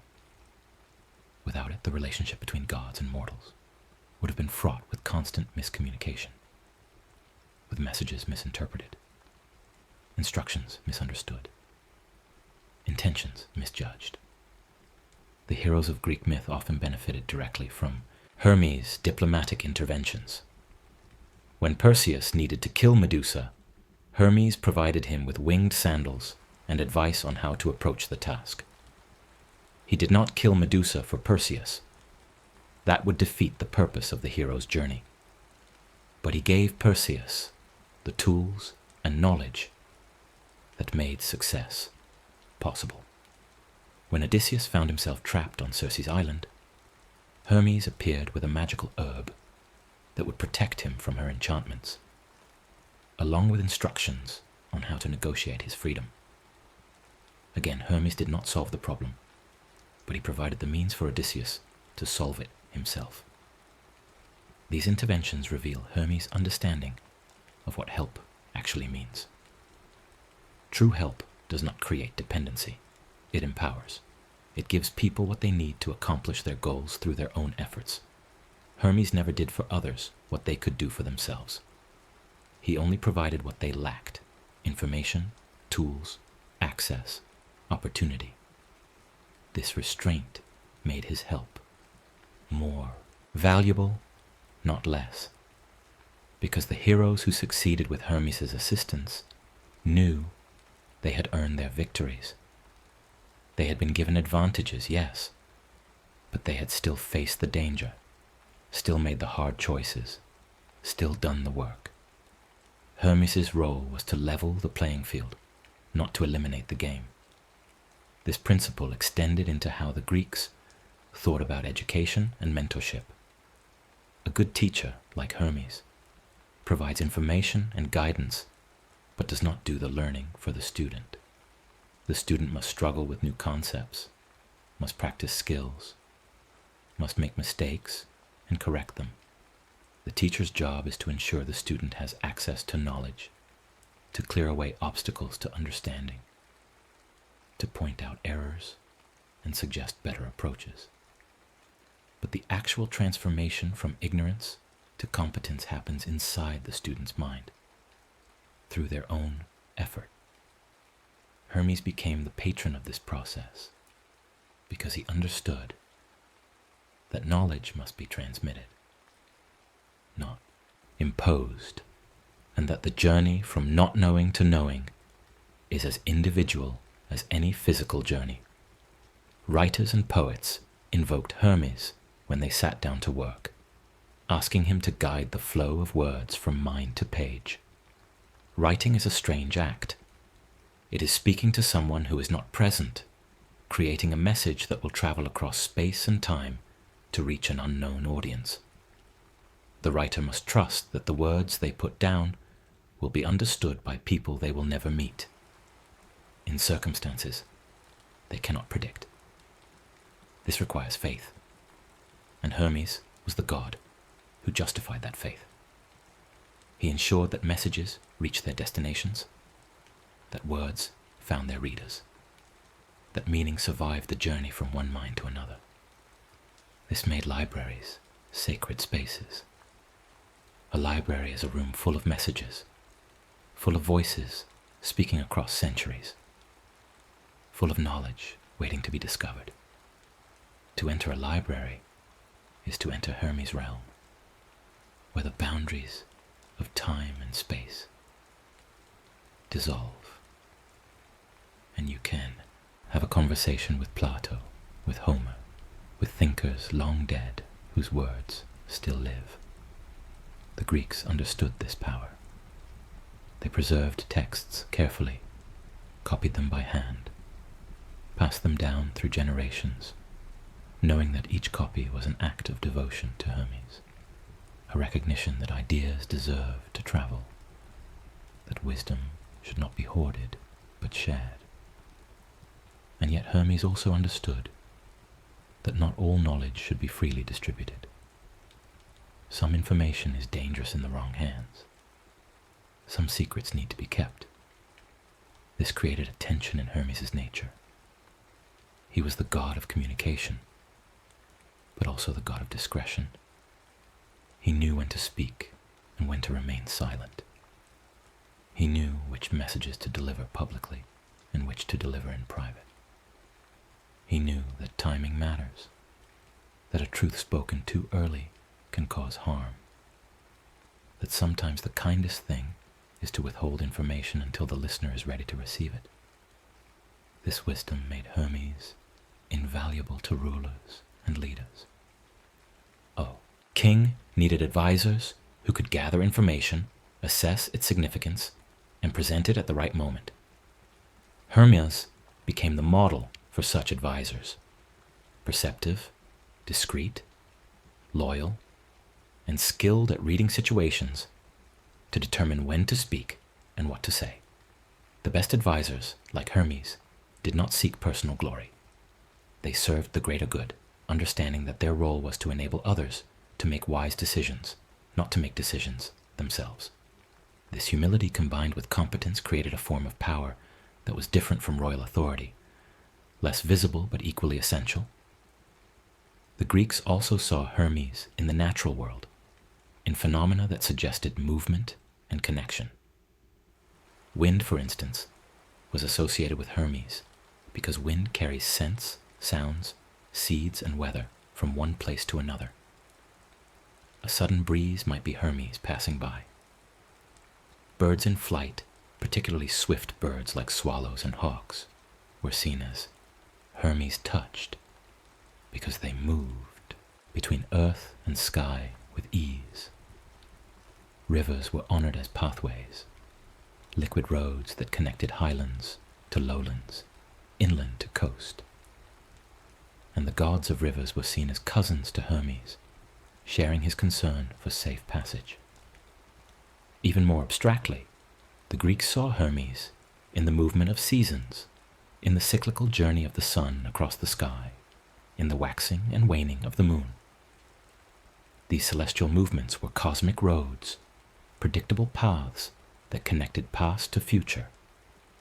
Without it, the relationship between gods and mortals would have been fraught with constant miscommunication, with messages misinterpreted, instructions misunderstood, intentions misjudged. The heroes of Greek myth often benefited directly from Hermes' diplomatic interventions. When Perseus needed to kill Medusa, Hermes provided him with winged sandals and advice on how to approach the task. He did not kill Medusa for Perseus. That would defeat the purpose of the hero's journey. But he gave Perseus the tools and knowledge that made success possible. When Odysseus found himself trapped on Circe's island, Hermes appeared with a magical herb that would protect him from her enchantments, along with instructions on how to negotiate his freedom. Again, Hermes did not solve the problem, but he provided the means for Odysseus to solve it himself. These interventions reveal Hermes' understanding of what help actually means. True help does not create dependency. It empowers. It gives people what they need to accomplish their goals through their own efforts. Hermes never did for others what they could do for themselves. He only provided what they lacked: information, tools, access, opportunity. This restraint made his help more valuable, not less, because the heroes who succeeded with Hermes' assistance knew they had earned their victories. They had been given advantages, yes, but they had still faced the danger, still made the hard choices, still done the work. Hermes' role was to level the playing field, not to eliminate the game. This principle extended into how the Greeks thought about education and mentorship. A good teacher, like Hermes, provides information and guidance, but does not do the learning for the student. The student must struggle with new concepts, must practice skills, must make mistakes and correct them. The teacher's job is to ensure the student has access to knowledge, to clear away obstacles to understanding, to point out errors and suggest better approaches. But the actual transformation from ignorance to competence happens inside the student's mind, through their own effort. Hermes became the patron of this process because he understood that knowledge must be transmitted, not imposed, and that the journey from not knowing to knowing is as individual as any physical journey. Writers and poets invoked Hermes when they sat down to work, asking him to guide the flow of words from mind to page. Writing is a strange act. It is speaking to someone who is not present, creating a message that will travel across space and time to reach an unknown audience. The writer must trust that the words they put down will be understood by people they will never meet, in circumstances they cannot predict. This requires faith, and Hermes was the god who justified that faith. He ensured that messages reached their destinations, that words found their readers, that meaning survived the journey from one mind to another. This made libraries sacred spaces. A library is a room full of messages, full of voices speaking across centuries, full of knowledge waiting to be discovered. To enter a library is to enter Hermes' realm, where the boundaries of time and space dissolve, and you can have a conversation with Plato, with Homer, with thinkers long dead whose words still live. The Greeks understood this power. They preserved texts carefully, copied them by hand, passed them down through generations, knowing that each copy was an act of devotion to Hermes, a recognition that ideas deserve to travel, that wisdom should not be hoarded but shared. And yet Hermes also understood that not all knowledge should be freely distributed. Some information is dangerous in the wrong hands. Some secrets need to be kept. This created a tension in Hermes' nature. He was the god of communication, but also the god of discretion. He knew when to speak and when to remain silent. He knew which messages to deliver publicly and which to deliver in private. He knew that timing matters, that a truth spoken too early can cause harm, that sometimes the kindest thing is to withhold information until the listener is ready to receive it. This wisdom made Hermes invaluable to rulers and leaders. Oh, king needed advisors who could gather information, assess its significance, and present it at the right moment. Hermes became the model for such advisors: perceptive, discreet, loyal, and skilled at reading situations to determine when to speak and what to say. The best advisors, like Hermes, did not seek personal glory. They served the greater good, understanding that their role was to enable others to make wise decisions, not to make decisions themselves. This humility combined with competence created a form of power that was different from royal authority, less visible but equally essential. The Greeks also saw Hermes in the natural world, in phenomena that suggested movement and connection. Wind, for instance, was associated with Hermes because wind carries scents, sounds, seeds, and weather from one place to another. A sudden breeze might be Hermes passing by. Birds in flight, particularly swift birds like swallows and hawks, were seen as Hermes touched because they moved between earth and sky with ease. Rivers were honored as pathways, liquid roads that connected highlands to lowlands, inland to coast. And the gods of rivers were seen as cousins to Hermes, sharing his concern for safe passage. Even more abstractly, the Greeks saw Hermes in the movement of seasons, in the cyclical journey of the sun across the sky, in the waxing and waning of the moon. These celestial movements were cosmic roads, predictable paths that connected past to future,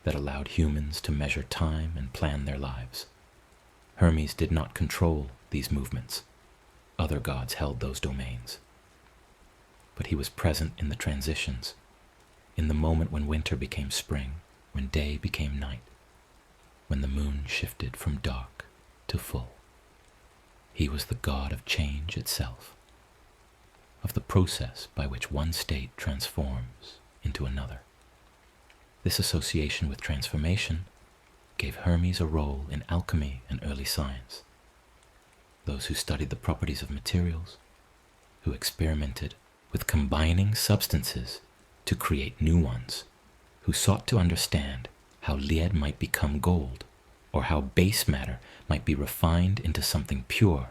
that allowed humans to measure time and plan their lives. Hermes did not control these movements. Other gods held those domains. But he was present in the transitions, in the moment when winter became spring, when day became night, when the moon shifted from dark to full. He was the god of change itself, of the process by which one state transforms into another. This association with transformation gave Hermes a role in alchemy and early science. Those who studied the properties of materials, who experimented with combining substances to create new ones, who sought to understand how lead might become gold, or how base matter might be refined into something pure,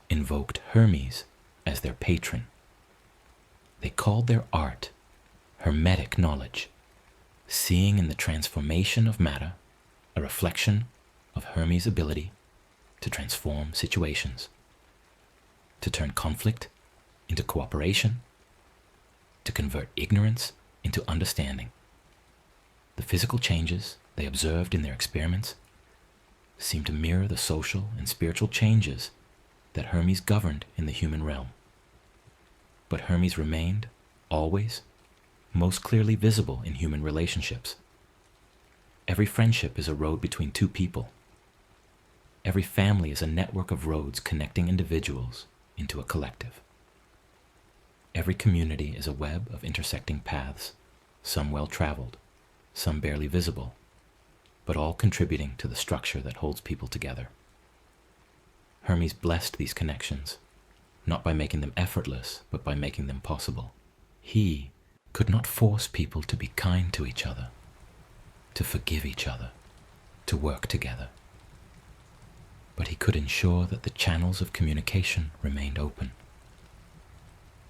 invoked Hermes as their patron. They called their art hermetic knowledge, seeing in the transformation of matter a reflection of Hermes' ability to transform situations, to turn conflict into cooperation, to convert ignorance into understanding. The physical changes they observed in their experiments seemed to mirror the social and spiritual changes that Hermes governed in the human realm. But Hermes remained, always, most clearly visible in human relationships. Every friendship is a road between two people. Every family is a network of roads connecting individuals into a collective. Every community is a web of intersecting paths, some well-traveled, some barely visible, but all contributing to the structure that holds people together. Hermes blessed these connections, not by making them effortless, but by making them possible. He could not force people to be kind to each other, to forgive each other, to work together. But he could ensure that the channels of communication remained open,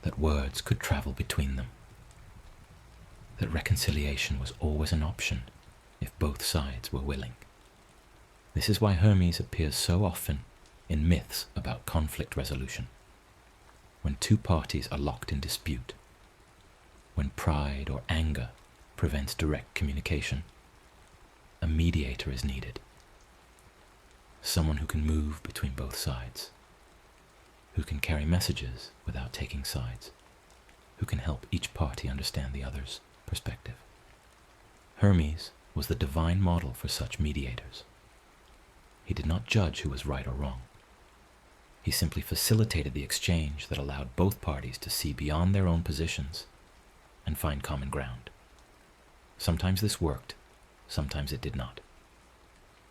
that words could travel between them, that reconciliation was always an option if both sides were willing. This is why Hermes appears so often in myths about conflict resolution. When two parties are locked in dispute, when pride or anger prevents direct communication, a mediator is needed. Someone who can move between both sides, who can carry messages without taking sides, who can help each party understand the other's perspective. Hermes was the divine model for such mediators. He did not judge who was right or wrong. He simply facilitated the exchange that allowed both parties to see beyond their own positions and find common ground. Sometimes this worked, sometimes it did not.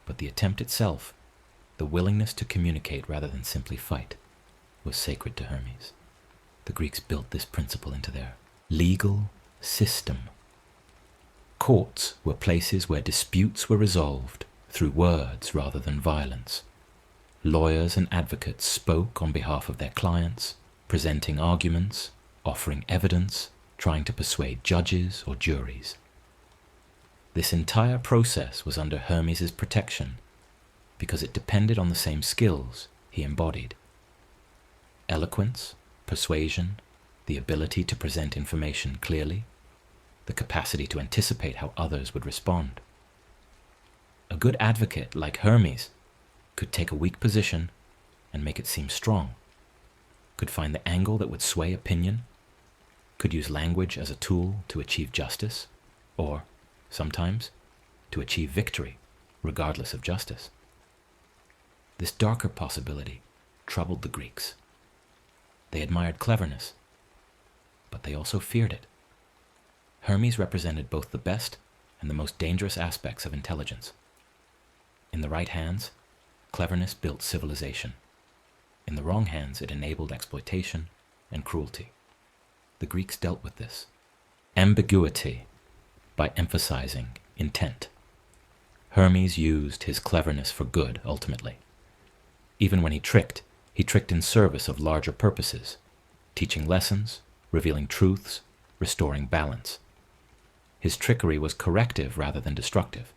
But the attempt itself, the willingness to communicate rather than simply fight, was sacred to Hermes. The Greeks built this principle into their legal system. Courts were places where disputes were resolved through words rather than violence. Lawyers and advocates spoke on behalf of their clients, presenting arguments, offering evidence, trying to persuade judges or juries. This entire process was under Hermes' protection because it depended on the same skills he embodied: eloquence, persuasion, the ability to present information clearly, the capacity to anticipate how others would respond. A good advocate like Hermes could take a weak position and make it seem strong, could find the angle that would sway opinion, could use language as a tool to achieve justice, or, sometimes, to achieve victory, regardless of justice. This darker possibility troubled the Greeks. They admired cleverness, but they also feared it. Hermes represented both the best and the most dangerous aspects of intelligence. In the right hands, cleverness built civilization. In the wrong hands, it enabled exploitation and cruelty. The Greeks dealt with this ambiguity by emphasizing intent. Hermes used his cleverness for good, ultimately. Even when he tricked in service of larger purposes, teaching lessons, revealing truths, restoring balance. His trickery was corrective rather than destructive.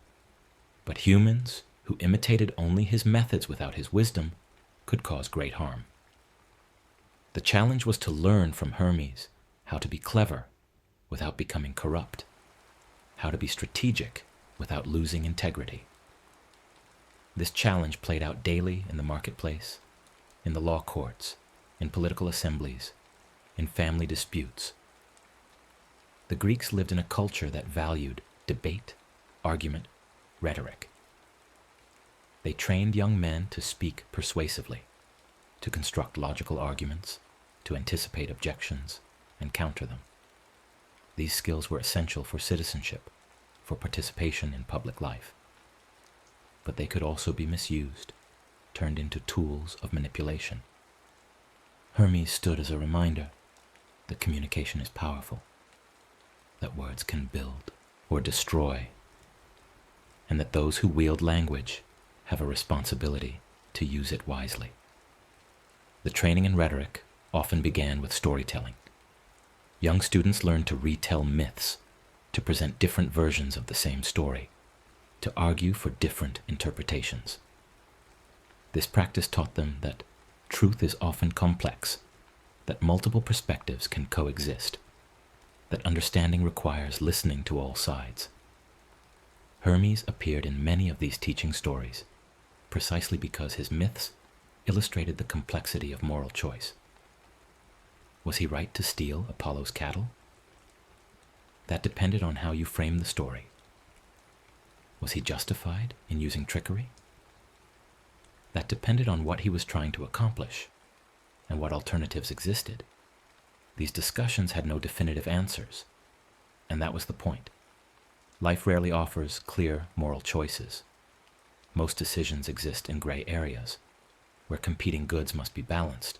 But humans who imitated only his methods without his wisdom could cause great harm. The challenge was to learn from Hermes how to be clever without becoming corrupt, how to be strategic without losing integrity. This challenge played out daily in the marketplace, in the law courts, in political assemblies, in family disputes. The Greeks lived in a culture that valued debate, argument, rhetoric. They trained young men to speak persuasively, to construct logical arguments, to anticipate objections, and counter them. These skills were essential for citizenship, for participation in public life. But they could also be misused, turned into tools of manipulation. Hermes stood as a reminder that communication is powerful, that words can build or destroy, and that those who wield language have a responsibility to use it wisely. The training in rhetoric often began with storytelling. Young students learned to retell myths, to present different versions of the same story, to argue for different interpretations. This practice taught them that truth is often complex, that multiple perspectives can coexist, that understanding requires listening to all sides. Hermes appeared in many of these teaching stories, precisely because his myths illustrated the complexity of moral choice. Was he right to steal Apollo's cattle? That depended on how you frame the story. Was he justified in using trickery? That depended on what he was trying to accomplish and what alternatives existed. These discussions had no definitive answers, and that was the point. Life rarely offers clear moral choices. Most decisions exist in gray areas, where competing goods must be balanced,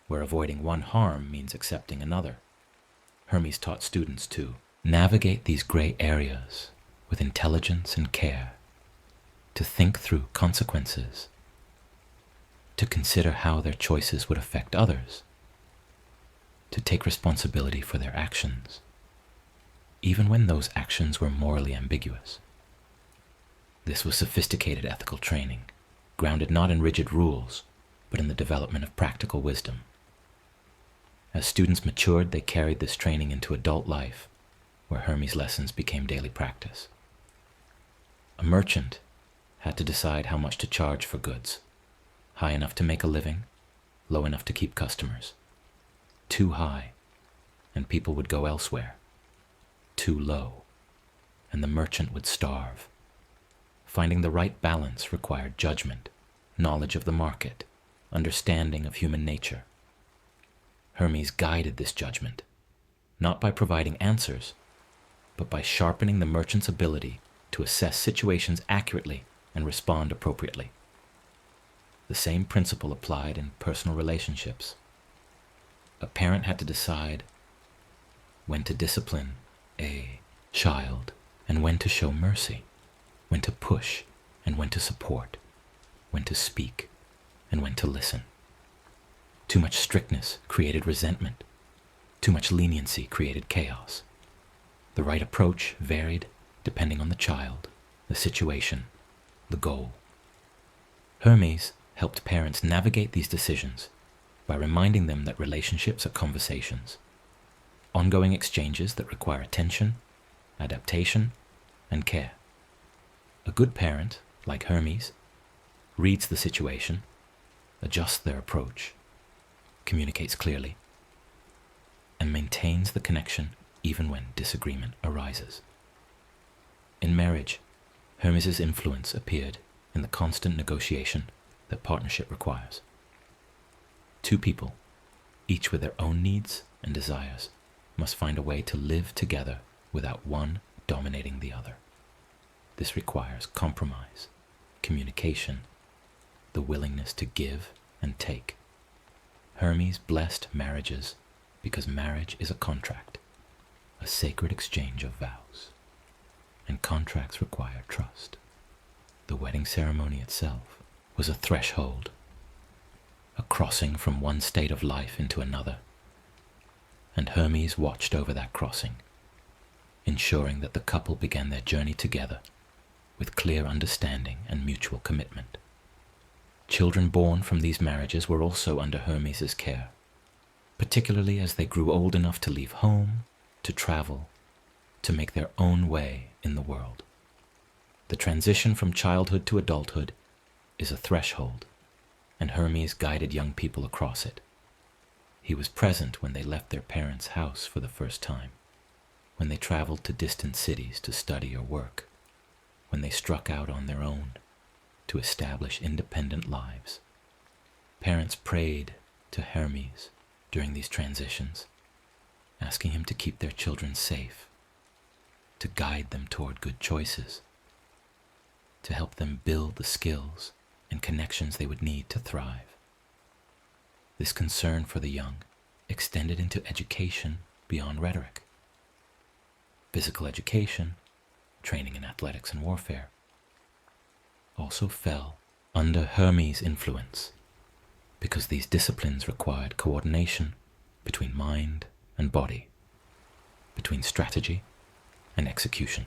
where avoiding one harm means accepting another. Hermes taught students to navigate these gray areas with intelligence and care, to think through consequences, to consider how their choices would affect others, to take responsibility for their actions, even when those actions were morally ambiguous. This was sophisticated ethical training, grounded not in rigid rules, but in the development of practical wisdom. As students matured, they carried this training into adult life, where Hermes' lessons became daily practice. A merchant had to decide how much to charge for goods, high enough to make a living, low enough to keep customers. Too high, and people would go elsewhere. Too low, and the merchant would starve. Finding the right balance required judgment, knowledge of the market, understanding of human nature. Hermes guided this judgment, not by providing answers, but by sharpening the merchant's ability to assess situations accurately and respond appropriately. The same principle applied in personal relationships. A parent had to decide when to discipline a child and when to show mercy, when to push and when to support, when to speak and when to listen. Too much strictness created resentment. Too much leniency created chaos. The right approach varied depending on the child, the situation, the goal. Hermes helped parents navigate these decisions by reminding them that relationships are conversations, ongoing exchanges that require attention, adaptation, and care. A good parent, like Hermes, reads the situation, adjusts their approach, communicates clearly, and maintains the connection even when disagreement arises. In marriage, Hermes' influence appeared in the constant negotiation that partnership requires. Two people, each with their own needs and desires, must find a way to live together without one dominating the other. This requires compromise, communication, the willingness to give and take. Hermes blessed marriages because marriage is a contract, a sacred exchange of vows, and contracts require trust. The wedding ceremony itself was a threshold, a crossing from one state of life into another, and Hermes watched over that crossing, ensuring that the couple began their journey together with clear understanding and mutual commitment. Children born from these marriages were also under Hermes' care, particularly as they grew old enough to leave home, to travel, to make their own way in the world. The transition from childhood to adulthood is a threshold, and Hermes guided young people across it. He was present when they left their parents' house for the first time, when they traveled to distant cities to study or work, when they struck out on their own to establish independent lives. Parents prayed to Hermes during these transitions, asking him to keep their children safe, to guide them toward good choices, to help them build the skills and connections they would need to thrive. This concern for the young extended into education beyond rhetoric. Physical education, training in athletics and warfare, also fell under Hermes' influence because these disciplines required coordination between mind and body, between strategy and execution.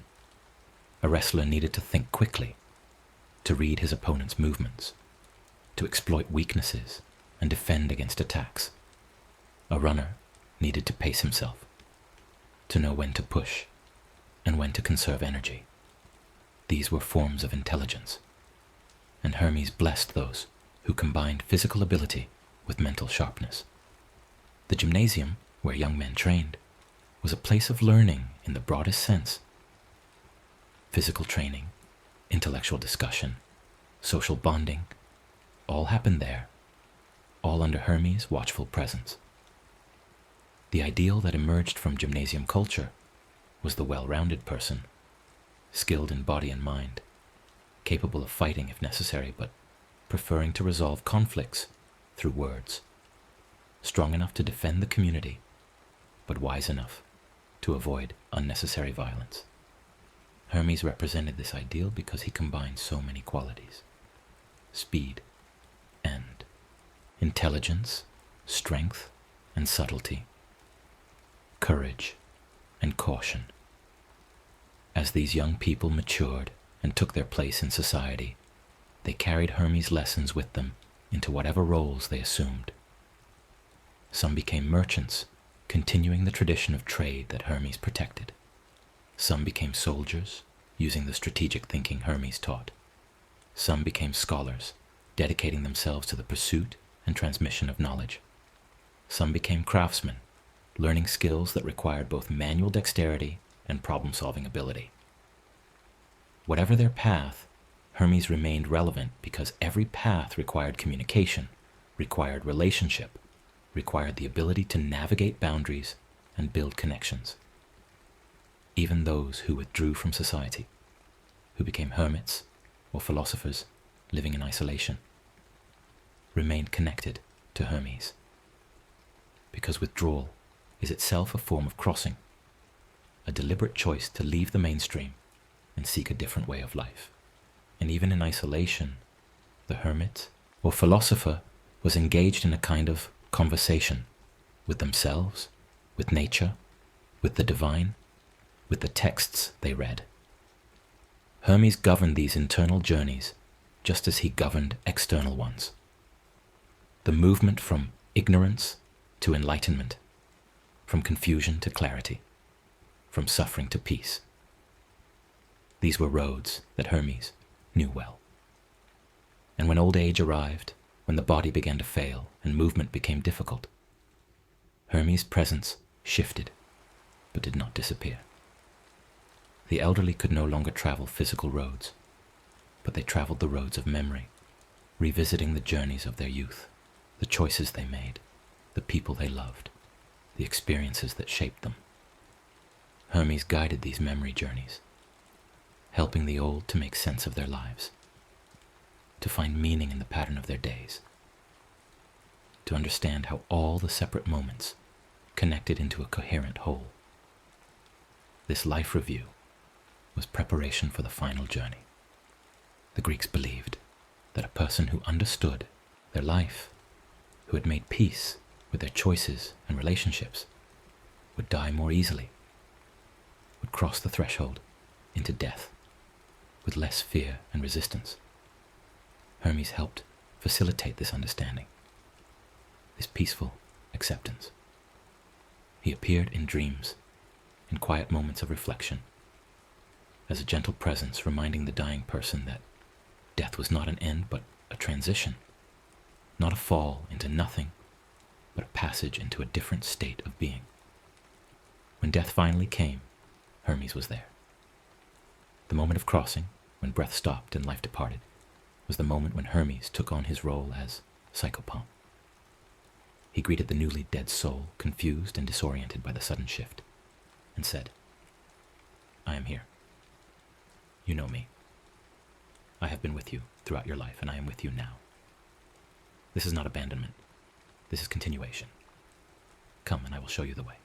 A wrestler needed to think quickly, to read his opponent's movements, to exploit weaknesses and defend against attacks. A runner needed to pace himself, to know when to push and when to conserve energy. These were forms of intelligence, and Hermes blessed those who combined physical ability with mental sharpness. The gymnasium, where young men trained, was a place of learning in the broadest sense. Physical training, intellectual discussion, social bonding, all happened there, all under Hermes' watchful presence. The ideal that emerged from gymnasium culture was the well-rounded person, skilled in body and mind, capable of fighting if necessary, but preferring to resolve conflicts through words, strong enough to defend the community, but wise enough to avoid unnecessary violence. Hermes represented this ideal because he combined so many qualities: speed and intelligence, strength and subtlety, courage and caution. As these young people matured and took their place in society, they carried Hermes' lessons with them into whatever roles they assumed. Some became merchants, continuing the tradition of trade that Hermes protected. Some became soldiers, using the strategic thinking Hermes taught. Some became scholars, dedicating themselves to the pursuit and transmission of knowledge. Some became craftsmen, learning skills that required both manual dexterity and problem-solving ability. Whatever their path, Hermes remained relevant because every path required communication, required relationship, required the ability to navigate boundaries and build connections. Even those who withdrew from society, who became hermits or philosophers living in isolation, remained connected to Hermes, because withdrawal is itself a form of crossing, a deliberate choice to leave the mainstream and seek a different way of life. And even in isolation, the hermit or philosopher was engaged in a kind of conversation with themselves, with nature, with the divine, with the texts they read. Hermes governed these internal journeys just as he governed external ones. The movement from ignorance to enlightenment, from confusion to clarity, from suffering to peace. These were roads that Hermes knew well. And when old age arrived, when the body began to fail and movement became difficult, Hermes' presence shifted, but did not disappear. The elderly could no longer travel physical roads, but they traveled the roads of memory, revisiting the journeys of their youth, the choices they made, the people they loved, the experiences that shaped them. Hermes guided these memory journeys, helping the old to make sense of their lives, to find meaning in the pattern of their days, to understand how all the separate moments connected into a coherent whole. This life review was preparation for the final journey. The Greeks believed that a person who understood their life, who had made peace with their choices and relationships, would die more easily, would cross the threshold into death with less fear and resistance. Hermes helped facilitate this understanding, this peaceful acceptance. He appeared in dreams, in quiet moments of reflection, as a gentle presence reminding the dying person that death was not an end but a transition, not a fall into nothing, but a passage into a different state of being. When death finally came, Hermes was there. The moment of crossing, when breath stopped and life departed, was the moment when Hermes took on his role as psychopomp. He greeted the newly dead soul, confused and disoriented by the sudden shift, and said, "I am here. You know me. I have been with you throughout your life, and I am with you now. This is not abandonment. This is continuation. Come, and I will show you the way."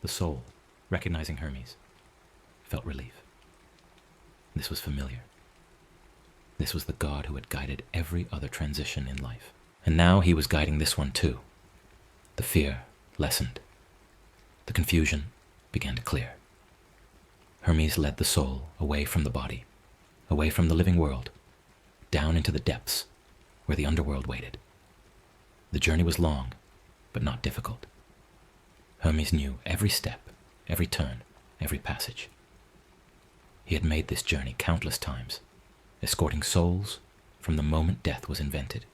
The soul, recognizing Hermes, felt relief. This was familiar. This was the god who had guided every other transition in life. And now he was guiding this one too. The fear lessened. The confusion began to clear. Hermes led the soul away from the body, away from the living world, down into the depths where the underworld waited. The journey was long, but not difficult. Hermes knew every step, every turn, every passage. He had made this journey countless times, escorting souls from the moment death was invented.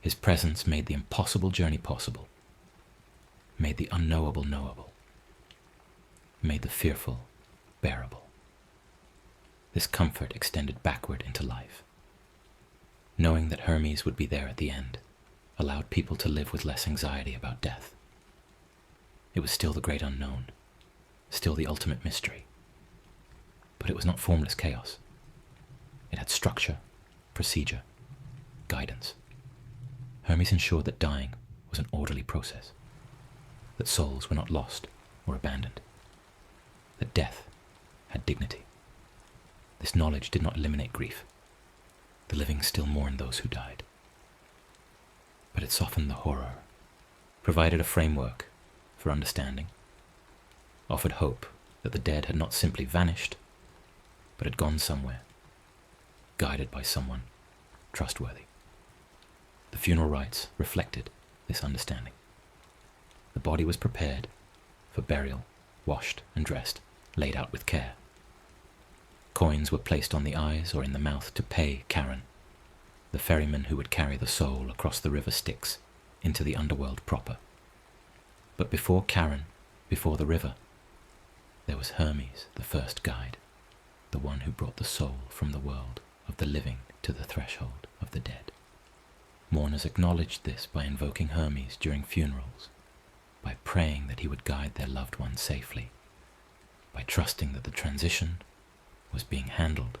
His presence made the impossible journey possible, made the unknowable knowable, made the fearful bearable. This comfort extended backward into life. Knowing that Hermes would be there at the end allowed people to live with less anxiety about death. It was still the great unknown, still the ultimate mystery. But it was not formless chaos. It had structure, procedure, guidance. Hermes ensured that dying was an orderly process, that souls were not lost or abandoned, that death had dignity. This knowledge did not eliminate grief. The living still mourned those who died. But it softened the horror, provided a framework for understanding, offered hope that the dead had not simply vanished, but had gone somewhere, guided by someone trustworthy. The funeral rites reflected this understanding. The body was prepared for burial, washed and dressed, laid out with care. Coins were placed on the eyes or in the mouth to pay Charon, the ferryman who would carry the soul across the river Styx into the underworld proper. But before Charon, before the river, there was Hermes, the first guide, the one who brought the soul from the world of the living to the threshold of the dead. Mourners acknowledged this by invoking Hermes during funerals, by praying that he would guide their loved ones safely, by trusting that the transition was being handled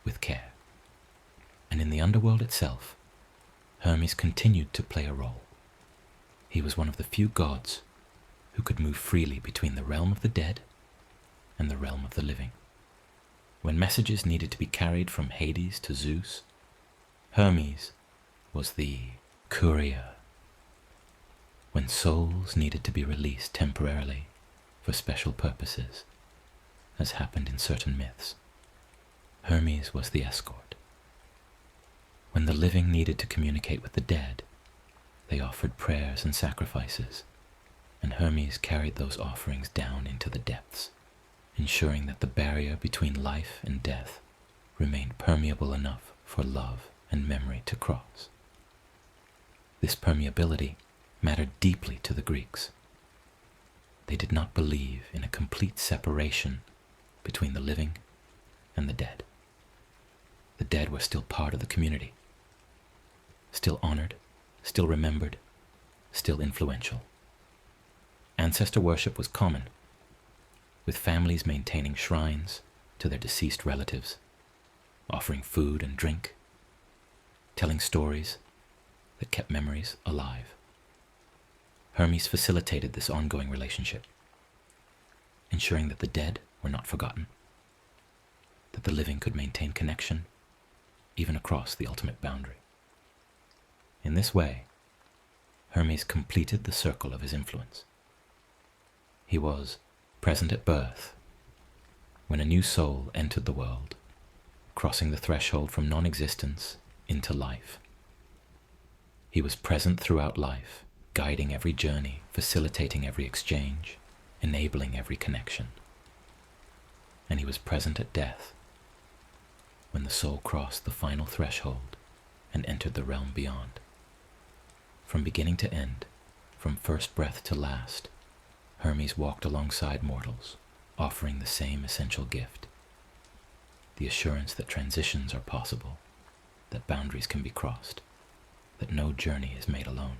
with care. And in the underworld itself, Hermes continued to play a role. He was one of the few gods who could move freely between the realm of the dead and the realm of the living. When messages needed to be carried from Hades to Zeus, Hermes was the courier. When souls needed to be released temporarily for special purposes, as happened in certain myths, Hermes was the escort. When the living needed to communicate with the dead, they offered prayers and sacrifices, and Hermes carried those offerings down into the depths, ensuring that the barrier between life and death remained permeable enough for love and memory to cross. This permeability mattered deeply to the Greeks. They did not believe in a complete separation between the living and the dead. The dead were still part of the community, still honored, still remembered, still influential. Ancestor worship was common, with families maintaining shrines to their deceased relatives, offering food and drink, telling stories that kept memories alive. Hermes facilitated this ongoing relationship, ensuring that the dead were not forgotten, that the living could maintain connection even across the ultimate boundary. In this way, Hermes completed the circle of his influence. He was present at birth, when a new soul entered the world, crossing the threshold from non-existence into life. He was present throughout life, guiding every journey, facilitating every exchange, enabling every connection. And he was present at death, when the soul crossed the final threshold and entered the realm beyond. From beginning to end, from first breath to last, Hermes walked alongside mortals, offering the same essential gift: the assurance that transitions are possible, that boundaries can be crossed, that no journey is made alone.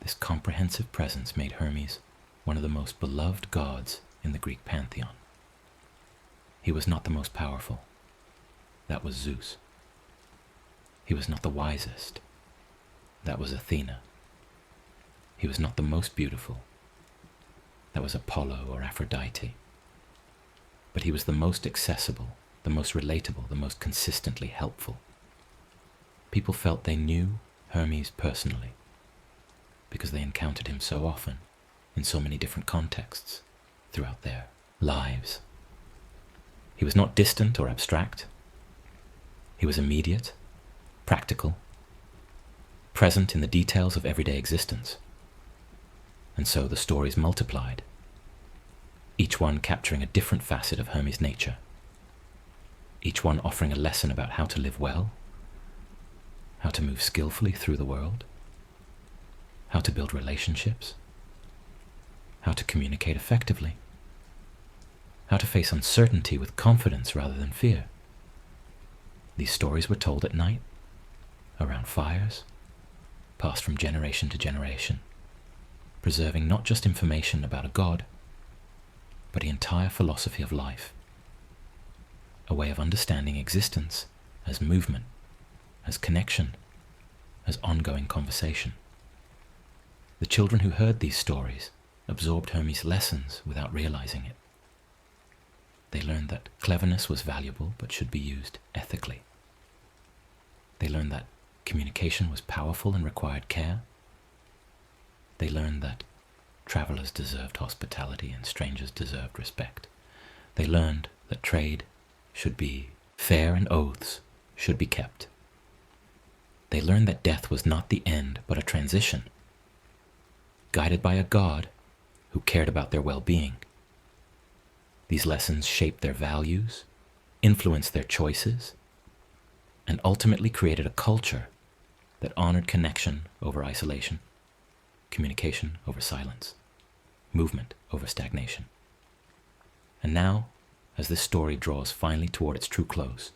This comprehensive presence made Hermes one of the most beloved gods in the Greek pantheon. He was not the most powerful. That was Zeus. He was not the wisest. That was Athena. He was not the most beautiful. That was Apollo or Aphrodite. But he was the most accessible, the most relatable, the most consistently helpful. People felt they knew Hermes personally because they encountered him so often in so many different contexts throughout their lives. He was not distant or abstract. He was immediate, practical, present in the details of everyday existence. And so the stories multiplied, each one capturing a different facet of Hermes' nature, each one offering a lesson about how to live well, how to move skillfully through the world, how to build relationships, how to communicate effectively, how to face uncertainty with confidence rather than fear. These stories were told at night, around fires, passed from generation to generation, preserving not just information about a god, but the entire philosophy of life, a way of understanding existence as movement, as connection, as ongoing conversation. The children who heard these stories absorbed Hermes' lessons without realizing it. They learned that cleverness was valuable but should be used ethically. They learned that communication was powerful and required care. They learned that travelers deserved hospitality and strangers deserved respect. They learned that trade should be fair and oaths should be kept. They learned that death was not the end but a transition, guided by a god who cared about their well-being. These lessons shaped their values, influenced their choices, and ultimately created a culture that honored connection over isolation, communication over silence, movement over stagnation. And now, as this story draws finally toward its true close,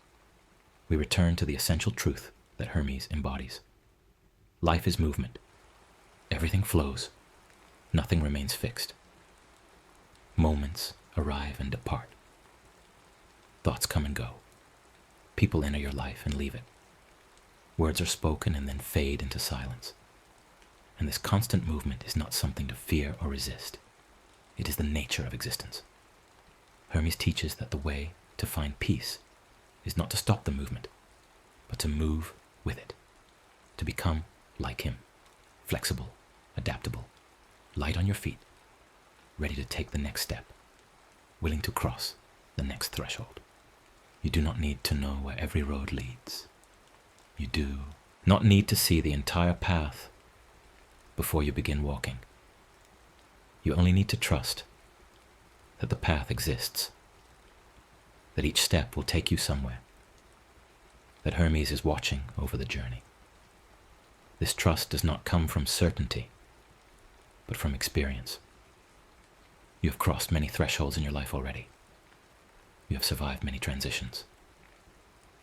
we return to the essential truth that Hermes embodies. Life is movement. Everything flows. Nothing remains fixed. Moments arrive and depart. Thoughts come and go. People enter your life and leave it. Words are spoken and then fade into silence. And this constant movement is not something to fear or resist. It is the nature of existence. Hermes teaches that the way to find peace is not to stop the movement, but to move with it, to become like him, flexible, adaptable, light on your feet, ready to take the next step, willing to cross the next threshold. You do not need to know where every road leads. You do not need to see the entire path before you begin walking. You only need to trust that the path exists, that each step will take you somewhere. that Hermes is watching over the journey. This trust does not come from certainty, but from experience. You have crossed many thresholds in your life already. You have survived many transitions.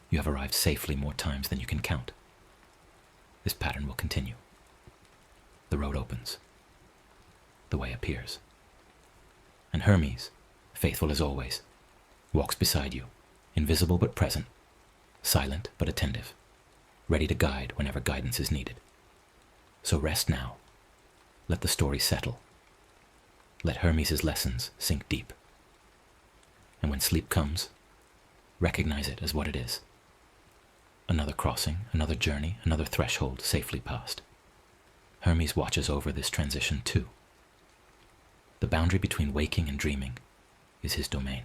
You have arrived safely more times than you can count. This pattern will continue. The road opens. The way appears. And Hermes, faithful as always, walks beside you, invisible but present, silent but attentive, ready to guide whenever guidance is needed. So rest now. Let the story settle. Let Hermes' lessons sink deep. And when sleep comes, recognize it as what it is. Another crossing, another journey, another threshold safely passed. Hermes watches over this transition too. The boundary between waking and dreaming is his domain.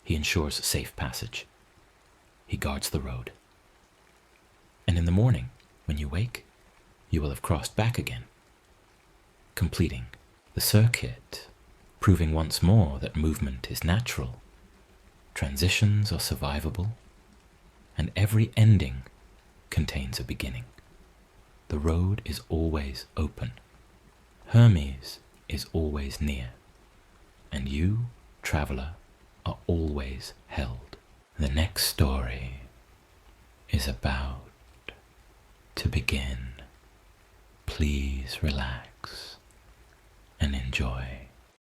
He ensures safe passage. He guards the road. And in the morning, when you wake, you will have crossed back again, completing the circuit, proving once more that movement is natural, transitions are survivable, and every ending contains a beginning. The road is always open. Hermes is always near, and you, traveler, are always held. The next story is about to begin. Please relax and enjoy.